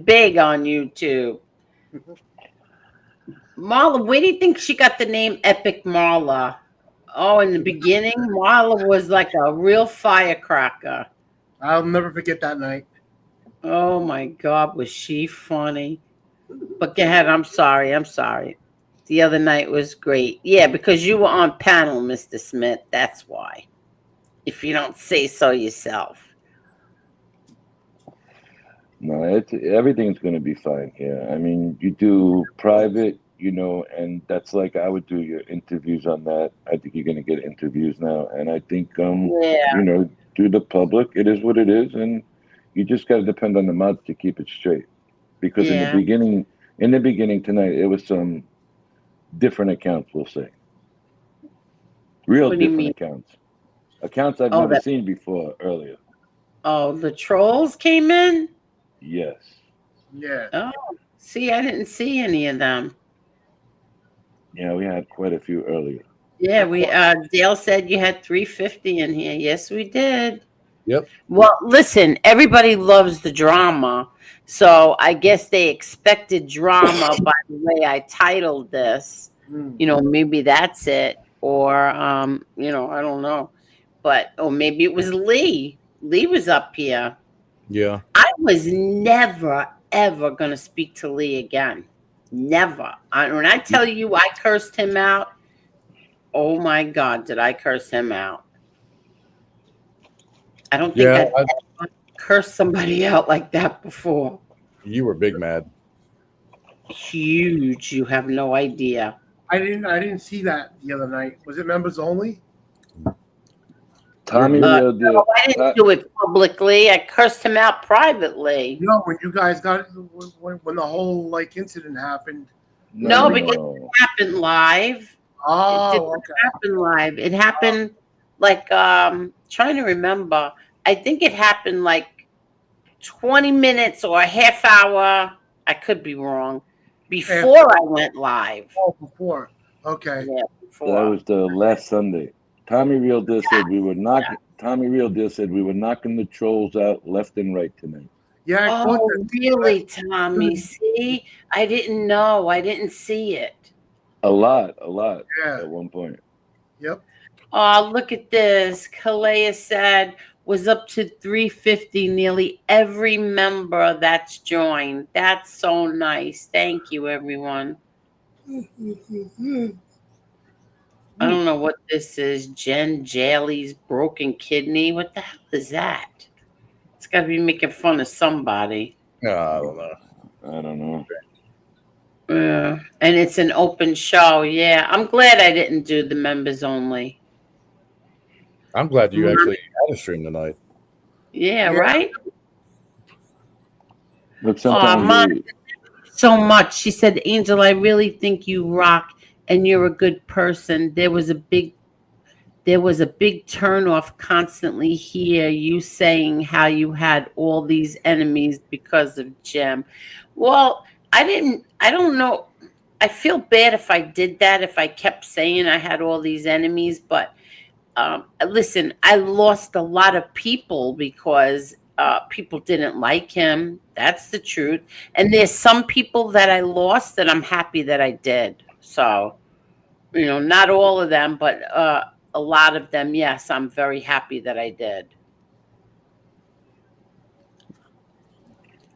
E: big on YouTube. Marla, where do you think she got the name Epic Marla? Oh, in the beginning, Marla was like a real firecracker.
C: I'll never forget that night.
E: Oh my God, was she funny? But go ahead, I'm sorry. The other night was great. Yeah, because you were on panel, Mr. Smith. That's why. If you don't say so yourself.
L: No, everything's going to be fine here. I mean, you do private, and that's like I would do your interviews on that. I think you're going to get interviews now. And I think, do the public. It is what it is. And you just got to depend on the mouth to keep it straight. Because in the beginning tonight, it was some different accounts, we'll say. Real different accounts. Accounts I've never seen before earlier.
E: Oh, the trolls came in?
L: Yes.
C: Yeah.
E: Oh, see, I didn't see any of them.
L: Yeah, we had quite a few earlier.
E: Yeah, Dale said you had 350 in here. Yes, we did.
I: Yep.
E: Well, listen, everybody loves the drama. So I guess they expected drama by the way I titled this. Maybe that's it. Or, I don't know. But, maybe it was Lee. Lee was up here.
I: Yeah.
E: I was never, ever going to speak to Lee again. Never. When I tell you I cursed him out, oh my God, did I curse him out? I don't think I've ever cursed somebody out like that before.
I: You were big mad.
E: Huge. You have no idea.
C: I didn't see that the other night. Was it members only?
L: Tommy,
E: no, I didn't do it publicly. I cursed him out privately.
C: When you guys got when the whole incident happened.
E: No, because it happened live. It didn't
C: Oh, okay.
E: happen live. It happened like trying to remember. I think it happened like 20 minutes or a half hour. I could be wrong. Before I went live.
C: Oh, before. Okay.
E: Yeah,
L: That
E: before.
L: was the last Sunday. Tommy Real Deal said we were knocking. Tommy Real Deal said we were knocking the trolls out left and right tonight.
C: Yeah, I caught
E: Oh,
C: that.
E: really, Tommy? See, I didn't know. I didn't see it.
L: A lot
C: Yeah.
L: at one point.
C: Yep.
E: Oh, look at this. Kalea said was up to 350, nearly every member that's joined. That's so nice. Thank you, everyone. I don't know what this is. Jen Jaley's broken kidney. What the hell is that? It's got to be making fun of somebody.
I: I don't know.
L: I don't know.
E: And it's an open show. Yeah, I'm glad I didn't do the members only.
I: I'm glad you actually had a stream tonight.
E: Yeah, right?
L: Look,
E: Oh,
L: sometimes
E: Monica, so much. She said, Angel, I really think you rock and you're a good person. There was a big turnoff constantly hear you saying how you had all these enemies because of Jem. Well, I don't know. I feel bad if I did that, if I kept saying I had all these enemies, but listen, I lost a lot of people because people didn't like him. That's the truth. And there's some people that I lost that I'm happy that I did. So, not all of them, but a lot of them, yes, I'm very happy that I did.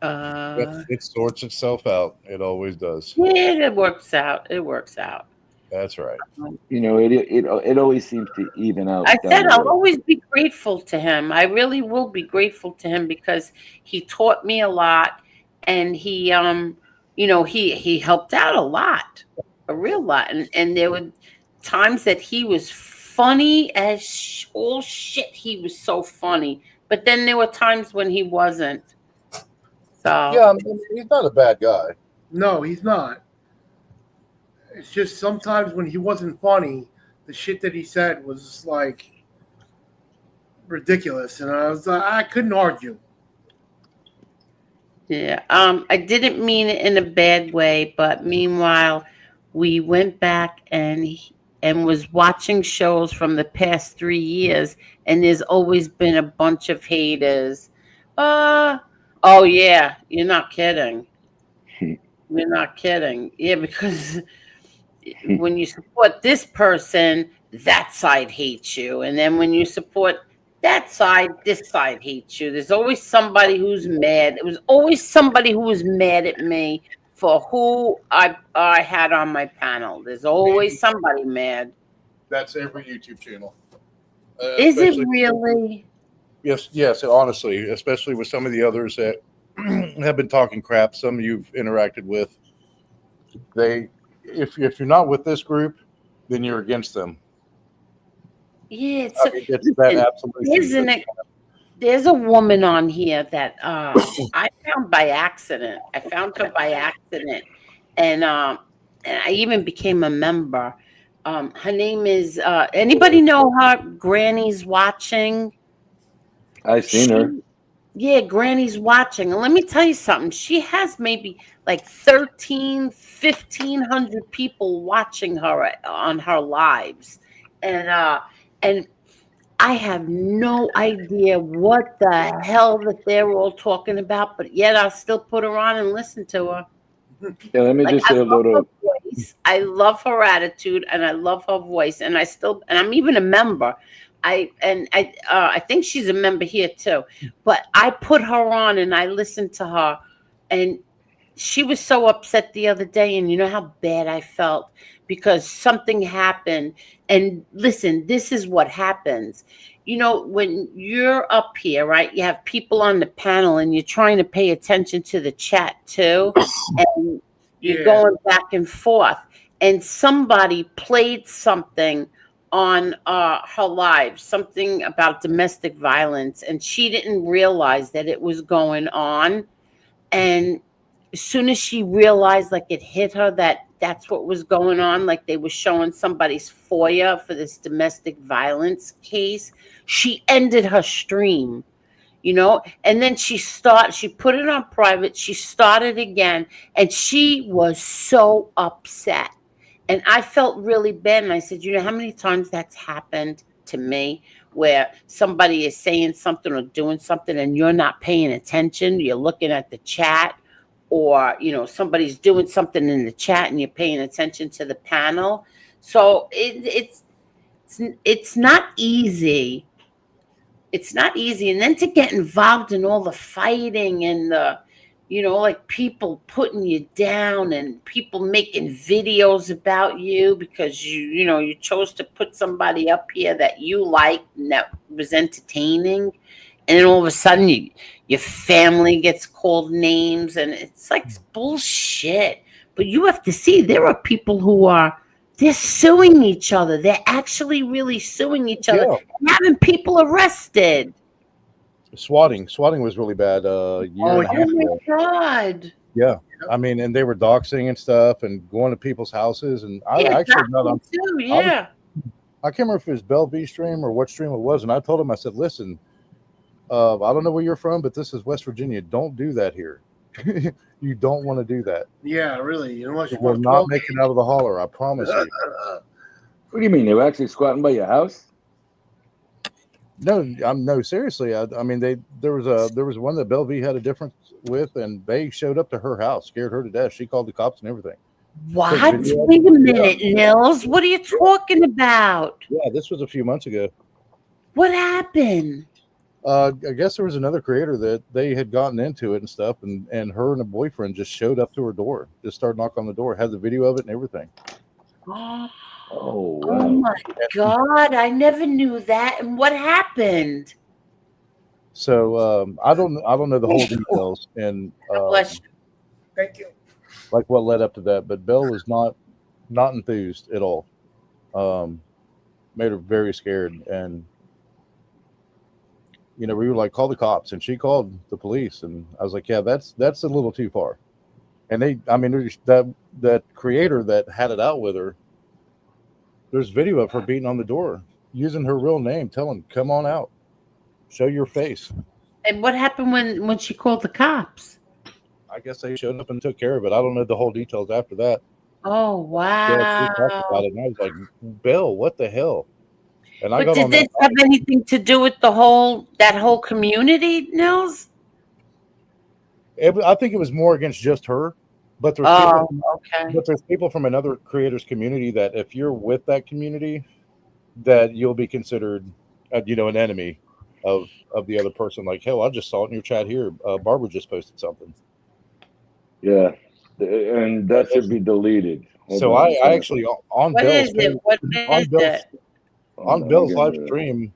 I: It sorts itself out. It always does.
E: Yeah, it works out. It works out.
I: That's right.
L: it always seems to even out.
E: I
L: down
E: said
L: the
E: I'll
L: road.
E: always be grateful to him. I really will be grateful to him because he taught me a lot, and he he helped out a lot, a real lot, and there were times that he was funny as all shit. He was so funny, but then there were times when he wasn't. So
I: Yeah, I mean, he's not a bad guy.
C: No, he's not. It's just sometimes when he wasn't funny, the shit that he said was like ridiculous, and I couldn't argue.
E: yeah, I didn't mean it in a bad way, but meanwhile, we went back and was watching shows from the past 3 years, and there's always been a bunch of haters. Oh yeah, you're not kidding. You're not kidding. Yeah, because when you support this person, that side hates you, and then when you support that side, this side hates you. There's always somebody who's mad. There was always somebody who was mad at me for who I had on my panel. There's always somebody mad.
I: That's every YouTube channel.
E: Is it
I: Especially-
E: really?
I: Yes. Honestly, especially with some of the others that have been talking crap. Some you've interacted with. If you're not with this group, then you're against them.
E: Yeah,
I: I mean, it's that absolutely.
E: There's a woman on here that I found by accident. I found her by accident, and I even became a member. Her name is anybody know her? Granny's Watching.
L: I seen her.
E: Yeah, Granny's Watching. And let me tell you something. She has maybe like 1,500 people watching her on her lives. And I have no idea what the hell that they're all talking about, but yet I'll still put her on and listen to her.
L: Yeah, let me just say a little.
E: I love her attitude and I love her voice, and I'm even a member. I think she's a member here too. But I put her on and I listened to her, and she was so upset the other day, and you know how bad I felt because something happened. And listen, this is what happens. When you're up here, right? You have people on the panel and you're trying to pay attention to the chat too. And you're going back and forth. And somebody played something on her live, something about domestic violence, and she didn't realize that it was going on. And as soon as she realized, like, it hit her that that's what was going on. Like they were showing somebody's FOIA for this domestic violence case. She ended her stream, and then she put it on private. She started again, and she was so upset. And I felt really bad. And I said, how many times that's happened to me where somebody is saying something or doing something and you're not paying attention. You're looking at the chat, or, somebody's doing something in the chat and you're paying attention to the panel. So it's not easy. It's not easy. And then to get involved in all the fighting and the, like people putting you down and people making videos about you because you chose to put somebody up here that you liked and that was entertaining. And then all of a sudden your family gets called names, and it's like bullshit. But you have to see, there are people who they're suing each other. They're actually really suing each other, and having people arrested.
I: Swatting was really bad. Year and a half ago.
E: My God.
I: Yeah. I mean, and they were doxing and stuff and going to people's houses. And I actually got on
E: too. Yeah.
I: I can't remember if it was Bell V stream or what stream it was. And I told him, I said, listen, I don't know where you're from, but this is West Virginia. Don't do that here. You don't want to do that.
C: Yeah, really. Unless you
I: will not make it out of the holler. I promise you.
L: What do you mean? They were actually squatting by your house?
I: No, seriously. I mean, there was one that Belle V had a difference with, and they showed up to her house, scared her to death. She called the cops and everything.
E: What? Wait a minute, Nils. What are you talking about?
I: Yeah, this was a few months ago.
E: What happened?
I: I guess there was another creator that they had gotten into it and stuff, and her and a boyfriend just showed up to her door, just started knocking on the door, had the video of it and everything.
L: Oh, wow.
E: Oh my God! I never knew that. And what happened?
I: So I don't know the whole details, and
E: bless you.
C: Thank you.
I: Like what led up to that, but Belle was not enthused at all. Made her very scared, and we were like, call the cops, and she called the police, and I was like, yeah, that's a little too far. And that creator that had it out with her, there's video of her beating on the door, using her real name, telling, come on out, show your face.
E: And what happened when she called the cops?
I: I guess they showed up and took care of it. I don't know the whole details after that.
E: Oh, wow.
I: Yeah, we talked about it, and I was like, Bill, what the hell? And
E: but did this have anything to do with that whole community, Nils?
I: I think it was more against just her, but there's people from another creators community that if you're with that community, that you'll be considered, an enemy of the other person. Like, hell, I just saw it in your chat here. Barbara just posted something.
L: Yeah, and that should be deleted.
I: So I actually on Bill's live stream,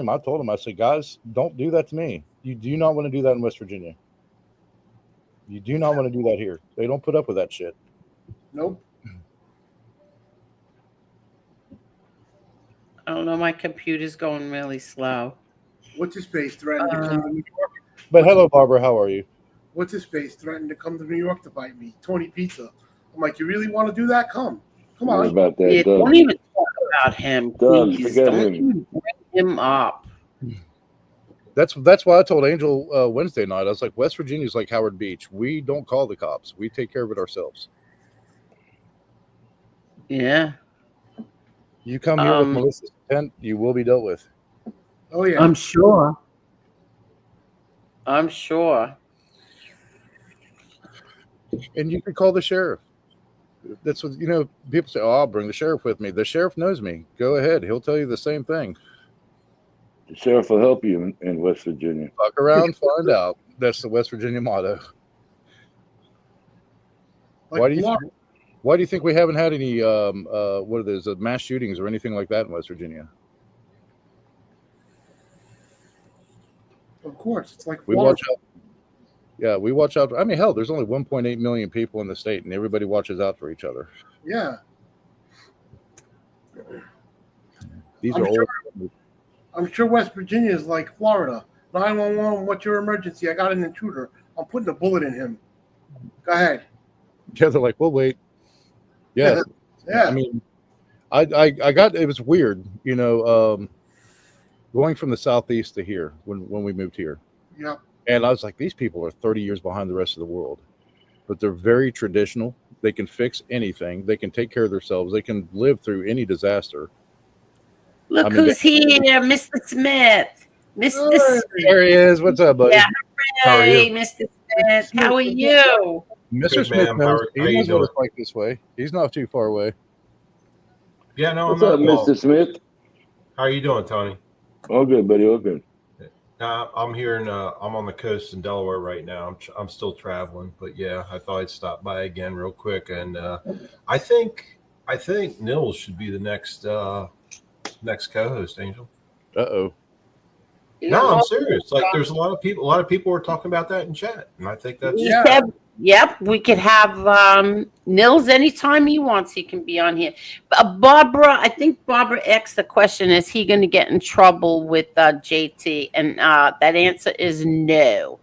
I: I told him, I said, guys, don't do that to me. You do not want to do that in West Virginia. You do not want to do that here. They don't put up with that shit.
C: Nope.
E: I don't know. My computer's going really slow.
C: What's his face threatened to come to New York?
I: But hello, Barbara. How are you?
C: What's his face threatened to come to New York to fight me? Tony Pizza. I'm like, you really want to do that? Come on.
L: What about that?
E: Yeah, don't even talk about him.
L: Doug,
E: Please.
L: forget
E: Don't
L: him.
E: even bring him up.
I: That's why I told Angel Wednesday night. I was like, West Virginia's like Howard Beach. We don't call the cops. We take care of it ourselves.
E: Yeah.
I: You come here with Melissa's intent, you will be dealt with.
C: Oh yeah.
E: I'm sure.
I: And you can call the sheriff. That's what people say, oh, I'll bring the sheriff with me. The sheriff knows me. Go ahead. He'll tell you the same thing.
L: The sheriff will help you in West Virginia.
I: Fuck around, find out. That's the West Virginia motto. Why do you think we haven't had any mass shootings or anything like that in West Virginia?
C: Of course, it's like
I: we watch out. Yeah, we watch out. I mean, hell, there's only 1.8 million people in the state, and everybody watches out for each other.
C: Yeah. I'm sure West Virginia is like Florida. 911, what's your emergency? I got an intruder. I'm putting a bullet in him. Go ahead.
I: Yeah, they're like, well, wait. Yeah.
C: Yeah.
I: I mean, I got, it was weird, going from the Southeast to here when we moved here.
C: Yeah.
I: And I was like, these people are 30 years behind the rest of the world, but they're very traditional. They can fix anything. They can take care of themselves. They can live through any disaster.
E: Look who's here, Mr. Smith. Mr. Smith.
I: There he is. What's up, buddy?
E: Yeah,
I: How are
E: hey,
I: you?
E: Mr. Smith. How are you?
I: Mr.
N: Good,
I: Smith
N: ma'am.
I: knows,
N: How
I: he
N: you
I: knows what
N: doing?
I: it's like this way. He's not too far away.
N: Yeah, no,
L: What's
N: I'm
L: up,
N: not.
L: Mr. Smith?
N: How are you doing, Tony?
L: All good, buddy. All good.
N: I'm here in I'm on the coast in Delaware right now. I'm still traveling, but yeah, I thought I'd stop by again real quick. And I think Nils should be the next co-host, Angel.
I: Uh-oh.
N: No, I'm serious. Like, there's a lot of people were talking about that in chat, and I think that's
E: He said, yep, we could have Nils anytime he wants. He can be on here. Barbara, I think Barbara asked the question: is he going to get in trouble with JT? And that answer is no.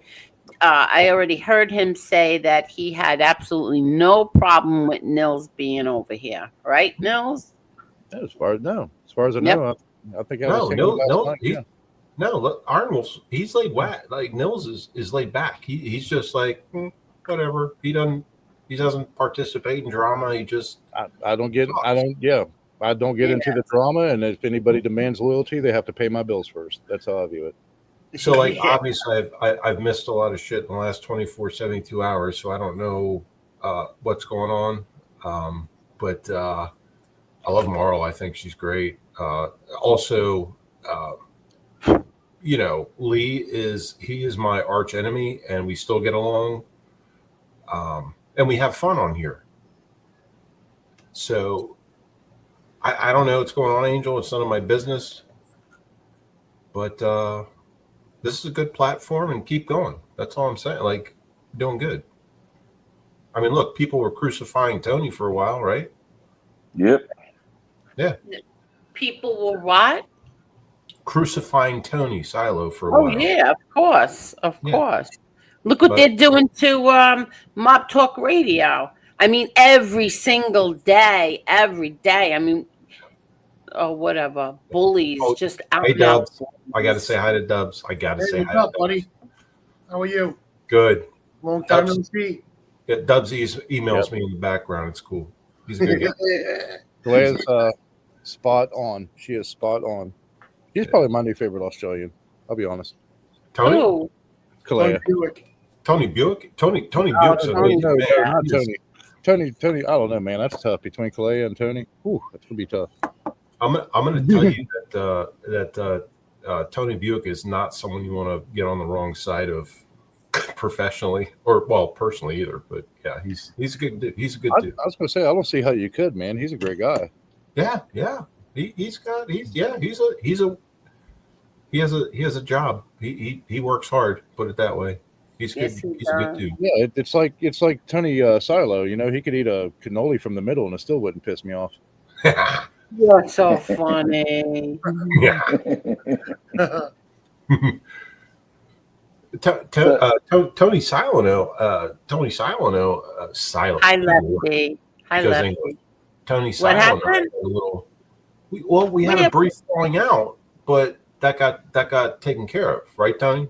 E: I already heard him say that he had absolutely no problem with Nils being over here. Right, Nils?
I: Yeah, as far as I know, I think I was
N: No, look, Arnold's he's laid back. Like Nils is laid back. He's just like whatever. He doesn't participate in drama. He just
I: I don't get into the drama, and if anybody demands loyalty, they have to pay my bills first. That's how I view it.
N: So like obviously I've missed a lot of shit in the last 72 hours, so I don't know what's going on. But I love Marla. I think she's great. Also Lee is my arch enemy, and we still get along, and we have fun on here. So I don't know what's going on, Angel. It's none of my business, but this is a good platform, and keep going. That's all I'm saying. Like, doing good. I mean, look, people were crucifying Tony for a while, right?
L: Yep.
N: Yeah.
E: People were what?
N: Crucifying Tony Silo for a
E: Oh
N: while.
E: yeah, of course. Look what they're doing to Mob Talk Radio. I mean, every single day, every day. I mean, whatever, bullies just out.
N: Hey, Dubs. I got to say hi to Dubs. I got to say hi,
C: What's up,
N: to
C: buddy? How are you?
N: Good.
C: Long time no
N: Dubs,
C: see.
N: yeah, Dubs emails me in the background. It's cool. He's a good guy.
I: Kalea's spot on. She is spot on. He's probably my new favorite Australian. I'll be honest.
N: Tony?
E: Ooh.
I: Kalea.
N: Tony Buick? Tony
I: Oh,
N: Buick's
I: no,
N: amazing.
I: no,
N: Man,
I: not
N: he is-
I: Tony. Tony. I don't know, man. That's tough between Kalea and Tony. Ooh, that's gonna be tough.
N: I'm going to tell you that Tony Buick is not someone you want to get on the wrong side of professionally or personally either. But yeah, he's a good dude. He's a good dude.
I: I was gonna say I don't see how you could, man. He's a great guy.
N: Yeah. He has a job. He works hard. Put it that way. He's good.
E: Yes, he
N: He's a good dude.
I: Yeah, it's like Tony Silo. He could eat a cannoli from the middle and it still wouldn't piss me off.
E: You're so funny.
N: Yeah. Tony Silano. Silent.
E: Hi, Lefty. Hi,
N: Because
E: Lefty.
N: English. Tony
E: What
N: Silano.
E: happened?
N: We had a brief falling out, but that got taken care of, right, Tony?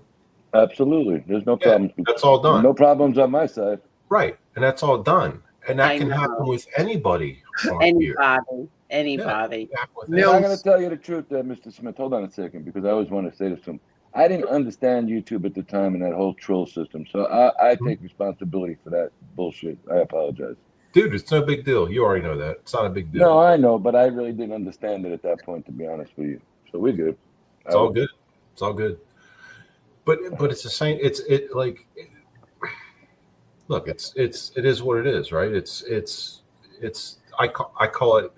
L: Absolutely. There's no problems.
N: That's all done.
L: No problems on my side.
N: Right, and that's all done, and that
E: I
N: can
E: know.
N: happen with anybody. on here.
E: Anybody.
L: I'm going to tell you the truth, Mr. Smith. Hold on a second, because I always want to say this to him. I didn't understand YouTube at the time and that whole troll system, so I take responsibility for that bullshit. I apologize.
N: Dude, it's no big deal. You already know that. It's not a big deal.
L: No, I know, but I really didn't understand it at that point, to be honest with you. So we're good.
N: It's all good. It's all good. But it's the same. Look, it is what it is, right? It's I call it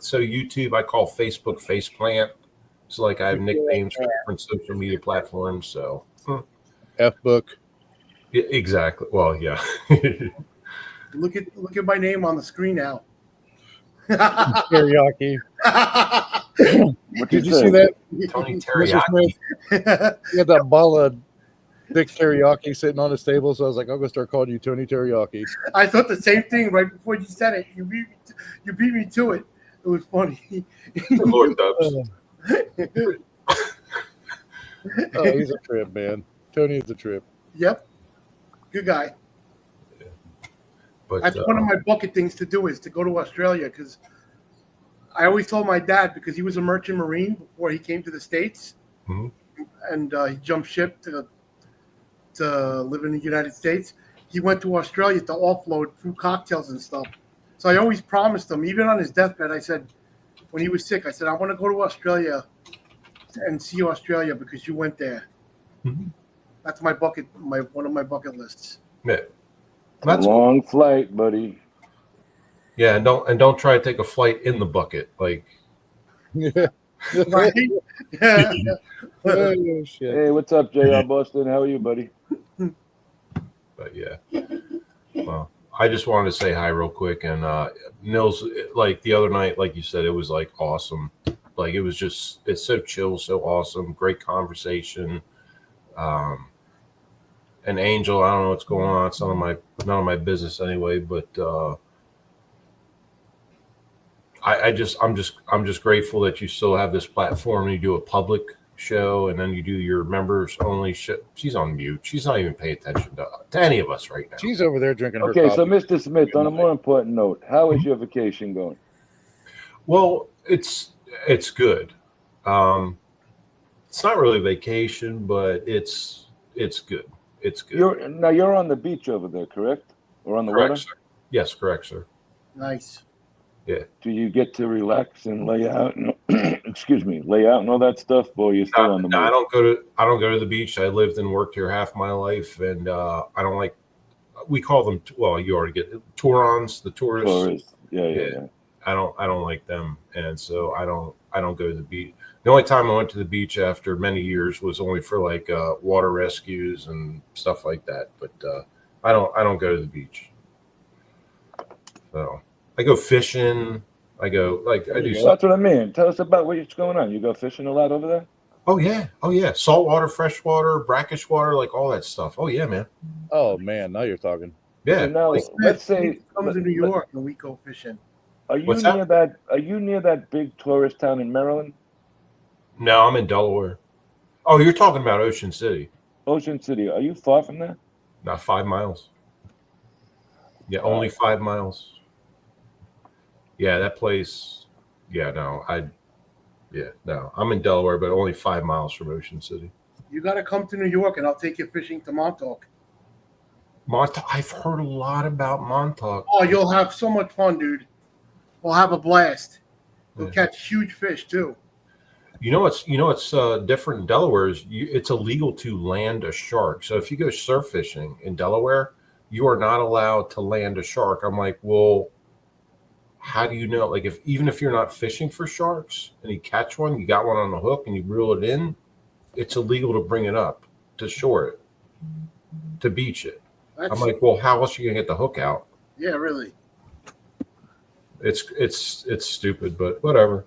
N: so YouTube. I call Facebook Faceplant. So like I have nicknames for different social media platforms. So
I: F-book.
N: Yeah, exactly. Well, yeah.
C: Look at my name on the screen now.
I: Teriyaki.
L: What
I: Did you see that?
N: Tony
I: Mr.
N: Teriyaki.
I: Smith? He had that ball of Dick Teriyaki sitting on his table, so I was like, I'm gonna start calling you Tony Teriyaki.
C: I thought the same thing right before you said it. You beat me to it. It was funny.
N: Lord Dubs.
I: Oh, he's a trip, man. Tony is a trip.
C: Yep. Good guy.
N: But
C: That's one of my bucket things to do is to go to Australia because I always told my dad because he was a merchant marine before he came to the States,
N: Mhm.
C: and he jumped ship to live in the United States. He went to Australia to offload fruit cocktails and stuff. So I always promised him, even on his deathbed, I said, when he was sick, I said, I want to go to Australia and see Australia because you went there.
N: Mhm.
C: That's one of my bucket lists.
N: Yeah.
L: It's
N: That's
L: a long flight, buddy.
N: Yeah, and don't try to take a flight in the bucket. Like,
I: Yeah.
C: Right? Yeah.
I: Oh, shit.
L: Hey, what's up, JR Boston? How are you, buddy?
N: but yeah. Well, I just wanted to say hi real quick. And Nils, like the other night, like you said, it was like awesome. Like it was just, it's so chill, so awesome, great conversation. And Angel, I don't know what's going on. It's none of my business anyway. But I'm just grateful that you still have this platform and you do a public show and then you do your members only show. She's on mute. She's not even paying attention to any of us right now.
I: She's over there drinking her
L: Okay,
I: coffee.
L: so Mr. Smith, on a more important note, how is your vacation going?
N: Well, it's good. It's not really vacation, but it's good. It's good.
L: You're on the beach over there, correct? Or on the
N: Correct,
L: water?
N: sir. Yes, correct, sir.
C: Nice.
N: Yeah.
L: Do you get to relax and lay out and lay out and all that stuff, or you're still on the move?
N: I don't go to the beach. I lived and worked here half my life, and I don't like. We call them. Well, you already get Tourons, the tourists.
L: Yeah.
N: I don't like them, and so I don't go to the beach. The only time I went to the beach after many years was only for like water rescues and stuff like that. But I don't go to the beach. So I go fishing. I go I do.
L: That's what I mean. Tell us about what's going on. You go fishing a lot over there?
N: Oh yeah. Saltwater, freshwater, brackish water, like all that stuff. Oh yeah, man.
I: Oh man, now you're talking.
N: Yeah.
L: So now, let's say
C: Come to New York and we go fishing.
L: Are you
N: What's
L: near that? Are you near that big tourist town in Maryland?
N: No, I'm in Delaware. Oh, you're talking about Ocean City.
L: Ocean City. Are you far from there?
N: Not 5 miles. Yeah, only 5 miles. Yeah, that place. Yeah, no, I'm in Delaware, but only 5 miles from Ocean City.
C: You got to come to New York and I'll take you fishing to Montauk.
N: Montauk. I've heard a lot about Montauk.
C: Oh, you'll have so much fun, dude. We'll have a blast. You'll
N: Yeah.
C: catch huge fish too.
N: You know what's different in Delaware is it's illegal to land a shark. So if you go surf fishing in Delaware, you are not allowed to land a shark. I'm like, well, how do you know? Like even if you're not fishing for sharks and you catch one, you got one on the hook and you reel it in, it's illegal to bring it up, to shore it, to beach it. I'm like, well, how else are you gonna get the hook out?
C: Yeah, really.
N: It's stupid, but whatever.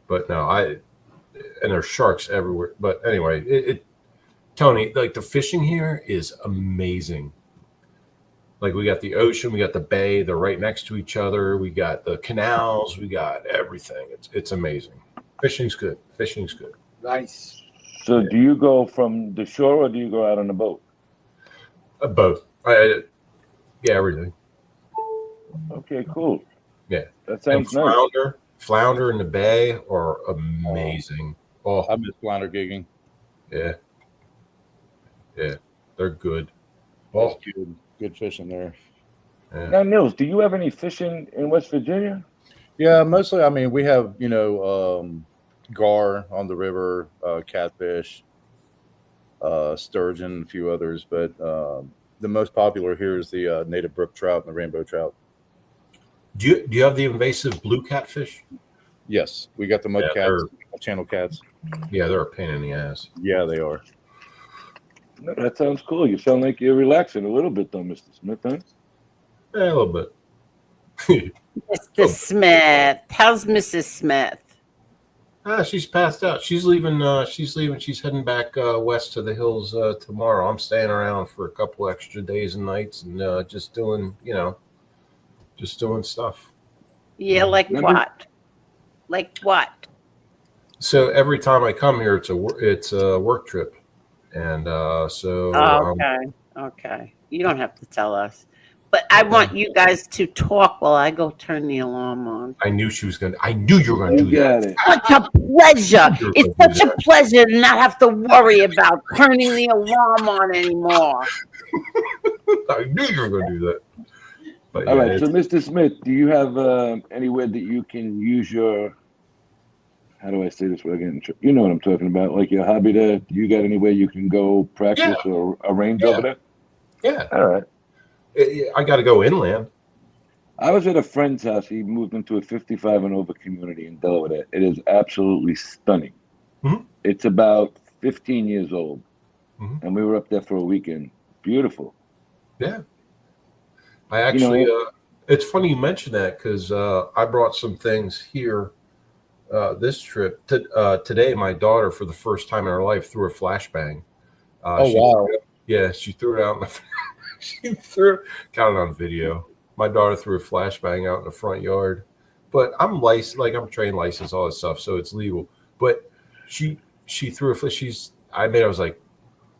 N: But no, and there's sharks everywhere. But anyway, Tony, like the fishing here is amazing. Like we got the ocean, we got the bay, they're right next to each other. We got the canals, we got everything. It's amazing. Fishing's good.
C: Nice.
L: So, do you go from the shore or do you go out on a boat?
N: Both. Yeah, everything.
L: Okay, cool.
N: Yeah,
L: that sounds
N: and
L: nice.
N: Flounder in the bay are amazing. Oh,
I: I miss flounder gigging.
N: Yeah, they're good.
I: That's good fishing there.
N: Yeah.
L: Now, Nils, do you have any fishing in West Virginia?
I: Yeah, mostly. I mean, we have gar on the river, catfish, sturgeon, a few others, but the most popular here is the native brook trout and the rainbow trout.
N: Do you have the invasive blue catfish?
I: Yes, we got the mud cats, channel cats.
N: Yeah, they're a pain in the ass.
I: Yeah, they are.
L: No, that sounds cool. You sound like you're relaxing a little bit, though, Mr. Smith. Huh?
N: Yeah, a little bit.
E: Mr. Smith, how's Mrs. Smith?
N: She's passed out. She's leaving. She's leaving. She's heading back west to the hills tomorrow. I'm staying around for a couple extra days and nights, and just doing, just doing stuff.
E: Yeah, like what? Like what?
N: So every time I come here, it's a work trip, and
E: Okay. You don't have to tell us. But I want you guys to talk while I go turn the alarm on.
N: I knew she was gonna. I knew you were gonna do that.
E: Such a pleasure. It's such a pleasure to not have to worry about turning the alarm on anymore.
N: I knew you were gonna do that. But
L: All right. So, Mr. Smith, do you have anywhere that you can use your? How do I say this without getting? You know what I'm talking about, like your hobby. Do you got anywhere you can go practice or arrange over there?
N: Yeah.
L: All right.
N: I got to go inland.
L: I was at a friend's house. He moved into a 55 and over community in Delaware. It is absolutely stunning.
N: Mm-hmm.
L: It's about 15 years old, and we were up there for a weekend. Beautiful.
N: Yeah. I actually, it's funny you mentioned that because I brought some things here this trip. Today, my daughter, for the first time in her life, threw a flashbang.
I: Wow.
N: She threw it out in the got it on video. My daughter threw a flashbang out in the front yard, but I'm licensed, like I'm trained, licensed, all this stuff, so it's legal. But she threw I was like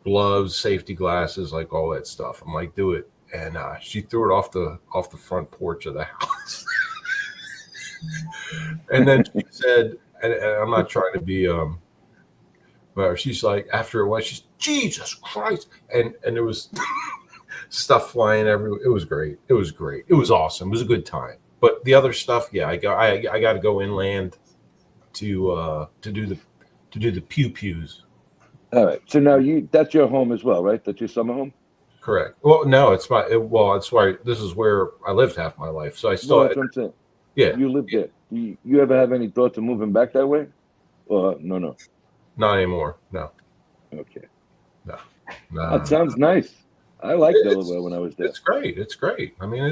N: gloves, safety glasses, like all that stuff. I'm like, do it, and she threw it off the front porch of the house. And then she said, and I'm not trying to be but she's like, after a while, she's Jesus Christ, and there was stuff flying everywhere. It was great. It was awesome. It was a good time. But the other stuff, I got to go inland to do the pew-pews.
L: All right. So now that's your home as well, right? That's your summer home?
N: Correct. Well, no, it's why this is where I lived half my life. So I still.
L: That's what I'm saying.
N: Yeah.
L: You lived there. You ever have any thoughts of moving back that way? Or no?
N: Not anymore. No.
L: Okay.
N: No.
L: That sounds nice. I liked Delaware when I was there.
N: It's great. I mean,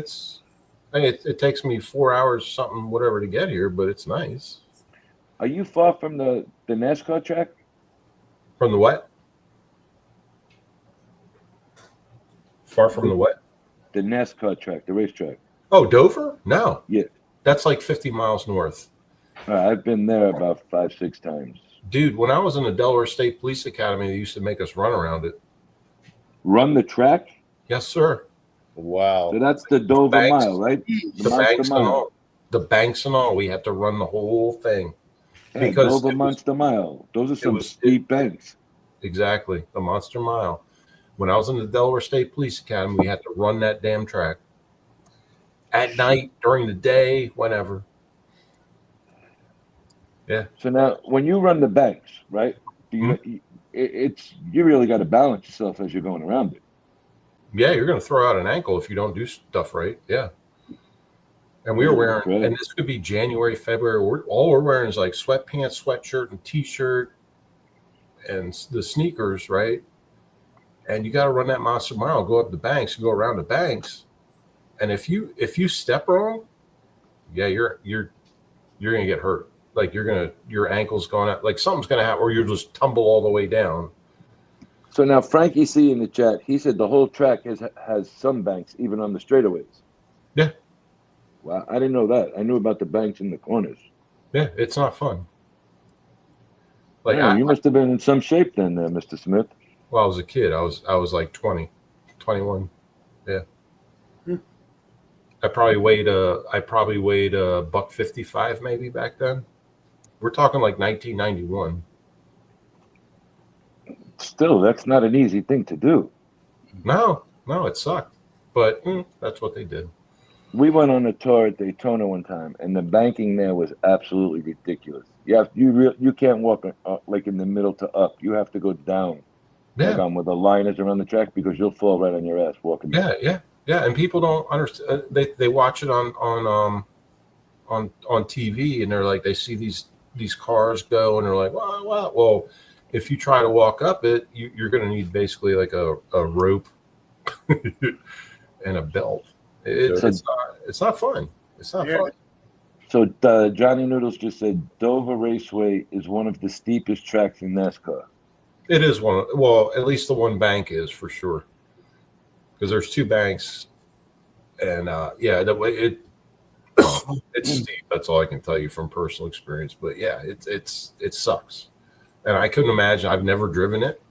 N: it takes me 4 hours, something, whatever, to get here, but it's nice.
L: Are you far from the NASCAR track?
N: From the what? Far from the what?
L: The NASCAR track, the racetrack.
N: Oh, Dover? No.
L: Yeah.
N: That's like 50 miles north.
L: I've been there about 5-6 times.
N: Dude, when I was in the Delaware State Police Academy, they used to make us run around it.
L: Run the track?
N: Yes, sir.
I: Wow.
L: So that's the Dover Mile, right?
N: The banks and all. The banks and all. We had to run the whole thing.
L: Yeah,
N: because
L: Dover Monster Mile. Those are some steep banks.
N: Exactly. The Monster Mile. When I was in the Delaware State Police Academy, we had to run that damn track. At night, during the day, whenever. Yeah.
L: So now, when you run the banks, right? You really got to balance yourself as you're going around it.
N: Yeah, you're going to throw out an ankle if you don't do stuff right. Yeah. And we were wearing, and this could be January, February. All we're wearing is like sweatpants, sweatshirt, and t-shirt, and the sneakers, right? And you got to run that Monster Mile, go up the banks, go around the banks, and if you step wrong, yeah, you're going to get hurt. Like your ankle's going out, like something's going to happen, or you'll just tumble all the way down.
L: So now Frankie C in the chat, he said the whole track has some banks, even on the straightaways.
N: Yeah.
L: Wow, I didn't know that. I knew about the banks in the corners.
N: Yeah, it's not fun.
L: Like you must have been in some shape then, Mr. Smith.
N: Well, I was a kid. I was like 20, 21. Yeah. I probably weighed a buck 55 maybe back then. We're talking like 1991.
L: Still, that's not an easy thing to do.
N: No, it sucked. But that's what they did.
L: We went on a tour at Daytona one time, and the banking there was absolutely ridiculous. You can't walk like in the middle to up. You have to go down, like where the line is around the track, because you'll fall right on your ass walking.
N: Yeah. And people don't understand. They watch it on TV, and they're like, they see these cars go, and they're like, well, if you try to walk up it, you're going to need basically like a rope and a belt. It's not fun. It's not fun.
L: So Johnny Noodles just said Dover Raceway is one of the steepest tracks in NASCAR.
N: It is one. Well, at least the one bank is for sure, because there's two banks, and yeah, it it's steep. That's all I can tell you from personal experience. But yeah, it sucks, and I couldn't imagine. I've never driven it.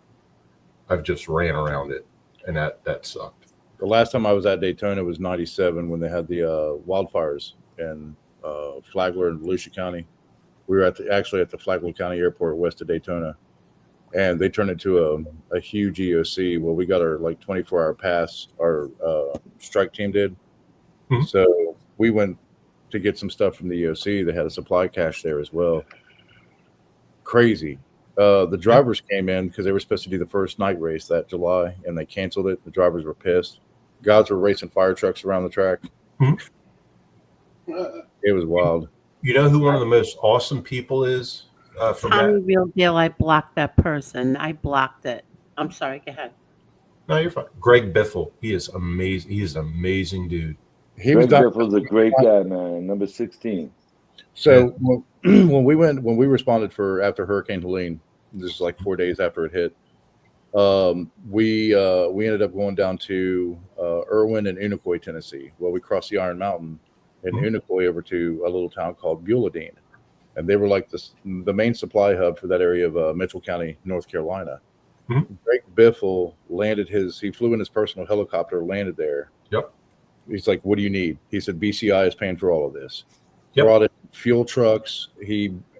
N: I've just ran around it, and that sucked.
I: The last time I was at Daytona was '97 when they had the wildfires in Flagler and Volusia County. We were actually at the Flagler County Airport west of Daytona, and they turned it to a huge EOC. Well, we got our like 24-hour pass. Our strike team did.
N: Mm-hmm.
I: So we went to get some stuff from the EOC. They had a supply cache there as well. Crazy. The drivers came in because they were supposed to do the first night race that July, and they canceled it. The drivers were pissed. Guys were racing fire trucks around the track. It was wild.
N: You know who one of the most awesome people is? From
E: Tommy
N: that?
E: Real Deal, I blocked that person. I blocked it. I'm sorry. Go ahead.
N: No, you're fine. Greg Biffle. He is amazing. He is an amazing dude.
L: Greg Biffle's a great guy, man. Number 16.
I: So when we responded for after Hurricane Helene, this is like 4 days after it hit. We ended up going down to Irwin and Unicoi, Tennessee. Well, we crossed the Iron Mountain in Unicoi over to a little town called Beuladine, and they were like the main supply hub for that area of Mitchell County, North Carolina. Greg Biffle he flew in his personal helicopter, landed there.
N: Yep.
I: He's like, "What do you need?" He said, "BCI is paying for all of this."
N: Yep.
I: Brought in fuel trucks.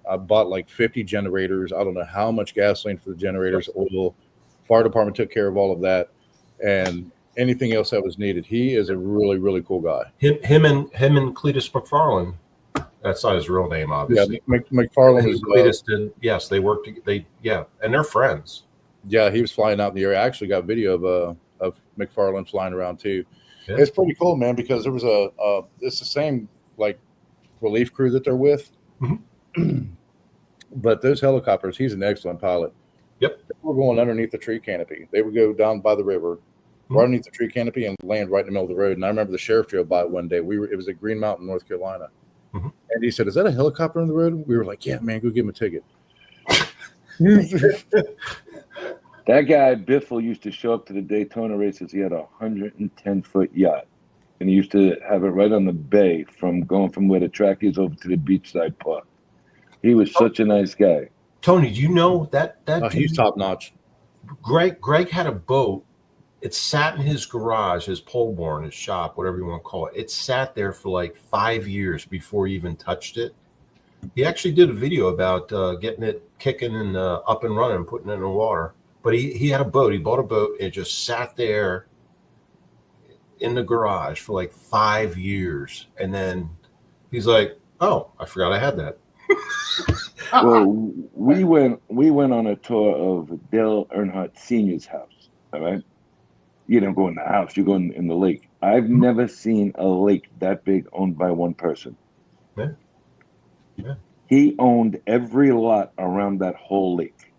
I: I bought like 50 generators. I don't know how much gasoline for the generators, oil. Fire department took care of all of that, and anything else that was needed. He is a really, really cool guy.
N: Him and Cletus McFarland. That's not his real name, obviously.
I: Yeah, McFarland is.
N: Cletus did. Yes, they worked. And they're friends.
I: Yeah, he was flying out in the area. I actually got video of McFarland flying around too.
N: Yeah.
I: It's pretty cool, man, because there was it's the same like relief crew that they're with. But those helicopters, he's an excellent pilot.
N: Yep.
I: They were going underneath the tree canopy. They would go down by the river, right underneath the tree canopy, and land right in the middle of the road. And I remember the sheriff drove by one day. It was at Green Mountain, North Carolina. And he said, "Is that a helicopter on the road?" We were like, "Yeah, man, go give him a ticket."
L: That guy Biffle used to show up to the Daytona races. He had a 110-foot yacht, and he used to have it right on the bay from going from where the track is over to the beachside park. He was such a nice guy.
N: Tony, do you know that
I: he's top notch.
N: Greg had a boat. It sat in his garage, his pole barn, his shop, whatever you want to call it. It sat there for like 5 years before he even touched it. He actually did a video about getting it kicking and up and running and putting it in the water. But he had a boat. He bought a boat and it just sat there in the garage for like 5 years. And then he's like, "Oh, I forgot I had that."
L: Well, we went on a tour of Dale Earnhardt Sr.'s house. All right, you don't go in the house; you go in the lake. I've never seen a lake that big owned by one person.
N: Yeah. Yeah.
L: He owned every lot around that whole lake.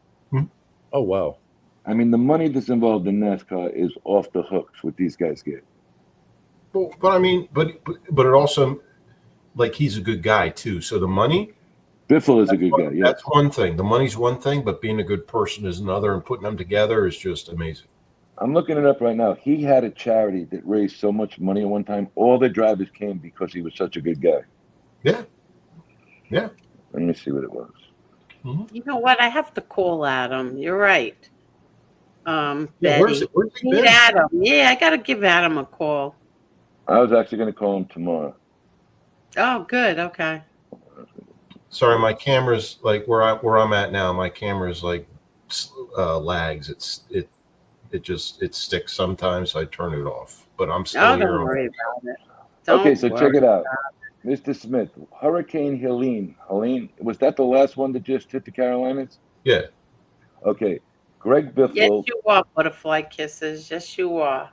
I: Oh wow!
L: I mean, the money that's involved in NASCAR is off the hooks. What these guys get.
N: Well, but I mean, but it also, like, he's a good guy too. So the money.
L: Biffle is a good guy. Yeah,
N: that's one thing. The money's one thing, but being a good person is another, and putting them together is just amazing.
L: I'm looking it up right now. He had a charity that raised so much money at one time. All the drivers came because he was such a good guy.
N: Yeah. Yeah.
L: Let me see what it was.
E: You know what? I have to call Adam. You're right.
N: Yeah,
E: Betty.
N: where's he been?
E: Adam. Yeah, I got to give Adam a call.
L: I was actually going to call him tomorrow.
E: Oh, good. Okay.
N: Sorry, my camera's like where I'm at now. My camera's like lags. It sticks sometimes. So I turn it off, but I'm still here.
E: Don't worry about it.
L: Okay, so check it out, Mr. Smith. Hurricane Helene, was that the last one that just hit the Carolinas?
N: Yeah.
L: Okay, Greg Biffle.
E: Yes, you are, butterfly kisses. Yes, you are.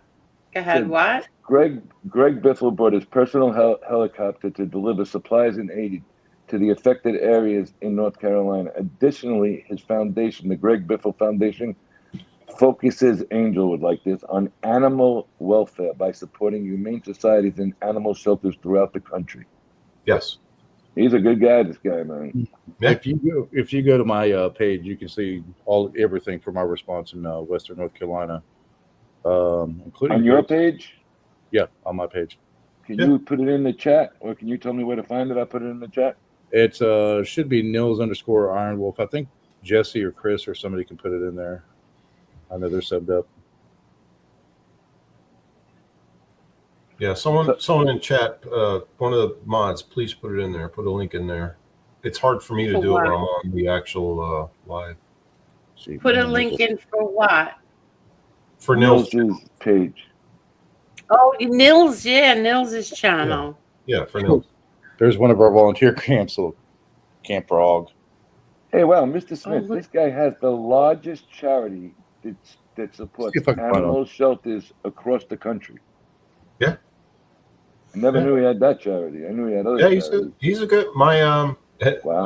E: Go ahead. What?
L: Greg Biffle brought his personal helicopter to deliver supplies and aid to the affected areas in North Carolina. Additionally, his foundation, the Greg Biffle Foundation, focuses, Angel would like this, on animal welfare by supporting humane societies and animal shelters throughout the country.
N: Yes.
L: He's a good guy, this guy, man.
N: Yeah.
I: If you go to my page, you can see everything from our response in Western North Carolina, including
L: On your page?
I: Yeah, on my page.
L: Can you put it in the chat, or can you tell me where to find it? I'll put it in the chat.
I: It's should be Nils_Iron Wolf. I think Jesse or Chris or somebody can put it in there. I know they're subbed up.
N: Yeah, someone in chat, one of the mods, please put it in there. Put a link in there. It's hard for me to do it when I'm on the actual live.
E: Put a link in for what?
N: For Nils'
L: page.
E: Oh, Nils, Nils' channel.
N: Yeah, for Nils.
I: There's one of our volunteer camps, little Camp Frog.
L: Hey, wow, Mr. Smith, this guy has the largest charity that supports animal shelters across the country.
N: Yeah.
L: I never knew he had that charity. I knew he had other charities.
N: he's a good wow.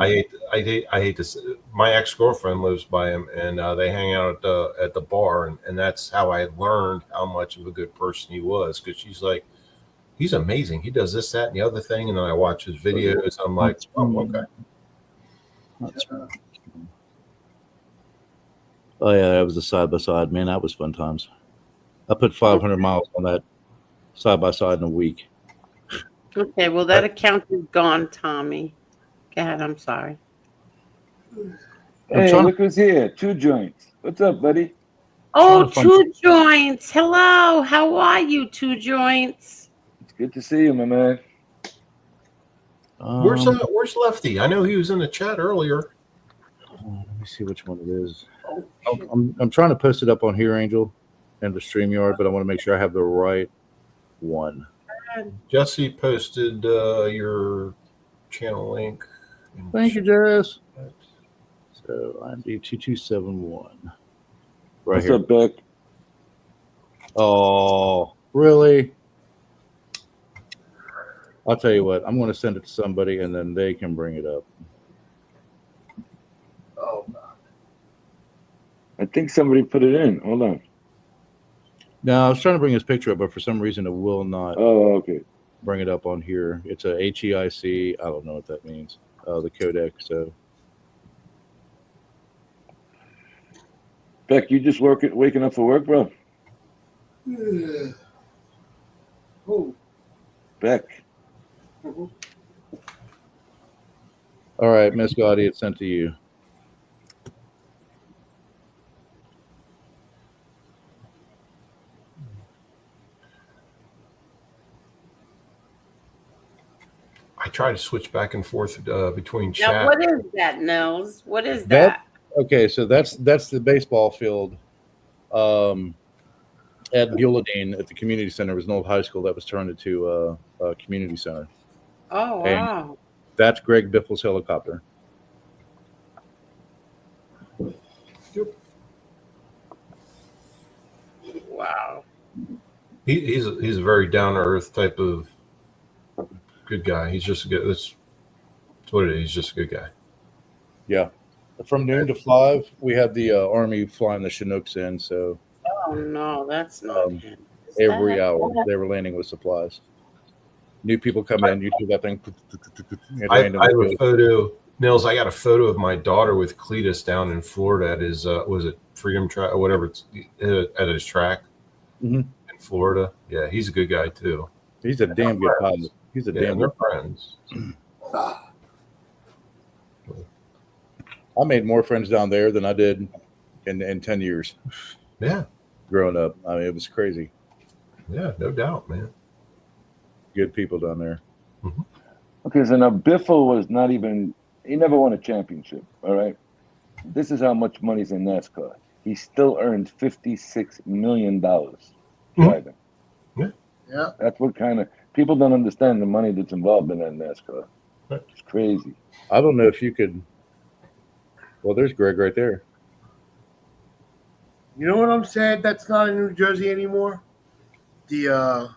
N: I hate to say, my ex-girlfriend lives by him, and they hang out at the bar, and that's how I learned how much of a good person he was, because she's like, he's amazing. He does this, that, and the other thing, and then I watch his videos. I'm like, oh, okay.
I: Oh yeah, that was a side by side, man. That was fun times. I put 500 miles on that side by side in a week.
E: Okay, well that account is gone, Tommy. Go ahead. I'm sorry.
L: Hey, look who's here. Two Joints. What's up, buddy?
E: Oh, Two Joints. Hello. How are you, Two Joints?
L: It's good to see you, my man.
N: Where's Lefty? I know he was in the chat earlier.
I: Let me see which one it is. I'm trying to post it up on here, Angel, and the StreamYard, but I want to make sure I have the right one.
N: Jesse posted your channel link.
I: Thank you, Jess. So I'm D2271. Right
L: What's
I: here.
L: up, Beck?
I: Oh, really? I'll tell you what. I'm going to send it to somebody, and then they can bring it up.
C: Oh,
L: I think somebody put it in. Hold on.
I: No, I was trying to bring his picture up, but for some reason it will not.
L: Oh, okay.
I: Bring it up on here. It's a HEIC. I don't know what that means. The codec. So,
L: Beck, you just waking up for work, bro?
C: Yeah. Oh.
L: Beck.
I: All right, Miss Gotti, it's sent to you.
N: I try to switch back and forth between
E: Now,
N: chat.
E: what is that, Nils? What is that?
I: Okay, so that's the baseball field at Buladine at the community center. It was an old high school that was turned into a community center.
E: Oh,
I: And
E: wow.
I: that's Greg Biffle's helicopter.
E: Wow.
N: He's a very down to earth type of good guy. He's just a good. That's what it is. He's just a good guy.
I: Yeah. From noon to 5, we had the Army flying the Chinooks in. So
E: Oh, no, that's not
I: every hour they were landing with supplies. New people come in, you do that thing.
N: I have a photo, Nils. I got a photo of my daughter with Cletus down in Florida at his was it Freedom Track or whatever it's at his track in Florida. Yeah, he's a good guy too.
I: He's a damn good pilot. He's a damn
N: they're
I: good
N: friends.
I: I made more friends down there than I did in 10 years.
N: Yeah.
I: Growing up. I mean, it was crazy.
N: Yeah, no doubt, man.
I: Good people down there.
L: Okay, so now Biffle was not even, he never won a championship, all right? This is how much money's in NASCAR. He still earned $56 million driving.
C: Yeah.
L: That's what kind of, people don't understand the money that's involved in that NASCAR. It's crazy.
I: I don't know if you could. Well, there's Greg right there.
C: You know what I'm sad? That's not in New Jersey anymore. The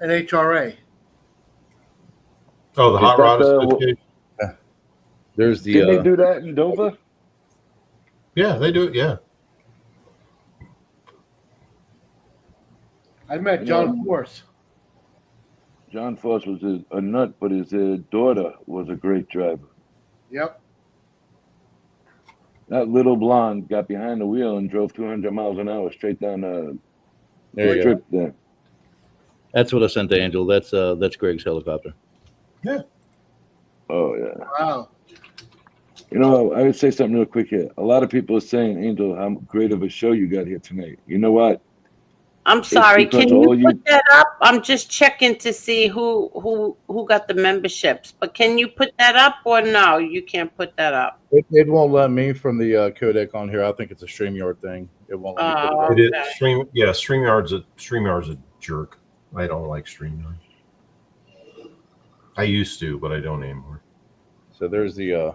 C: NHRA.
N: Oh, the Hot Rod Association.
I: There's the.
L: Did they do that in Dover?
N: Yeah, they do it. Yeah.
C: I met John Force.
L: John Foss was a nut, but his daughter was a great driver.
C: Yep.
L: That little blonde got behind the wheel and drove 200 miles an hour straight down the
I: There you go.
L: strip there.
I: That's what I sent to Angel. That's Greg's helicopter.
N: Yeah.
L: Oh yeah.
C: Wow.
L: You know, I would say something real quick here. A lot of people are saying, Angel, how great of a show you got here tonight. You know what?
E: I'm sorry.
L: because
E: Can you
L: all
E: put that up? I'm just checking to see who got the memberships. But can you put that up or no? You can't put that up.
I: It won't let me from the codec on here. I think it's a StreamYard thing. It won't let me put it up.
N: It is StreamYard's a jerk. I don't like StreamYard. I used to, but I don't anymore.
I: So there's the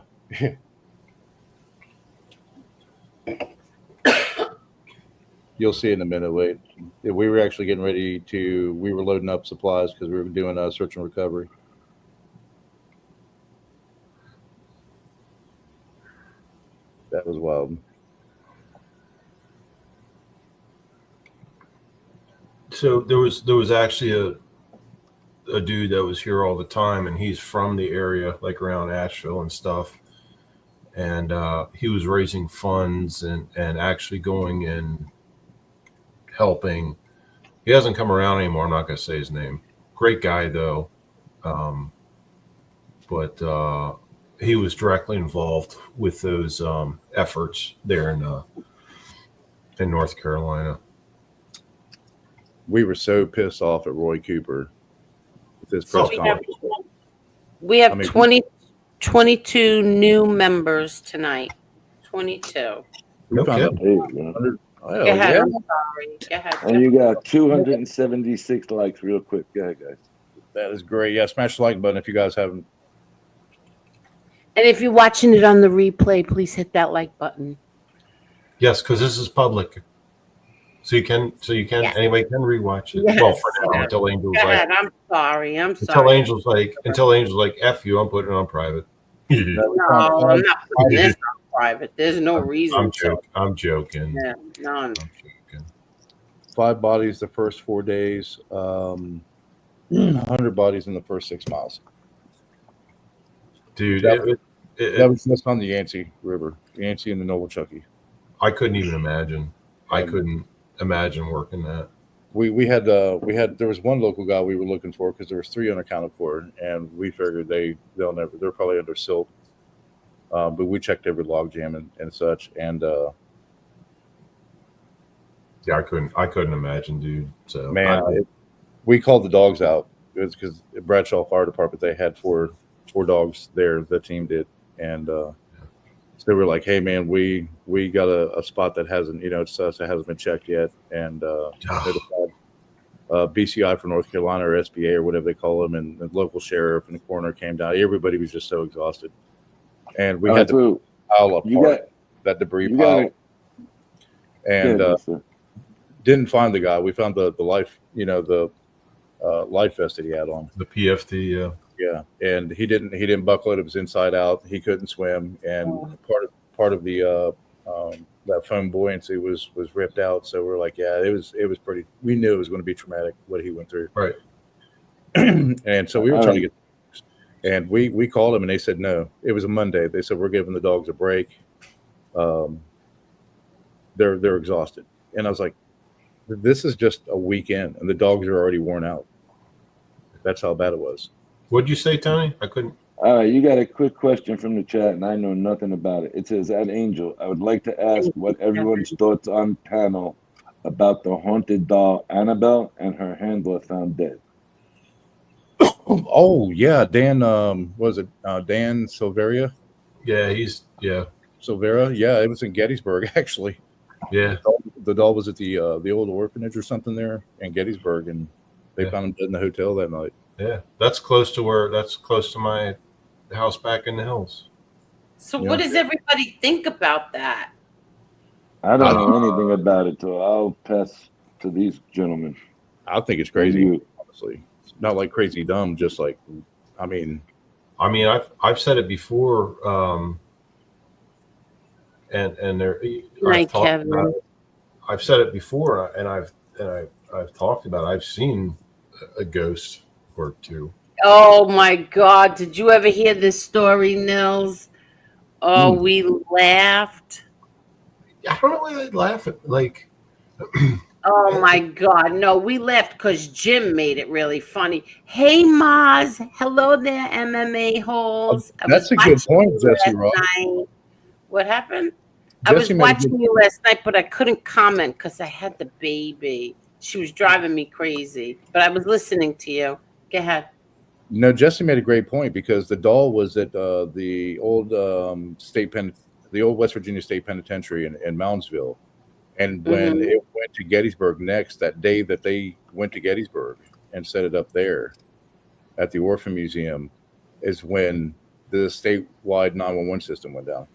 I: you'll see in a minute. Wait, we were actually getting ready to. We were loading up supplies because we were doing search and recovery. That was wild.
N: So there was actually a dude that was here all the time, and he's from the area, like around Asheville and stuff. And he was raising funds and actually going and helping. He hasn't come around anymore. I'm not going to say his name. Great guy though, but he was directly involved with those efforts there in North Carolina.
I: We were so pissed off at Roy Cooper with his press conference.
E: We have 22 new members tonight. 22.
I: We found out
L: There you go.
E: Go ahead. I'm sorry. Go ahead.
L: And you got 276 likes real quick. Go ahead, guys.
I: That is great. Yeah, smash the like button if you guys haven't.
E: And if you're watching it on the replay, please hit that like button.
N: Yes, because this is public, so you can
E: Yes.
N: anybody can rewatch it.
E: Yes.
N: Well, for now until Angel's
E: Go
N: like,
E: ahead. I'm sorry.
N: until Angel's like F you, I'm putting it on private.
E: No, I'm not putting this on private. There's no reason
N: I'm joking.
E: Yeah, none.
I: 5 bodies the first 4 days, 100 bodies in the first 6 miles.
N: Dude,
I: that was just on the Yancey River, Yancey and the Noble-Chucky.
N: I couldn't even imagine. I couldn't imagine working that.
I: We had there was one local guy we were looking for because there was 3 unaccounted for, and we figured they're probably under silt. But we checked every log jam and such, and
N: yeah, I couldn't imagine, dude. So
I: man, we called the dogs out. It was because Bradshaw Fire Department, they had four dogs there. The team did, and so they were like, "Hey, man, we got a spot that hasn't, it's us that hasn't been checked yet," and notified BCI for North Carolina or SBA or whatever they call them, and the local sheriff and the coroner came down. Everybody was just so exhausted, and we had to pile apart that debris pile, and didn't find the guy. We found the life, the life vest that he had on,
N: the PFD,
I: yeah, and he didn't buckle it. It was inside out. He couldn't swim, and part of the that foam buoyancy was ripped out. So we're like, yeah, it was pretty. We knew it was going to be traumatic what he went through,
N: right?
I: And so we were trying to get, and we called them, and they said no. It was a Monday. They said we're giving the dogs a break. They're exhausted, and I was like, this is just a weekend, and the dogs are already worn out. That's how bad it was.
N: What'd you say, Tony? I couldn't.
L: All right, you got a quick question from the chat, and I know nothing about it. It says, "At Angel, I would like to ask what everyone's thoughts on panel about the haunted doll Annabelle and her handler found dead."
I: Oh yeah, Dan. Was it Dan Silveria?
N: Yeah,
I: Silvera. Yeah, it was in Gettysburg actually.
N: Yeah,
I: the doll was at the old orphanage or something there in Gettysburg, and they found him dead in the hotel that night.
N: Yeah, that's close to my house back in the hills.
E: So what does everybody think about that?
L: I don't know anything about it, so I'll pass to these gentlemen.
I: I think it's crazy, honestly. It's not like crazy dumb, just like, I mean,
N: I've said it before, and there, I've said it before, and I've talked about it. I've seen a ghost Gettysburg too.
E: Oh my God! Did you ever hear this story, Nils? Oh, we laughed.
N: I don't know why they laugh at like.
E: Oh my God! No, we laughed because Jim made it really funny. Hey, Maz. Hello there, MMA holes. I was
I: That's a good
E: watching
I: point,
E: you
I: Jesse
E: last
I: Ross.
E: night. What happened? I
I: Jesse
E: was
I: made a good
E: watching you last night, but I couldn't comment because I had the baby. She was driving me crazy. But I was listening to you. Go ahead.
I: No, Jesse made a great point because the doll was at the old the old West Virginia State Penitentiary in Moundsville, and when
E: Mhm.
I: it went to Gettysburg next, that day that they went to Gettysburg and set it up there at the Orphan Museum, is when the statewide 911 system went down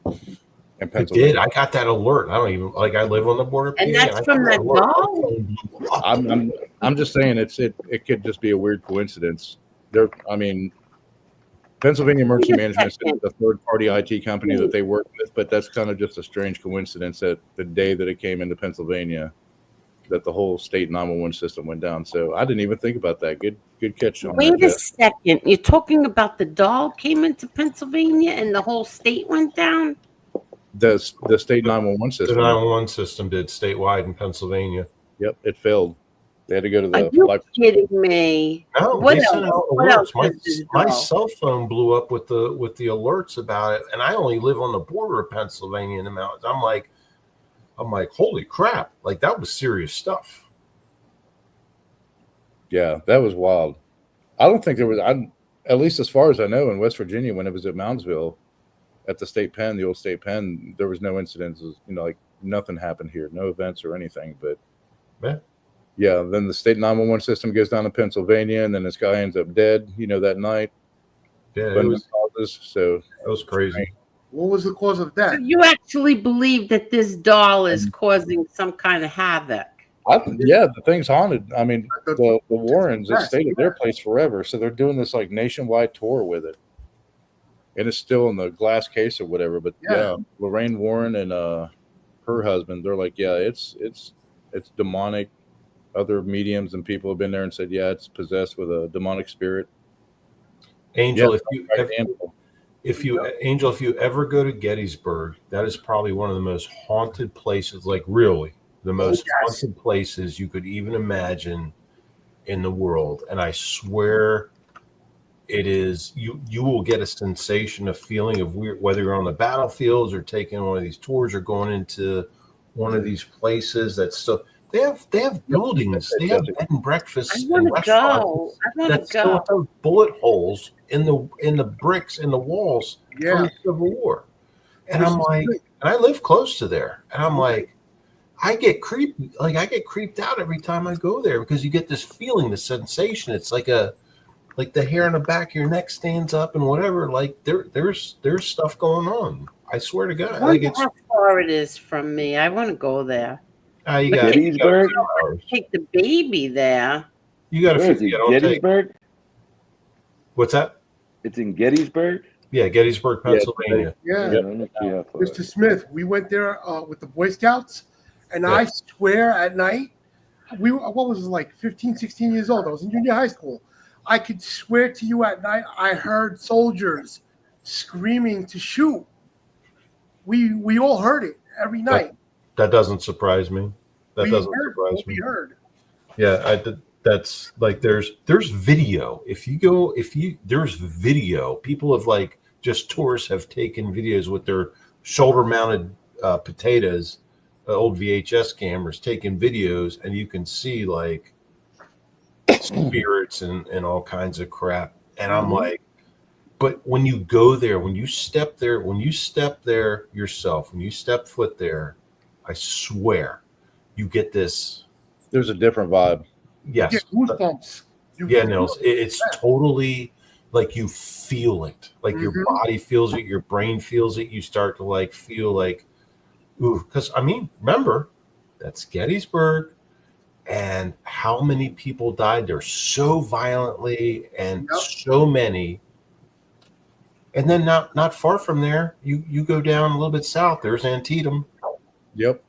I: in
N: It did.
I: Pennsylvania.
N: I got that alert. I don't even like. I live on the border of PA.
E: And that's
N: I
E: from
N: got that
E: that
N: alert. My
E: doll?
N: phone blew up.
I: I'm just saying it could just be a weird coincidence. I mean, Pennsylvania Emergency
E: Wait a
I: Management
E: second.
I: is a third-party IT company that they work with, but that's kind of just a strange coincidence that the day that it came into Pennsylvania, that the whole state 911 system went down. So I didn't even think about that. Good catch on that,
E: Wait a
I: Jess.
E: second. You're talking about the doll came into Pennsylvania and the whole state went down?
I: The state 911
N: The
I: system.
N: 911 system did statewide in Pennsylvania.
I: Yep, it failed. They had to go to
E: Are
I: the
E: you
I: flight.
E: kidding me?
N: No,
E: What
N: they
E: else?
N: sent out
E: What else
N: alerts.
E: is this
N: My
E: doll?
N: cell phone blew up with the alerts about it, and I only live on the border of Pennsylvania in the mountains. I'm like, holy crap! Like that was serious stuff.
I: Yeah, that was wild. I don't think there was. At least as far as I know, in West Virginia, when it was at Moundsville, at the state pen, the old state pen, there was no incidents. Like nothing happened here, no events or anything. But yeah, then the state 911 system goes down to Pennsylvania, and then this guy ends up dead. That night.
N: Yeah, it was.
I: So
N: that was crazy.
C: What was the cause of
E: So
C: death?
E: you actually believe that this doll is causing some kind of havoc?
I: Yeah, the thing's haunted. I mean, the Warrens have stayed at their place forever, so they're doing this like nationwide tour with it, and it's still in the glass case or whatever. But yeah, Lorraine Warren and her husband, they're like, yeah, it's demonic. Other mediums and people have been there and said, yeah, it's possessed with a demonic spirit.
N: Angel,
I: Yeah,
N: if you ever go to Gettysburg, that is probably one of the most haunted places. Like really, the most haunted places you could even imagine in the world. And I swear, it is. You will get a sensation, a feeling of weird, whether you're on the battlefields or taking one of these tours or going into one of these places. That's so. They have buildings. They have bed and breakfasts and restaurants that still have bullet holes in the bricks in the walls from the Civil War. And I'm like, and I live close to there, and I'm like, I get creeped out every time I go there because you get this feeling, this sensation. It's like the hair on the back of your neck stands up and whatever. Like there's stuff going on. I swear to God.
E: I wonder how far it is from me. I want to go there.
N: You got
L: Gettysburg.
E: Take the baby there.
N: You got
L: Where is it? Gettysburg.
N: What's that?
L: It's in Gettysburg.
N: Yeah, Gettysburg, Pennsylvania.
C: Yeah.
L: Yeah.
C: Mr. Smith, we went there with the Boy Scouts, and I swear at night, what was it, like 15, 16 years old? I was in junior high school. I could swear to you at night, I heard soldiers screaming to shoot. We all heard it every night.
N: That doesn't surprise me. That doesn't surprise me.
C: We heard.
N: Yeah, that's like there's video. There's video. People have like just tourists have taken videos with their shoulder mounted potatoes, old VHS cameras, taking videos, and you can see like spirits and all kinds of crap. And I'm like, but when you go there, when you step there yourself, when you step foot there, I swear you get this.
I: There's a different vibe.
N: Yes.
C: Goosebumps.
N: Yeah, Nils. It's totally like you feel it. Like your body feels it, your brain feels it. You start to like feel like, ooh, because I mean, remember, that's Gettysburg. And how many people died there so violently and so many. And then not far from there, you go down a little bit south, there's Antietam.
I: Yep.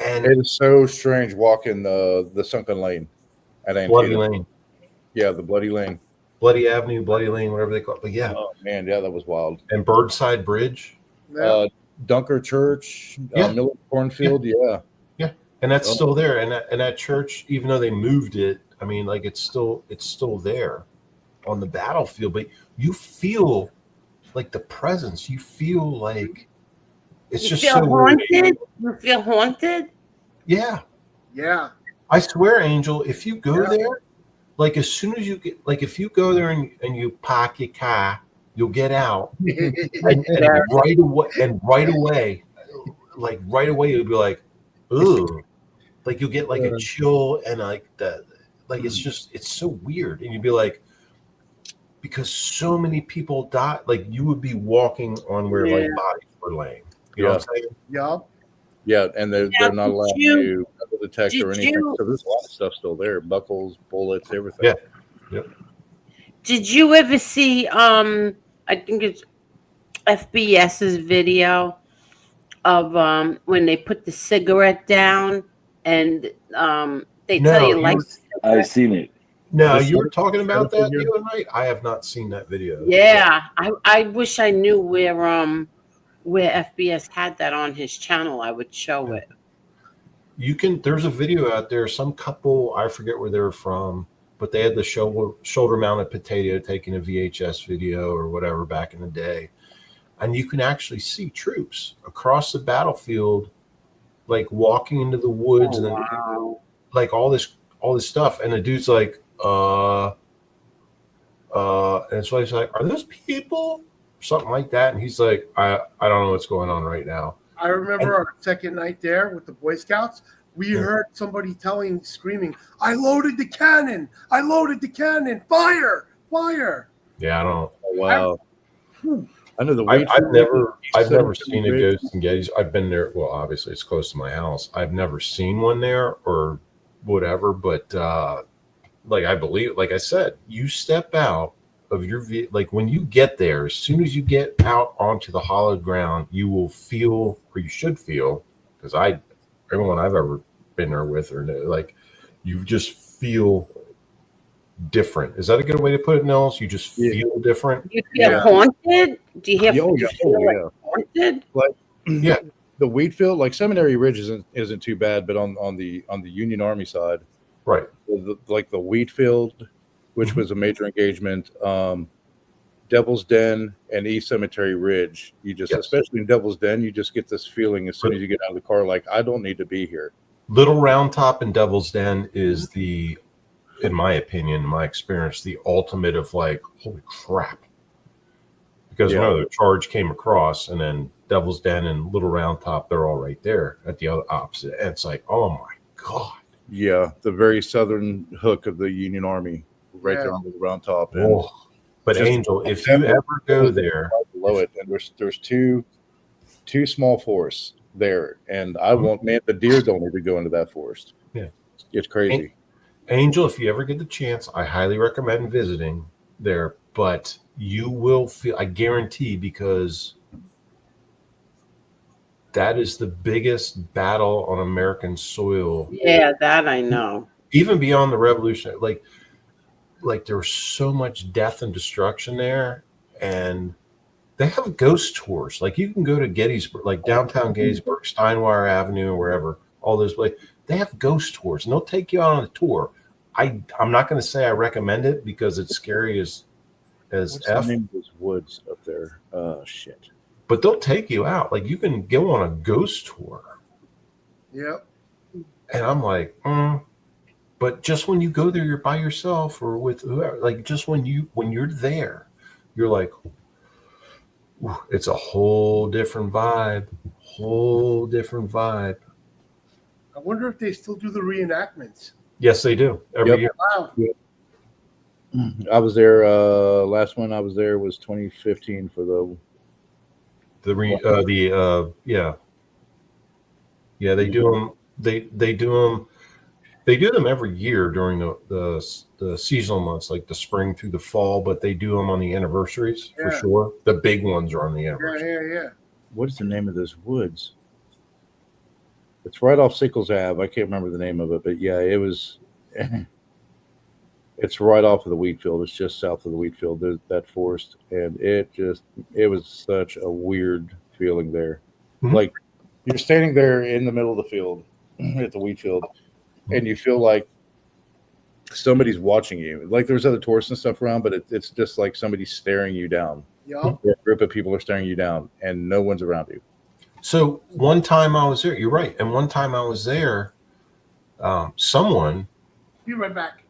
N: And
I: it is so strange walking the sunken lane at
N: Bloody
I: Antietam.
N: Lane,
I: Yeah, the Bloody Lane.
N: Bloody Avenue, Bloody Lane, whatever they call it. But yeah,
I: Oh man, yeah, that was wild.
N: and Birdside Bridge.
C: Yeah.
I: Dunker Church,
N: Yeah.
I: Miller Cornfield, yeah.
N: Yeah, and that's
I: Oh.
N: still there. And that church, even though they moved it, I mean, like it's still there on the battlefield. But you feel like the presence. You feel like it's
E: You
N: just
E: feel
N: so weird.
E: haunted? You feel haunted?
N: Yeah,
C: Yeah.
N: I swear, Angel, if you go
C: Yeah.
N: there, like as soon as you get, like if you go there and you park your car, you'll get out, and right away, you'll be like, ooh, like you'll get like a chill and like that, like it's just it's so weird, and you'd be like, because so many people die, like you would be walking on where like bodies were laying. You know what I'm saying?
C: Yup.
I: Yeah, and they're not allowed to metal detect or
E: did
I: anything.
E: you-
I: So there's a lot of stuff still there. Buckles, bullets, everything.
N: Yeah. Yep.
E: Did you ever see I think it's FBS's video of when they put the cigarette down and they tell you like
L: I've seen it.
N: No,
I: This
N: you were
I: one-
N: talking about that
I: here?
N: the other night. I have not seen that video.
E: yeah. I wish I knew where FBS had that on his channel. I would show it.
N: You can. There's a video out there. Some couple, I forget where they were from, but they had the shoulder mounted potato taking a VHS video or whatever back in the day, and you can actually see troops across the battlefield, like walking into the woods and like all this stuff, and the dude's like, and so he's like, are those people? Something like that, and he's like, I don't know what's going on right now.
C: I remember our second night there with the Boy Scouts. We heard somebody screaming, "I loaded the cannon! I loaded the cannon! Fire! Fire!"
N: Yeah, I don't.
I: Oh, wow. I know the
N: I've never seen a ghost in Gettys. I've been there. Well, obviously it's close to my house. I've never seen one there or whatever. But like I believe, like I said, you step out of your like when you get there, as soon as you get out onto the hollowed ground, you will feel, or you should feel, because everyone I've ever been there with, or like you just feel different. Is that a good way to put it, Nels? You just feel different.
E: You feel haunted? Do you have haunted?
I: Like
N: yeah,
I: the wheat field, like Seminary Ridge isn't too bad, but on the Union Army side,
N: right?
I: Like the wheat field, which was a major engagement, Devil's Den and East Cemetery Ridge. You just, especially in Devil's Den, you just get this feeling as soon as you get out of the car, like I don't need to be here.
N: Little Round Top and Devil's Den is the, in my opinion, my experience, the ultimate of like, holy crap. Because remember, the charge came across, and then Devil's Den and Little Round Top, they're all right there at the other opposite. And it's like, oh my God.
I: Yeah, the very southern hook of the Union Army, right there on the Round Top. And
N: but Angel, if you ever go there,
I: below it, and there's two small forests there, and I won't, man, the deer don't need to go into that forest.
N: Yeah,
I: it's crazy.
N: Angel, if you ever get the chance, I highly recommend visiting there. But you will feel, I guarantee, because that is the biggest battle on American soil.
E: Yeah, that I know.
N: Even beyond the revolution, like there was so much death and destruction there, and they have ghost tours. Like you can go to Gettysburg, like downtown Gettysburg, Steinwire Avenue, or wherever. All those places, they have ghost tours, and they'll take you out on a tour. I'm not going to say I recommend it because it's scary as
I: What's
N: F.
I: the name of those woods up there? Shit.
N: But they'll take you out. Like you can go on a ghost tour.
C: Yep.
N: And I'm like, But just when you go there, you're by yourself or with whoever. Like just when you're there, you're like, ooh, it's a whole different vibe. Whole different vibe.
C: I wonder if they still do the reenactments.
N: Yes, they do every year.
C: Wow.
I: I was there. Last one I was there was 2015 for
N: yeah, they do them. They do them every year during the seasonal months, like the spring through the fall. But they do them on the anniversaries for sure. The big ones are on the anniversary.
C: Yeah.
I: What is the name of those woods? It's right off Sickles Ave. I can't remember the name of it, but yeah, it was. It's right off of the wheat field. It's just south of the wheat field. There's that forest, and it was such a weird feeling there.
N: Mhm.
I: Like you're standing there in the middle of the field at the wheat field, and you feel like somebody's watching you. Like there's other tourists and stuff around, but it's just like somebody's staring you down.
C: Yeah.
I: A group of people are staring you down, and no one's around you.
N: So one time I was there. You're right. And one time I was there, someone
C: Be right back.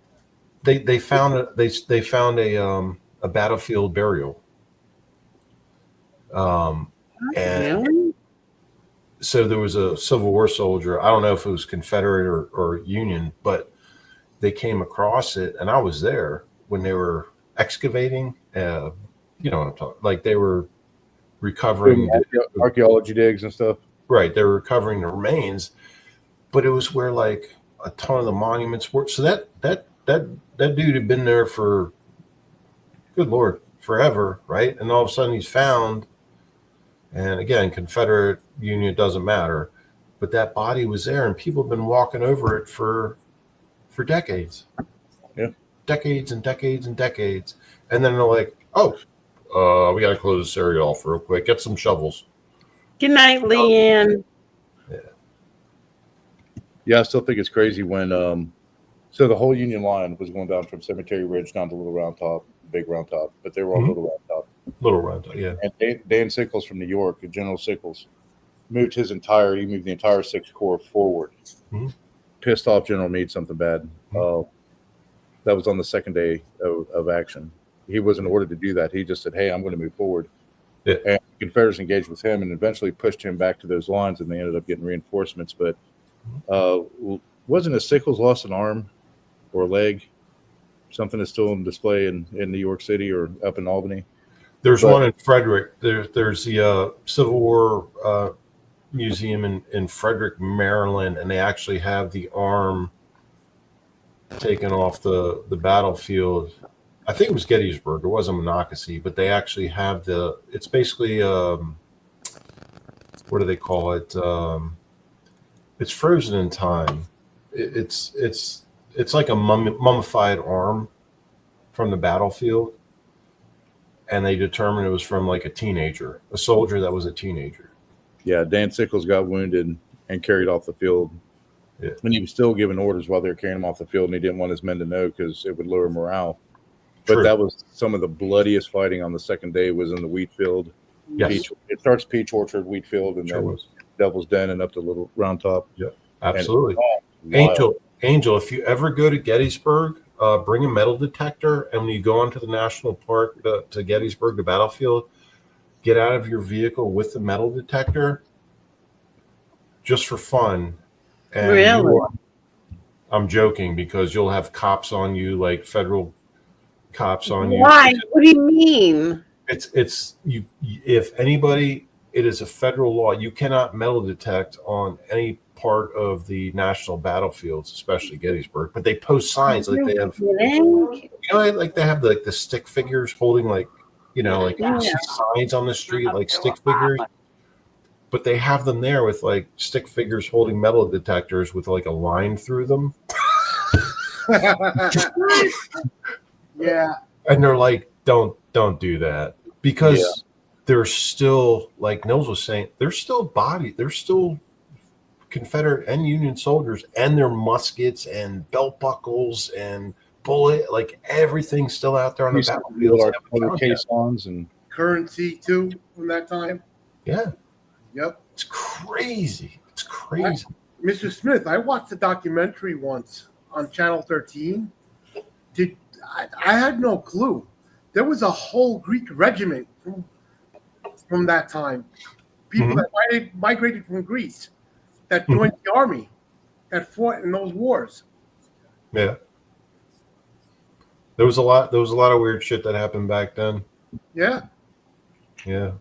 N: they found a battlefield burial. And
E: Really?
N: so there was a Civil War soldier. I don't know if it was Confederate or Union, but they came across it, and I was there when they were excavating. You know what I'm talking? Like they were recovering
I: Archaeology digs and stuff.
N: Right, they were recovering the remains, but it was where like a ton of the monuments were. So that dude had been there for, good Lord, forever, right? And all of a sudden he's found. And again, Confederate, Union, doesn't matter, but that body was there, and people have been walking over it for decades.
I: Yeah,
N: decades and decades and decades. And then they're like, "Oh, we got to close this area off real quick. Get some shovels."
E: Good night, Leanne.
I: Yeah, I still think it's crazy when so the whole Union line was going down from Cemetery Ridge down to Little Round Top, Big Round Top, but they were all Little Round Top.
N: Little Round Top, yeah.
I: And Dan Sickles from New York, General Sickles, moved the entire 6th Corps forward.
N: Mm-hmm.
I: Pissed off General Meade something bad. That was on the second day of action. He wasn't ordered to do that. He just said, "Hey, I'm going to move forward."
N: Yeah.
I: And the Confederates engaged with him and eventually pushed him back to those lines, and they ended up getting reinforcements. But wasn't it Sickles lost an arm or a leg? Something that's still on display in New York City or up in Albany.
N: There's one in Frederick. There's the Civil War Museum in Frederick, Maryland, and they actually have the arm taken off the battlefield. I think it was Gettysburg. It wasn't Monocacy, but they actually have it's basically, what do they call it? It's frozen in time. It's like a mummified arm from the battlefield. And they determined it was from like a soldier that was a teenager.
I: Yeah, Dan Sickles got wounded and carried off the field.
N: Yeah.
I: And he was still giving orders while they were carrying him off the field, and he didn't want his men to know because it would lower morale. But
N: True.
I: that was some of the bloodiest fighting on the second day was in the wheat field.
N: Yes.
I: It starts Peach Orchard, wheat field, and then Devil's Den and up to Little Round Top.
N: Yeah, absolutely.
I: Wild.
N: Angel, if you ever go to Gettysburg, bring a metal detector, and when you go onto the national park to Gettysburg, the battlefield, get out of your vehicle with the metal detector just for fun. And
E: Really?
N: I'm joking, because you'll have cops on you, like federal cops on you.
E: Why? What do you mean?
N: It's you. If anybody, it is a federal law. You cannot metal detect on any part of the national battlefields, especially Gettysburg. But they post signs like they have, like they have the stick figures holding signs on the street, like stick figures. But they have them there with like stick figures holding metal detectors with like a line through them.
C: Yeah.
N: And they're like, don't do that, because there's still, like Nils was saying, there's still Confederate and Union soldiers, and their muskets and belt buckles and bullet, like everything's still out there on the battlefield.
I: Our caissons and
C: Currency too from that time.
N: Yeah.
C: Yep.
N: It's crazy. It's crazy.
C: Mr. Smith, I watched a documentary once on Channel 13. I had no clue. There was a whole Greek regiment from that time. People that migrated from Greece that joined the army, that fought in those wars.
N: Yeah. There was a lot of weird shit that happened back then.
C: Yeah.
N: Yeah.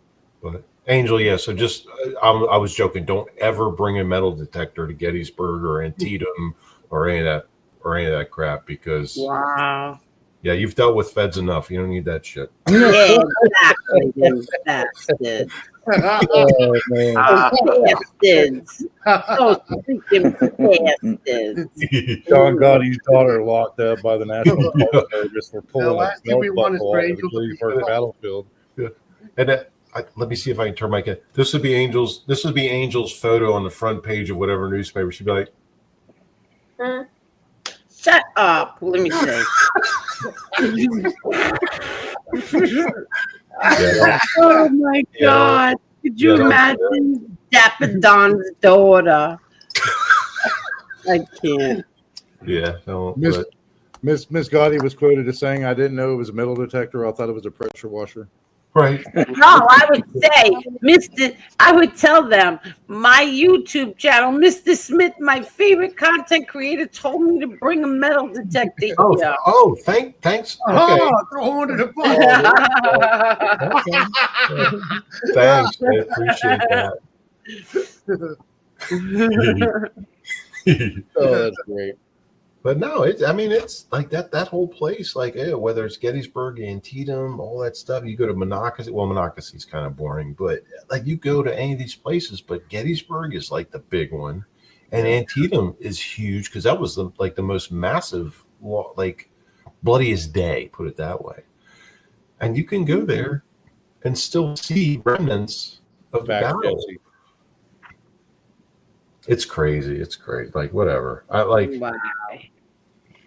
N: But Angel, yeah. So just, I was joking. Don't ever bring a metal detector to Gettysburg or Antietam or any of that crap, because
E: wow,
N: Yeah, you've dealt with feds enough. You don't need that shit.
E: Yeah, exactly. Those bastards.
I: Oh, man.
E: Bastards. Those freaking bastards.
I: John Gotti's daughter locked up by the National Park Service for pulling a
C: last thing we
I: belt
C: want is
I: buckle
C: for
I: off of a
C: Angel to be
I: Gettysburg
C: shot.
I: battlefield.
N: Yeah. And let me see if I can turn my. This would be Angel's. This would be Angel's photo on the front page of whatever newspaper. She'd be like,
E: Shut up. Let me see.
N: yeah,
E: Oh my
N: Yeah.
E: God. Could you
N: Yeah,
E: imagine Dapper Don's daughter? I can't.
N: yeah. No,
I: Miss
N: but
I: Miss Gotti was quoted as saying, "I didn't know it was a metal detector. I thought it was a pressure washer."
N: right.
E: No, I would say, I would tell them, my YouTube channel, Mr. Smith, my favorite content creator, told me to bring a metal detector here.
N: Oh, thanks. Okay.
C: Oh, throw under the bus.
N: Thanks. I appreciate that.
I: Oh, that's great.
N: But no, it's like that whole place, like whether it's Gettysburg, Antietam, all that stuff. You go to Monocacy. Well, Monocacy's kind of boring, but like you go to any of these places, but Gettysburg is like the big one, and Antietam is huge because that was the most massive, like bloodiest day, put it that way. And you can go there and still see remnants of the battle. It's crazy. It's great. Like whatever. I like.
E: Wow.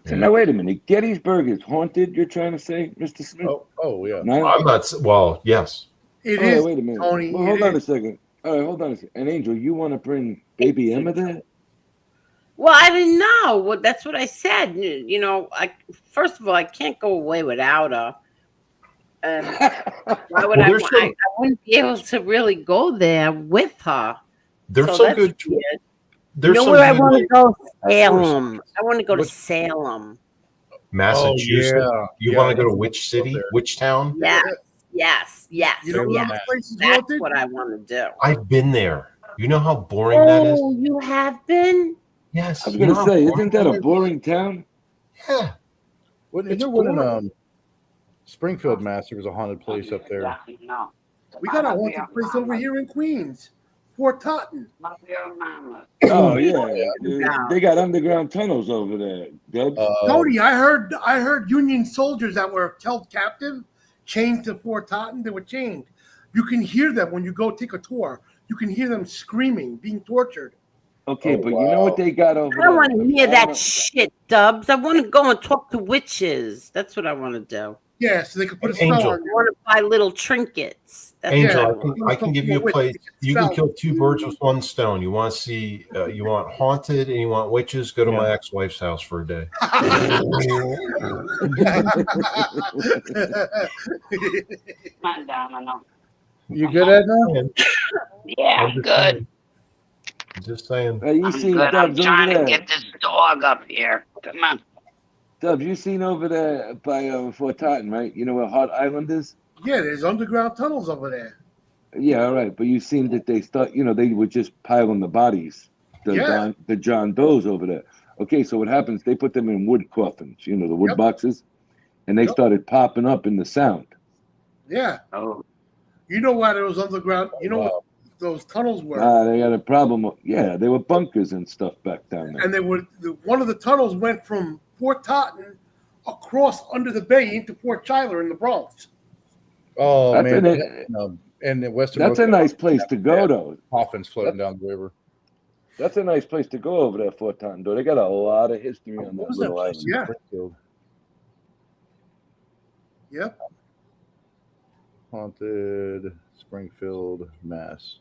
L: So now wait a minute. Gettysburg is haunted. You're trying to say, Mr. Smith?
I: Oh yeah.
L: No?
N: I'm not. Well, yes.
C: It
L: All right,
C: is,
L: wait a minute.
C: Tony.
L: Well, hold on a second. All right, hold on a second. And Angel, you want to bring baby Emma there?
E: Well, I didn't know. Well, that's what I said. First of all, I can't go away without her. Why would I wouldn't be able to really go there with her.
N: There's
E: So
N: some
E: that's
N: good.
E: weird.
N: There's
E: You know
N: some
E: where I
N: good,
E: want to
N: like,
E: go? Salem. I want to go to Salem.
N: Massachusetts.
I: Oh, yeah.
N: You
I: Yeah,
N: want to go to
I: that's
N: which city?
I: there.
N: Which town?
E: Yes.
C: You know what place is
E: That's
C: haunted?
E: what I want to do.
N: I've been there. You know how boring that is?
E: Oh, you have been?
N: Yes.
L: I was
N: you know
L: going to
N: how
L: say,
N: boring
L: isn't that a
N: is?
L: boring town?
N: Yeah.
I: Isn't
N: It's
I: there one in
N: boring.
I: Springfield, Mass? There was a haunted place up there.
J: No.
C: We got a haunted place over here in Queens, Fort Totten.
L: Oh, yeah. They got underground tunnels over there. Dubs.
C: Tony, I heard Union soldiers that were held captive, chained to Fort Totten. They were chained. You can hear them when you go take a tour. You can hear them screaming, being tortured.
L: Okay, but you know what they got over
E: I don't
L: there?
E: want to hear that shit, Dubs. I want to go and talk to witches. That's what I want to do.
C: Yeah, so they could put a spell
N: Angel.
C: on
E: I
C: you.
E: want to buy little trinkets. That's
N: Angel,
E: what I want.
N: I can give you a place. You can kill two birds with one stone. You want to see? You want haunted and you want witches? Go to my ex-wife's house for a day.
I: You good, Edna?
J: Yeah,
N: I'm just
J: good.
N: saying. Just saying.
L: You
J: I'm
L: seen
J: good. I'm
L: Dubs over
J: trying to
L: there?
J: get this dog up here. Come on.
L: Dubs, you seen over there by Fort Totten, right? You know where Hart Island is?
C: Yeah, there's underground tunnels over there.
L: Yeah, all right. But you seen that they they were just piling the bodies, the John Does over there. Okay, so what happens? They put them in wood coffins, the wood boxes, and they started popping up in the sound.
C: Yeah.
J: Oh.
C: You know why there was underground? You know what those tunnels were?
L: They had a problem. Yeah, they were bunkers and stuff back down there.
C: And they were one of the tunnels went from Fort Totten across under the bay into Fort Schuyler in the Bronx.
I: Oh
L: That's
I: man, and the Western.
L: That's a nice place to go, though.
I: Coffins floating down the river.
L: That's a nice place to go over there, Fort Totten. Though they got a lot of history on that little island.
C: Yeah. Yep.
I: Haunted Springfield, Mass.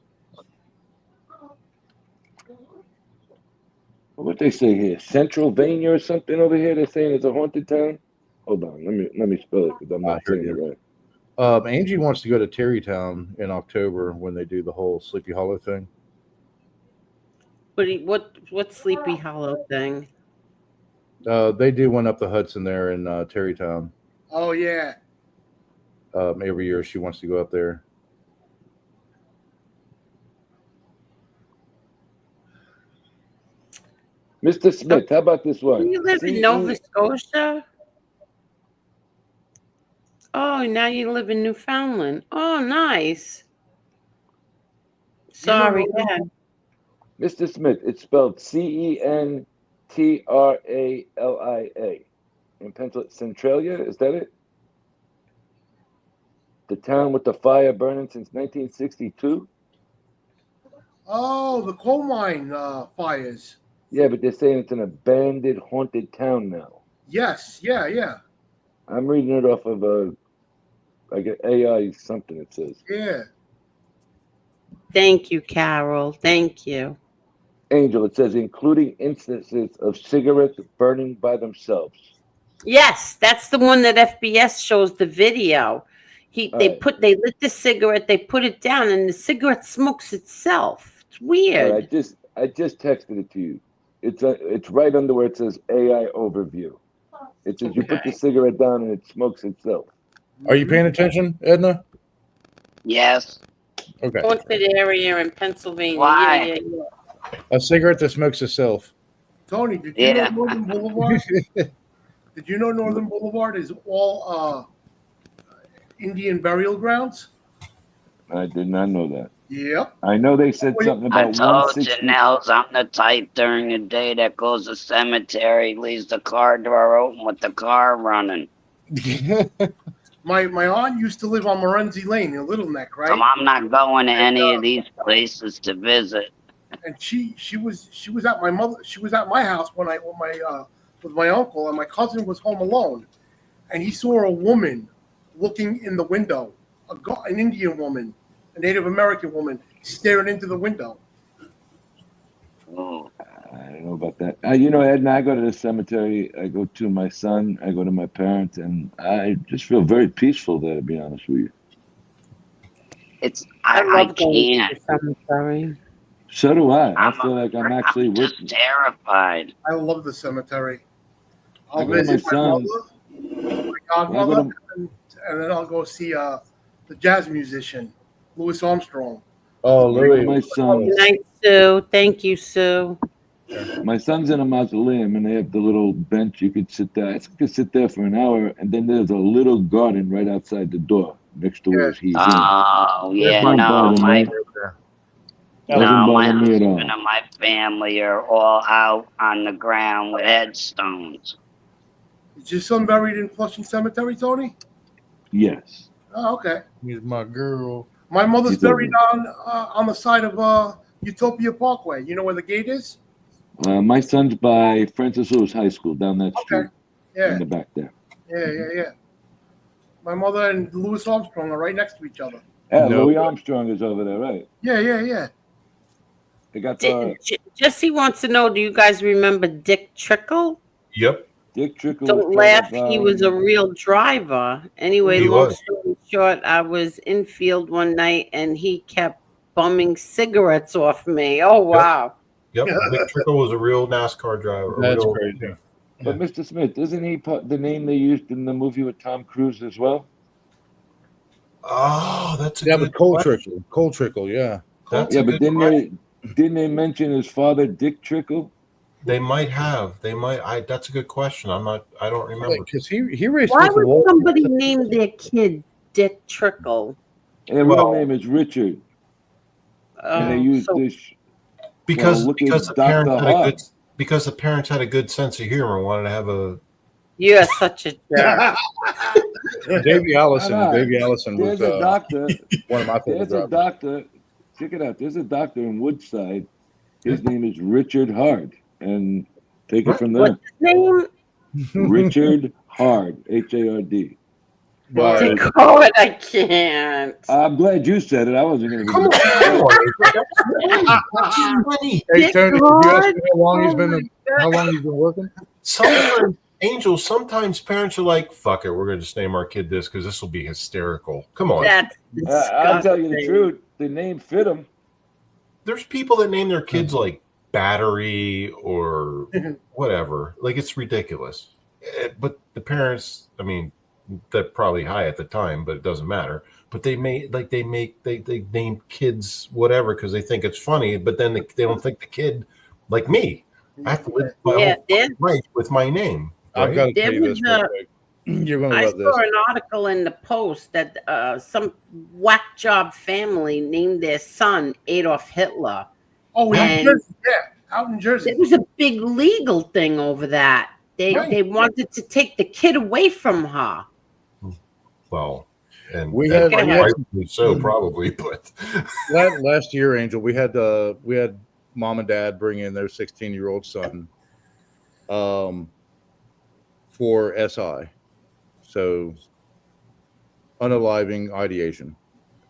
L: What they say here? Centralvania or something over here? They're saying it's a haunted town. Hold on, let me spell it because I'm not saying it right.
I: Angie wants to go to Terrytown in October when they do the whole Sleepy Hollow thing.
E: What Sleepy Hollow thing?
I: They do one up the Hudson there in Terrytown.
C: Oh yeah.
I: Every year she wants to go up there.
L: Mr. Smith, how about this one?
E: You live in Nova Scotia? Oh, now you live in Newfoundland. Oh, nice.
C: You know
E: Sorry,
C: Northern-
E: Dad.
L: Mr. Smith, it's spelled Centralia. In Pennsylvania, Centralia, is that it? The town with the fire burning since 1962?
C: Oh, the coal mine fires.
L: Yeah, but they're saying it's an abandoned, haunted town now.
C: Yes, yeah.
L: I'm reading it off of like an AI something it says.
C: Yeah.
E: Thank you, Carol. Thank you.
L: Angel, it says including instances of cigarettes burning by themselves.
E: Yes, that's the one that FBS shows the video. They lit the cigarette, they put it down, and the cigarette smokes itself. It's weird.
L: I just texted it to you. It's right under where it says AI overview. It says you put the cigarette down and it smokes itself.
I: Are you paying attention, Edna?
J: Yes.
I: Okay.
E: Haunted area in Pennsylvania.
J: Why?
E: Yeah.
I: A cigarette that smokes itself.
C: Tony, did you know Northern Boulevard? Did you know Northern Boulevard is all Indian burial grounds?
L: I did not know that.
C: Yep.
L: I know they said something
J: I
L: about
J: told you,
L: 160.
J: Nels, I'm the type during the day that goes to cemetery, leaves the car door open with the car running.
C: My aunt used to live on Morenzi Lane in Little Neck, right?
J: So I'm not going to any of these places to visit.
C: And she was at my house when with my uncle, and my cousin was home alone, and he saw a woman looking in the window, an Indian woman, a Native American woman, staring into the window.
J: Oh.
L: I don't know about that. Edna, I go to the cemetery. I go to my son. I go to my parents, and I just feel very peaceful there, to be honest with you.
J: I
E: love going
J: can't.
E: to the cemetery.
L: So do I. I feel like I'm actually
J: I'm just terrified.
C: I love the cemetery.
L: I
C: I'll
L: go to my
C: visit my
L: sons.
C: mother, my godmother, and then I'll go see the jazz musician, Louis Armstrong.
I: Oh, Louis.
L: My sons.
E: Good night, Sue. Thank you, Sue.
L: My son's in a mausoleum, and they have the little bench you could sit there. I could sit there for an hour, and then there's a little garden right outside the door next to where he's
J: Oh,
L: in.
J: yeah,
L: Doesn't
J: no,
L: bother
J: my
L: me. Doesn't
J: my
L: bother me at all.
J: husband and my family are all out on the ground with headstones.
C: Is your son buried in Flushing Cemetery, Tony?
L: Yes.
C: Oh, okay.
I: He's my girl.
C: My mother's
L: He's
C: buried on the side of Utopia Parkway. You know where the gate is?
L: My son's by Francis Lewis High School down that street
C: Yeah.
L: in the back there.
C: Yeah. My mother and Louis Armstrong are right next to each other.
L: Yeah,
I: No.
L: Louis Armstrong is over there, right?
C: Yeah.
L: They got the
E: Jesse wants to know, do you guys remember Dick Trickle?
N: Yep.
L: Dick Trickle.
E: Don't laugh, he was a real driver. Anyway,
N: He
E: long
N: was.
E: story short, I was in field one night and he kept bumming cigarettes off me. Oh, wow.
N: Yep. Dick Trickle was a real NASCAR driver.
I: That's
N: real,
I: crazy.
L: But Mr. Smith, isn't he the name they used in the movie with Tom Cruise as well?
N: Oh, that's a
I: Yeah,
N: good
I: but Cole
N: question.
I: Trickle. Cole Trickle, yeah.
N: That's
L: Yeah,
N: a
L: but
N: good question.
L: didn't they mention his father, Dick Trickle?
N: They might have. They might. That's a good question. I don't remember.
I: Because he raced
E: Why
I: with the
E: would
I: Wall
E: somebody name their kid Dick Trickle?
L: And their real name is Richard. And they used
E: So
L: this.
N: Because
L: look at
N: because the
L: Dr.
N: parents had a
L: Hart.
N: good because the parents had a good sense of humor and wanted to have a.
E: you're such a jerk.
I: Davey Allison.
L: Why not?
I: Davey Allison was
L: There's a doctor.
I: one of my favorite
L: There's a
I: drivers.
L: doctor. Check it out. There's a doctor in Woodside. His name is Richard Hard. And take it from there.
E: What's his name?
L: Richard Hard. H-A-R-D.
E: Dick Hard, I can't.
L: I'm glad you said it. I wasn't going to.
N: Come on.
I: Hey, Tony, did you ask me how long he's been working?
N: Sometimes, Angel, sometimes parents are like, fuck it, we're going to just name our kid this because this will be hysterical. Come on.
E: That's
L: I'll tell you the
E: disgusting.
L: truth. The name fit him.
N: There's people that name their kids like Battery or whatever. Like, it's ridiculous. But the parents, I mean, they're probably high at the time, but it doesn't matter. But they name kids whatever because they think it's funny, but then they don't think the kid, like me, I have to live my whole life with my name.
I: I've
N: right?
I: got to tell you this real quick. You're going to
E: I
I: love this.
E: saw an article in the Post that some whack job family named their son Adolf Hitler.
C: Oh, in
E: And
C: Jersey, yeah, out in Jersey.
E: there was a big legal thing over that. They wanted to take the kid away from her.
N: Well, and
I: We had
N: rightfully so, probably, but
I: last year, Angel, we had mom and dad bring in their 16-year-old son for SI. So unaliving ideation.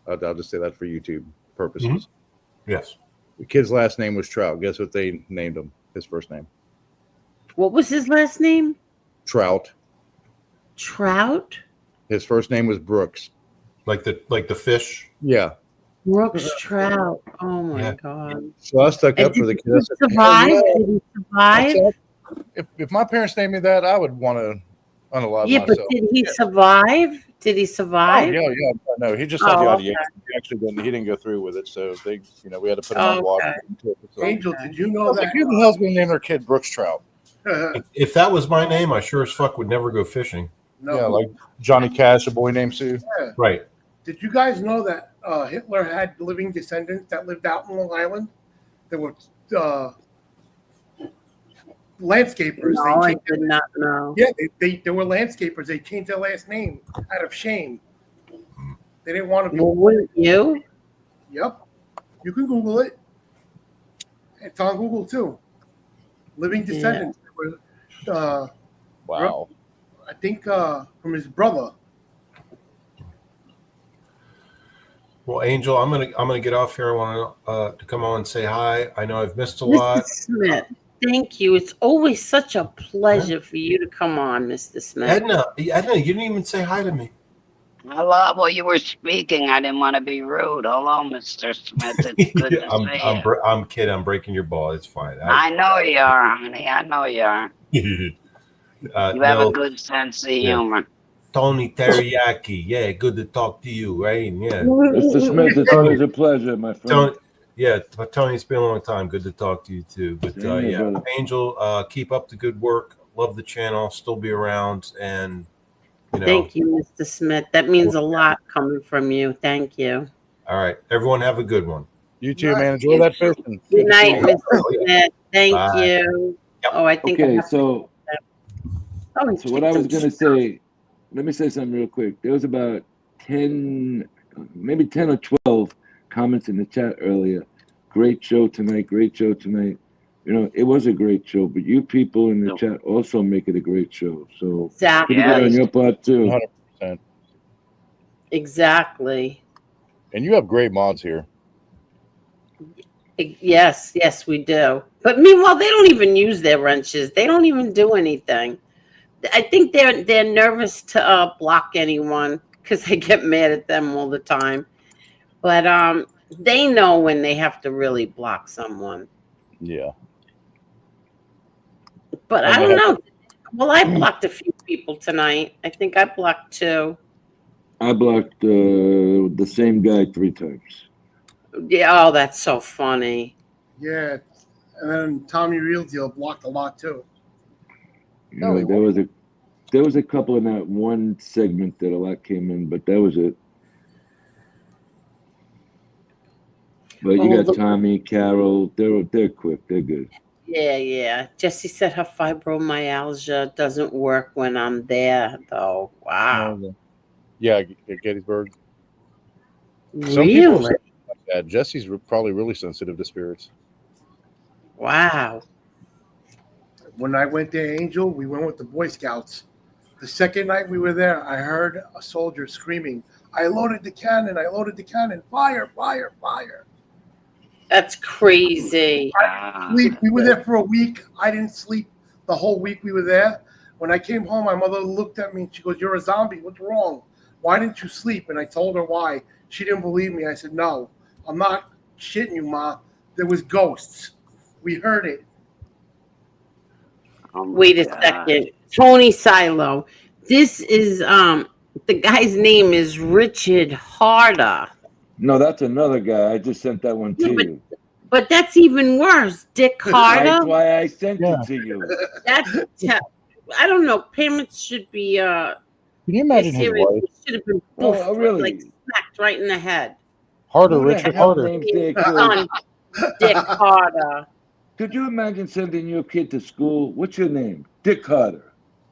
I: I'll just say that for YouTube purposes.
N: Mm-hmm. Yes.
I: The kid's last name was Trout. Guess what they named him? His first name.
E: What was his last name?
I: Trout.
E: Trout?
I: His first name was Brooks.
N: Like the fish?
I: Yeah.
E: Brooks Trout. Oh my God.
I: So I stuck up for the kid.
E: Did he survive? Did he survive?
I: If my parents named me that, I would want to unalive
E: Yeah,
I: myself.
E: but did he survive? Did he survive?
I: Oh, yeah. No, he just had the ideation. He actually didn't go through with it. So we had to put him on water.
C: Angel, did you know that?
I: Who the hell's going to name their kid Brooks Trout?
N: If that was my name, I sure as fuck would never go fishing.
C: No.
I: Yeah, like Johnny Cash, a boy named Sue.
C: Yeah.
N: Right.
C: Did you guys know that Hitler had living descendants that lived out in Long Island? There were landscapers.
E: No, I did not know.
C: Yeah, they were landscapers. They changed their last name out of shame. They didn't want to be.
E: Well, wouldn't you?
C: Yep. You can Google it. It's on Google too. Living descendants. Yeah.
I: Wow.
C: I think from his brother.
N: Well, Angel, I'm gonna get off here. I want to come on and say hi. I know I've missed a
E: Mr.
N: lot.
E: Smith, thank you. It's always such a pleasure for you to come on, Mr. Smith.
N: Edna, you didn't even say hi to me.
J: Hello. Well, you were speaking. I didn't want to be rude. Hello, Mr. Smith. It's good to see you.
N: I'm kidding. I'm breaking your ball. It's fine.
J: I know you are, honey. I know you are. You have a good sense of humor.
N: Tony Teriyaki. Yeah, good to talk to you, right? Yeah.
L: Mr. Smith, it's always a pleasure, my friend.
N: Tony, it's been a long time. Good to talk to you too. But
L: brother.
N: Angel, keep up the good work. Love the channel. Still be around, and
E: Thank you, Mr. Smith. That means a lot coming from you. Thank you.
N: All right, everyone, have a good one.
I: You too, man. Enjoy that fishing.
E: Good night, Mr. Smith. Thank you.
N: Yep.
E: Oh, I think.
L: Okay,
E: I have
L: so what I was going to say, let me say something real quick. There was about 10, maybe 10 or 12 comments in the chat earlier. Great show tonight. Great show tonight. It was a great show, but you people in the chat also make it a great show. So
E: Exactly.
L: pretty good on your part too.
I: 100%.
E: Exactly.
I: And you have great mods here.
E: Yes, we do. But meanwhile, they don't even use their wrenches. They don't even do anything. I think they're nervous to block anyone because they get mad at them all the time. But they know when they have to really block someone.
I: Yeah.
E: But I don't know. Well, I blocked a few people tonight. I think I blocked 2.
L: I blocked the same guy 3 times.
E: Yeah. Oh, that's so funny.
C: Yeah. And then Tommy Real Deal blocked a lot too.
L: There was a couple in that one segment that a lot came in, but that was it. But you got Tommy, Carol. They're quick. They're good.
E: Yeah. Jessie said her fibromyalgia doesn't work when I'm there, though. Wow.
I: Yeah, Gettysburg. Some
E: Really?
I: people say that. Jesse's probably really sensitive to spirits.
E: Wow.
C: When I went to Angel, we went with the Boy Scouts. The second night we were there, I heard a soldier screaming, I loaded the cannon, fire, fire, fire.
E: That's crazy.
C: We were there for a week. I didn't sleep the whole week we were there. When I came home, my mother looked at me and she goes, you're a zombie. What's wrong? Why didn't you sleep? And I told her why. She didn't believe me. I said, no, I'm not shitting you, Ma. There was ghosts. We heard it.
E: Wait a second. Tony Silo. This is the guy's name is Richard Harder.
L: No, that's another guy. I just sent that one to you.
E: But that's even worse. Dick Harder.
L: That's why I sent it to you.
E: That's I don't know. Parents should be.
I: Can you imagine his wife?
E: Should have been
L: Oh,
E: boofed,
L: really?
E: like smacked right in the head.
I: Harder,
L: Who the
I: Richard,
L: hell
I: harder.
L: names their
E: Son,
L: kids?
E: Dick Harder.
L: Could you imagine sending your kid to school? What's your name? Dick Carter.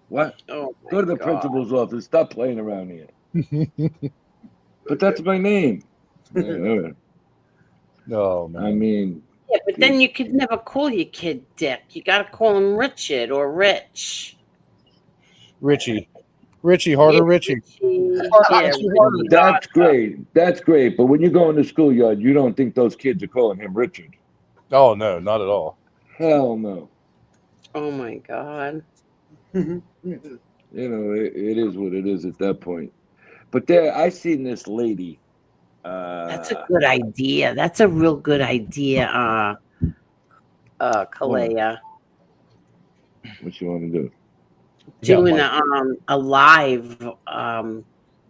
L: What?
E: Oh my
L: Go to the
E: God.
L: principal's office. Stop playing around here. But that's my name. Yeah, all right.
I: Oh man.
L: I mean,
E: Yeah, but then you could never call your kid Dick. You got to call him Richard or Rich.
I: Richie, harder, Richie.
E: Yeah,
L: that's great. That's great. But when you go in the schoolyard, you don't think those kids are calling him Richard.
I: Oh no, not at all.
L: Hell no.
E: Oh my God.
L: You know, it is what it is at that point. But there, I seen this lady.
E: That's a good idea. That's a real good idea, Kalea.
L: What you want to do?
E: Doing a live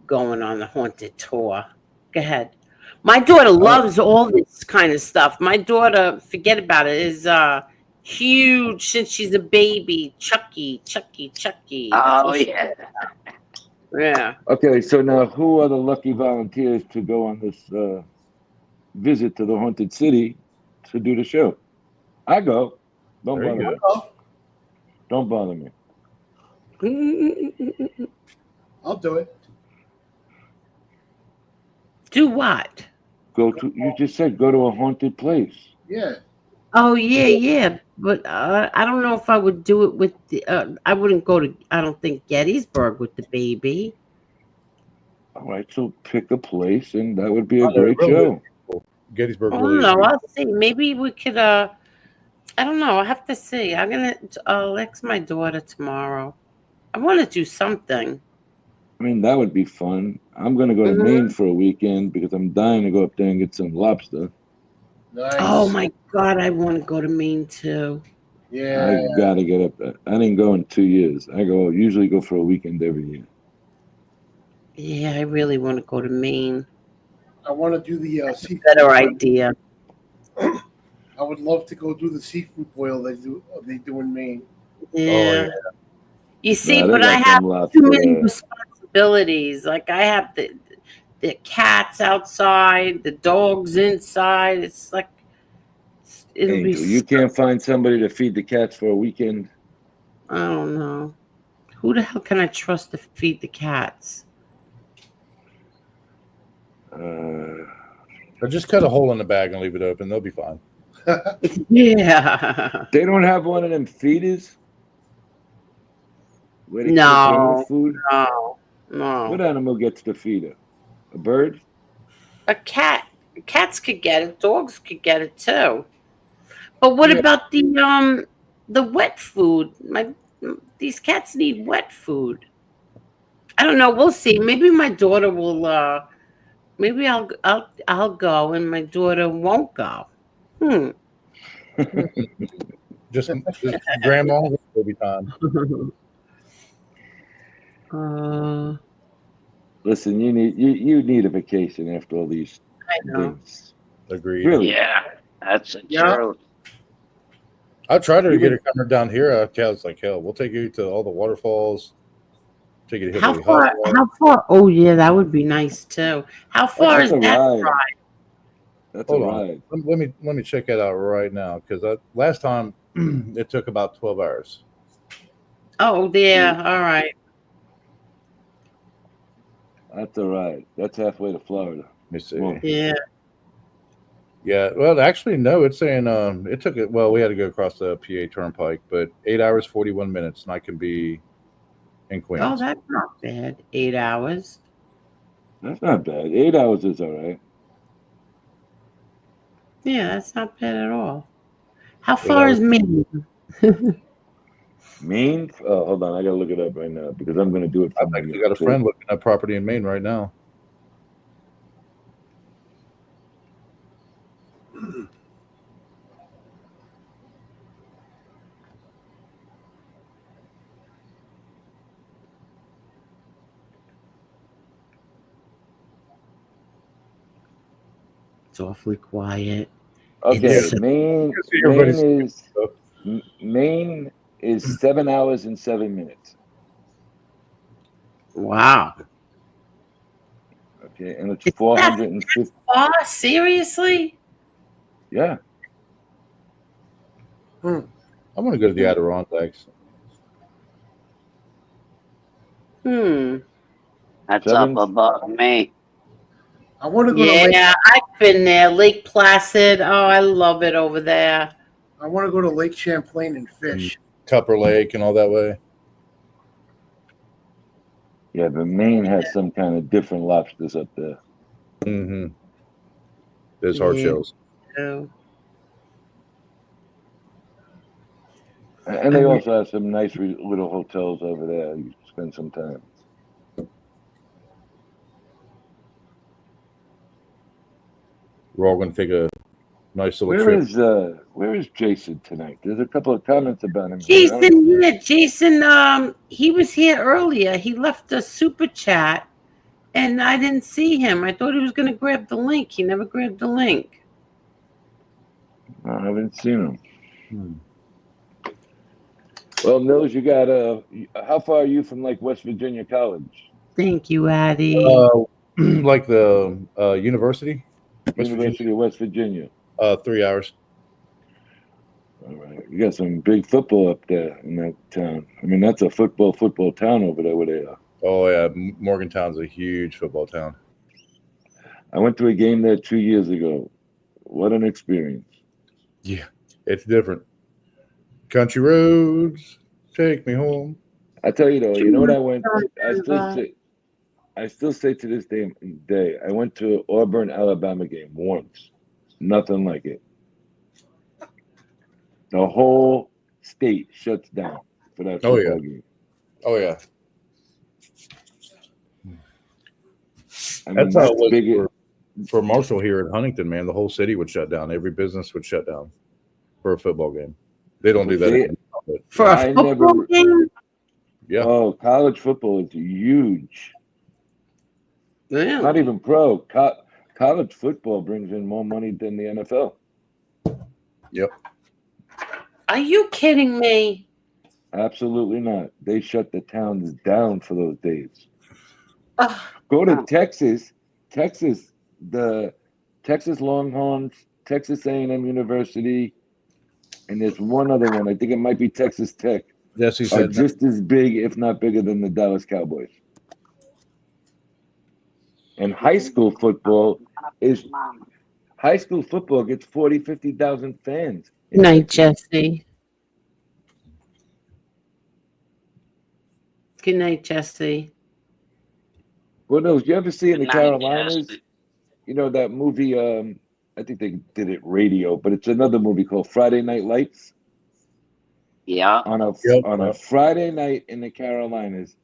E: going on the haunted tour. Go ahead. My daughter loves all this kind of stuff. My daughter, forget about it, is huge since she's a baby. Chucky.
J: Oh, yeah.
E: Yeah.
L: Okay, so now who are the lucky volunteers to go on this visit to the haunted city to do the show? I go. Don't bother me. Don't bother me.
C: I'll do it.
E: Do what?
L: Go to. You just said go to a haunted place.
C: Yeah.
E: Oh yeah. But I don't know if I would do it with the. I wouldn't go to. I don't think Gettysburg with the baby.
L: All right, so pick a place, and that would be a great show.
I: Gettysburg.
E: I don't know. I'll see. Maybe we could. I don't know. I have to see. I'm gonna. I'll ask my daughter tomorrow. I want to do something.
L: I mean, that would be fun. I'm gonna go to Maine for a weekend because I'm dying to go up there and get some lobster.
C: Nice.
E: Oh my God, I want to go to Maine too.
C: Yeah.
L: I gotta get up there. I didn't go in 2 years. I usually go for a weekend every year.
E: Yeah, I really want to go to Maine.
C: I want to do the seafood.
E: Better idea.
C: I would love to go do the seafood boil they do in Maine.
E: Yeah. You see,
L: Nah, they
E: but I
L: got
E: have
L: them lots
E: too many
L: there.
E: responsibilities. Like I have the cats outside, the dogs inside. It's like it'll
L: Angel,
E: be.
L: you can't find somebody to feed the cats for a weekend.
E: I don't know. Who the hell can I trust to feed the cats?
I: Or just cut a hole in the bag and leave it open. They'll be fine.
E: Yeah.
L: They don't have one of them feeders. Where they
E: No.
L: take their own food?
E: No.
L: What animal gets the feeder? A bird?
E: A cat. Cats could get it. Dogs could get it too. But what about the wet food? These cats need wet food. I don't know. We'll see. Maybe my daughter will. Maybe I'll go, and my daughter won't go.
I: Just grandma will be time.
L: Listen, you need a vacation after all these things.
I: Agreed.
L: Really?
J: Yeah, that's the truth.
I: I tried to get her coming down here. I was like, hell, we'll take you to all the waterfalls. Take you to
E: How
I: Hillary
E: far?
I: Hot.
E: How far? Oh yeah, that would be nice too. How far is
L: That's a
E: that
L: ride.
E: ride?
L: That's
I: Hold
L: a
I: on.
L: ride.
I: Let me check it out right now because last time it took about 12 hours.
E: Oh yeah. All right.
L: That's a ride. That's halfway to Florida.
I: Let me see.
L: Well,
E: Yeah.
I: Yeah. Well, actually, no. It's saying it took it. Well, we had to go across the PA Turnpike, but 8 hours 41 minutes, and I can be in Queens.
E: Oh, that's not bad. 8 hours.
L: that's not bad. 8 hours is all right.
E: Yeah, that's not bad at all. How far is Maine?
L: Maine? Oh, hold on. I got to look it up right now because I'm going to do it.
I: I've actually got a friend looking at property in Maine right now.
E: It's awfully quiet.
L: Okay,
E: It's-
L: Maine.
I: Everybody's-
L: Maine is 7 hours and 7 minutes.
E: Wow.
L: Okay, and it's
E: Is that
L: 450.
E: far? Seriously?
L: Yeah.
I: I want to go to the Adirondacks.
J: That's
L: Seven.
J: up above me.
C: I want to go to Lake.
E: Yeah, I've been there. Lake Placid. Oh, I love it over there.
C: I want to go to Lake Champlain and fish.
I: Tupper Lake and all that way.
L: Yeah, but Maine has some kind of different lobsters up there.
I: Mm-hmm. There's hard
E: Yeah.
I: shells.
E: Oh.
L: And they also have some nice little hotels over there. You can spend some time.
I: We're all going to take a nice little trip.
L: Where is Jason tonight? There's a couple of comments about him here.
E: Jason, he was here earlier. He left a super chat and I didn't see him. I thought he was going to grab the link. He never grabbed the link.
L: I haven't seen him. Well, Mills, you got how far are you from like West Virginia College?
E: Thank you, Addie.
I: Like the university?
L: University of West Virginia.
I: 3 hours.
L: All right. You got some big football up there in that town. I mean, that's a football town over there where they are.
I: Oh, yeah. Morgantown's a huge football town.
L: I went to a game there 2 years ago. What an experience.
I: Yeah, it's different. Country roads, take me home.
L: I tell you though, you know what I went? I still say to this day, I went to Auburn, Alabama game once. Nothing like it. The whole state shuts down for that football game.
I: Oh yeah.
L: I mean,
I: That's how it was
L: big
I: for Marshall here in Huntington, man. The whole city would shut down. Every business would shut down for a football game. They don't do that anymore,
E: for a football game.
I: Yeah.
L: Oh, college football is huge.
E: Yeah.
L: Not even pro. College football brings in more money than the NFL.
I: Yep.
E: Are you kidding me?
L: Absolutely not. They shut the towns down for those days. Go to Texas. The Texas Longhorns, Texas A&M University, and there's one other one. I think it might be Texas Tech.
I: Yes, he
L: are
I: said
L: just as big, if not bigger, than the Dallas Cowboys. And high school football gets 40, 50,000 fans.
E: Good night, Jesse. Good night, Jesse.
L: Well, no, you ever see in the
J: Good night,
L: Carolinas?
J: Jesse.
L: You know that movie? I think they did it radio, but it's another movie called Friday Night Lights.
J: Yeah.
L: On a Friday night in the Carolinas,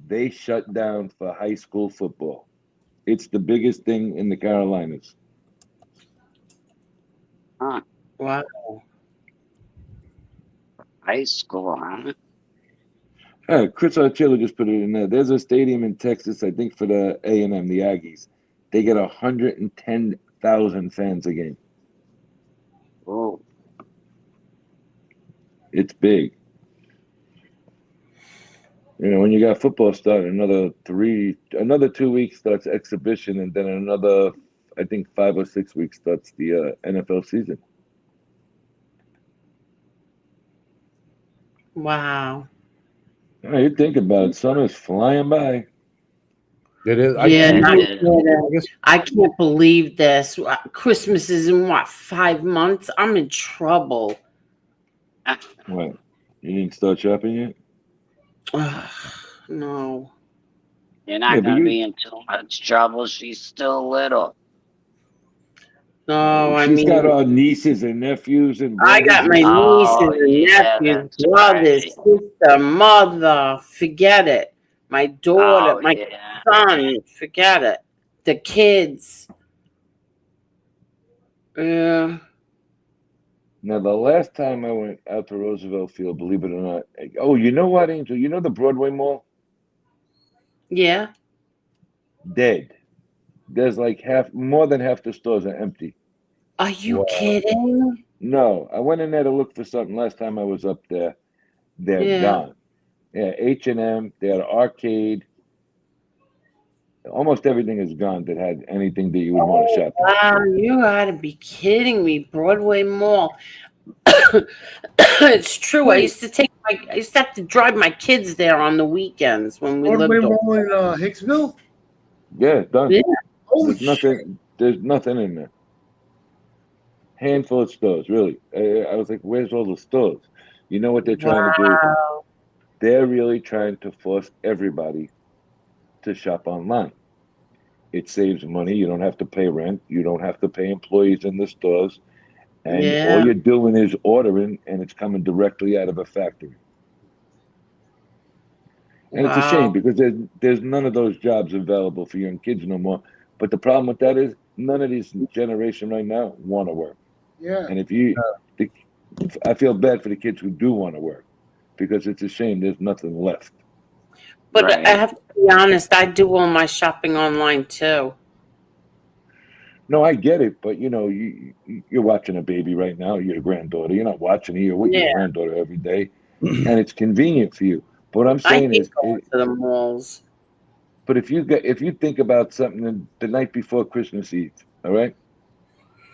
L: they shut down for high school football. It's the biggest thing in the Carolinas.
J: Huh.
E: Wow.
J: High school, huh?
L: Chris Archilla just put it in there. There's a stadium in Texas, I think, for the A&M, the Aggies. They get 110,000 fans a game.
J: Oh.
L: It's big. You know, when you got football starting, another 2 weeks starts exhibition, and then another, I think, 5 or 6 weeks starts the NFL season.
E: Wow.
L: You think about it, summer's flying by.
I: It is.
E: I can't believe this. Christmas is in what, 5 months? I'm in trouble.
L: What? You didn't start shopping yet?
E: No.
J: You're not going to be in too much trouble. She's still little.
E: No,
L: She's got our nieces and nephews and
E: I got my nieces and nephews, brothers, sister, mother. Forget it. My daughter, my son. Forget it. The kids. Yeah.
L: Now, the last time I went out to Roosevelt Field, believe it or not, oh, you know what, Angel? You know the Broadway Mall?
E: Yeah.
L: Dead. There's like more than half the stores are empty.
E: Are you kidding?
L: No, I went in there to look for something last time I was up there, they're
E: Yeah.
L: gone. Yeah, H&M, they had arcade. Almost everything is gone that had anything that you would want to shop at.
E: Wow, you gotta be kidding me. Broadway Mall. It's true. I used to have to drive my kids there on the weekends when we
C: Broadway
E: lived
C: Mall in Hicksville.
L: Yeah, done.
E: Yeah.
C: Holy
L: There's nothing. There's nothing in there. Handful of stores, really. I was like, "Where's all the stores?" You know what they're trying to do?
E: Wow.
L: They're really trying to force everybody to shop online. It saves money. You don't have to pay rent. You don't have to pay employees in the stores, and all
E: Yeah.
L: you're doing is ordering, and it's coming directly out of a factory. And it's a shame
E: Wow.
L: because there's none of those jobs available for young kids no more. But the problem with that is none of these generation right now want to work.
C: Yeah.
L: And I feel bad for the kids who do want to work because it's a shame there's nothing left.
E: But
J: Right.
E: I have to be honest, I do all my shopping online too.
L: No, I get it, but you're watching a baby right now, your granddaughter. You're not watching her, you're with your
E: Yeah.
L: granddaughter every day, and it's convenient for you. But what I'm
E: I
L: saying
E: hate
L: is,
E: going to the malls.
L: but if you think about something the night before Christmas Eve, all right,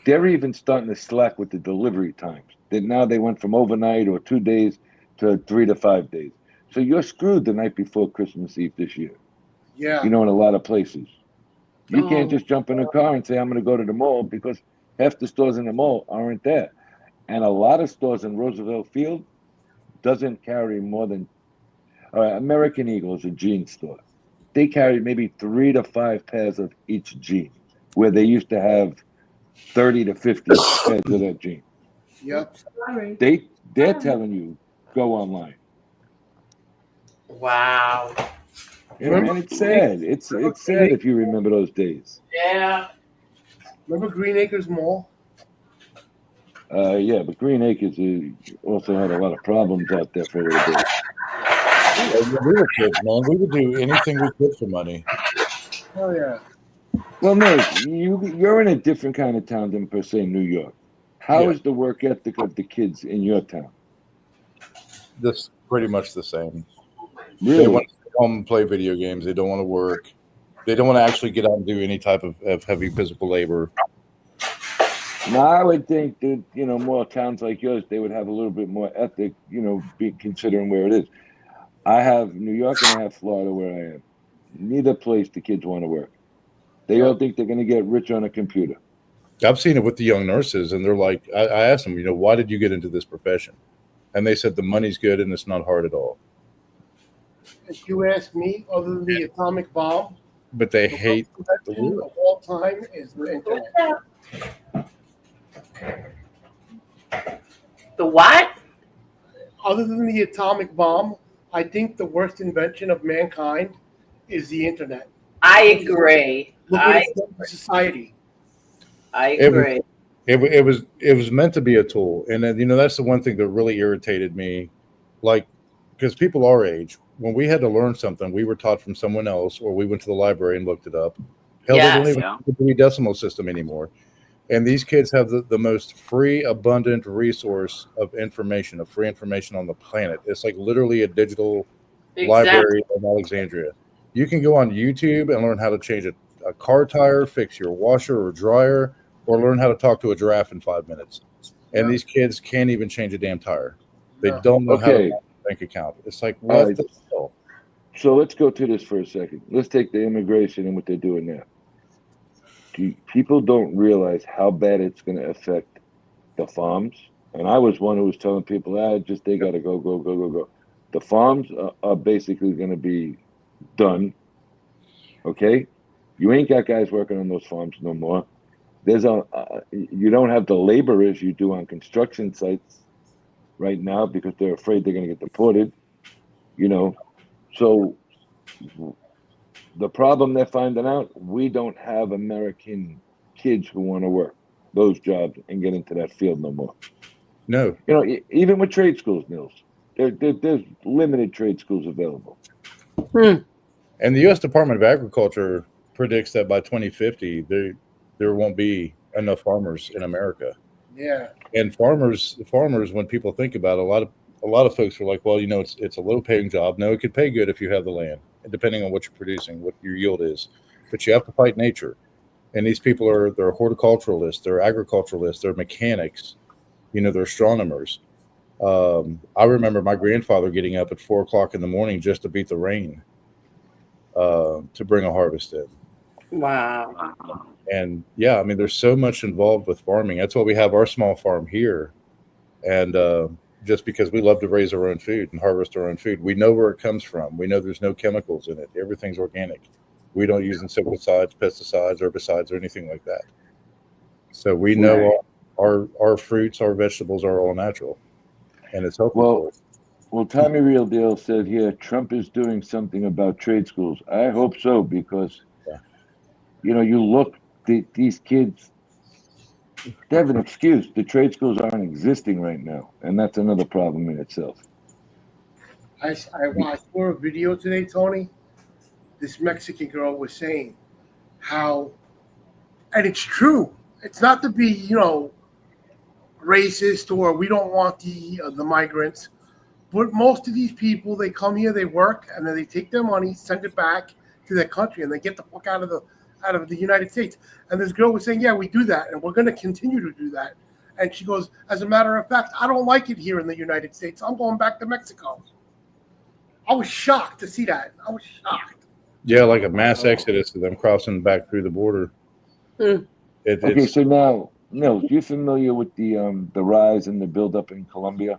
L: they're even starting to slack with the delivery times. That now they went from overnight or 2 days to 3 to 5 days. So you're screwed the night before Christmas Eve this year.
C: Yeah.
L: In a lot of places. You can't
E: Oh,
L: just jump in a car and say, I'm going to go to the mall because half the stores in the mall aren't there. And a lot of stores in Roosevelt Field doesn't carry more than American Eagle is a jean store. They carry maybe 3 to 5 pairs of each jean, where they used to have 30 to 50 pairs of that jean.
C: Yep.
E: sorry.
L: They're telling you go online.
E: Wow.
L: And it's sad. It's sad if you remember those days.
E: Yeah.
C: Remember Green Acres Mall?
L: Yeah, but Green Acres also had a lot of problems out there for a little bit.
I: When we were kids, man, we would do anything we could for money.
C: Oh yeah.
L: Well, Nick, you're in a different kind of town than per se New York. How is the work ethic of the kids in your town?
I: This pretty much the same.
L: Really?
I: They want to stay home and play video games. They don't want to work. They don't want to actually get out and do any type of heavy physical labor.
L: Now, I would think that, more towns like yours, they would have a little bit more ethic, be considering where it is. I have New York and I have Florida where I am. Neither place the kids want to work. They all think they're going to get rich on a computer.
I: I've seen it with the young nurses, and they're like, I asked them, why did you get into this profession? And they said the money's good and it's not hard at all.
C: If you ask me, other than the atomic bomb,
I: But they hate the
C: invention
I: world.
C: of all time is the internet.
E: The what?
C: Other than the atomic bomb, I think the worst invention of mankind is the internet.
E: I agree.
C: Look what it's done to society.
E: I
I: It was-
E: agree.
I: It was meant to be a tool, and then, that's the one thing that really irritated me, like, because people our age, when we had to learn something, we were taught from someone else, or we went to the library and looked it up. Hell, they don't even have the Dewey Decimal System anymore. And these kids have the most free, abundant resource of information, of free information on the planet. It's like literally a digital library in Alexandria. You can go on YouTube and learn how to change a car tire, fix your washer or dryer, or learn how to talk to a giraffe in 5 minutes. And these kids can't even change a damn tire. They don't know how to manage a bank account. It's like, what the hell?
L: So let's go to this for a second. Let's take the immigration and what they're doing now. People don't realize how bad it's going to affect the farms. And I was one who was telling people, they got to go. The farms are basically going to be done. Okay? You ain't got guys working on those farms no more. You don't have the laborers you do on construction sites right now because they're afraid they're going to get deported. So the problem they're finding out, we don't have American kids who want to work those jobs and get into that field no more.
I: No.
L: Even with trade schools, Nils, there's limited trade schools available.
I: And the U.S. Department of Agriculture predicts that by 2050, there won't be enough farmers in America.
C: Yeah.
I: And farmers, when people think about it, a a lot of folks are like, well, it's a low paying job. No, it could pay good if you have the land, depending on what you're producing, what your yield is. But you have to fight nature. And these people they're horticulturalists, they're agriculturalists, they're mechanics, they're astronomers. I remember my grandfather getting up at 4 o'clock in the morning just to beat the rain to bring a harvest in.
E: Wow.
I: And yeah, I mean, there's so much involved with farming. That's why we have our small farm here. And just because we love to raise our own food and harvest our own food, we know where it comes from. We know there's no chemicals in it. Everything's organic. We don't use insecticides, pesticides, herbicides, or anything like that. So we know our fruits, our vegetables are all natural, and it's helpful for us.
L: Well, Tommy Real Deal said here, Trump is doing something about trade schools. I hope so, because, you look, these kids, they have an excuse. The trade schools aren't existing right now, and that's another problem in itself.
C: I saw a video today, Tony. This Mexican girl was saying how, and it's true. It's not to be, racist or we don't want the migrants, but most of these people, they come here, they work, and then they take their money, send it back to their country, and they get the fuck out of the United States. And this girl was saying, yeah, we do that, and we're going to continue to do that. And she goes, as a matter of fact, I don't like it here in the United States. I'm going back to Mexico. I was shocked to see that. I was shocked.
I: Yeah, like a mass exodus of them crossing back through the border.
L: Okay, so now, you familiar with the rise and the buildup in Colombia?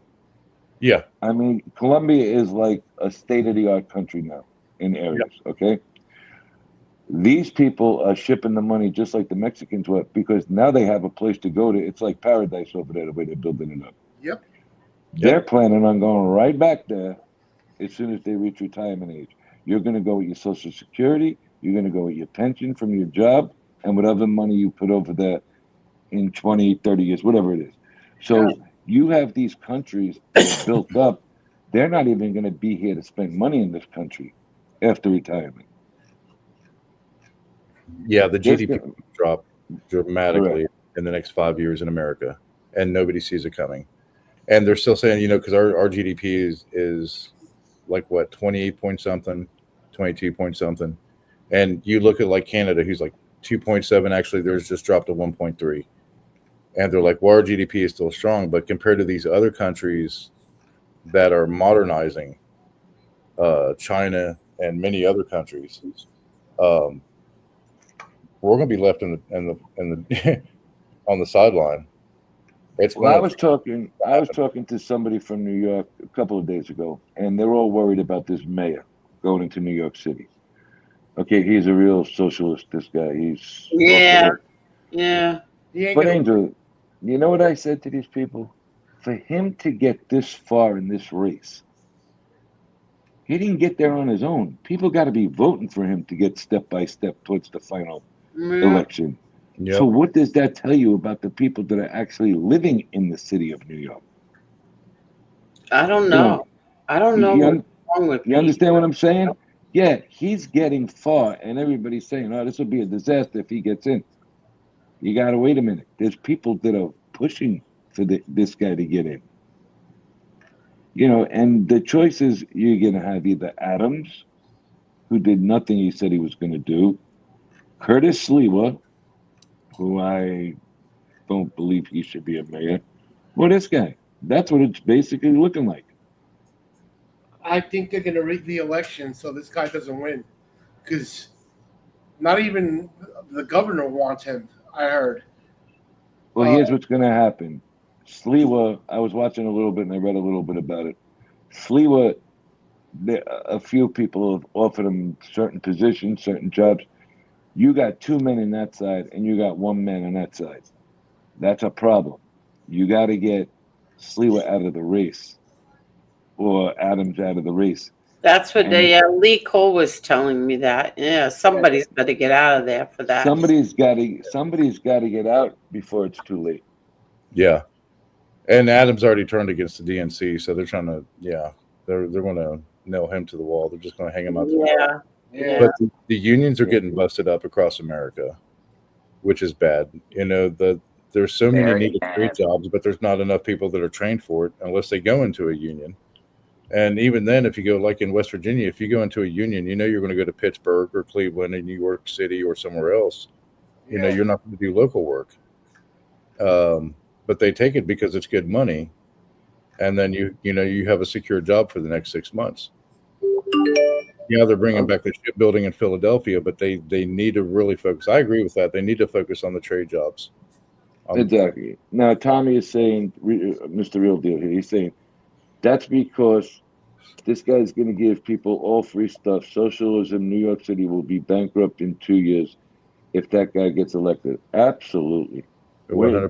I: Yeah.
L: I mean, Colombia is like a state-of-the-art country now in areas, okay? These people are shipping the money just like the Mexicans were, because now they have a place to go to. It's like paradise over there, the way they're building it up.
C: Yep.
L: They're planning on going right back there as soon as they reach retirement age. You're going to go with your Social Security, you're going to go with your pension from your job, and whatever money you put over there in 20, 30 years, whatever it is. So you have these countries that are built up. They're not even going to be here to spend money in this country after retirement.
I: Yeah, the GDP will drop dramatically
L: Correct.
I: in the next 5 years in America, and nobody sees it coming. And they're still saying, because our GDP is like what, 28 point something, 22 point something. And you look at like Canada, who's like 2.7, actually theirs just dropped to 1.3. And they're like, well, our GDP is still strong, but compared to these other countries that are modernizing, China and many other countries, we're going to be left in the on the sideline.
L: I was talking to somebody from New York a couple of days ago, and they're all worried about this mayor going into New York City. Okay, he's a real socialist, this guy. He's
E: Yeah.
L: But Angel, you know what I said to these people? For him to get this far in this race, he didn't get there on his own. People got to be voting for him to get step by step towards the final election.
I: Yep.
L: So what does that tell you about the people that are actually living in the city of New York?
E: I don't know. I don't know what's wrong with
L: you understand what I'm saying? Yeah, he's getting far, and everybody's saying, oh, this will be a disaster if he gets in. You got to wait a minute. There's people that are pushing for this guy to get in. And the choices, you're going to have either Adams, who did nothing he said he was going to do, Curtis Sliwa, who I don't believe he should be a mayor, or this guy. That's what it's basically looking like.
C: I think they're going to rig the election so this guy doesn't win, because not even the governor wants him, I heard.
L: Well, here's what's going to happen. Sliwa, I was watching a little bit and I read a little bit about it. Sliwa, a few people have offered him certain positions, certain jobs. You got two men in that side and you got one man on that side. That's a problem. You got to get Sliwa out of the race, or Adams out of the race.
E: That's what Lee Cole was telling me that. Yeah, somebody's got to get out of there for that.
L: Somebody's got to get out before it's too late.
I: Yeah. And Adams already turned against the DNC, so they're trying to, they're going to nail him to the wall. They're just going to hang him out the wall.
E: Yeah.
I: But the unions are getting busted up across America, which is bad. They're there's so many
J: Very
I: needed trade
J: bad.
I: jobs, but there's not enough people that are trained for it unless they go into a union. And even then, if you go like in West Virginia, if you go into a union, you know you're going to go to Pittsburgh or Cleveland or New York City or somewhere else. You know, you're not going to do local work. But they take it because it's good money, and then you have a secure job for the next 6 months. Yeah, they're bringing back the shipbuilding in Philadelphia, but they need to really focus. I agree with that. They need to focus on the trade jobs.
L: Exactly. Now, Tommy is saying, Mr. Real Deal here, he's saying that's because this guy's going to give people all free stuff. Socialism, New York City will be bankrupt in 2 years if that guy gets elected. Absolutely.
I: 100%.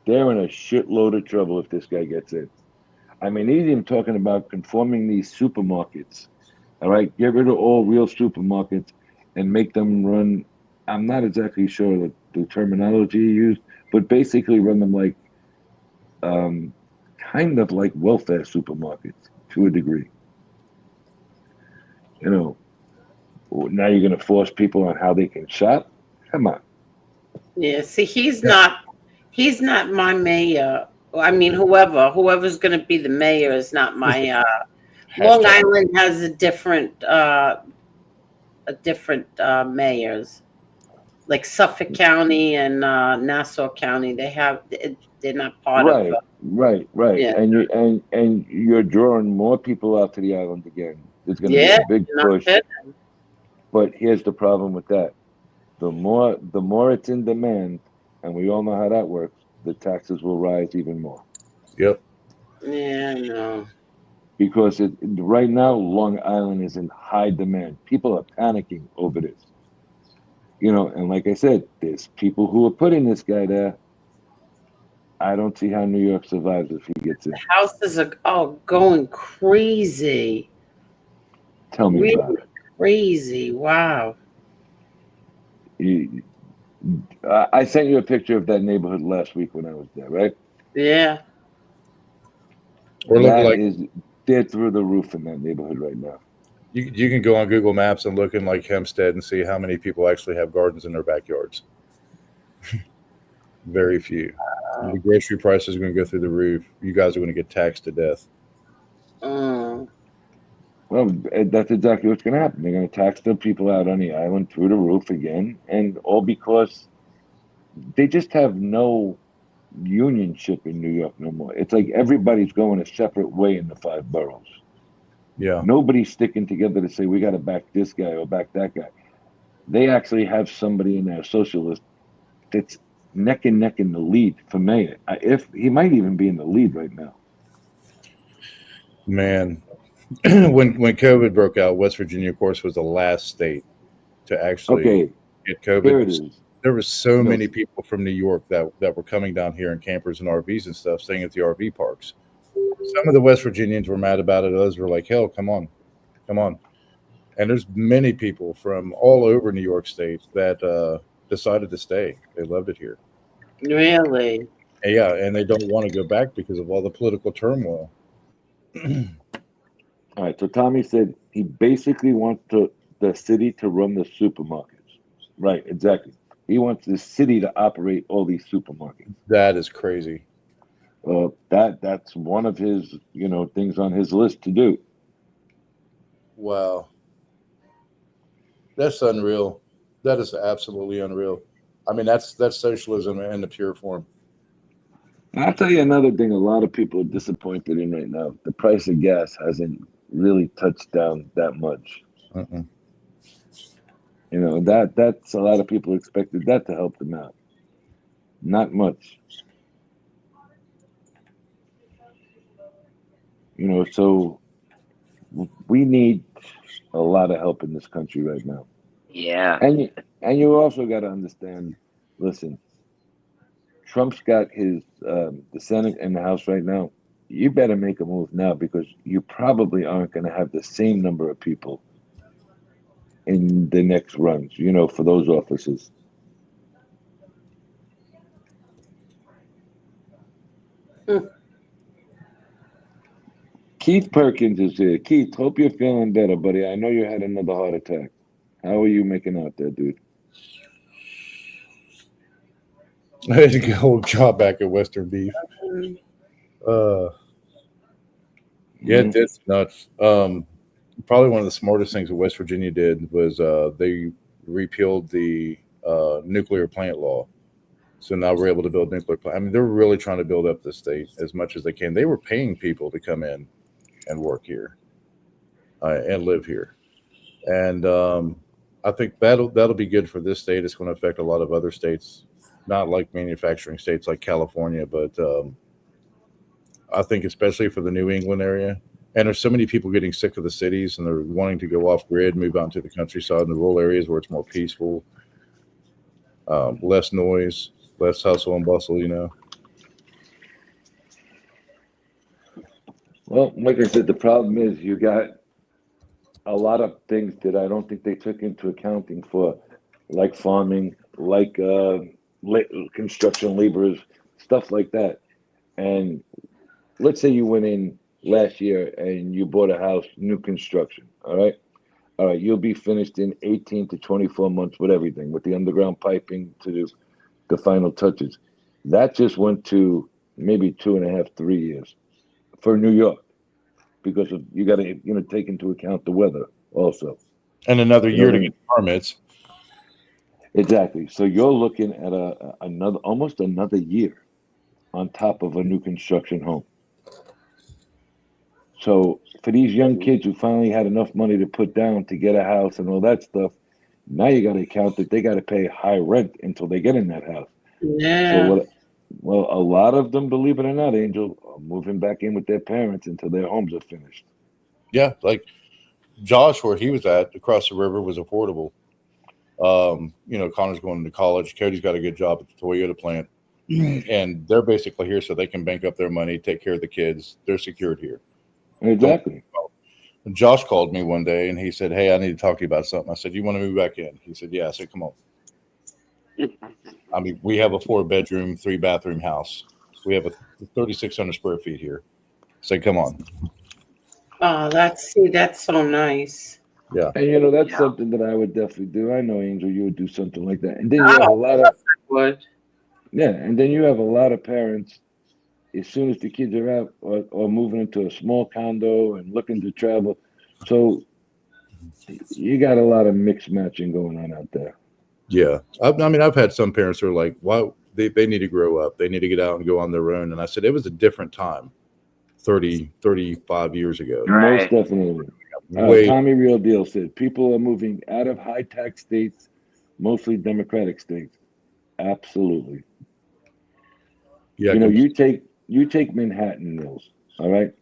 L: They're in a shitload of trouble if this guy gets in. I mean, he's even talking about conforming these supermarkets. All right, get rid of all real supermarkets and make them run. I'm not exactly sure the terminology he used, but basically run them like, kind of like welfare supermarkets to a degree. You know, now you're going to force people on how they can shop. Come on.
E: Yeah, see, he's not my mayor. I mean, whoever's going to be the mayor is not my. Long Island has a different mayors, like Suffolk County and Nassau County. They're not part of.
L: Right.
E: Yeah.
L: And you're drawing more people out to the island again. There's going to be a big push. But here's the problem with that: the more it's in demand, and we all know how that works, the taxes will rise even more.
I: Yep.
E: Yeah, no.
L: Because right now, Long Island is in high demand. People are panicking over this. You know, and like I said, there's people who are putting this guy there. I don't see how New York survives if he gets in.
E: Houses are going crazy.
L: Tell me
E: really
L: about it.
E: Crazy. Wow.
L: I sent you a picture of that neighborhood last week when I was there, right?
E: Yeah.
L: They're through the roof in that neighborhood right now.
I: You can go on Google Maps and look in like Hempstead and see how many people actually have gardens in their backyards. Very few. The grocery prices are going to go through the roof. You guys are going to get taxed to death.
L: Well, that's exactly what's going to happen. They're going to tax the people out on the island through the roof again, and all because they just have no unionship in New York no more. It's like everybody's going a separate way in the 5 boroughs.
I: Yeah.
L: Nobody's sticking together to say we got to back this guy or back that guy. They actually have somebody in there, socialist, that's neck and neck in the lead for mayor. If he might even be in the lead right now.
I: Man, when COVID broke out, West Virginia, of course, was the last state to actually get COVID.
L: Here it is.
I: There were so many people from New York that were coming down here in campers and RVs and stuff, staying at the RV parks. Some of the West Virginians were mad about it. Others were like, hell, come on. And there's many people from all over New York State that decided to stay. They loved it here.
E: Really?
I: Yeah, and they don't want to go back because of all the political turmoil.
L: All right, so Tommy said he basically wants the city to run the supermarkets. Right, exactly. He wants the city to operate all these supermarkets.
I: That is crazy.
L: That's one of his, things on his list to do.
I: Wow. That's unreal. That is absolutely unreal. I mean, that's socialism in the pure form.
L: I'll tell you another thing a lot of people are disappointed in right now. The price of gas hasn't really touched down that much.
I: Uh-uh.
L: That's a lot of people expected that to help them out. Not much. So we need a lot of help in this country right now.
J: Yeah.
L: And you also got to understand, listen, Trump's got his the Senate and the House right now. You better make a move now because you probably aren't going to have the same number of people in the next runs, for those offices. Keith Perkins is here. Keith, hope you're feeling better, buddy. I know you had another heart attack. How are you making out there, dude?
I: I had to go job back at Western Beef. Uh, yeah,
L: Mhm.
I: that's nuts. Probably one of the smartest things that West Virginia did was they repealed the nuclear plant law. So now we're able to build nuclear plant. I mean, they're really trying to build up the state as much as they can. They were paying people to come in and work here and live here, and I think that'll be good for this state. It's going to affect a lot of other states, not like manufacturing states like California, but I think especially for the New England area. And there's so many people getting sick of the cities and they're wanting to go off grid, move out into the countryside and the rural areas where it's more peaceful, less noise, less hustle and bustle.
L: Well, like I said, the problem is you got a lot of things that I don't think they took into accounting for, like farming, like construction laborers, stuff like that. And let's say you went in last year and you bought a house, new construction. All right. All right. You'll be finished in 18 to 24 months with everything, with the underground piping to do the final touches. That just went to maybe 2.5, 3 years for New York because of you got to take into account the weather also.
I: And another
L: You know
I: year
L: what I
I: to
L: mean?
I: get permits.
L: Exactly. So you're looking at another almost another year on top of a new construction home. So for these young kids who finally had enough money to put down to get a house and all that stuff, now you got to count that they got to pay high rent until they get in that house. So
E: Yeah.
L: what? Well, a lot of them, believe it or not, Angel, are moving back in with their parents until their homes are finished.
I: Yeah, like Josh, where he was at across the river, was affordable. Connor's going to college. Cody's got a good job at the Toyota plant, and they're basically here so they can bank up their money, take care of the kids. They're secured here. Don't.
L: Exactly.
I: Josh called me one day and he said, "Hey, I need to talk to you about something." I said, "You want to move back in?" He said, "Yeah." I said, "Come on." I mean, we have a 4-bedroom, 3-bathroom house. We have a 3,600 square feet here. Say, come on.
E: Oh, that's so nice.
I: Yeah.
L: And that's something that I would definitely do. I know, Angel, you would do something like that. And then you have a
E: Oh,
L: lot
E: of
L: of
E: course I would.
L: yeah, and then you have a lot of parents as soon as the kids are out or moving into a small condo and looking to travel. So you got a lot of mixed matching going on out there.
I: Yeah. I mean, I've had some parents who are like, why they need to grow up. They need to get out and go on their own. And I said, it was a different time 30, 35 years ago.
L: Most definitely.
I: Way.
L: Tommy Real Deal said people are moving out of high tax states, mostly Democratic states. Absolutely.
I: Yeah.
L: You take Manhattan, Mills. All right.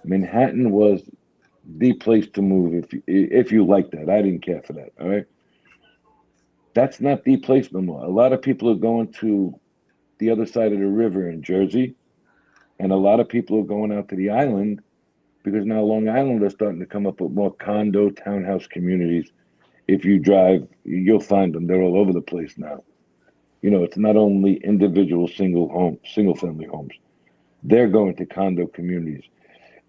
L: Manhattan was the place to move if you like that. I didn't care for that. All right. That's not the place no more. A lot of people are going to the other side of the river in Jersey, and a lot of people are going out to the island because now Long Island are starting to come up with more condo townhouse communities. If you drive, you'll find them. They're all over the place now. It's not only individual single family homes. They're going to condo communities.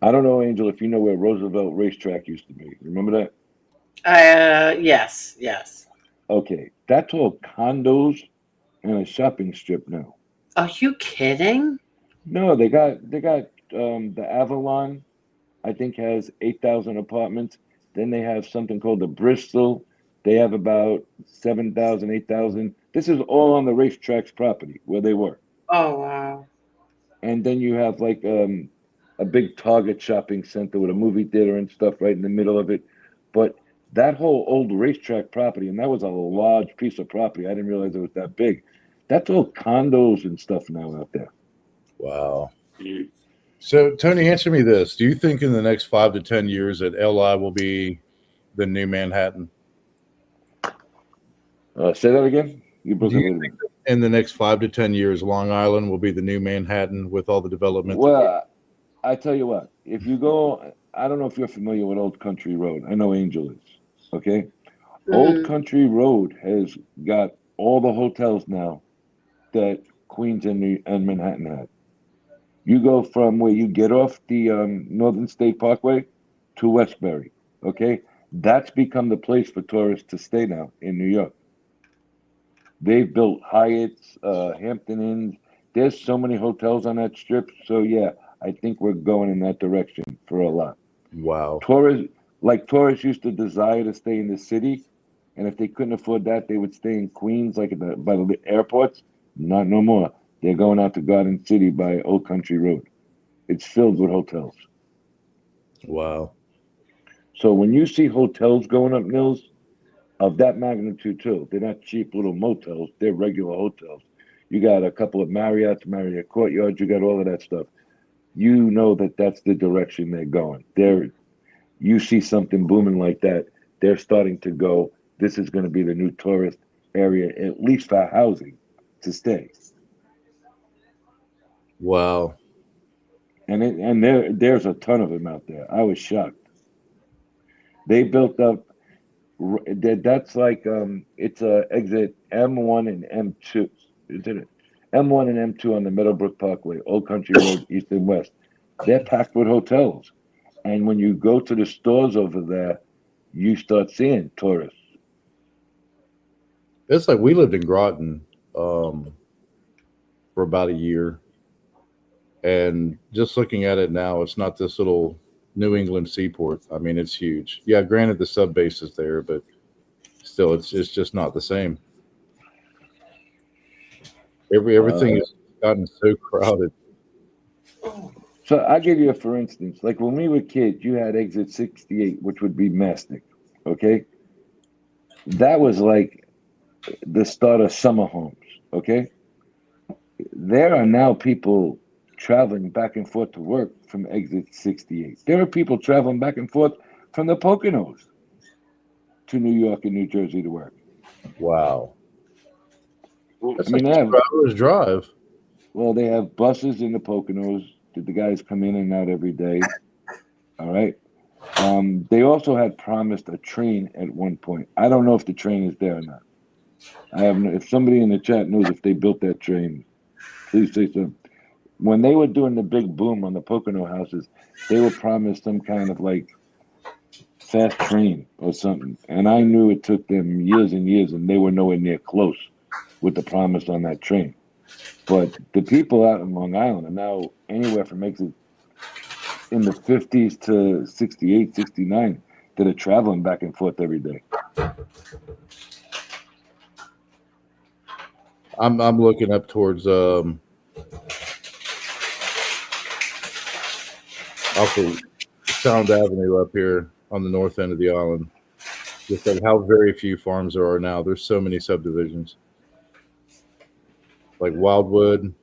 L: I don't know, Angel, if you know where Roosevelt Racetrack used to be. Remember that?
E: Yes, yes.
L: Okay, that's all condos and a shopping strip now.
E: Are you kidding?
L: No, they got the Avalon. I think has 8,000 apartments. Then they have something called the Bristol. They have about 7,000, 8,000. This is all on the racetrack's property where they were.
E: Oh wow.
L: And then you have like a big Target shopping center with a movie theater and stuff right in the middle of it. But that whole old racetrack property, and that was a large piece of property. I didn't realize it was that big. That's all condos and stuff now out there.
I: Wow. So, Tony, answer me this. Do you think in the next 5 to 10 years that LI will be the new Manhattan?
L: Say that again? You broke
I: Do
L: up
I: you
L: a little
I: think
L: bit.
I: that in the next 5 to 10 years, Long Island will be the new Manhattan with all the development?
L: Well, I tell you what, if you go, I don't know if you're familiar with Old Country Road. I know Angel is. Okay. Old
E: Mm.
L: Country Road has got all the hotels now that Queens and Manhattan had. You go from where you get off the Northern State Parkway to Westbury. Okay. That's become the place for tourists to stay now in New York. They've built Hyatts, Hampton Inns. There's so many hotels on that strip. So yeah, I think we're going in that direction for a lot.
I: Wow.
L: Tourists used to desire to stay in the city, and if they couldn't afford that, they would stay in Queens, like by the airports. Not no more. They're going out to Garden City by Old Country Road. It's filled with hotels.
I: Wow.
L: So when you see hotels going up, Nils, of that magnitude too, they're not cheap little motels. They're regular hotels. You got a couple of Marriott's, Marriott Courtyards. You got all of that stuff. You know that that's the direction they're going. You see something booming like that, they're starting to go, this is going to be the new tourist area, at least for housing, to stay.
I: Wow.
L: And there's a ton of them out there. I was shocked. They built up, that's like, it's a exit M1 and M2. Isn't it? M1 and M2 on the Meadowbrook Parkway, Old Country Road, east and west. They're packed with hotels. And when you go to the stores over there, you start seeing tourists.
I: It's like we lived in Groton for about a year. And just looking at it now, it's not this little New England seaport. I mean, it's huge. Yeah, granted the sub base is there, but still it's just not the same. Everything has gotten so crowded.
L: So I'll give you a for instance. Like when we were kids, you had exit 68, which would be Mastic. Okay? That was like the start of summer homes. Okay? There are now people traveling back and forth to work from exit 68. There are people traveling back and forth from the Poconos to New York and New Jersey to work.
I: Wow. That's
L: I mean,
I: like
L: they have
I: 2 hours drive.
L: Well, they have buses in the Poconos that the guys come in and out every day. All right. They also had promised a train at one point. I don't know if the train is there or not. If somebody in the chat knows if they built that train, please say so. When they were doing the big boom on the Pocono houses, they were promised some kind of like fast train or something. And I knew it took them years and years, and they were nowhere near close with the promise on that train. But the people out in Long Island are now anywhere from exit in the 50s to 68, 69 that are traveling back and forth every day.
I: I'm looking up towards off of Sound Avenue up here on the north end of the island. Just like how very few farms there are now. There's so many subdivisions. Like Wildwood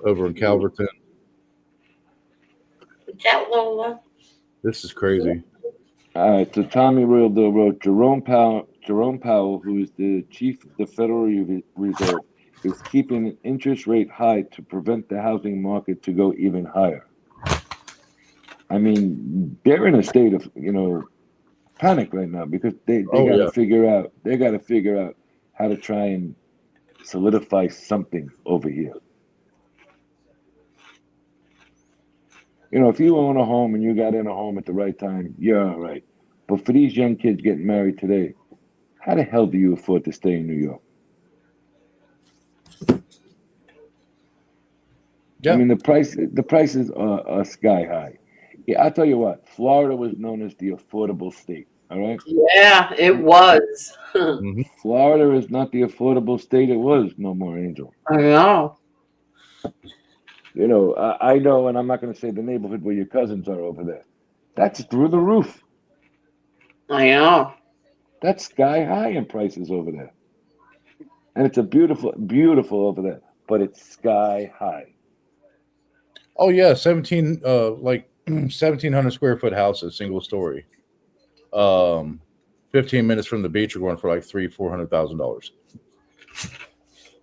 I: over in Calverton. This is crazy.
L: All right, so Tommy Realdo wrote Jerome Powell, who is the chief of the Federal Reserve, is keeping an interest rate high to prevent the housing market to go even higher. I mean, they're in a state of panic right now because they got to figure out how to try and solidify something over here. If you own a home and you got in a home at the right time, you're all right. But for these young kids getting married today, how the hell do you afford to stay in New York? Yeah. I mean, the prices are sky high. Yeah, I'll tell you what, Florida was known as the affordable state. All right.
E: Yeah, it was.
L: Florida is not the affordable state it was no more, Angel.
E: I know.
L: I know, and I'm not going to say the neighborhood where your cousins are over there. That's through the roof.
E: I know.
L: That's sky high in prices over there. And it's a beautiful, beautiful over there, but it's sky high.
I: Oh yeah, 1,700 square foot houses, single story. 15 minutes from the beach are going for like $300,000-$400,000.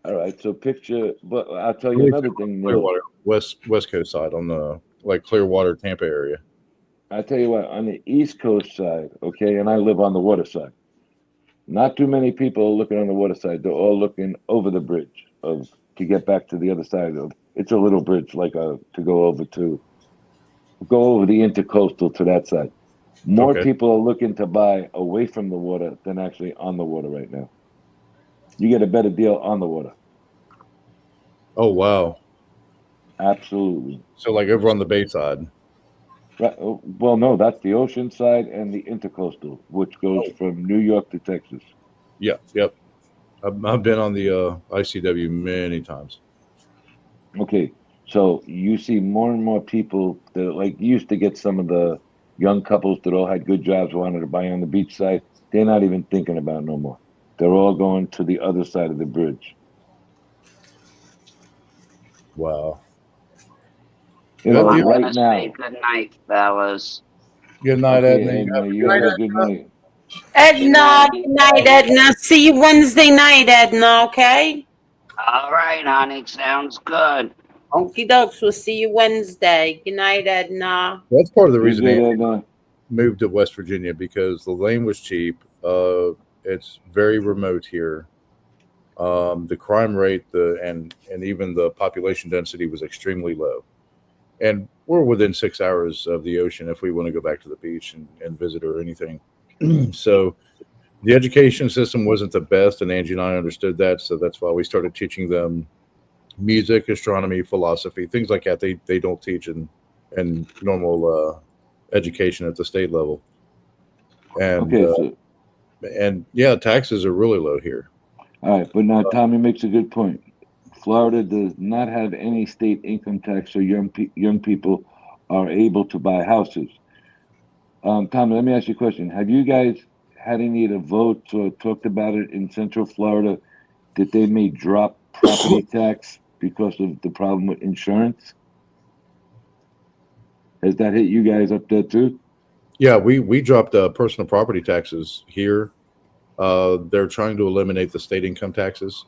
L: All right, so picture, but I'll tell you another thing.
I: Clearwater, West Coast side on the Clearwater, Tampa area.
L: I'll tell you what, on the East Coast side, okay, and I live on the water side. Not too many people are looking on the water side. They're all looking over the bridge to get back to the other side of. It's a little bridge, to go over the intercoastal to that side. More
I: Okay.
L: people are looking to buy away from the water than actually on the water right now. You get a better deal on the water.
I: Oh wow.
L: Absolutely.
I: So like over on the bay side.
L: Right. Well, no, that's the ocean side and the intercoastal, which goes
I: Oh
L: from New York to Texas.
I: yeah. Yep. I've been on the ICW many times.
L: Okay, so you see more and more people that like you used to get some of the young couples that all had good jobs wanted to buy on the beach side. They're not even thinking about it no more. They're all going to the other side of the bridge.
I: Wow.
L: You
I: Good
L: know,
J: I'm
I: deal.
L: right
J: gonna say
L: now.
J: good night, fellas.
I: Good night,
L: Okay,
I: Edna. You
L: Edna,
I: have a
L: you
I: good
C: Night,
L: have a
I: one.
L: good
C: Edna.
L: night.
J: Good
E: Edna,
J: night.
E: good night, Edna. See you Wednesday night, Edna, okay?
J: All right, honey. Sounds good.
E: Okie dokes. We'll see you Wednesday. Good night, Edna.
I: That's part of the
L: Be
I: reason
L: good,
I: Andy
L: Edna.
I: moved to West Virginia because the lane was cheap. It's very remote here. The crime rate, and even the population density was extremely low. And we're within 6 hours of the ocean if we want to go back to the beach and visit or anything. So the education system wasn't the best, and Angie and I understood that. So that's why we started teaching them music, astronomy, philosophy, things like that. They don't teach in normal education at the state level. And
L: Okay, so
I: and yeah, taxes are really low here.
L: all right, but now Tommy makes a good point. Florida does not have any state income tax, so young people are able to buy houses. Tommy, let me ask you a question. Have you guys had any of the votes or talked about it in Central Florida that they may drop property tax because of the problem with insurance? Has that hit you guys up there too?
I: Yeah, we dropped personal property taxes here. They're trying to eliminate the state income taxes.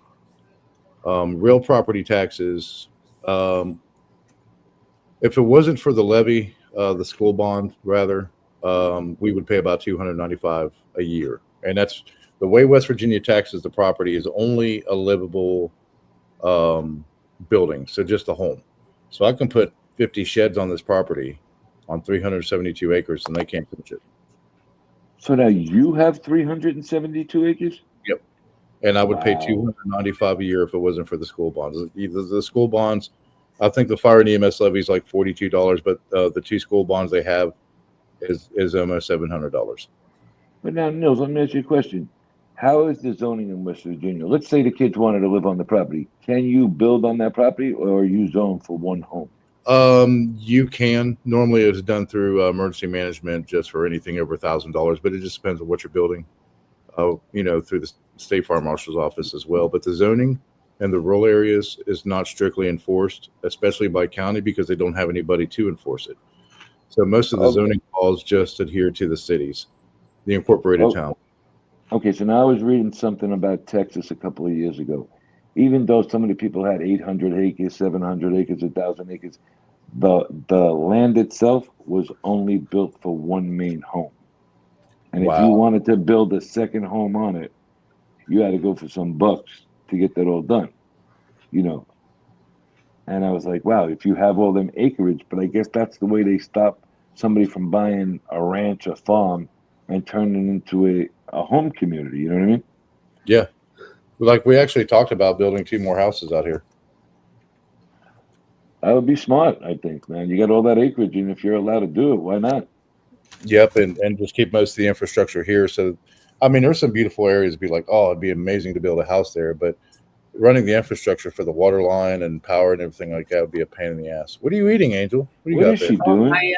I: Real property taxes. Um, if it wasn't for the levy, the school bond rather, we would pay about 295 a year, and that's the way West Virginia taxes the property is only a livable um, building, so just a home. So I can put 50 sheds on this property on 372 acres, and they can't touch it.
L: So now you have 372 acres?
I: Yep. And I would pay
L: Wow.
I: 295 a year if it wasn't for the school bonds. Either the school bonds, I think the fire and EMS levy is like $42, but the two school bonds they have is almost $700.
L: But now, Nils, let me ask you a question. How is the zoning in West Virginia? Let's say the kids wanted to live on the property. Can you build on that property or are you zoned for one home?
I: You can normally it's done through emergency management just for anything over $1,000, but it just depends on what you're building. Through the state fire marshal's office as well. But the zoning and the rural areas is not strictly enforced, especially by county, because they don't have anybody to enforce it. So most of the
L: Okay.
I: zoning laws just adhere to the cities, the incorporated
L: Oh,
I: town.
L: okay. So now I was reading something about Texas a couple of years ago. Even though some of the people had 800 acres, 700 acres, 1,000 acres, the land itself was only built for one main home. And if you
I: Wow.
L: wanted to build a second home on it, you had to go for some bucks to get that all done, you know. And I was like, wow, if you have all them acreage, but I guess that's the way they stop somebody from buying a ranch, a farm, and turning it into a home community. You know what I mean?
I: Yeah. Like we actually talked about building 2 more houses out here.
L: That would be smart, I think, man. You got all that acreage, and if you're allowed to do it, why not?
I: Yep. And just keep most of the infrastructure here. So, I mean, there's some beautiful areas to be like, oh, it'd be amazing to build a house there. But running the infrastructure for the water line and power and everything like that would be a pain in the ass. What are you eating, Angel? What do you
L: What
I: got
L: is
I: there?
L: she
E: Oh,
L: doing?
E: my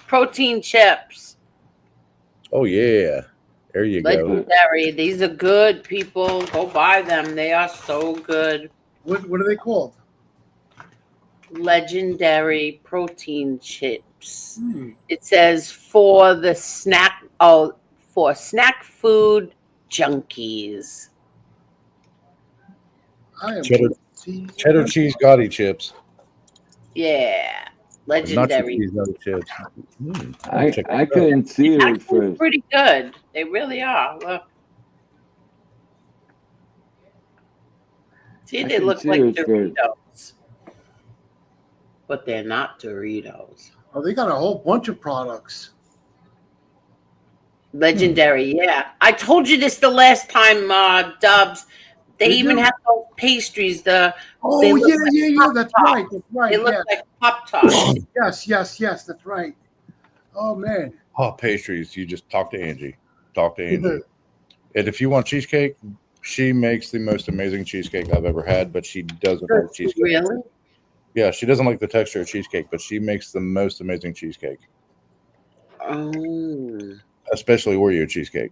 E: protein chips.
I: Oh yeah, there you go.
L: The,
E: Legendary. These are good, people. Go buy them. They are so good.
C: What are they called?
E: Legendary protein chips.
C: Hmm.
E: It says for snack food junkies.
C: I am
I: Cheddar cheese Gotti chips.
E: Yeah.
I: Nacho
E: Legendary.
I: cheese Gotti chips. I'll check
L: I
I: that out.
L: couldn't see it at
E: Actually
L: first.
E: pretty good. They really are. Look. See,
L: I
E: they
L: couldn't
E: look
L: see
E: like
L: it at first.
E: Doritos. But they're not Doritos.
C: Oh, they got a whole bunch of products.
E: Legendary, yeah. I told you this the last time, Dubs. They
C: Did
E: even
C: you?
E: have those pastries. They
C: Oh
E: look
C: yeah,
E: like
C: yeah, yeah. That's
E: Pop-Tarts.
C: right. That's
E: They
C: right.
E: look
C: Yeah.
E: like Pop Tarts.
C: Yes, yes, yes. That's right. Oh man.
I: Oh, pastries. You just talk to Angie. Talk to Angie. And if you want cheesecake, she makes the most amazing cheesecake I've ever had, but she doesn't like cheesecake.
E: Really?
I: Yeah, she doesn't like the texture of cheesecake, but she makes the most amazing cheesecake,
E: Oh,
I: especially Oreo cheesecake.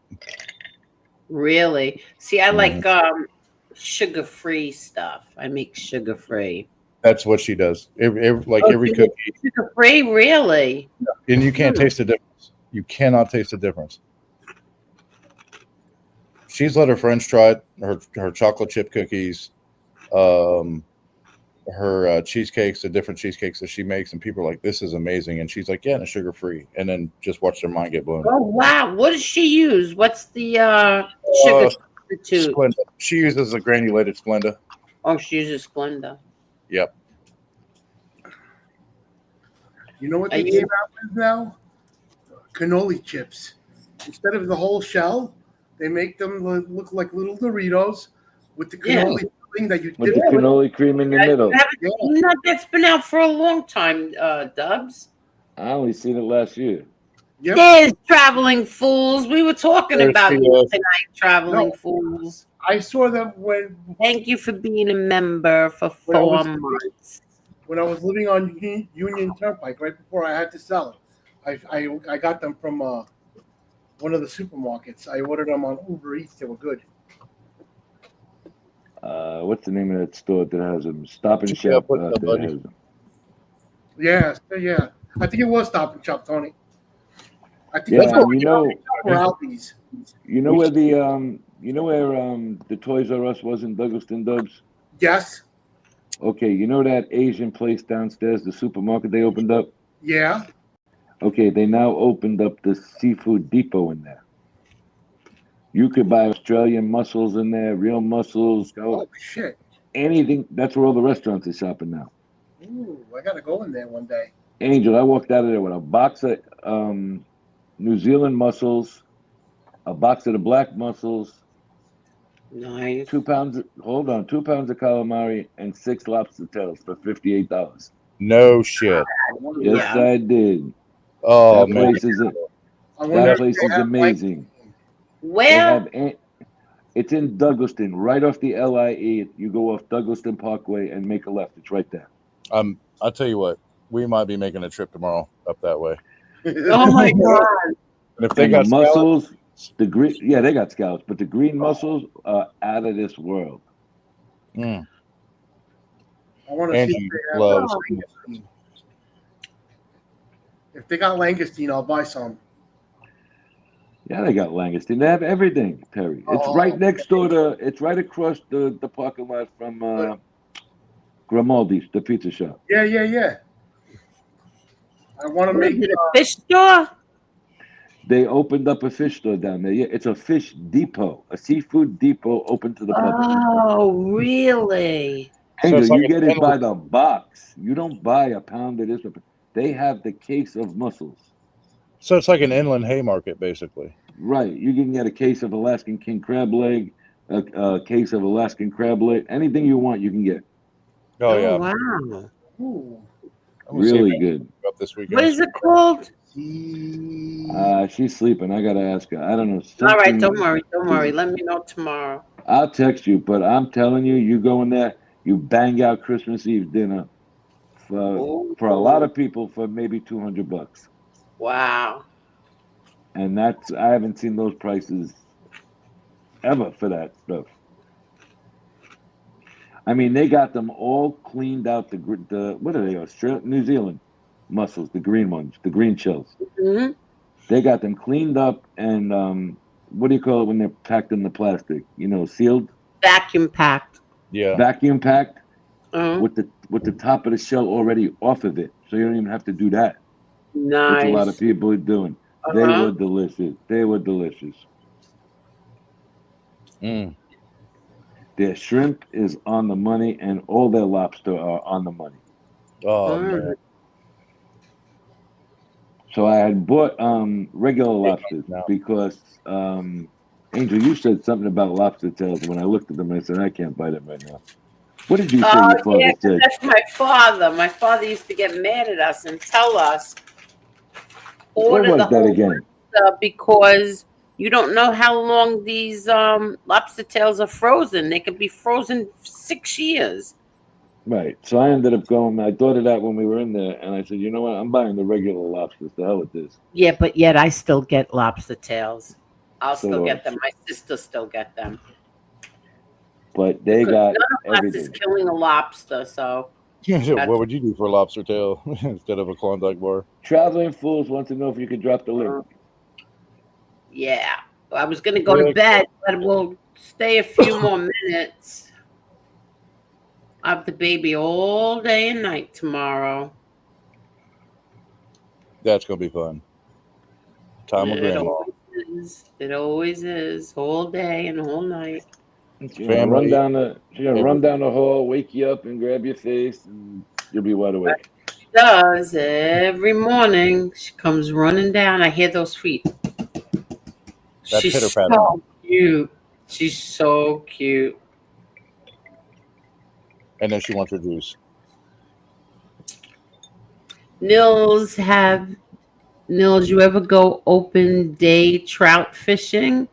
E: really? See, I like
I: Mhm.
E: sugar-free stuff. I make sugar-free.
I: That's what she does.
E: Oh,
I: Every
E: she makes
I: cookie,
E: sugar-free? Really?
I: and you can't
E: Hmm.
I: taste the difference. You cannot taste the difference. She's let her friends try it, her chocolate chip cookies, um, her cheesecakes, the different cheesecakes that she makes, and people are like, "This is amazing," and she's like, "Yeah, and it's sugar free," and then just watch their mind get blown.
E: Oh, wow. What does she use? What's the sugar
I: Uh,
E: substitute?
I: Splenda. She uses a granulated Splenda.
E: Oh, she uses Splenda.
I: Yep.
C: You know what
E: Are
C: they
E: you?
C: came out with now? Cannoli chips. Instead of the whole shell, they make them look like little Doritos with the
E: Yeah.
C: cannoli filling that you
L: With
C: dip
L: the
C: it with.
L: cannoli cream in the
E: I
L: middle.
E: haven't
C: Yeah.
E: seen that. That's been out for a long time, Dubs.
L: I only seen it last year.
C: Yep.
E: There's Traveling Fools. We were talking
I: There's
E: about
I: the,
E: you tonight, Traveling
C: No,
E: Fools.
C: I saw them
E: Thank you for being a member for
C: when I
E: 4
C: was
E: months.
C: when I was living on Union Turnpike right before I had to sell it. I got them from one of the supermarkets. I ordered them on Uber Eats. They were good.
L: What's the name of that store that has them? Stop and
I: Yeah,
L: Shop
I: what's
L: out
I: up,
L: there
I: buddy?
L: has them.
C: Yeah, yeah. I think it was Stop and Shop, Tony. I think
L: Yeah,
C: it was
L: and you know,
C: or Aldi's.
L: you know where the Toys R Us was in Douglaston, Dubs?
C: Yes.
L: Okay, you know that Asian place downstairs, the supermarket they opened up?
C: Yeah.
L: Okay, they now opened up the seafood depot in there. You could buy Australian mussels in there, real mussels,
C: Oh shit.
L: anything. That's where all the restaurants are shopping now.
C: Ooh, I gotta go in there one day.
L: Angel, I walked out of there with a box of New Zealand mussels, a box of the black mussels,
E: Nice.
L: 2 pounds. Hold on, 2 pounds of calamari and 6 lobster tails for $58.
I: No shit.
L: Yes,
E: Yeah.
L: I did.
I: Oh
L: That
I: man.
L: place is
C: I wonder
L: that
C: if
L: place
C: they
L: is
C: have
L: amazing. They
E: Where?
L: have it's in Douglaston, right off the LIE. You go off Douglaston Parkway and make a left. It's right there.
I: I'll tell you what. We might be making a trip tomorrow up that way.
E: Oh my God.
I: And if they
L: And
I: got
L: the mussels, the green, yeah, they got scallops, but the green mussels are out of this world.
I: Mm.
C: I want to see
I: Angie
C: if they have
I: loves.
C: langoustine. If they got langoustine, I'll buy some.
L: Yeah, they got langoustine. They have everything, Terry. It's right next door to. It's right across the parking lot from Grimaldi's, the pizza shop.
C: Yeah, yeah, yeah. I want to
E: What
C: make
E: is it, a fish store?
L: They opened up a fish store down there. Yeah, it's a fish depot, a seafood depot open to the public.
E: Oh, really?
L: Angel,
I: it's like
L: you get it by
I: inland-
L: the box. You don't buy a pound of this. They have the case of mussels.
I: So it's like an inland Haymarket, basically.
L: Right. You can get a case of Alaskan king crab leg, a case of Alaskan crab leg. Anything you want, you can get.
I: Oh yeah.
E: Wow.
C: Ooh.
I: I'm gonna see if
L: Really
I: I
L: good.
I: can go up this weekend.
E: What is it called?
L: She's sleeping. I gotta ask her. I don't know.
E: All right,
L: something-
E: don't worry. Don't worry. Let me know tomorrow.
L: I'll text you, but I'm telling you, you go in there, you bang out Christmas Eve dinner for a lot of people for maybe $200.
E: Wow.
L: And I haven't seen those prices ever for that stuff. I mean, they got them all cleaned out. The what are they? Australia, New Zealand mussels, the green ones, the green shells.
E: Mm-hmm.
L: They got them cleaned up and what do you call it when they're packed in the plastic? You know, sealed,
E: Vacuum packed.
I: Yeah.
L: vacuum packed
E: Uh-huh.
L: with the top of the shell already off of it, so you don't even have to do that.
E: Nice.
L: Which a lot of people are doing. They
E: Uh-huh.
L: were delicious. They were delicious.
I: Mm.
L: Their shrimp is on the money, and all their lobster are on the money.
I: Oh
E: Mm.
I: man.
L: So I had bought regular lobsters because Angel, you said something about lobster tails. When I looked at them, I said I can't buy them right now. What did you say
E: Oh,
L: your father
E: yeah, 'cause
L: said?
E: that's my father. My father used to get mad at us and tell us,
L: What
E: order the
L: was that
E: whole
L: again?
E: lobster because you don't know how long these lobster tails are frozen. They could be frozen 6 years.
L: Right. So I ended up going. I thought of that when we were in there, and I said, you know what? I'm buying the regular lobsters. The hell with this.
E: Yeah, but yet I still get lobster tails. I'll
L: So
E: still
L: do I.
E: get them. My sister still get them.
L: But they
E: Because
L: got
E: none of us is
L: everything.
E: killing a lobster, so that's
I: What would you do for a lobster tail instead of a Klondike bar?
L: Traveling fools want to know if you could drop the link.
E: yeah. I was gonna go to bed, but we'll stay a few more minutes. I have the baby all day and night tomorrow.
I: That's gonna be fun. Time with
E: It
I: grandma.
E: always is. It always is. Whole day and whole night.
L: She's gonna run down the hall, wake you up, and grab your face, and you'll be wide awake.
E: She does every morning. She comes running down. I hear those feet.
I: That
E: She's
I: pitter patter.
E: so cute. She's so cute.
I: And then she wants her juice.
E: Nils, you ever go open day trout fishing?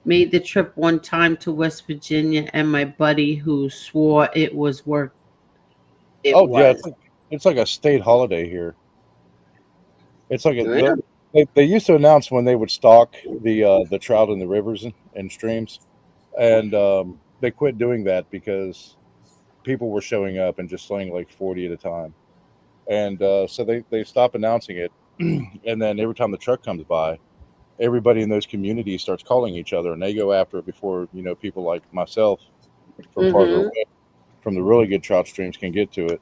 E: Made the trip one time to West Virginia, and my buddy who swore it was worth it
I: Yeah,
E: was.
I: it's like a state holiday here. It's like
E: Yeah.
I: they used to announce when they would stock the trout in the rivers and streams, and they quit doing that because people were showing up and just slaying like 40 at a time, and so they stopped announcing it, and then every time the truck comes by, everybody in those communities starts calling each other, and they go after it before people like myself from farther away from the really good trout streams can get to it.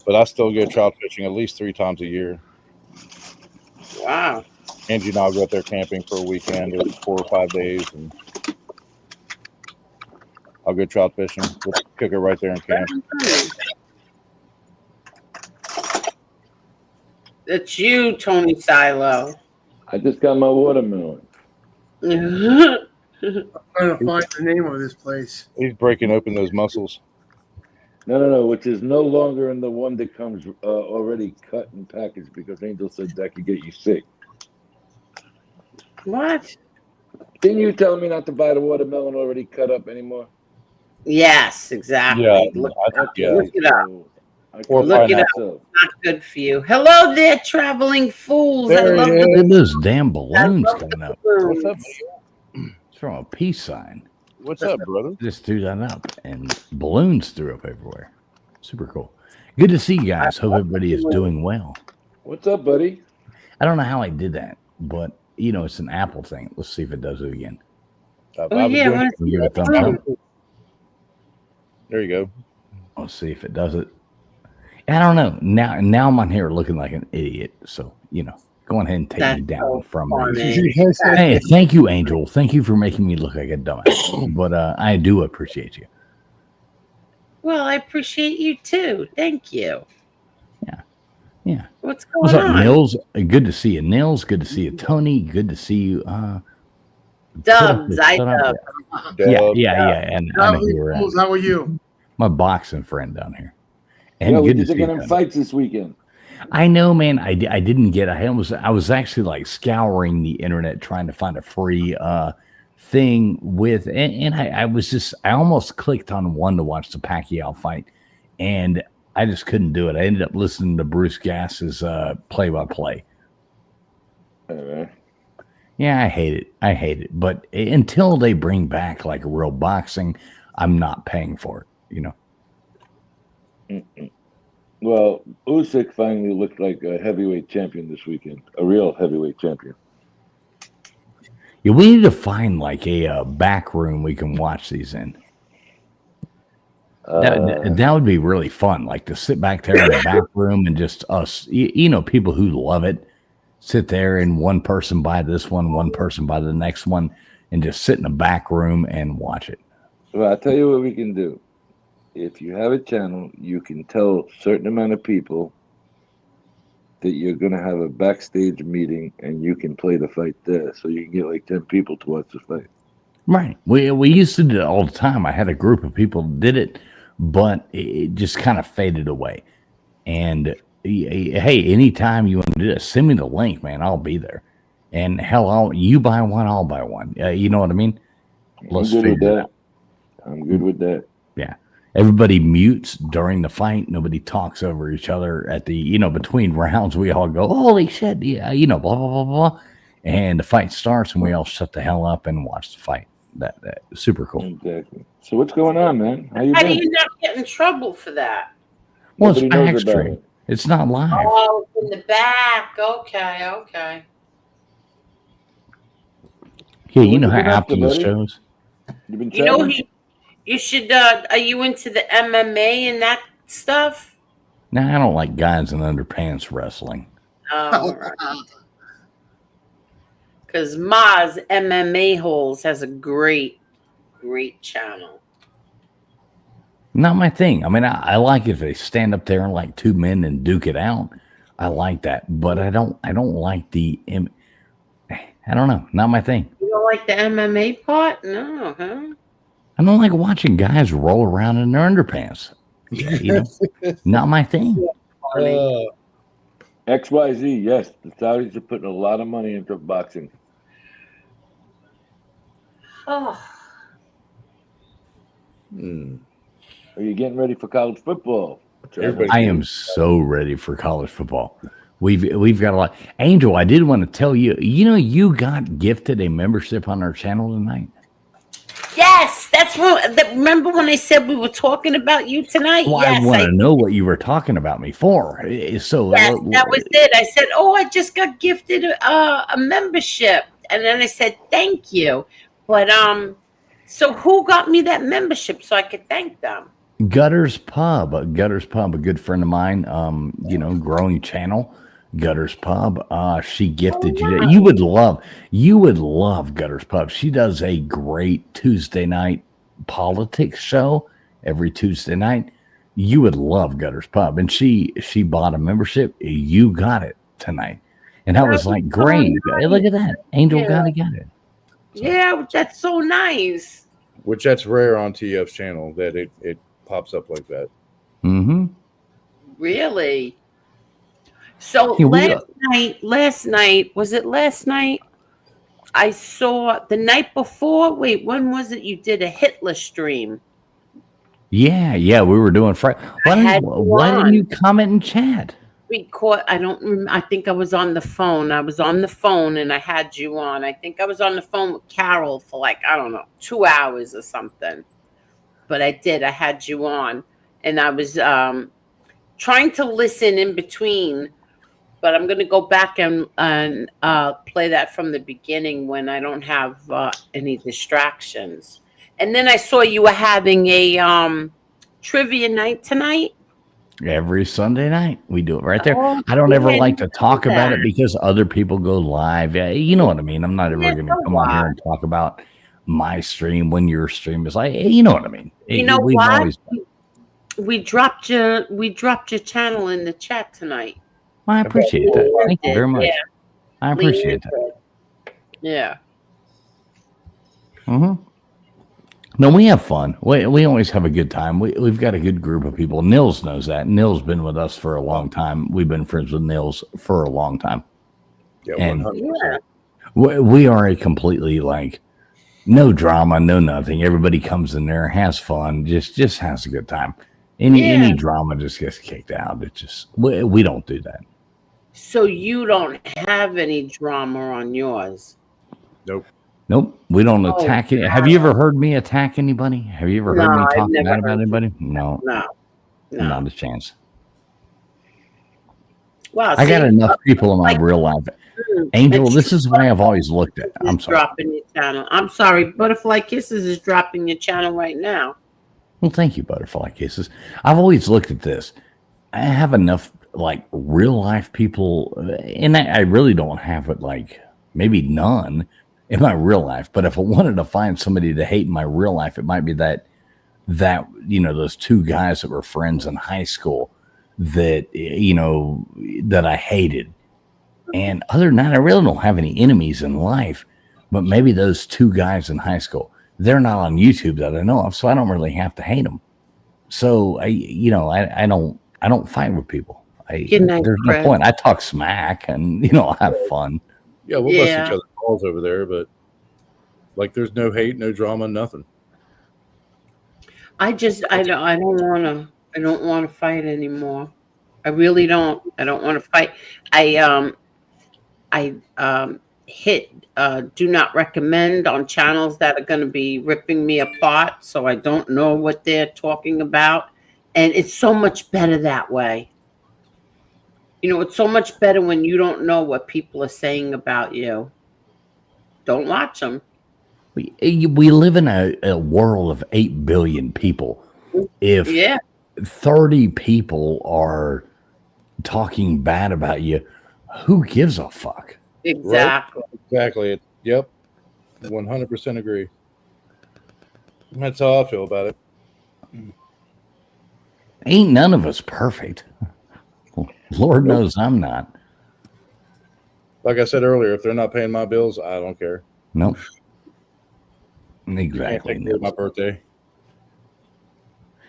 I: But I still go trout fishing at least 3 times a year.
E: Wow.
I: Angie and I'll go up there camping for a weekend or 4 or 5 days, and I'll go trout fishing. We'll cook it right there in camp.
E: It's you, Tony Silo.
L: I just got my watermelon.
C: I'm trying to find the name of this place.
I: He's breaking open those mussels.
L: No, which is no longer in the one that comes already cut and packaged because Angel said that could get you sick.
E: What?
L: Didn't you tell me not to buy the watermelon already cut up anymore?
E: Yes, exactly.
I: Yeah,
E: Look
I: I think, yeah.
E: look it up.
I: Or
E: Look it up.
L: pineapple.
E: Not good for you. Hello there, traveling fools. I
I: There
E: love
I: he
E: the
O: Look at those damn balloons
E: love
O: coming up.
I: What's up,
E: balloons.
O: It's from a peace sign.
I: What's up, brother?
O: Just threw that up, and balloons threw up everywhere. Super cool. Good to see you guys. Hope everybody is doing well.
L: What's up, buddy?
O: I don't know how I did that, but it's an Apple thing. Let's see if it does it again.
E: Oh, yeah. I wanna see
O: Give it a
E: the
O: thumbs up.
E: balloons.
I: There you go.
O: Let's see if it does it. I don't know. Now I'm on here looking like an idiot. So, go ahead and take
E: That's
O: me down
E: so
O: from
E: funny.
O: me. Hey, thank you, Angel. Thank you for making me look like a dumbass. But I do appreciate you.
E: Well, I appreciate you too. Thank you.
O: Yeah.
E: What's going
O: What's up,
E: on?
O: Nils? Good to see you, Nils. Good to see you, Tony. Good to see you.
E: Dubs, I
O: shut up.
E: dub.
O: Yeah. And I know
C: Traveling
O: you're
C: fools, how are you?
O: my boxing friend down here. And
L: Yeah, we
O: good to
L: did
O: see
L: get
O: you,
L: in
O: Tony.
L: fights this weekend.
O: I know, man. I didn't get. I was actually like scouring the internet trying to find a free thing with, and I almost clicked on one to watch the Pacquiao fight, and I just couldn't do it. I ended up listening to Bruce Gass's play-by-play. Yeah, I hate it. But until they bring back like real boxing, I'm not paying for it.
L: Mm-mm. Well, Usyk finally looked like a heavyweight champion this weekend, a real heavyweight champion.
O: Yeah, we need to find like a back room we can watch these in. That would be really fun, like to sit back there in the back room and just us, people who love it, sit there and one person by this one person by the next one, and just sit in the back room and watch it.
L: Well, I'll tell you what we can do. If you have a channel, you can tell a certain amount of people that you're gonna have a backstage meeting and you can play the fight there, so you can get like 10 people to watch the fight.
O: Right. We used to do it all the time. I had a group of people that did it, but it just kind of faded away. And hey, anytime you want to do this, send me the link, man. I'll be there. And hell, you buy one, I'll buy one. You know what I mean? Let's
L: I'm good with
O: figure it
L: that.
O: out.
L: I'm good with that.
O: Yeah. Everybody mutes during the fight. Nobody talks over each other at the, between rounds. We all go, holy shit, yeah, blah, blah, blah, blah. And the fight starts and we all shut the hell up and watch the fight. That super cool.
L: Exactly. So what's going on, man? How you
E: How do
L: been?
E: you not get in trouble for that?
O: Well, it's
L: Nobody knows
O: back
L: about
O: stream.
L: it.
O: It's not live.
E: Oh, in the back. Okay, okay.
O: Yeah,
L: So
O: you
L: what
O: know
L: you
O: how
L: been up
O: after
L: to,
O: the
L: buddy?
O: shows.
L: You been
E: You know,
L: traveling?
E: you should. Are you into the MMA and that stuff?
O: Now, I don't like guys in underpants wrestling.
E: Oh, because Maz MMA Holes has a great channel.
O: Not my thing. I mean, I like if they stand up there and like two men and duke it out. I like that, but I don't like I don't know. Not my thing.
E: You don't like the MMA part? No, huh?
O: I don't like watching guys roll around in their underpants. Not my thing.
L: XYZ, yes. The Saudis are putting a lot of money into boxing.
E: Oh.
L: Are you getting ready for college football?
O: I am so ready for college football. We've got a lot. Angel, I did want to tell you, you got gifted a membership on our channel tonight.
E: Yes, that's what. Remember when I said we were talking about you tonight?
O: Well,
E: yes,
O: I want to know what you were talking about me for. So
E: yes, that was it. I said, "Oh, I just got gifted a membership," and then I said, "Thank you." But so who got me that membership so I could thank them?
O: Gutters Pub, a good friend of mine, growing channel, Gutters Pub. She gifted you that. You would love Gutters Pub. She does a great Tuesday night politics show every Tuesday night. You would love Gutters Pub. And she bought a membership. You got it tonight. And that was like great. Hey, look at that. Angel got it. So.
E: Yeah, that's so nice.
I: Which that's rare on TF's channel that it pops up like that.
O: Mm-hmm.
E: Really? So last night, was it last night? I saw the night before. Wait, when was it? You did a Hitler stream.
O: Yeah, we were doing Friday. Why didn't you comment and chat?
E: I think I was on the phone. And I had you on. I think I was on the phone with Carol for like, I don't know, 2 hours or something. But I had you on. And I was trying to listen in between. But I'm going to go back and play that from the beginning when I don't have any distractions. And then I saw you were having a trivia night tonight.
O: Every Sunday night we do it right there. I don't ever like to talk about it because other people go live. Yeah, you know what I mean. I'm not ever going to come on here and talk about my stream when your stream is like. You know what I mean.
E: You know what? We dropped your channel in the chat tonight.
O: I appreciate that. Thank you very much.
E: Yeah.
O: I appreciate that.
E: Yeah.
O: Mm-hmm. No, we have fun. We always have a good time. We've got a good group of people. Nils knows that. Nils been with us for a long time. We've been friends with Nils for a long time.
I: Yeah,
O: and
I: 100%.
O: We are a completely no drama, no nothing. Everybody comes in there, has fun, just has a good time. Any drama just gets kicked out. It's just we don't do that.
E: So you don't have any drama on yours?
O: Nope. We don't attack it. Have you ever heard me attack anybody? Have you ever heard me talk bad about anybody? No. Not a chance.
E: Well,
O: I got enough people in my real life. Angel, this is why I've always looked at. I'm sorry.
E: Dropping your channel. I'm sorry. Butterfly Kisses is dropping your channel right now.
O: Well, thank you, Butterfly Kisses. I've always looked at this. I have enough real life people, and I really don't have it maybe none in my real life. But if I wanted to find somebody to hate in my real life, it might be that those two guys that were friends in high school that that I hated. And other than that, I really don't have any enemies in life. But maybe those two guys in high school, they're not on YouTube that I know of, so I don't really have to hate them. So I don't fight with people.
E: Good night,
O: There's no
E: Chris.
O: point. I talk smack and I have fun.
I: Yeah, we'll bust each other's balls over there, but like there's no hate, no drama, nothing.
E: I don't want to fight anymore. I really don't. I don't want to fight. I hit do not recommend on channels that are going to be ripping me apart, so I don't know what they're talking about, and it's so much better that way. It's so much better when you don't know what people are saying about you. Don't watch them.
O: We live in a world of 8 billion people. If 30 people are talking bad about you, who gives a fuck?
E: Exactly.
I: Right? Exactly. Yep. 100% agree. That's how I feel about it.
O: Ain't none of us perfect. Lord knows I'm not.
I: Like I said earlier, if they're not paying my bills, I don't care.
O: Nope. Exactly.
I: My birthday.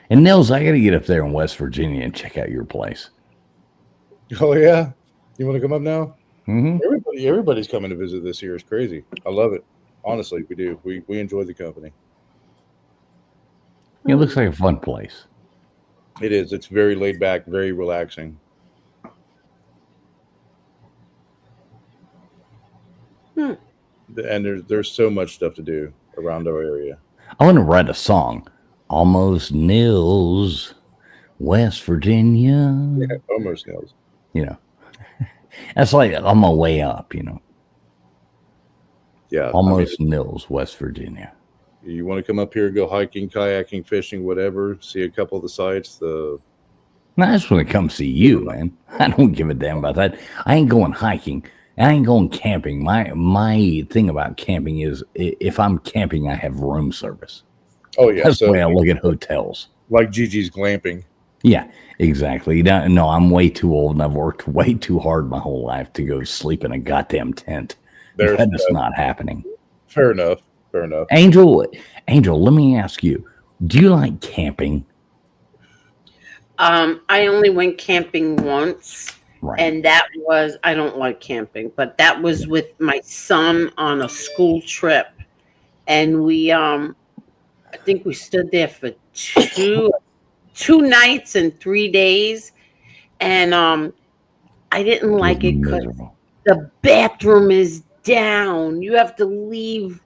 O: And Nils, I got to get up there in West Virginia and check out your place.
I: Oh yeah, you want to come up now?
O: Mm-hmm.
I: Everybody's coming to visit this year. It's crazy. I love it. Honestly, we do. We enjoy the company.
O: It looks like a fun place.
I: It is. It's very laid back, very relaxing. And there's so much stuff to do around our area.
O: I want to write a song. Almost Nils, West Virginia.
I: Yeah, almost Nils.
O: That's like on my way up,
I: Yeah.
O: Almost Nils, West Virginia.
I: You want to come up here, go hiking, kayaking, fishing, whatever, see a couple of the sites.
O: No, I just want to come see you, man. I don't give a damn about that. I ain't going hiking. I ain't going camping. My thing about camping is if I'm camping, I have room service.
I: Oh, yeah.
O: That's the way I look at hotels.
I: Like Gigi's glamping.
O: Yeah, exactly. No, I'm way too old and I've worked way too hard my whole life to go sleep in a goddamn tent. That is not happening.
I: Fair enough.
O: Angel, let me ask you, do you like camping?
E: I only went camping once.
O: Right.
E: And that was, I don't like camping, but that was with my son on a school trip. And we, I think we stood there for two nights and 3 days. And I didn't like it because the bathroom is down. You have to leave.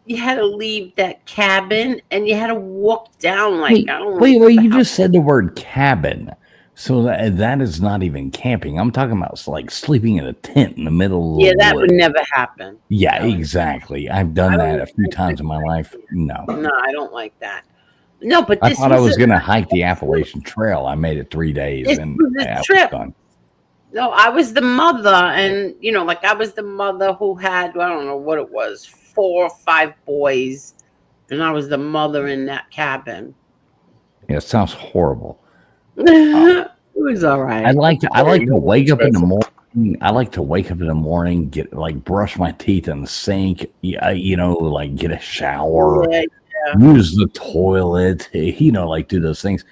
E: You had to leave that cabin and you had to walk down like,
O: Wait, you just said the word cabin. So that is not even camping. I'm talking about like sleeping in a tent in the middle of the
E: that
O: woods.
E: would never happen.
O: Yeah, exactly. I've done that a few times in my life. No,
E: I don't like that. No, but
O: I thought I was going to hike the Appalachian Trail. I made it 3 days and I was done.
E: No, I was the mother, and I was the mother who had, I don't know what it was, 4 or 5 boys, and I was the mother in that cabin.
O: Yeah, it sounds horrible.
E: It was all right.
O: I like to wake up in the morning. I like to wake up in the morning, brush my teeth in the sink, get a shower, use the toilet, do those things.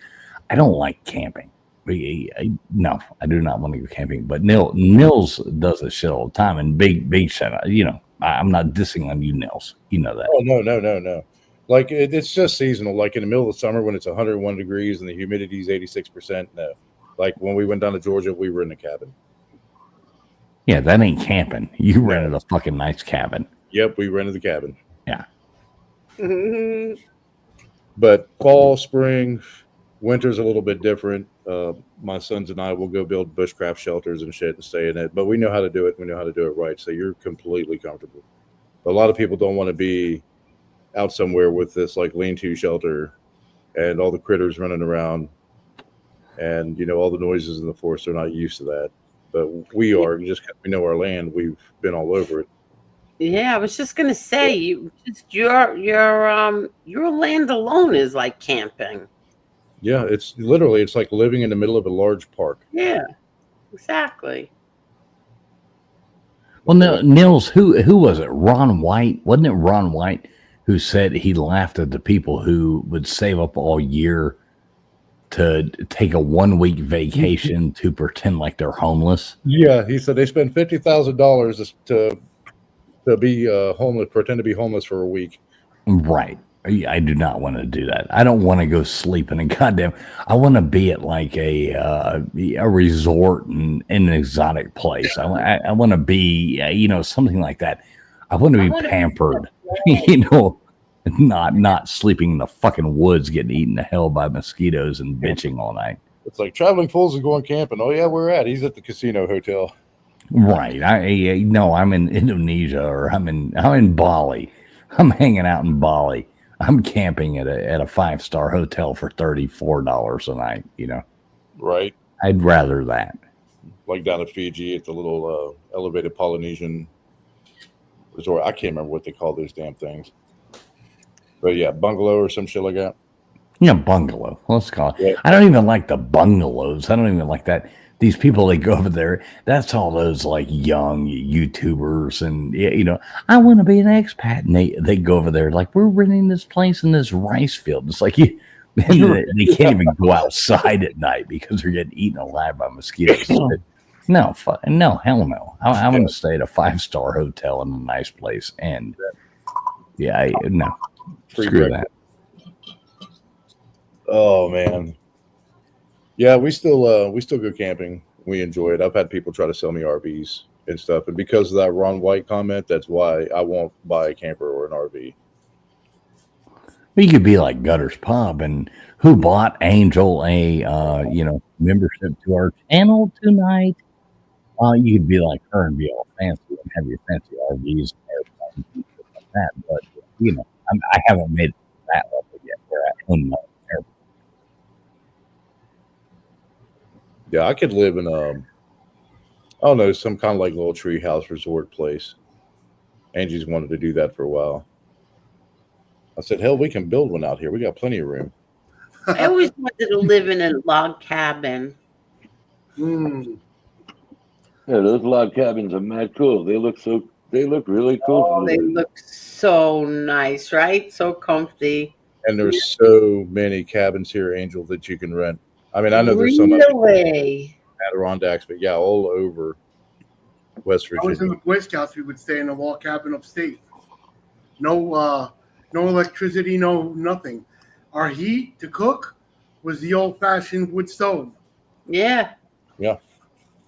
O: I don't like camping. No, I do not want to go camping. But Nils does this shit all the time, and big shout out. I'm not dissing on you, Nils. You know that.
I: Oh no. Like it's just seasonal. Like in the middle of the summer when it's 101 degrees and the humidity is 86%. No, like when we went down to Georgia, we were in the cabin.
O: Yeah, that ain't camping. You rented a fucking nice cabin.
I: Yep, we rented the cabin.
O: Yeah.
I: But fall, spring, winter's a little bit different. My sons and I will go build bushcraft shelters and shit and stay in it. But we know how to do it. We know how to do it right. So you're completely comfortable. But a lot of people don't want to be out somewhere with this like lean-to shelter and all the critters running around and all the noises in the forest. They're not used to that. But we are. Just because we know our land, we've been all over it.
E: Yeah, I was just gonna say, your land alone is like camping.
I: Yeah, it's literally it's like living in the middle of a large park.
E: Yeah, exactly.
O: Well, no, Nils, who was it? Ron White, wasn't it? Ron White who said he laughed at the people who would save up all year to take a 1 week vacation to pretend like they're homeless.
I: Yeah, he said they spent $50,000 to be homeless, pretend to be homeless for a week.
O: Right. I do not want to do that. I don't want to go sleep in a goddamn. I want to be at like a resort in an exotic place. I want to be something like that. I want to be pampered. Not sleeping in the fucking woods, getting eaten to hell by mosquitoes and bitching all night.
I: It's like traveling fools and going camping. Oh yeah, where at? He's at the casino hotel.
O: Right. No, I'm in Indonesia or I'm in Bali. I'm hanging out in Bali. I'm camping at a 5-star hotel for $34 a night,
I: Right.
O: I'd rather that.
I: Like down at Fiji at the little elevated Polynesian resort. I can't remember what they call those damn things. But yeah, bungalow or some shit like that.
O: Yeah, bungalow. Let's call it.
I: Yeah.
O: I don't even like the bungalows. I don't even like that. These people that go over there, that's all those like young YouTubers and I want to be an expat. And they go over there like, we're renting this place in this rice field. It's like they can't even go outside at night because they're getting eaten alive by mosquitoes. No, hell no. I'm going to stay at a 5-star hotel in a nice place. And no. Screw that.
I: Oh man. Yeah, we still go camping. We enjoy it. I've had people try to sell me RVs and stuff, and because of that Ron White comment, that's why I won't buy a camper or an RV.
O: You could be like Gutter's Pub, and who bought Angel a membership to our channel tonight. You could be like her and be all fancy and have your fancy RVs and airplanes and stuff like that. But I haven't made it to that level yet where I own my airplane.
I: Yeah, I could live in I don't know, some kind of like little treehouse resort place. Angie's wanted to do that for a while. I said, hell, we can build one out here. We got plenty of room.
E: I always wanted to live in a log cabin.
L: Yeah, those log cabins are mad cool. They look really cool.
E: Oh, they look so nice, right? So comfy.
I: And there's so many cabins here, Angel, that you can rent. I mean, I know there's some Adirondacks, but yeah, all over West Virginia.
C: I was in the Boy Scouts. We would stay in a log cabin upstate. No electricity, no nothing. Our heat to cook was the old-fashioned wood stove.
E: Yeah.
I: Yeah.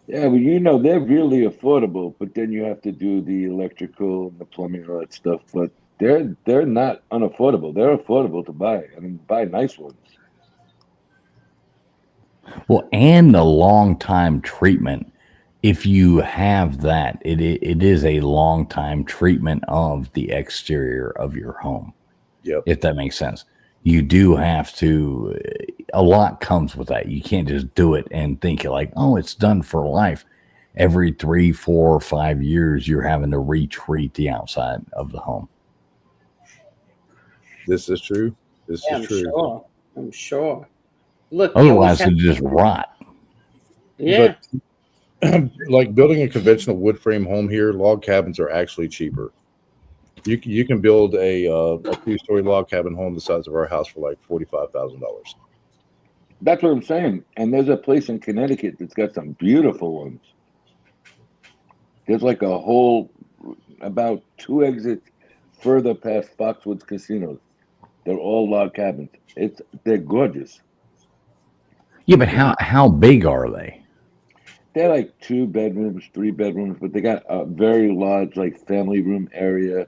L: Yeah, well, they're really affordable, but then you have to do the electrical and the plumbing and all that stuff. But they're not unaffordable. They're affordable to buy. I mean, buy nice ones.
O: Well, and the long time treatment. If you have that, it is a long time treatment of the exterior of your home.
I: Yep.
O: If that makes sense. You do have to, a lot comes with that. You can't just do it and think like, oh, it's done for life. Every 3, 4, 5 years, you're having to retreat the outside of the home.
I: This is true. This is true.
E: Sure. I'm sure. Look,
O: otherwise it just rot.
E: Yeah.
I: But, like building a conventional wood frame home here, log cabins are actually cheaper. You can build a 2-story log cabin home the size of our house for like $45,000.
L: That's what I'm saying. And there's a place in Connecticut that's got some beautiful ones. There's like a whole about 2 exits further past Foxwoods casinos. They're all log cabins. They're gorgeous.
O: Yeah, but how big are they?
L: They're like 2 bedrooms, 3 bedrooms, but they got a very large like family room area,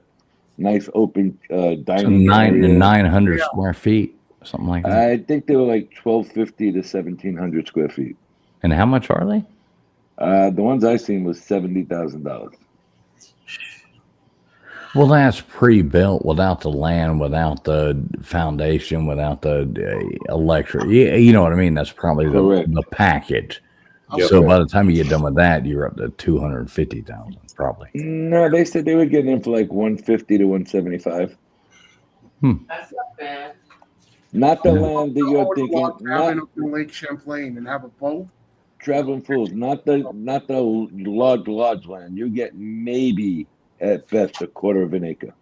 L: nice open dining area.
O: 900 square feet, something like that.
L: I think they were like 1,250 to 1,700 square feet.
O: And how much are they?
L: The ones I seen was $70,000.
O: Well, that's pre-built without the land, without the foundation, without the electric. You know what I mean? That's probably the package.
L: Yep.
O: So by the time you get done with that, you're up to 250,000 probably.
L: No, they said they were getting in for like 150 to 175.
E: That's not bad.
L: Not the
C: I
L: land that you're
C: would
L: thinking.
C: log cabin
L: Not
C: up in Lake Champlain and have a boat.
L: traveling fools. Not the large land. You get maybe at best a quarter of an acre.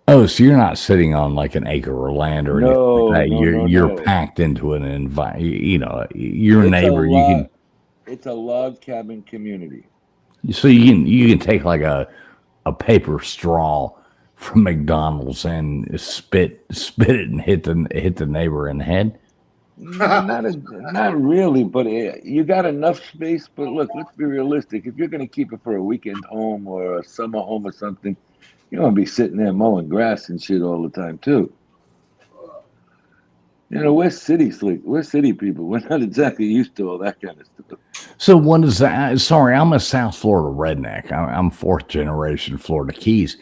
O: Oh, so you're not sitting on like an acre of land or anything like
L: No,
O: that.
L: no, no,
O: You're
L: no.
O: packed into an environment. You know, your
L: It's a
O: neighbor. You
L: log.
O: can
L: It's a log cabin community.
O: so you can take like a paper straw from McDonald's and spit it and hit the neighbor in the head.
L: Not really, but you got enough space. But look, let's be realistic. If you're going to keep it for a weekend home or a summer home or something, you don't want to be sitting there mowing grass and shit all the time too. You know, we're city sleep. We're city people. We're not exactly used to all that kind of stuff.
O: So what is that? Sorry, I'm a South Florida redneck. I'm fourth generation Florida Keys.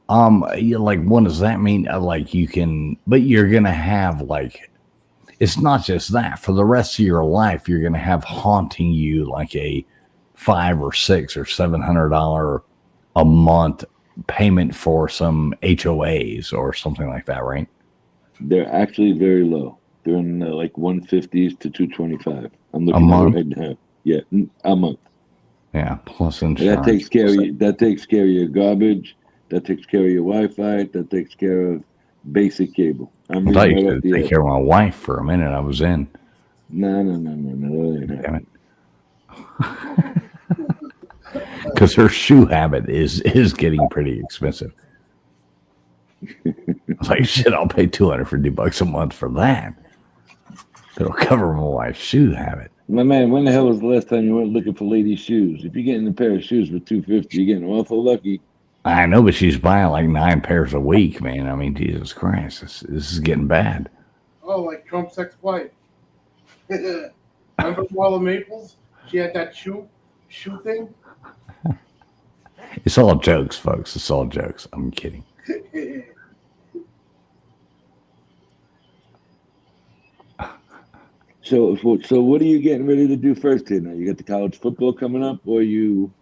O: Like, what does that mean? Like, you can, but you're gonna have like, it's not just that. For the rest of your life, you're gonna have haunting you like a $500 or $600 or $700 a month payment for some HOAs or something like that, right?
L: They're actually very low. They're in like 150s to 225. I'm looking at
O: month?
L: it right now. Yeah, a month.
O: Yeah, plus
L: And
O: insurance.
L: that takes care of you. That takes care of your garbage. That takes care of your Wi-Fi. That takes care of basic cable. I'm
O: I thought
L: reading
O: you
L: right off
O: could
L: the
O: take
L: air.
O: care of my wife for a minute. I was in.
L: No. That ain't happening.
O: Because her shoe habit is getting pretty expensive. I was like, shit, I'll pay $250 a month for that. It'll cover my wife's shoe habit.
L: My man, when the hell was the last time you went looking for ladies' shoes? If you're getting a pair of shoes for $250, you're getting awful lucky.
O: I know, but she's buying like 9 pairs a week, man. I mean, Jesus Christ, this is getting bad.
C: Oh, like Trump's ex-wife. Remember Marla Maples? She had that shoe thing.
O: It's all jokes, folks. It's all jokes. I'm kidding.
L: So what are you getting ready to do first here now? You got the college football coming up, or you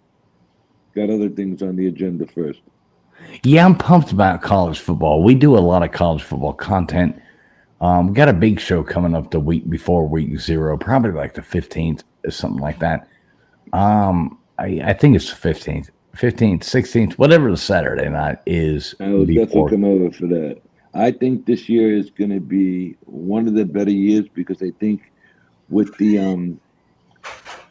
L: got other things on the agenda first?
O: Yeah, I'm pumped about college football. We do a lot of college football content. We got a big show coming up the week before week 0, probably like the 15th or something like that. I think it's the 15th, 16th, whatever the Saturday night is.
L: I will
O: before.
L: definitely come over for that. I think this year is going to be one of the better years because I think with the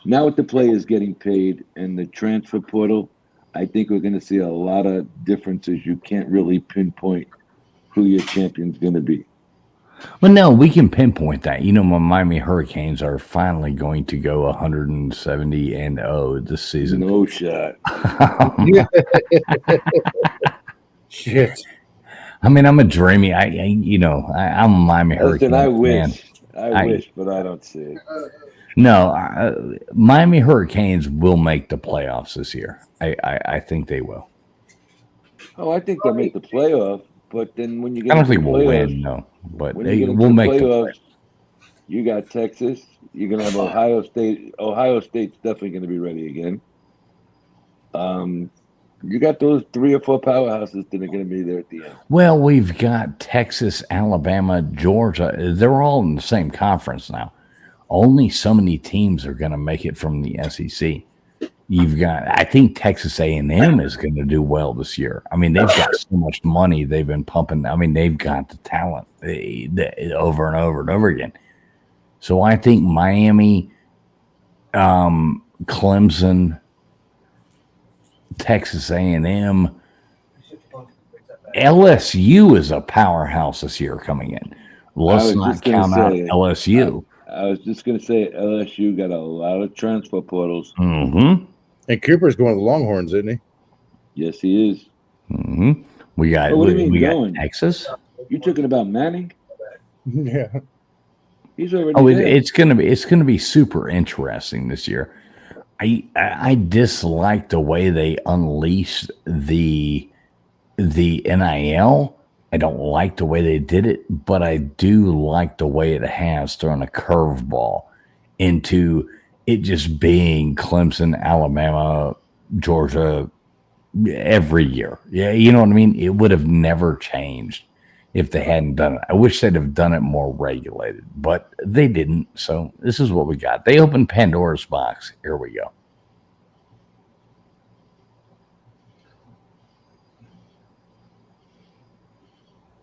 L: now with the players getting paid and the transfer portal, I think we're going to see a lot of differences. You can't really pinpoint who your champion's going to be.
O: Well, no, we can pinpoint that. You know, my Miami Hurricanes are finally going to go 170-0 this season.
L: No shot.
I: Shit.
O: I mean, I'm a dreamy. I'm a Miami Hurricanes
L: I
O: fan.
L: wish, but I don't see it.
O: No, Miami Hurricanes will make the playoffs this year. I think they will.
L: Oh, I think they'll make the playoff. But then when you get
O: I don't
L: into
O: think
L: the
O: we'll
L: playoffs,
O: win, no. But
L: when you get into
O: we'll
L: the
O: make the
L: playoffs, you got Texas. You're gonna have Ohio State. Ohio State's definitely gonna be ready again. You got those 3 or 4 powerhouses that are gonna be there at the end.
O: Well, we've got Texas, Alabama, Georgia. They're all in the same conference now. Only so many teams are going to make it from the SEC. You've got, I think Texas A&M is going to do well this year. I mean, they've got so much money they've been pumping. I mean, they've got the talent over and over and over again. So I think Miami, Clemson, Texas A&M, LSU is a powerhouse this year coming in. Let's not count out LSU.
L: I was just going to say LSU got a lot of transfer portals.
O: Mm-hmm.
I: And Cooper's going to the Longhorns, isn't he?
L: Yes, he is.
O: Mm-hmm. We got,
L: what do you mean
O: we got
L: going?
O: Texas.
L: You talking about Manning?
I: Yeah.
L: He's already there.
O: It's gonna be super interesting this year. I dislike the way they unleashed the NIL. I don't like the way they did it, but I do like the way it has thrown a curveball into it just being Clemson, Alabama, Georgia every year. Yeah, you know what I mean? It would have never changed. if they hadn't done it. I wish they'd have done it more regulated, but they didn't. So this is what we got. They opened Pandora's box. Here we go.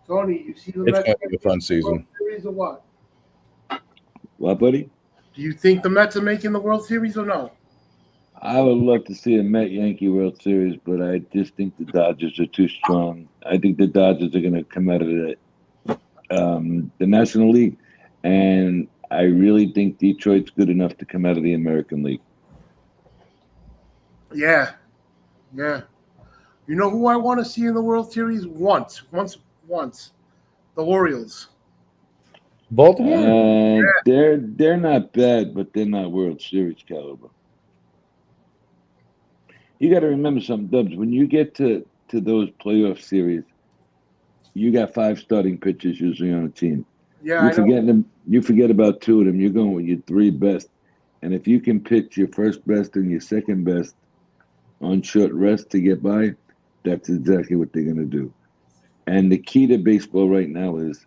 C: Tony, you see the
I: It's
C: Mets
I: going to be a fun season.
C: World Series or what?
L: What, buddy?
C: Do you think the Mets are making the World Series or no?
L: I would love to see a Met Yankee World Series, but I just think the Dodgers are too strong. I think the Dodgers are going to come out of the National League, and I really think Detroit's good enough to come out of the American League.
C: Yeah. Yeah. You know who I want to see in the World Series? Once. The Orioles.
I: Baltimore?
L: They're not bad, but they're not World Series caliber. You got to remember something, Dubs. When you get to those playoff series, you got 5 starting pitchers usually on a team.
C: Yeah,
L: You forget about 2 of them. You're going with your 3 best, and if you can pitch your first best and your second best on short rest to get by, that's exactly what they're going to do. And the key to baseball right now is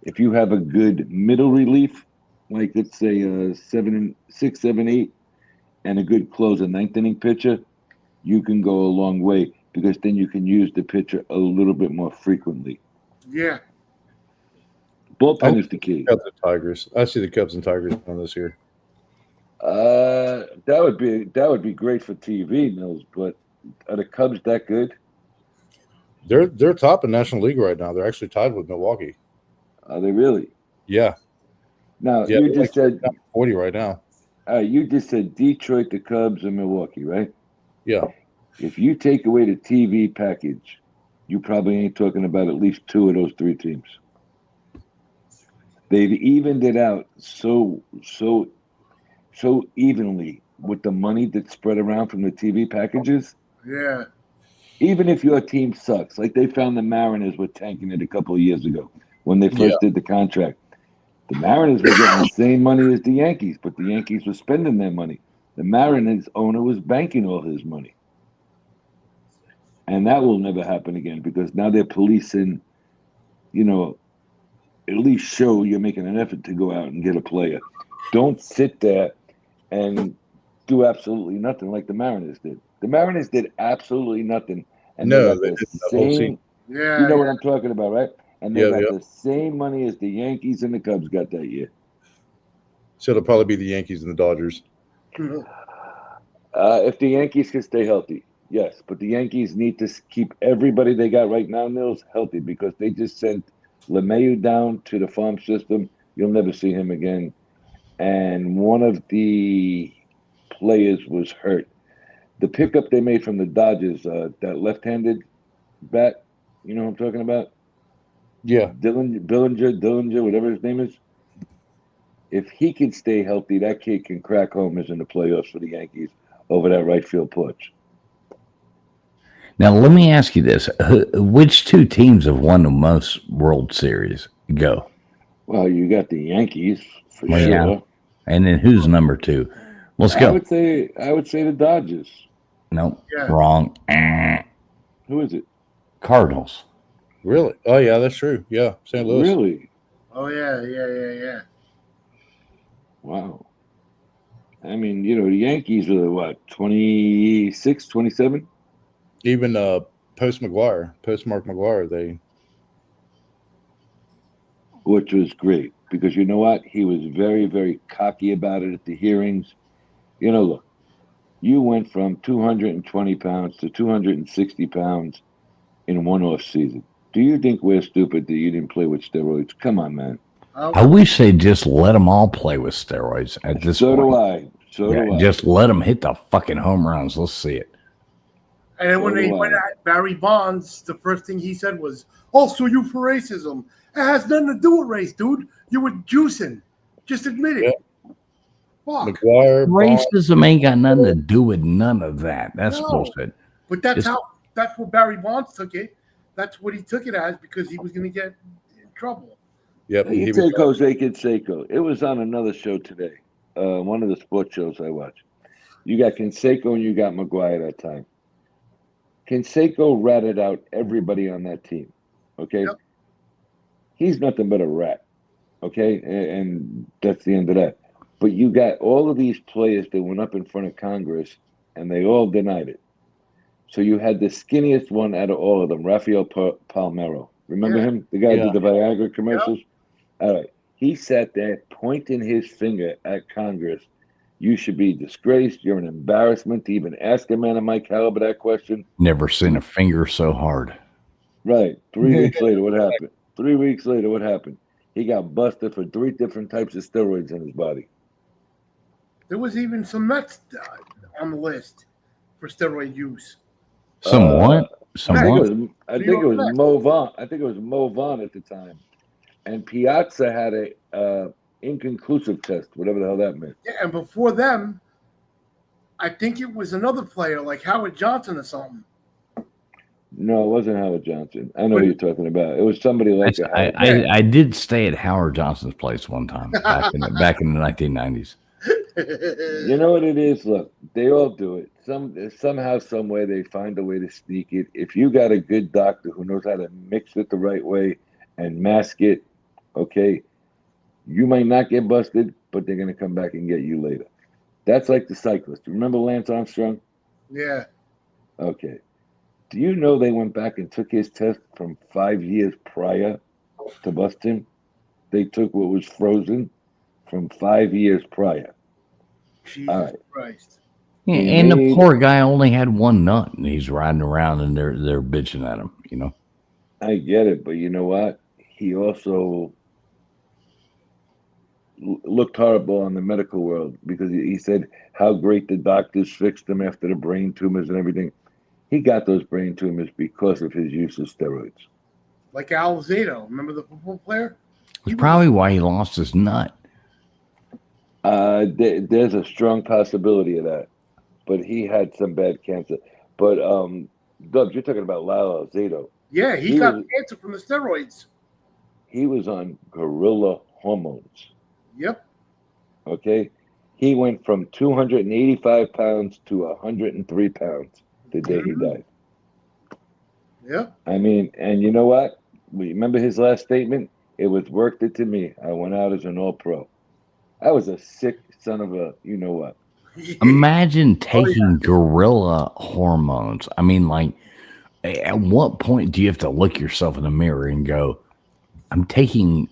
L: if you have a good middle relief, like let's say 6, 7, 8, and a good closer, 9th inning pitcher, you can go a long way because then you can use the pitcher a little bit more frequently.
C: Yeah.
L: Bullpen is the key.
I: Cubs and Tigers. I see the Cubs and Tigers on this year.
L: That would be great for TV, Mills. But are the Cubs that good?
I: They're top in National League right now. They're actually tied with Milwaukee.
L: Are they really?
I: Yeah.
L: Now
I: Yeah,
L: you just said
I: 40 right now.
L: You just said Detroit, the Cubs, and Milwaukee, right?
I: Yeah.
L: If you take away the TV package, you probably ain't talking about at least 2 of those 3 teams. They've evened it out so evenly with the money that's spread around from the TV packages.
C: Yeah.
L: Even if your team sucks, like they found the Mariners were tanking it a couple of years ago when they first did the contract. The Mariners were getting the same money as the Yankees, but the Yankees were spending their money. The Mariners owner was banking all his money. And that will never happen again because now they're policing, at least show you're making an effort to go out and get a player. Don't sit there and do absolutely nothing like the Mariners did. The Mariners did absolutely nothing. And
I: No,
L: they
I: they
L: got
I: did
L: the
I: the whole
L: same,
I: season.
C: Yeah.
L: you know what I'm talking about, right? And they
I: Yeah,
L: got the same money as the Yankees and the Cubs got that year.
I: So it'll probably be the Yankees and the Dodgers.
L: If the Yankees can stay healthy, yes. But the Yankees need to keep everybody they got right now, Nils, healthy because they just sent LeMahieu down to the farm system. You'll never see him again. And one of the players was hurt. The pickup they made from the Dodgers, that left-handed bat, you know what I'm talking about?
I: Yeah.
L: Dillinger, whatever his name is. If he can stay healthy, that kid can crack homers in the playoffs for the Yankees over that right field porch.
O: Now, let me ask you this. Which 2 teams have won the most World Series? Go.
L: Well, you got the Yankees for
O: Well,
L: sure.
O: yeah. And then who's number 2? Let's
L: I
O: go.
L: would say the Dodgers.
O: Nope.
C: Yeah.
O: Wrong.
L: Who is it?
O: Cardinals.
I: Really? Oh, yeah, that's true. Yeah, St. Louis.
L: Really?
C: Oh, yeah.
L: Wow. I mean, the Yankees are what, 26, 27?
I: Even post Mark McGuire,
L: Which was great because you know what? He was very, very cocky about it at the hearings. Look, you went from 220 pounds to 260 pounds in one off season. Do you think we're stupid that you didn't play with steroids? Come on, man.
O: I wish they'd just let them all play with steroids at this
L: So
O: point.
L: do I. So do I.
O: Just let them hit the fucking home runs. Let's see it.
C: And then when they went at Barry Bonds, the first thing he said was, "Oh, so you for racism? It has nothing to do with race, dude. You were juicing. Just admit it." Fuck.
I: McGuire,
O: Racism ain't got nothing to do with none of that. That's bullshit.
C: But that's what Barry Bonds took it. That's what he took it as because he was going to get in trouble.
I: Yep.
L: You take Jose Canseco. It was on another show today, one of the sports shows I watch. You got Canseco and you got McGuire that time. Canseco ratted out everybody on that team. Okay.
C: Yep.
L: He's nothing but a rat. Okay, and that's the end of that. But you got all of these players that went up in front of Congress, and they all denied it. So you had the skinniest one out of all of them, Rafael Palmero. Remember
C: Yeah.
L: him? The guy who
O: Yeah.
L: did the Viagra commercials? All right. He sat there pointing his finger at Congress. You should be disgraced. You're an embarrassment to even ask a man of my caliber that question.
O: Never seen a finger so hard.
L: Right. 3 weeks later, what happened? 3 weeks later, what happened? He got busted for 3 different types of steroids in his body.
C: There was even some Mets on the list for steroid use.
O: Somewhat.
L: I think
O: Somewhat.
L: it was Mo Vaughn. I think it was Mo Vaughn at the time, and Piazza had a inconclusive test, whatever the hell that meant.
C: Yeah, and before them, I think it was another player like Howard Johnson or something.
L: No, it wasn't Howard Johnson. I know who you're talking about. It was somebody like a Howard.
O: I did stay at Howard Johnson's place one time back in the 1990s.
L: You know what it is? Look, they all do it. Somehow, some way, they find a way to sneak it. If you got a good doctor who knows how to mix it the right way and mask it, okay, you might not get busted, but they're gonna come back and get you later. That's like the cyclist. Remember Lance Armstrong?
C: Yeah.
L: Okay. Do you know they went back and took his test from 5 years prior to bust him? They took what was frozen from 5 years prior.
C: Jesus
L: All right.
C: Christ.
O: Yeah,
L: He
O: and the
L: made-
O: poor guy only had one nut, and he's riding around, and they're bitching at him. You know.
L: I get it, but you know what? He also looked horrible on the medical world because he said how great the doctors fixed him after the brain tumors and everything. He got those brain tumors because of his use of steroids.
C: Like Al Zato. Remember the football player?
O: It's probably why he lost his nut.
L: There's a strong possibility of that, but he had some bad cancer. But Dubs, you're talking about Lyle Alzado.
C: Yeah, he got cancer from the steroids.
L: He was on gorilla hormones.
C: Yep.
L: Okay, he went from 285 pounds to 103 pounds the day he died.
C: Yep.
L: I mean, and you know what? Remember his last statement? It was worth it to me. I went out as an all-pro. I was a sick son of a, you know what?
O: Imagine taking gorilla hormones. I mean, like, at what point do you have to look yourself in the mirror and go, "I'm taking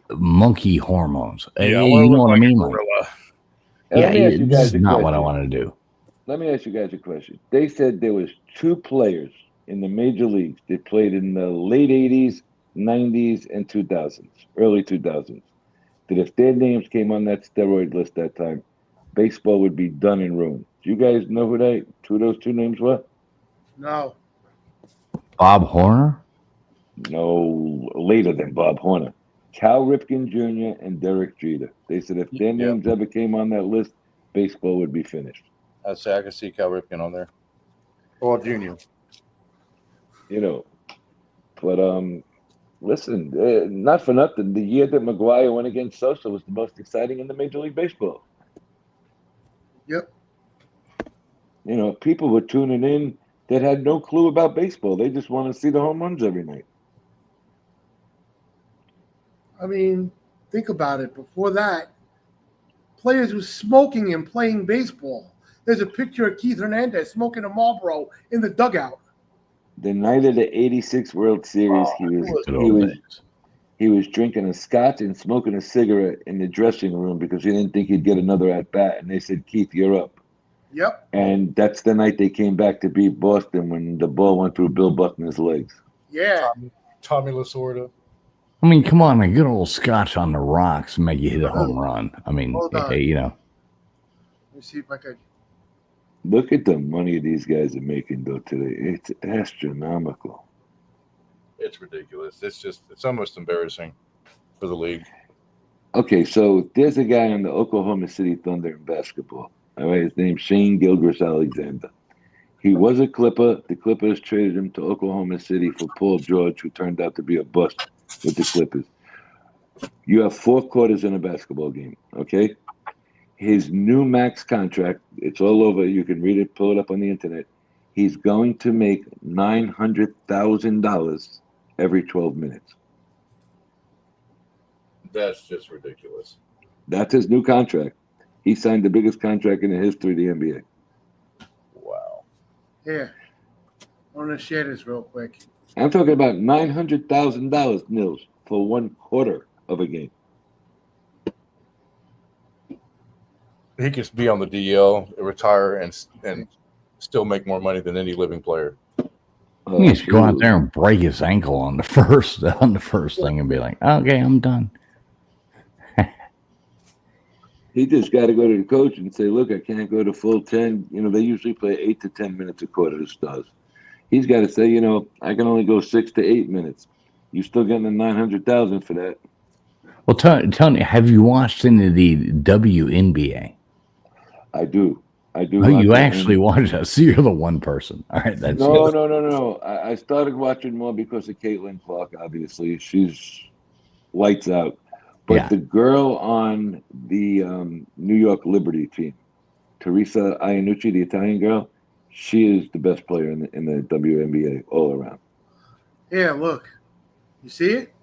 O: monkey hormones"?
I: Yeah,
O: You know what I mean? Like,
L: Now, let me ask you
O: this
L: guys
O: is
L: a
O: not what I
L: question.
O: want to do.
L: Let me ask you guys a question. They said there was 2 players in the major leagues that played in the late 80s, 90s, and 2000s, early 2000s, that if their names came on that steroid list that time, baseball would be done and ruined. Do you guys know who those 2 names were?
C: No.
O: Bob Horner?
L: No, later than Bob Horner. Cal Ripken Jr. and Derek Jeter. They said if their names ever came on that list, baseball would be finished.
I: I'd say I can see Cal Ripken on there. Or Junior.
L: You know, but listen, not for nothing. The year that McGuire went against Sosa was the most exciting in the Major League Baseball.
C: Yep.
L: You know, people were tuning in that had no clue about baseball. They just want to see the home runs every night.
C: I mean, think about it. Before that, players were smoking and playing baseball. There's a picture of Keith Hernandez smoking a Marlboro in the dugout.
L: The night of the '86 World Series, he was drinking a scotch and smoking a cigarette in the dressing room because he didn't think he'd get another at bat. And they said, "Keith, you're up."
C: Yep.
L: And that's the night they came back to beat Boston when the ball went through Bill Buckner's legs.
C: Yeah.
I: Tommy Lasorda.
O: I mean, come on, a good old scotch on the rocks make you hit a home run. I mean,
C: Hold on.
O: hey, you know.
C: Let me see if I could.
L: Look at the money these guys are making, though, today. It's astronomical.
I: It's ridiculous. It's almost embarrassing for the league.
L: Okay, so there's a guy on the Oklahoma City Thunder in basketball. All right, his name's Shane Gilgeous-Alexander. He was a Clipper. The Clippers traded him to Oklahoma City for Paul George, who turned out to be a bust with the Clippers. You have 4 quarters in a basketball game, okay? His new max contract, it's all over. You can read it, pull it up on the internet. He's going to make $900,000 every 12 minutes.
I: That's just ridiculous.
L: That's his new contract. He signed the biggest contract in the history of the NBA.
I: Wow.
C: Here, I want to share this real quick.
L: I'm talking about $900,000 Nils for 1/4 of a game.
I: He could be on the DL, retire, and still make more money than any living player.
O: He just go out there and break his ankle on the first thing and be like, okay, I'm done.
L: He just got to go to the coach and say, look, I can't go to full 10. You know, they usually play 8 to 10 minutes a quarter, the Stars. He's got to say, you know, I can only go 6 to 8 minutes. You still getting the $900,000 for that.
O: Well, Tony, have you watched any of the WNBA?
L: I do.
O: Oh, you actually watch that? So you're the one person. All right, that's
L: No. I started watching more because of Caitlin Clark, obviously. She's lights out. But the girl on the New York Liberty team, Teresa Iannucci, the Italian girl, she is the best player in the WNBA all around.
C: Yeah, look. You see it?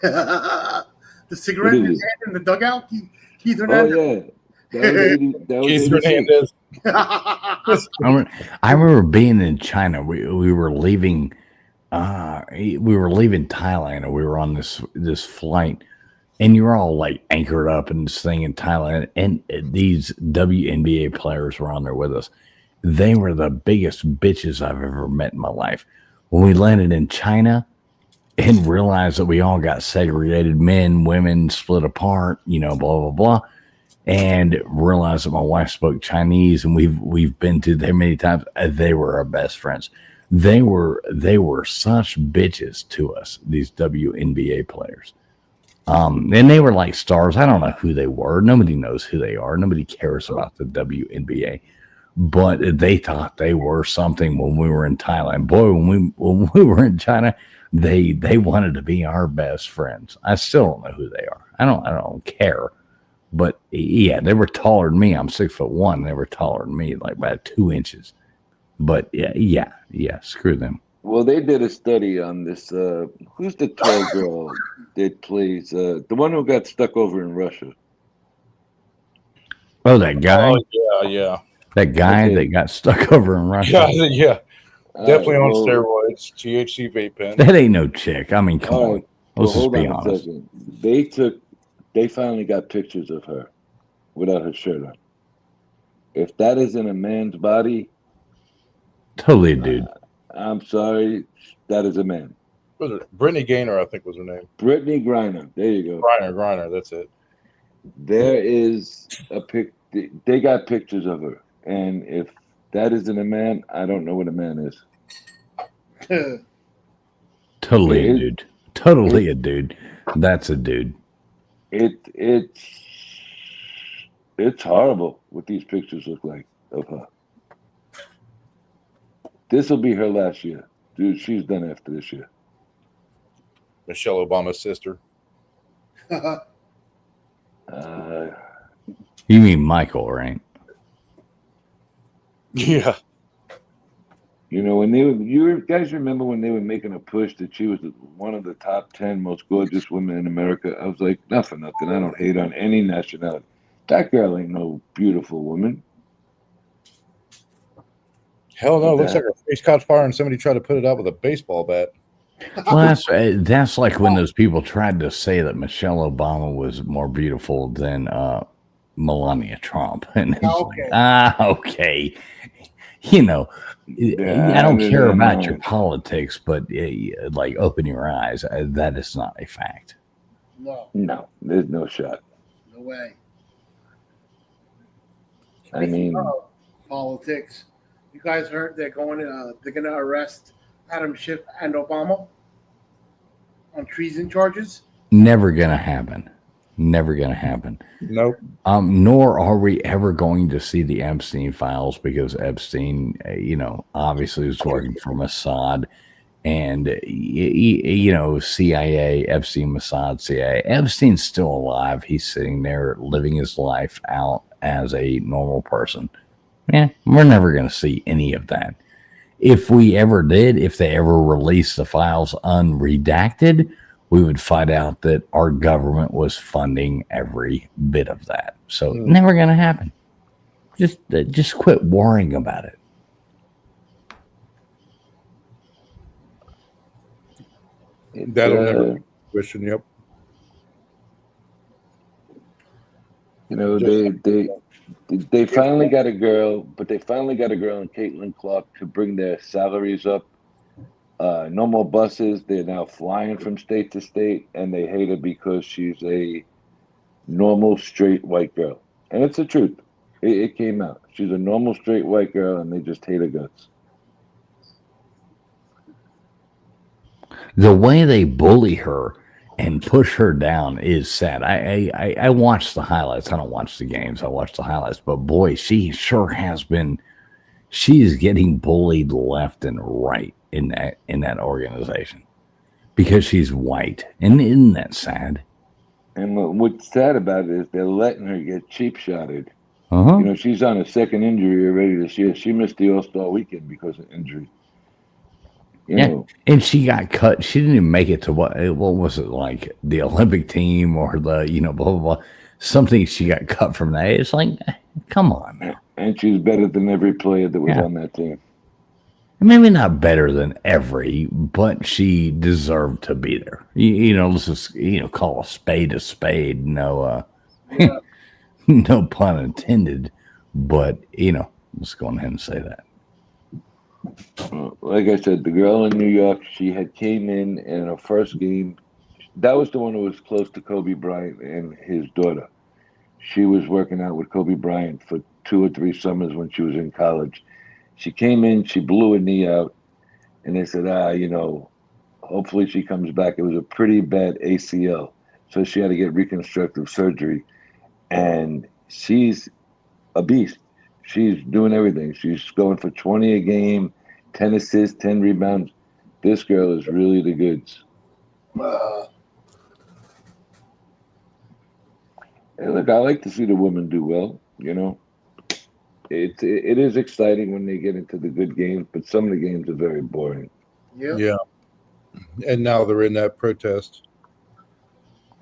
C: The cigarette in his hand in the dugout? Keith Hernandez.
L: Oh, yeah. That was
I: Keith
L: 86.
I: Hernandez.
O: I remember being in China. We were leaving. We were leaving Thailand, and we were on this flight, and you're all like anchored up in this thing in Thailand, and these WNBA players were on there with us. They were the biggest bitches I've ever met in my life. When we landed in China and realized that we all got segregated, men, women, split apart, you know, blah blah blah. And realized that my wife spoke Chinese, and we've been to there many times. They were our best friends. They were such bitches to us, these WNBA players. And they were like stars. I don't know who they were. Nobody knows who they are. Nobody cares about the WNBA. But they thought they were something when we were in Thailand. Boy, when we were in China, they wanted to be our best friends. I still don't know who they are. I don't care. But yeah, they were taller than me. I'm 6'1". They were taller than me, like by 2 inches. But yeah, screw them.
L: Well, they did a study on this. Who's the tall girl that plays? The one who got stuck over in Russia.
O: Oh, that guy?
I: Oh, yeah.
O: That guy that got stuck over in Russia?
I: Yeah. Definitely on steroids, THC vape pen.
O: That ain't no chick. I mean, come on.
L: Right.
O: Let's just
L: hold
O: be
L: on
O: honest.
L: a second. They finally got pictures of her without her shirt on. If that isn't a man's body,
O: totally a dude.
L: I'm sorry, that is a man.
I: Was it Brittany Gaynor? I think was her name.
L: Brittany Griner. There you go.
I: Griner. That's it.
L: There is a pic. They got pictures of her, and if that isn't a man, I don't know what a man is.
O: Totally a dude. Totally a dude. That's a dude.
L: It's horrible what these pictures look like of her. This will be her last year. Dude, she's done after this year.
I: Michelle Obama's sister.
O: You mean Michael, right?
I: Yeah.
L: You know, when you guys remember when they were making a push that she was one of the top 10 most gorgeous women in America? I was like, not for nothing. I don't hate on any nationality. That girl ain't no beautiful woman.
I: Hell no, looks like her face caught fire and somebody tried to put it out with a baseball bat.
O: Well, that's like when those people tried to say that Michelle Obama was more beautiful than Melania Trump. And it's okay. You know, I don't care about your politics, but like, open your eyes. That is not a fact.
L: No, there's no shot.
C: No way.
L: I mean,
C: politics. You guys heard they're going to arrest Adam Schiff and Obama on treason charges?
O: Never gonna happen. Never gonna happen.
I: Nope.
O: Nor are we ever going to see the Epstein files, because Epstein, obviously was working for Mossad, and CIA, Epstein, Mossad, CIA. Epstein's still alive. He's sitting there living his life out as a normal person. Yeah, we're never going to see any of that. If we ever did, if they ever released the files unredacted, we would find out that our government was funding every bit of that. So never going to happen. Just quit worrying about it.
I: That'll never be a question. Yep.
L: You know, they finally got a girl, but they finally got a girl in Caitlin Clark to bring their salaries up. No more buses. They're now flying from state to state, and they hate her because she's a normal, straight white girl. And it's the truth. It came out. She's a normal, straight white girl, and they just hate her guts.
O: The way they bully her and push her down is sad. I watch the highlights. I don't watch the games. I watch the highlights. But boy, she sure has been. She's getting bullied left and right in that organization because she's white. And isn't that sad?
L: And what's sad about it is they're letting her get cheap shotted.
O: Uh-huh.
L: You know, she's on a second injury already this year. She missed the All-Star weekend because of injury. You know,
O: and she got cut. She didn't even make it to what was it, like the Olympic team or the blah blah blah. Something she got cut from that. It's like, come on now.
L: And she's better than every player that was on that team.
O: Maybe not better than every, but she deserved to be there. Let's just call a spade a spade. No, no pun intended. But let's go ahead and say that.
L: Like I said, the girl in New York, she had came in her first game. That was the one who was close to Kobe Bryant and his daughter. She was working out with Kobe Bryant for 2 or 3 summers when she was in college. She came in, she blew her knee out, and they said, hopefully she comes back. It was a pretty bad ACL, so she had to get reconstructive surgery. And she's a beast. She's doing everything. She's going for 20 a game, 10 assists, 10 rebounds. This girl is really the goods. Hey, look, I like to see the women do well. It is exciting when they get into the good games, but some of the games are very boring.
I: Yeah. And now they're in that protest.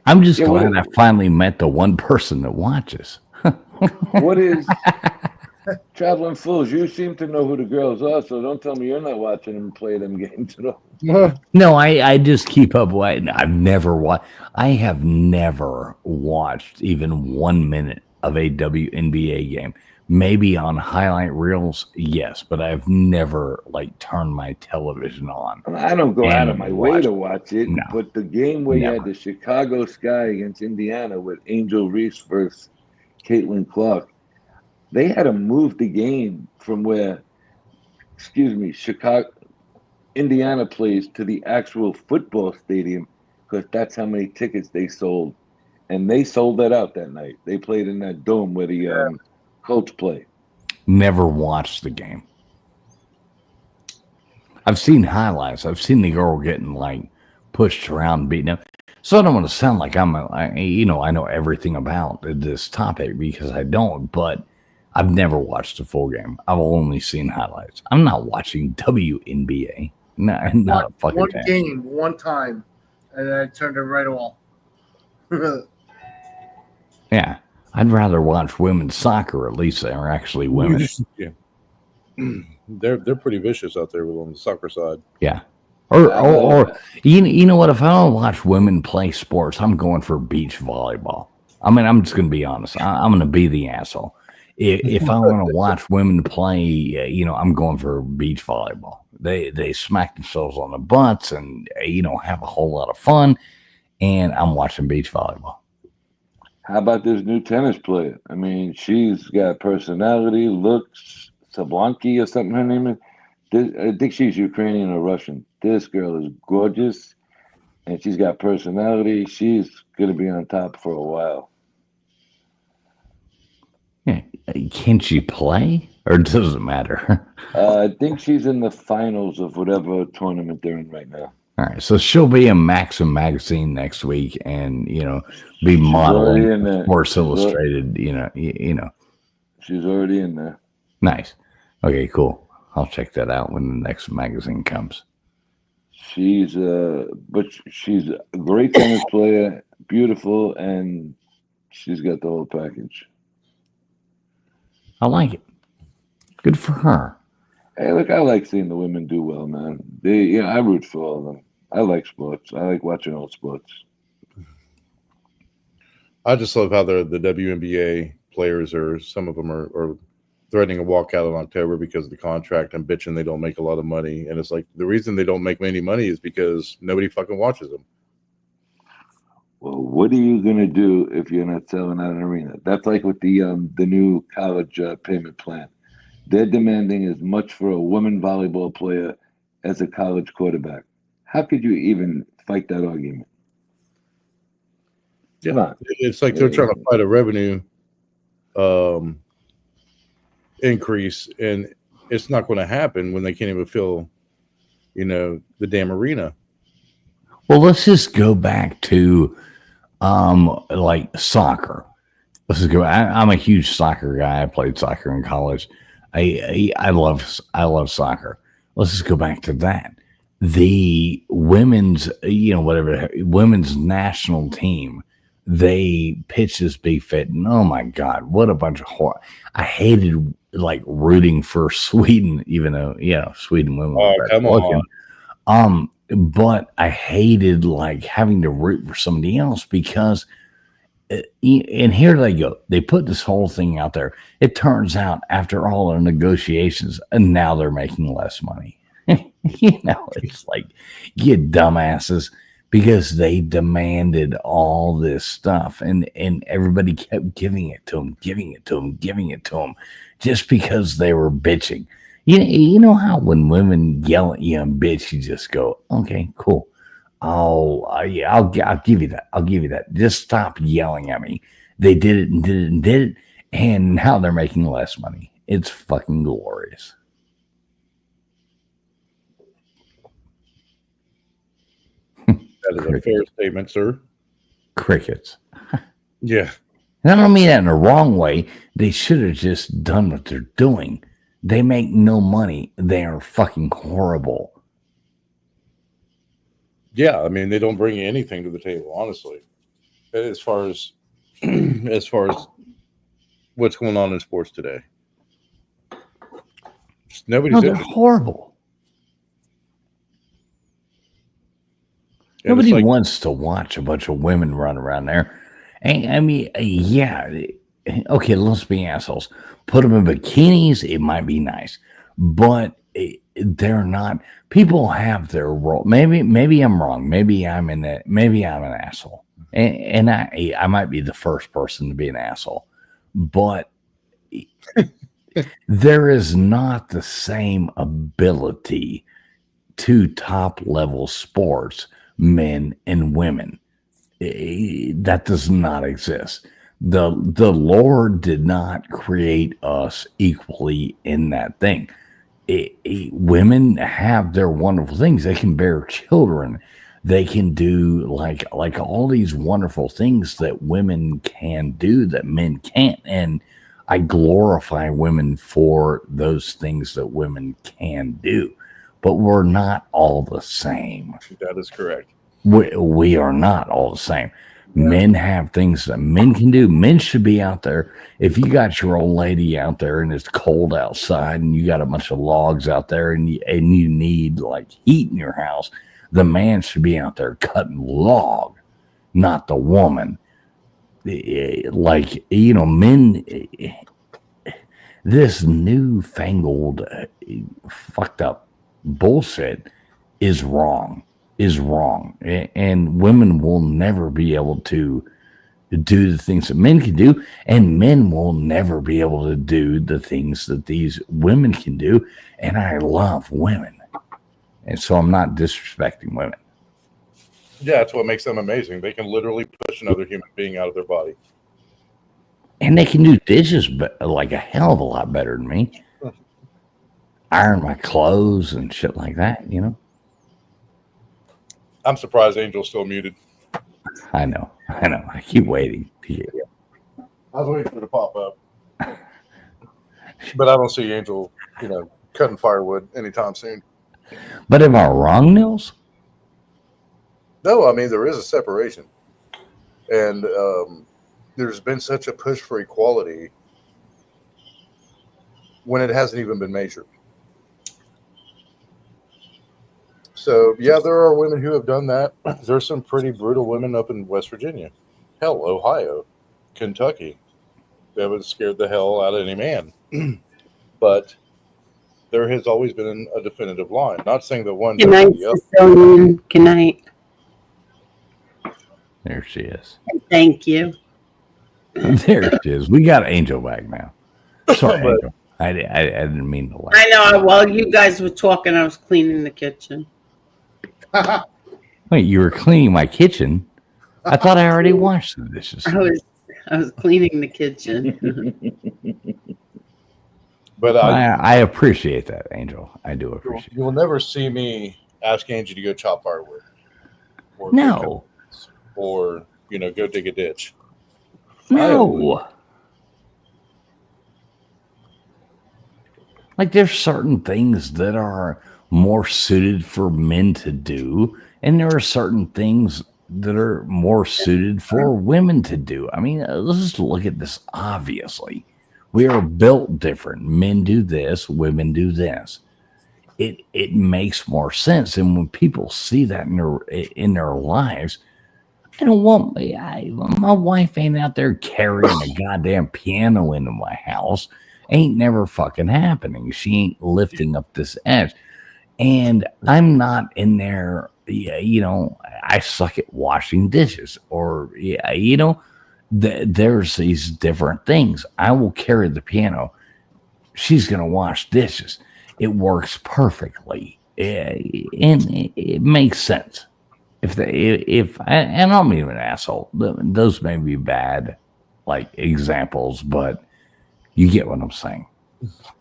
O: I'm just glad I finally met the one person that watches.
L: What is Traveling Fools? You seem to know who the girls are, so don't tell me you're not watching them play them games at all.
O: No, I just keep up. I've never watched. I have never watched even 1 minute of a WNBA game. Maybe on highlight reels, yes, but I've never turned my television on.
L: I don't go out of my way to watch it,
O: No,
L: but the game where you
O: never.
L: had the Chicago Sky against Indiana with Angel Reese versus Caitlin Clark, they had to move the game from where, Indiana plays to the actual football stadium because that's how many tickets they sold. And they sold that out that night. They played in that dome where the Colts play.
O: Never watched the game. I've seen highlights. I've seen the girl getting pushed around, beaten up. So I don't want to sound like I know everything about this topic because I don't, but I've never watched a full game. I've only seen highlights. I'm not watching WNBA. Not a fucking
C: one
O: chance.
C: game, one time, and then I turned it right off.
O: Yeah. I'd rather watch women's soccer. At least they're actually women.
I: Yeah. They're pretty vicious out there on the soccer side.
O: Yeah. Or you know what? If I don't watch women play sports, I'm going for beach volleyball. I mean, I'm just going to be honest. I'm going to be the asshole. If I want to watch women play, I'm going for beach volleyball. They smack themselves on the butts and have a whole lot of fun. And I'm watching beach volleyball.
L: How about this new tennis player? I mean, she's got personality, looks, Sablanki or something her name is. I think she's Ukrainian or Russian. This girl is gorgeous, and she's got personality. She's going to be on top for a while.
O: Yeah. Can she play, or does it matter?
L: I think she's in the finals of whatever tournament they're in right now.
O: All right, so she'll be in Maxim magazine next week, and be modeling
L: in
O: Sports Illustrated.
L: She's already in there.
O: Nice. Okay, cool. I'll check that out when the next magazine comes.
L: She's a great tennis player, beautiful, and she's got the whole package.
O: I like it. Good for her.
L: Hey, look, I like seeing the women do well, man. I root for all of them. I like sports. I like watching all sports.
I: I just love how the WNBA players are. Some of them are threatening a walkout in October because of the contract and bitching they don't make a lot of money. And it's like the reason they don't make any money is because nobody fucking watches them.
L: Well, what are you gonna do if you're not selling out an arena? That's like with the new college payment plan. They're demanding as much for a women volleyball player as a college quarterback. How could you even fight that argument? Come on.
I: It's like they're trying to fight a revenue increase, and it's not going to happen when they can't even fill, the damn arena.
O: Well, let's just go back to like soccer. Let's just go. I'm a huge soccer guy. I played soccer in college. I love soccer. Let's just go back to that. The women's, women's national team, they pitched this big fit, and oh my God, what a bunch of horror. I hated like rooting for Sweden, even though, Sweden women were better looking. But I hated like having to root for somebody else because, and here they go. They put this whole thing out there. It turns out after all our negotiations, and now they're making less money. It's like, you dumbasses, because they demanded all this stuff, and everybody kept giving it to them, just because they were bitching. You know how when women yell at you and bitch, you just go, okay, cool. Yeah, I'll give you that. I'll give you that. Just stop yelling at me. They did it and did it and did it, and now they're making less money. It's fucking glorious.
I: That is a fair statement, sir.
O: Crickets.
I: Yeah.
O: And I don't mean that in a wrong way. They should have just done what they're doing. They make no money. They are fucking horrible.
I: Yeah, I mean, they don't bring anything to the table, honestly. As far as what's going on in sports today, just nobody's
O: they're
I: interested.
O: Horrible.
I: And
O: nobody wants to watch a bunch of women run around there. And, I mean, yeah, okay, let's be assholes. Put them in bikinis, it might be nice, but they're not. People have their role. Maybe I'm wrong. Maybe I'm an asshole, and I might be the first person to be an asshole, but there is not the same ability to top level sports, men and women. That does not exist. The Lord did not create us equally in that thing. Women have their wonderful things. They can bear children. They can do like all these wonderful things that women can do that men can't. And I glorify women for those things that women can do. But we're not all the same.
I: That is correct.
O: We are not all the same. Men have things that men can do. Men should be out there. If you got your old lady out there and it's cold outside and you got a bunch of logs out there and you need like heat in your house, the man should be out there cutting log, not the woman. Like, men, this newfangled fucked up bullshit is wrong. And women will never be able to do the things that men can do, and men will never be able to do the things that these women can do. And I love women, and so I'm not disrespecting women.
I: Yeah, that's what makes them amazing. They can literally push another human being out of their body,
O: and they can do dishes like a hell of a lot better than me. Iron my clothes and shit like that,
I: I'm surprised Angel's still muted.
O: I know. I keep waiting.
I: I was waiting for it to pop up. But I don't see Angel, cutting firewood anytime soon.
O: But am I wrong, Nils?
I: No, I mean there is a separation, and there's been such a push for equality when it hasn't even been measured. So yeah, there are women who have done that. There's some pretty brutal women up in West Virginia, hell, Ohio, Kentucky, that would scare the hell out of any man. But there has always been a definitive line. Not saying that one
E: Good
I: does
E: night,
I: the other.
E: Sicilian. Good night.
O: There she is.
E: Thank you.
O: There she is. We got Angel back now. Sorry,
I: But-
O: Angel. I didn't mean to laugh.
E: I know. While you guys were talking, I was cleaning the kitchen.
O: Wait, you were cleaning my kitchen? I thought I already washed the dishes.
E: I was cleaning the kitchen.
I: But
O: I appreciate that, Angel. I do appreciate it.
I: you will never see me ask Angie to go chop firewood. Or
O: No.
I: Or, go dig a ditch.
O: No. Like there's certain things that are more suited for men to do, and there are certain things that are more suited for women to do. I mean, let's just look at this. Obviously, we are built different. Men do this, women do this. It makes more sense, and when people see that in their lives, I don't want my wife ain't out there carrying a goddamn piano into my house. Ain't never fucking happening. She ain't lifting up this edge. And I'm not in there, I suck at washing dishes or, there's these different things. I will carry the piano. She's going to wash dishes. It works perfectly. And it makes sense. And I'm even an asshole. Those may be bad, like examples, but you get what I'm saying.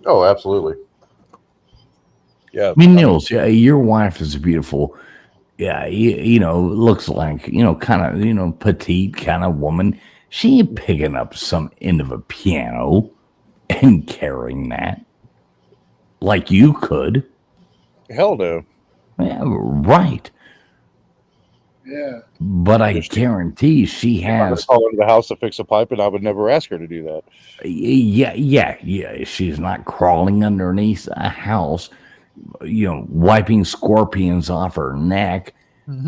I: Oh, absolutely. Yeah.
O: I mean, Nils, your wife is beautiful. Yeah, looks like, kind of, petite kind of woman. She ain't picking up some end of a piano and carrying that like you could.
I: Hell no.
O: Yeah, right.
C: Yeah.
O: But I guarantee she has.
I: Call into the house to fix a pipe, and I would never ask her to do that.
O: Yeah. She's not crawling underneath a house, wiping scorpions off her neck.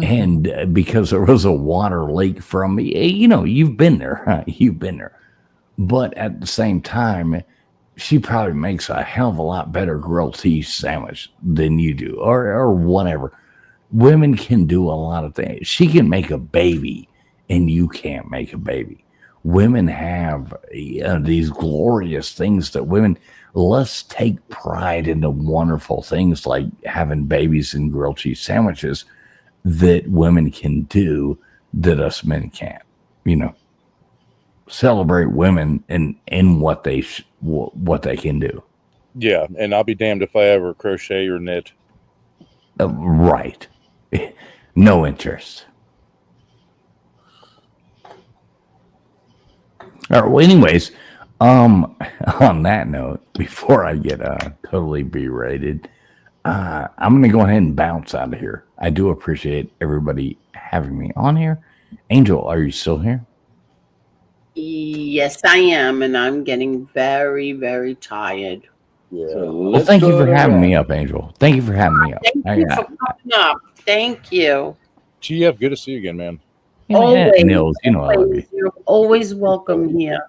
O: And because there was a water leak from, you've been there, huh? You've been there. But at the same time, she probably makes a hell of a lot better grilled cheese sandwich than you do, or whatever. Women can do a lot of things. She can make a baby, and you can't make a baby. Women have these glorious things that women. Let's take pride in the wonderful things like having babies and grilled cheese sandwiches that women can do that us men can't. Celebrate women in what they can do.
I: Yeah, and I'll be damned if I ever crochet or knit.
O: Right. No interest. All right. Well, anyways, on that note, before I get totally berated, I'm gonna go ahead and bounce out of here. I do appreciate everybody having me on here. Angel, are you still here?
E: Yes, I am, and I'm getting very, very tired.
I: Yeah.
O: Well, thank you for having me up, Angel. Thank you for having me up.
E: Thank you for coming up. Thank you.
I: GF, good to see you again, man.
O: Always, Nils, I love you.
E: You're always welcome here.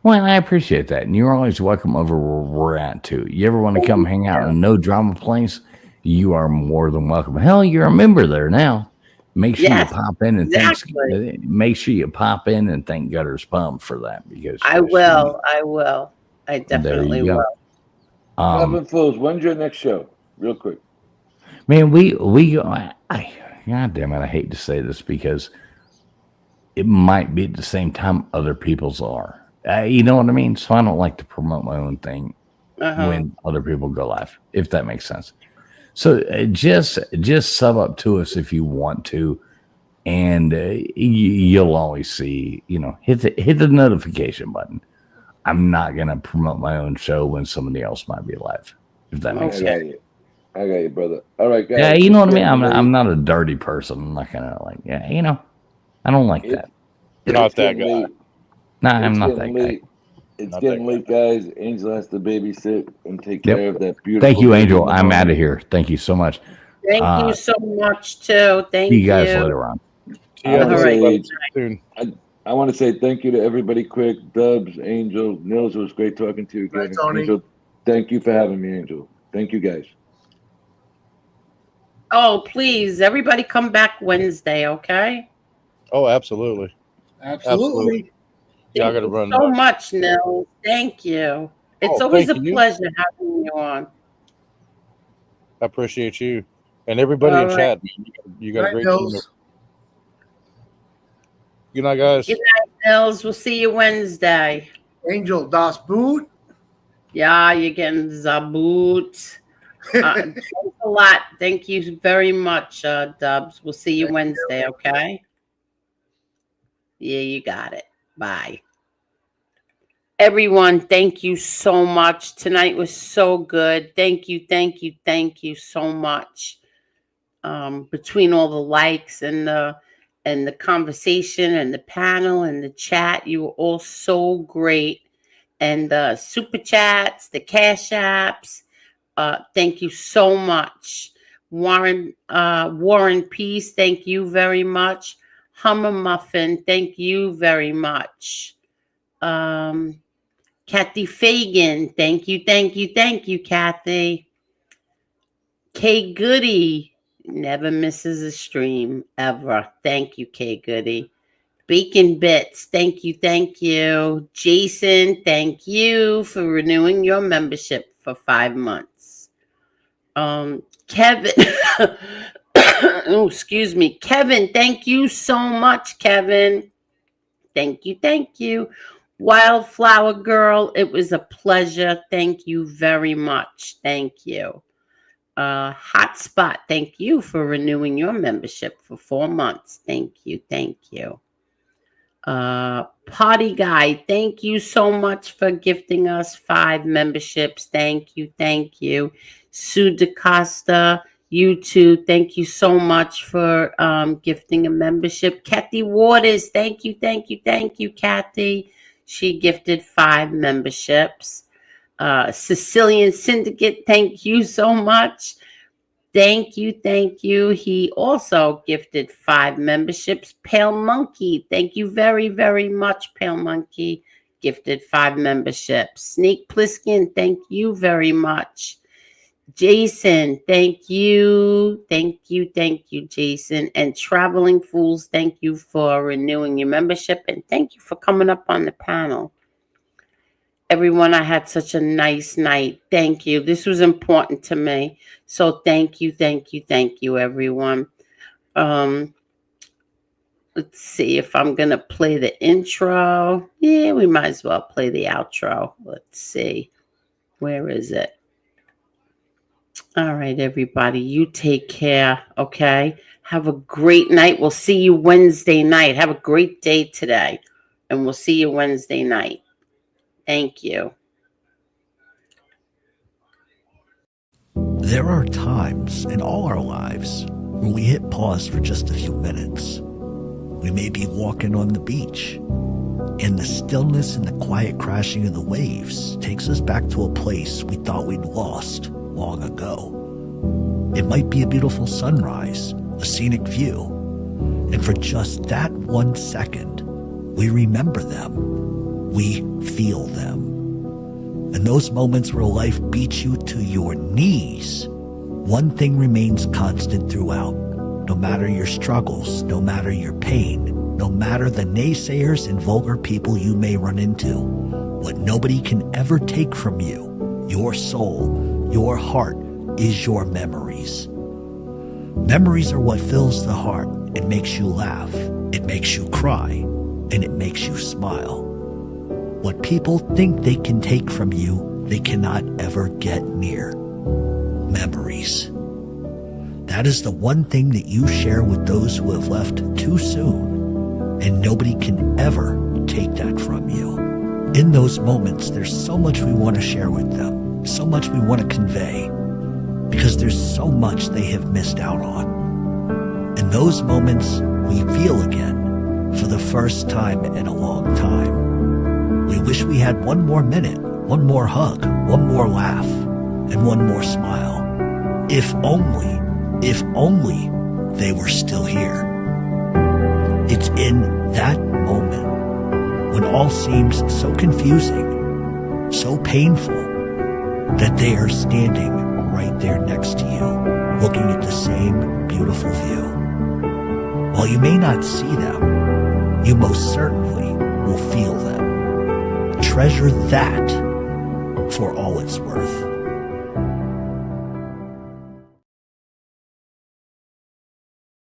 O: Well, I appreciate that. And you're always welcome over where we're at, too. You ever want to come hang out in a no drama place? You are more than welcome. Hell, you're a member there now. Make sure you pop in and make sure you pop in and thank Gutter's Pump for that, because
E: I will. I definitely will.
L: Robin Fools, when's your next show? Real quick.
O: Man, God damn it, I hate to say this because it might be at the same time other people's are. You know what I mean? So I don't like to promote my own thing when other people go live, if that makes sense. So just sub up to us if you want to, and you'll always see. Hit the notification button. I'm not gonna promote my own show when somebody else might be live, if that makes sense.
L: I got you, brother. All right, guys.
O: Yeah, you know
L: it's
O: what I mean.
L: getting
O: I'm
L: late.
O: not a dirty person. I'm not gonna like, yeah, you know, I don't like that.
I: You're not
L: It's
I: that
L: getting
I: guy.
L: late.
O: Nah, I'm
L: It's
O: not
L: getting
O: that guy.
L: late. It's
I: Not
L: getting
I: that
L: late, guys. Angel has to babysit and take
O: Yep.
L: care of that
O: Thank
L: beautiful
O: you,
L: baby
O: Angel.
L: in the
O: I'm out
L: morning.
O: of here. Thank you so much.
E: Thank you so much, too.
O: See
E: Thank
O: you guys
E: you.
O: later on.
I: See
L: I
I: you
L: want to
E: All right.
L: say
I: soon.
L: I want to say thank you to everybody quick. Dubs, Angel, Nils, it was great talking to you
C: Bye,
L: again.
C: Tony.
L: Angel, thank you for having me, Angel. Thank you, guys.
E: Oh, please, everybody come back Wednesday, okay?
I: Oh, absolutely.
C: Absolutely.
I: Yeah, I
E: Thank
I: got to
E: you
I: run.
E: so much, Nils. Thank you. It's
I: Oh,
E: always
I: thank
E: a
I: you.
E: pleasure having you on.
I: I appreciate you and everybody
E: All
I: in
E: right.
I: chat. You got a
C: Night,
I: great team.
C: Nils.
I: Good night, guys.
E: Good night, Nils. We'll see you Wednesday.
C: Angel, das Boot.
E: Yeah, you're getting zaboot. Thanks a lot. Thank you very much, Dubs. We'll see you Wednesday, okay? Yeah, you got it. Bye. Everyone, thank you so much. Tonight was so good. Thank you, thank you, thank you so much. Between all the likes and the conversation and the panel and the chat, you were all so great. And the super chats, the cash apps. Thank you so much. Warren Peace, thank you very much. Hummer Muffin, thank you very much. Kathy Fagan, thank you, thank you, thank you, Kathy. Kay Goody, never misses a stream, ever. Thank you, Kay Goody. Bacon Bits, thank you, thank you. Jason, thank you for renewing your membership for 5 months. Kevin, oh, excuse me. Kevin, thank you so much, Kevin. Thank you, thank you. Wildflower Girl, it was a pleasure. Thank you very much. Thank you. Hotspot, thank you for renewing your membership for 4 months. Thank you, thank you. Party Guy, thank you so much for gifting us 5 memberships. Thank you, thank you. Sue DeCosta, you too. Thank you so much for gifting a membership. Kathy Waters, thank you, thank you, thank you, Kathy. She gifted 5 memberships. Sicilian Syndicate, thank you so much. Thank you, thank you. He also gifted 5 memberships. Pale Monkey, thank you very, very much, Pale Monkey. Gifted 5 memberships. Snake Plissken, thank you very much. Jason, thank you. Thank you, Jason. And Traveling Fools, thank you for renewing your membership. And thank you for coming up on the panel. Everyone, I had such a nice night. Thank you. This was important to me. So thank you, everyone. Let's see if I'm going to play the intro. Yeah, we might as well play the outro. Let's see. Where is it? All right, everybody. You take care, okay? Have a great night. We'll see you Wednesday night. Have a great day today. And we'll see you Wednesday night. Thank you.
P: There are times in all our lives where we hit pause for just a few minutes. We may be walking on the beach, and the stillness and the quiet crashing of the waves takes us back to a place we thought we'd lost long ago. It might be a beautiful sunrise, a scenic view, and for just that 1 second, we remember them. We feel them. In those moments where life beats you to your knees, one thing remains constant throughout. No matter your struggles, no matter your pain, no matter the naysayers and vulgar people you may run into, what nobody can ever take from you, your soul, your heart, is your memories. Memories are what fills the heart. It makes you laugh, it makes you cry, and it makes you smile. What people think they can take from you, they cannot ever get near. Memories. That is the one thing that you share with those who have left too soon, and nobody can ever take that from you. In those moments, there's so much we want to share with them, so much we want to convey, because there's so much they have missed out on. And those moments we feel again for the first time in a long time. We wish we had one more minute, one more hug, one more laugh, and one more smile. If only they were still here. It's in that moment when all seems so confusing, so painful, that they are standing right there next to you, looking at the same beautiful view. While you may not see them, you most certainly will feel them. Treasure that for all it's worth.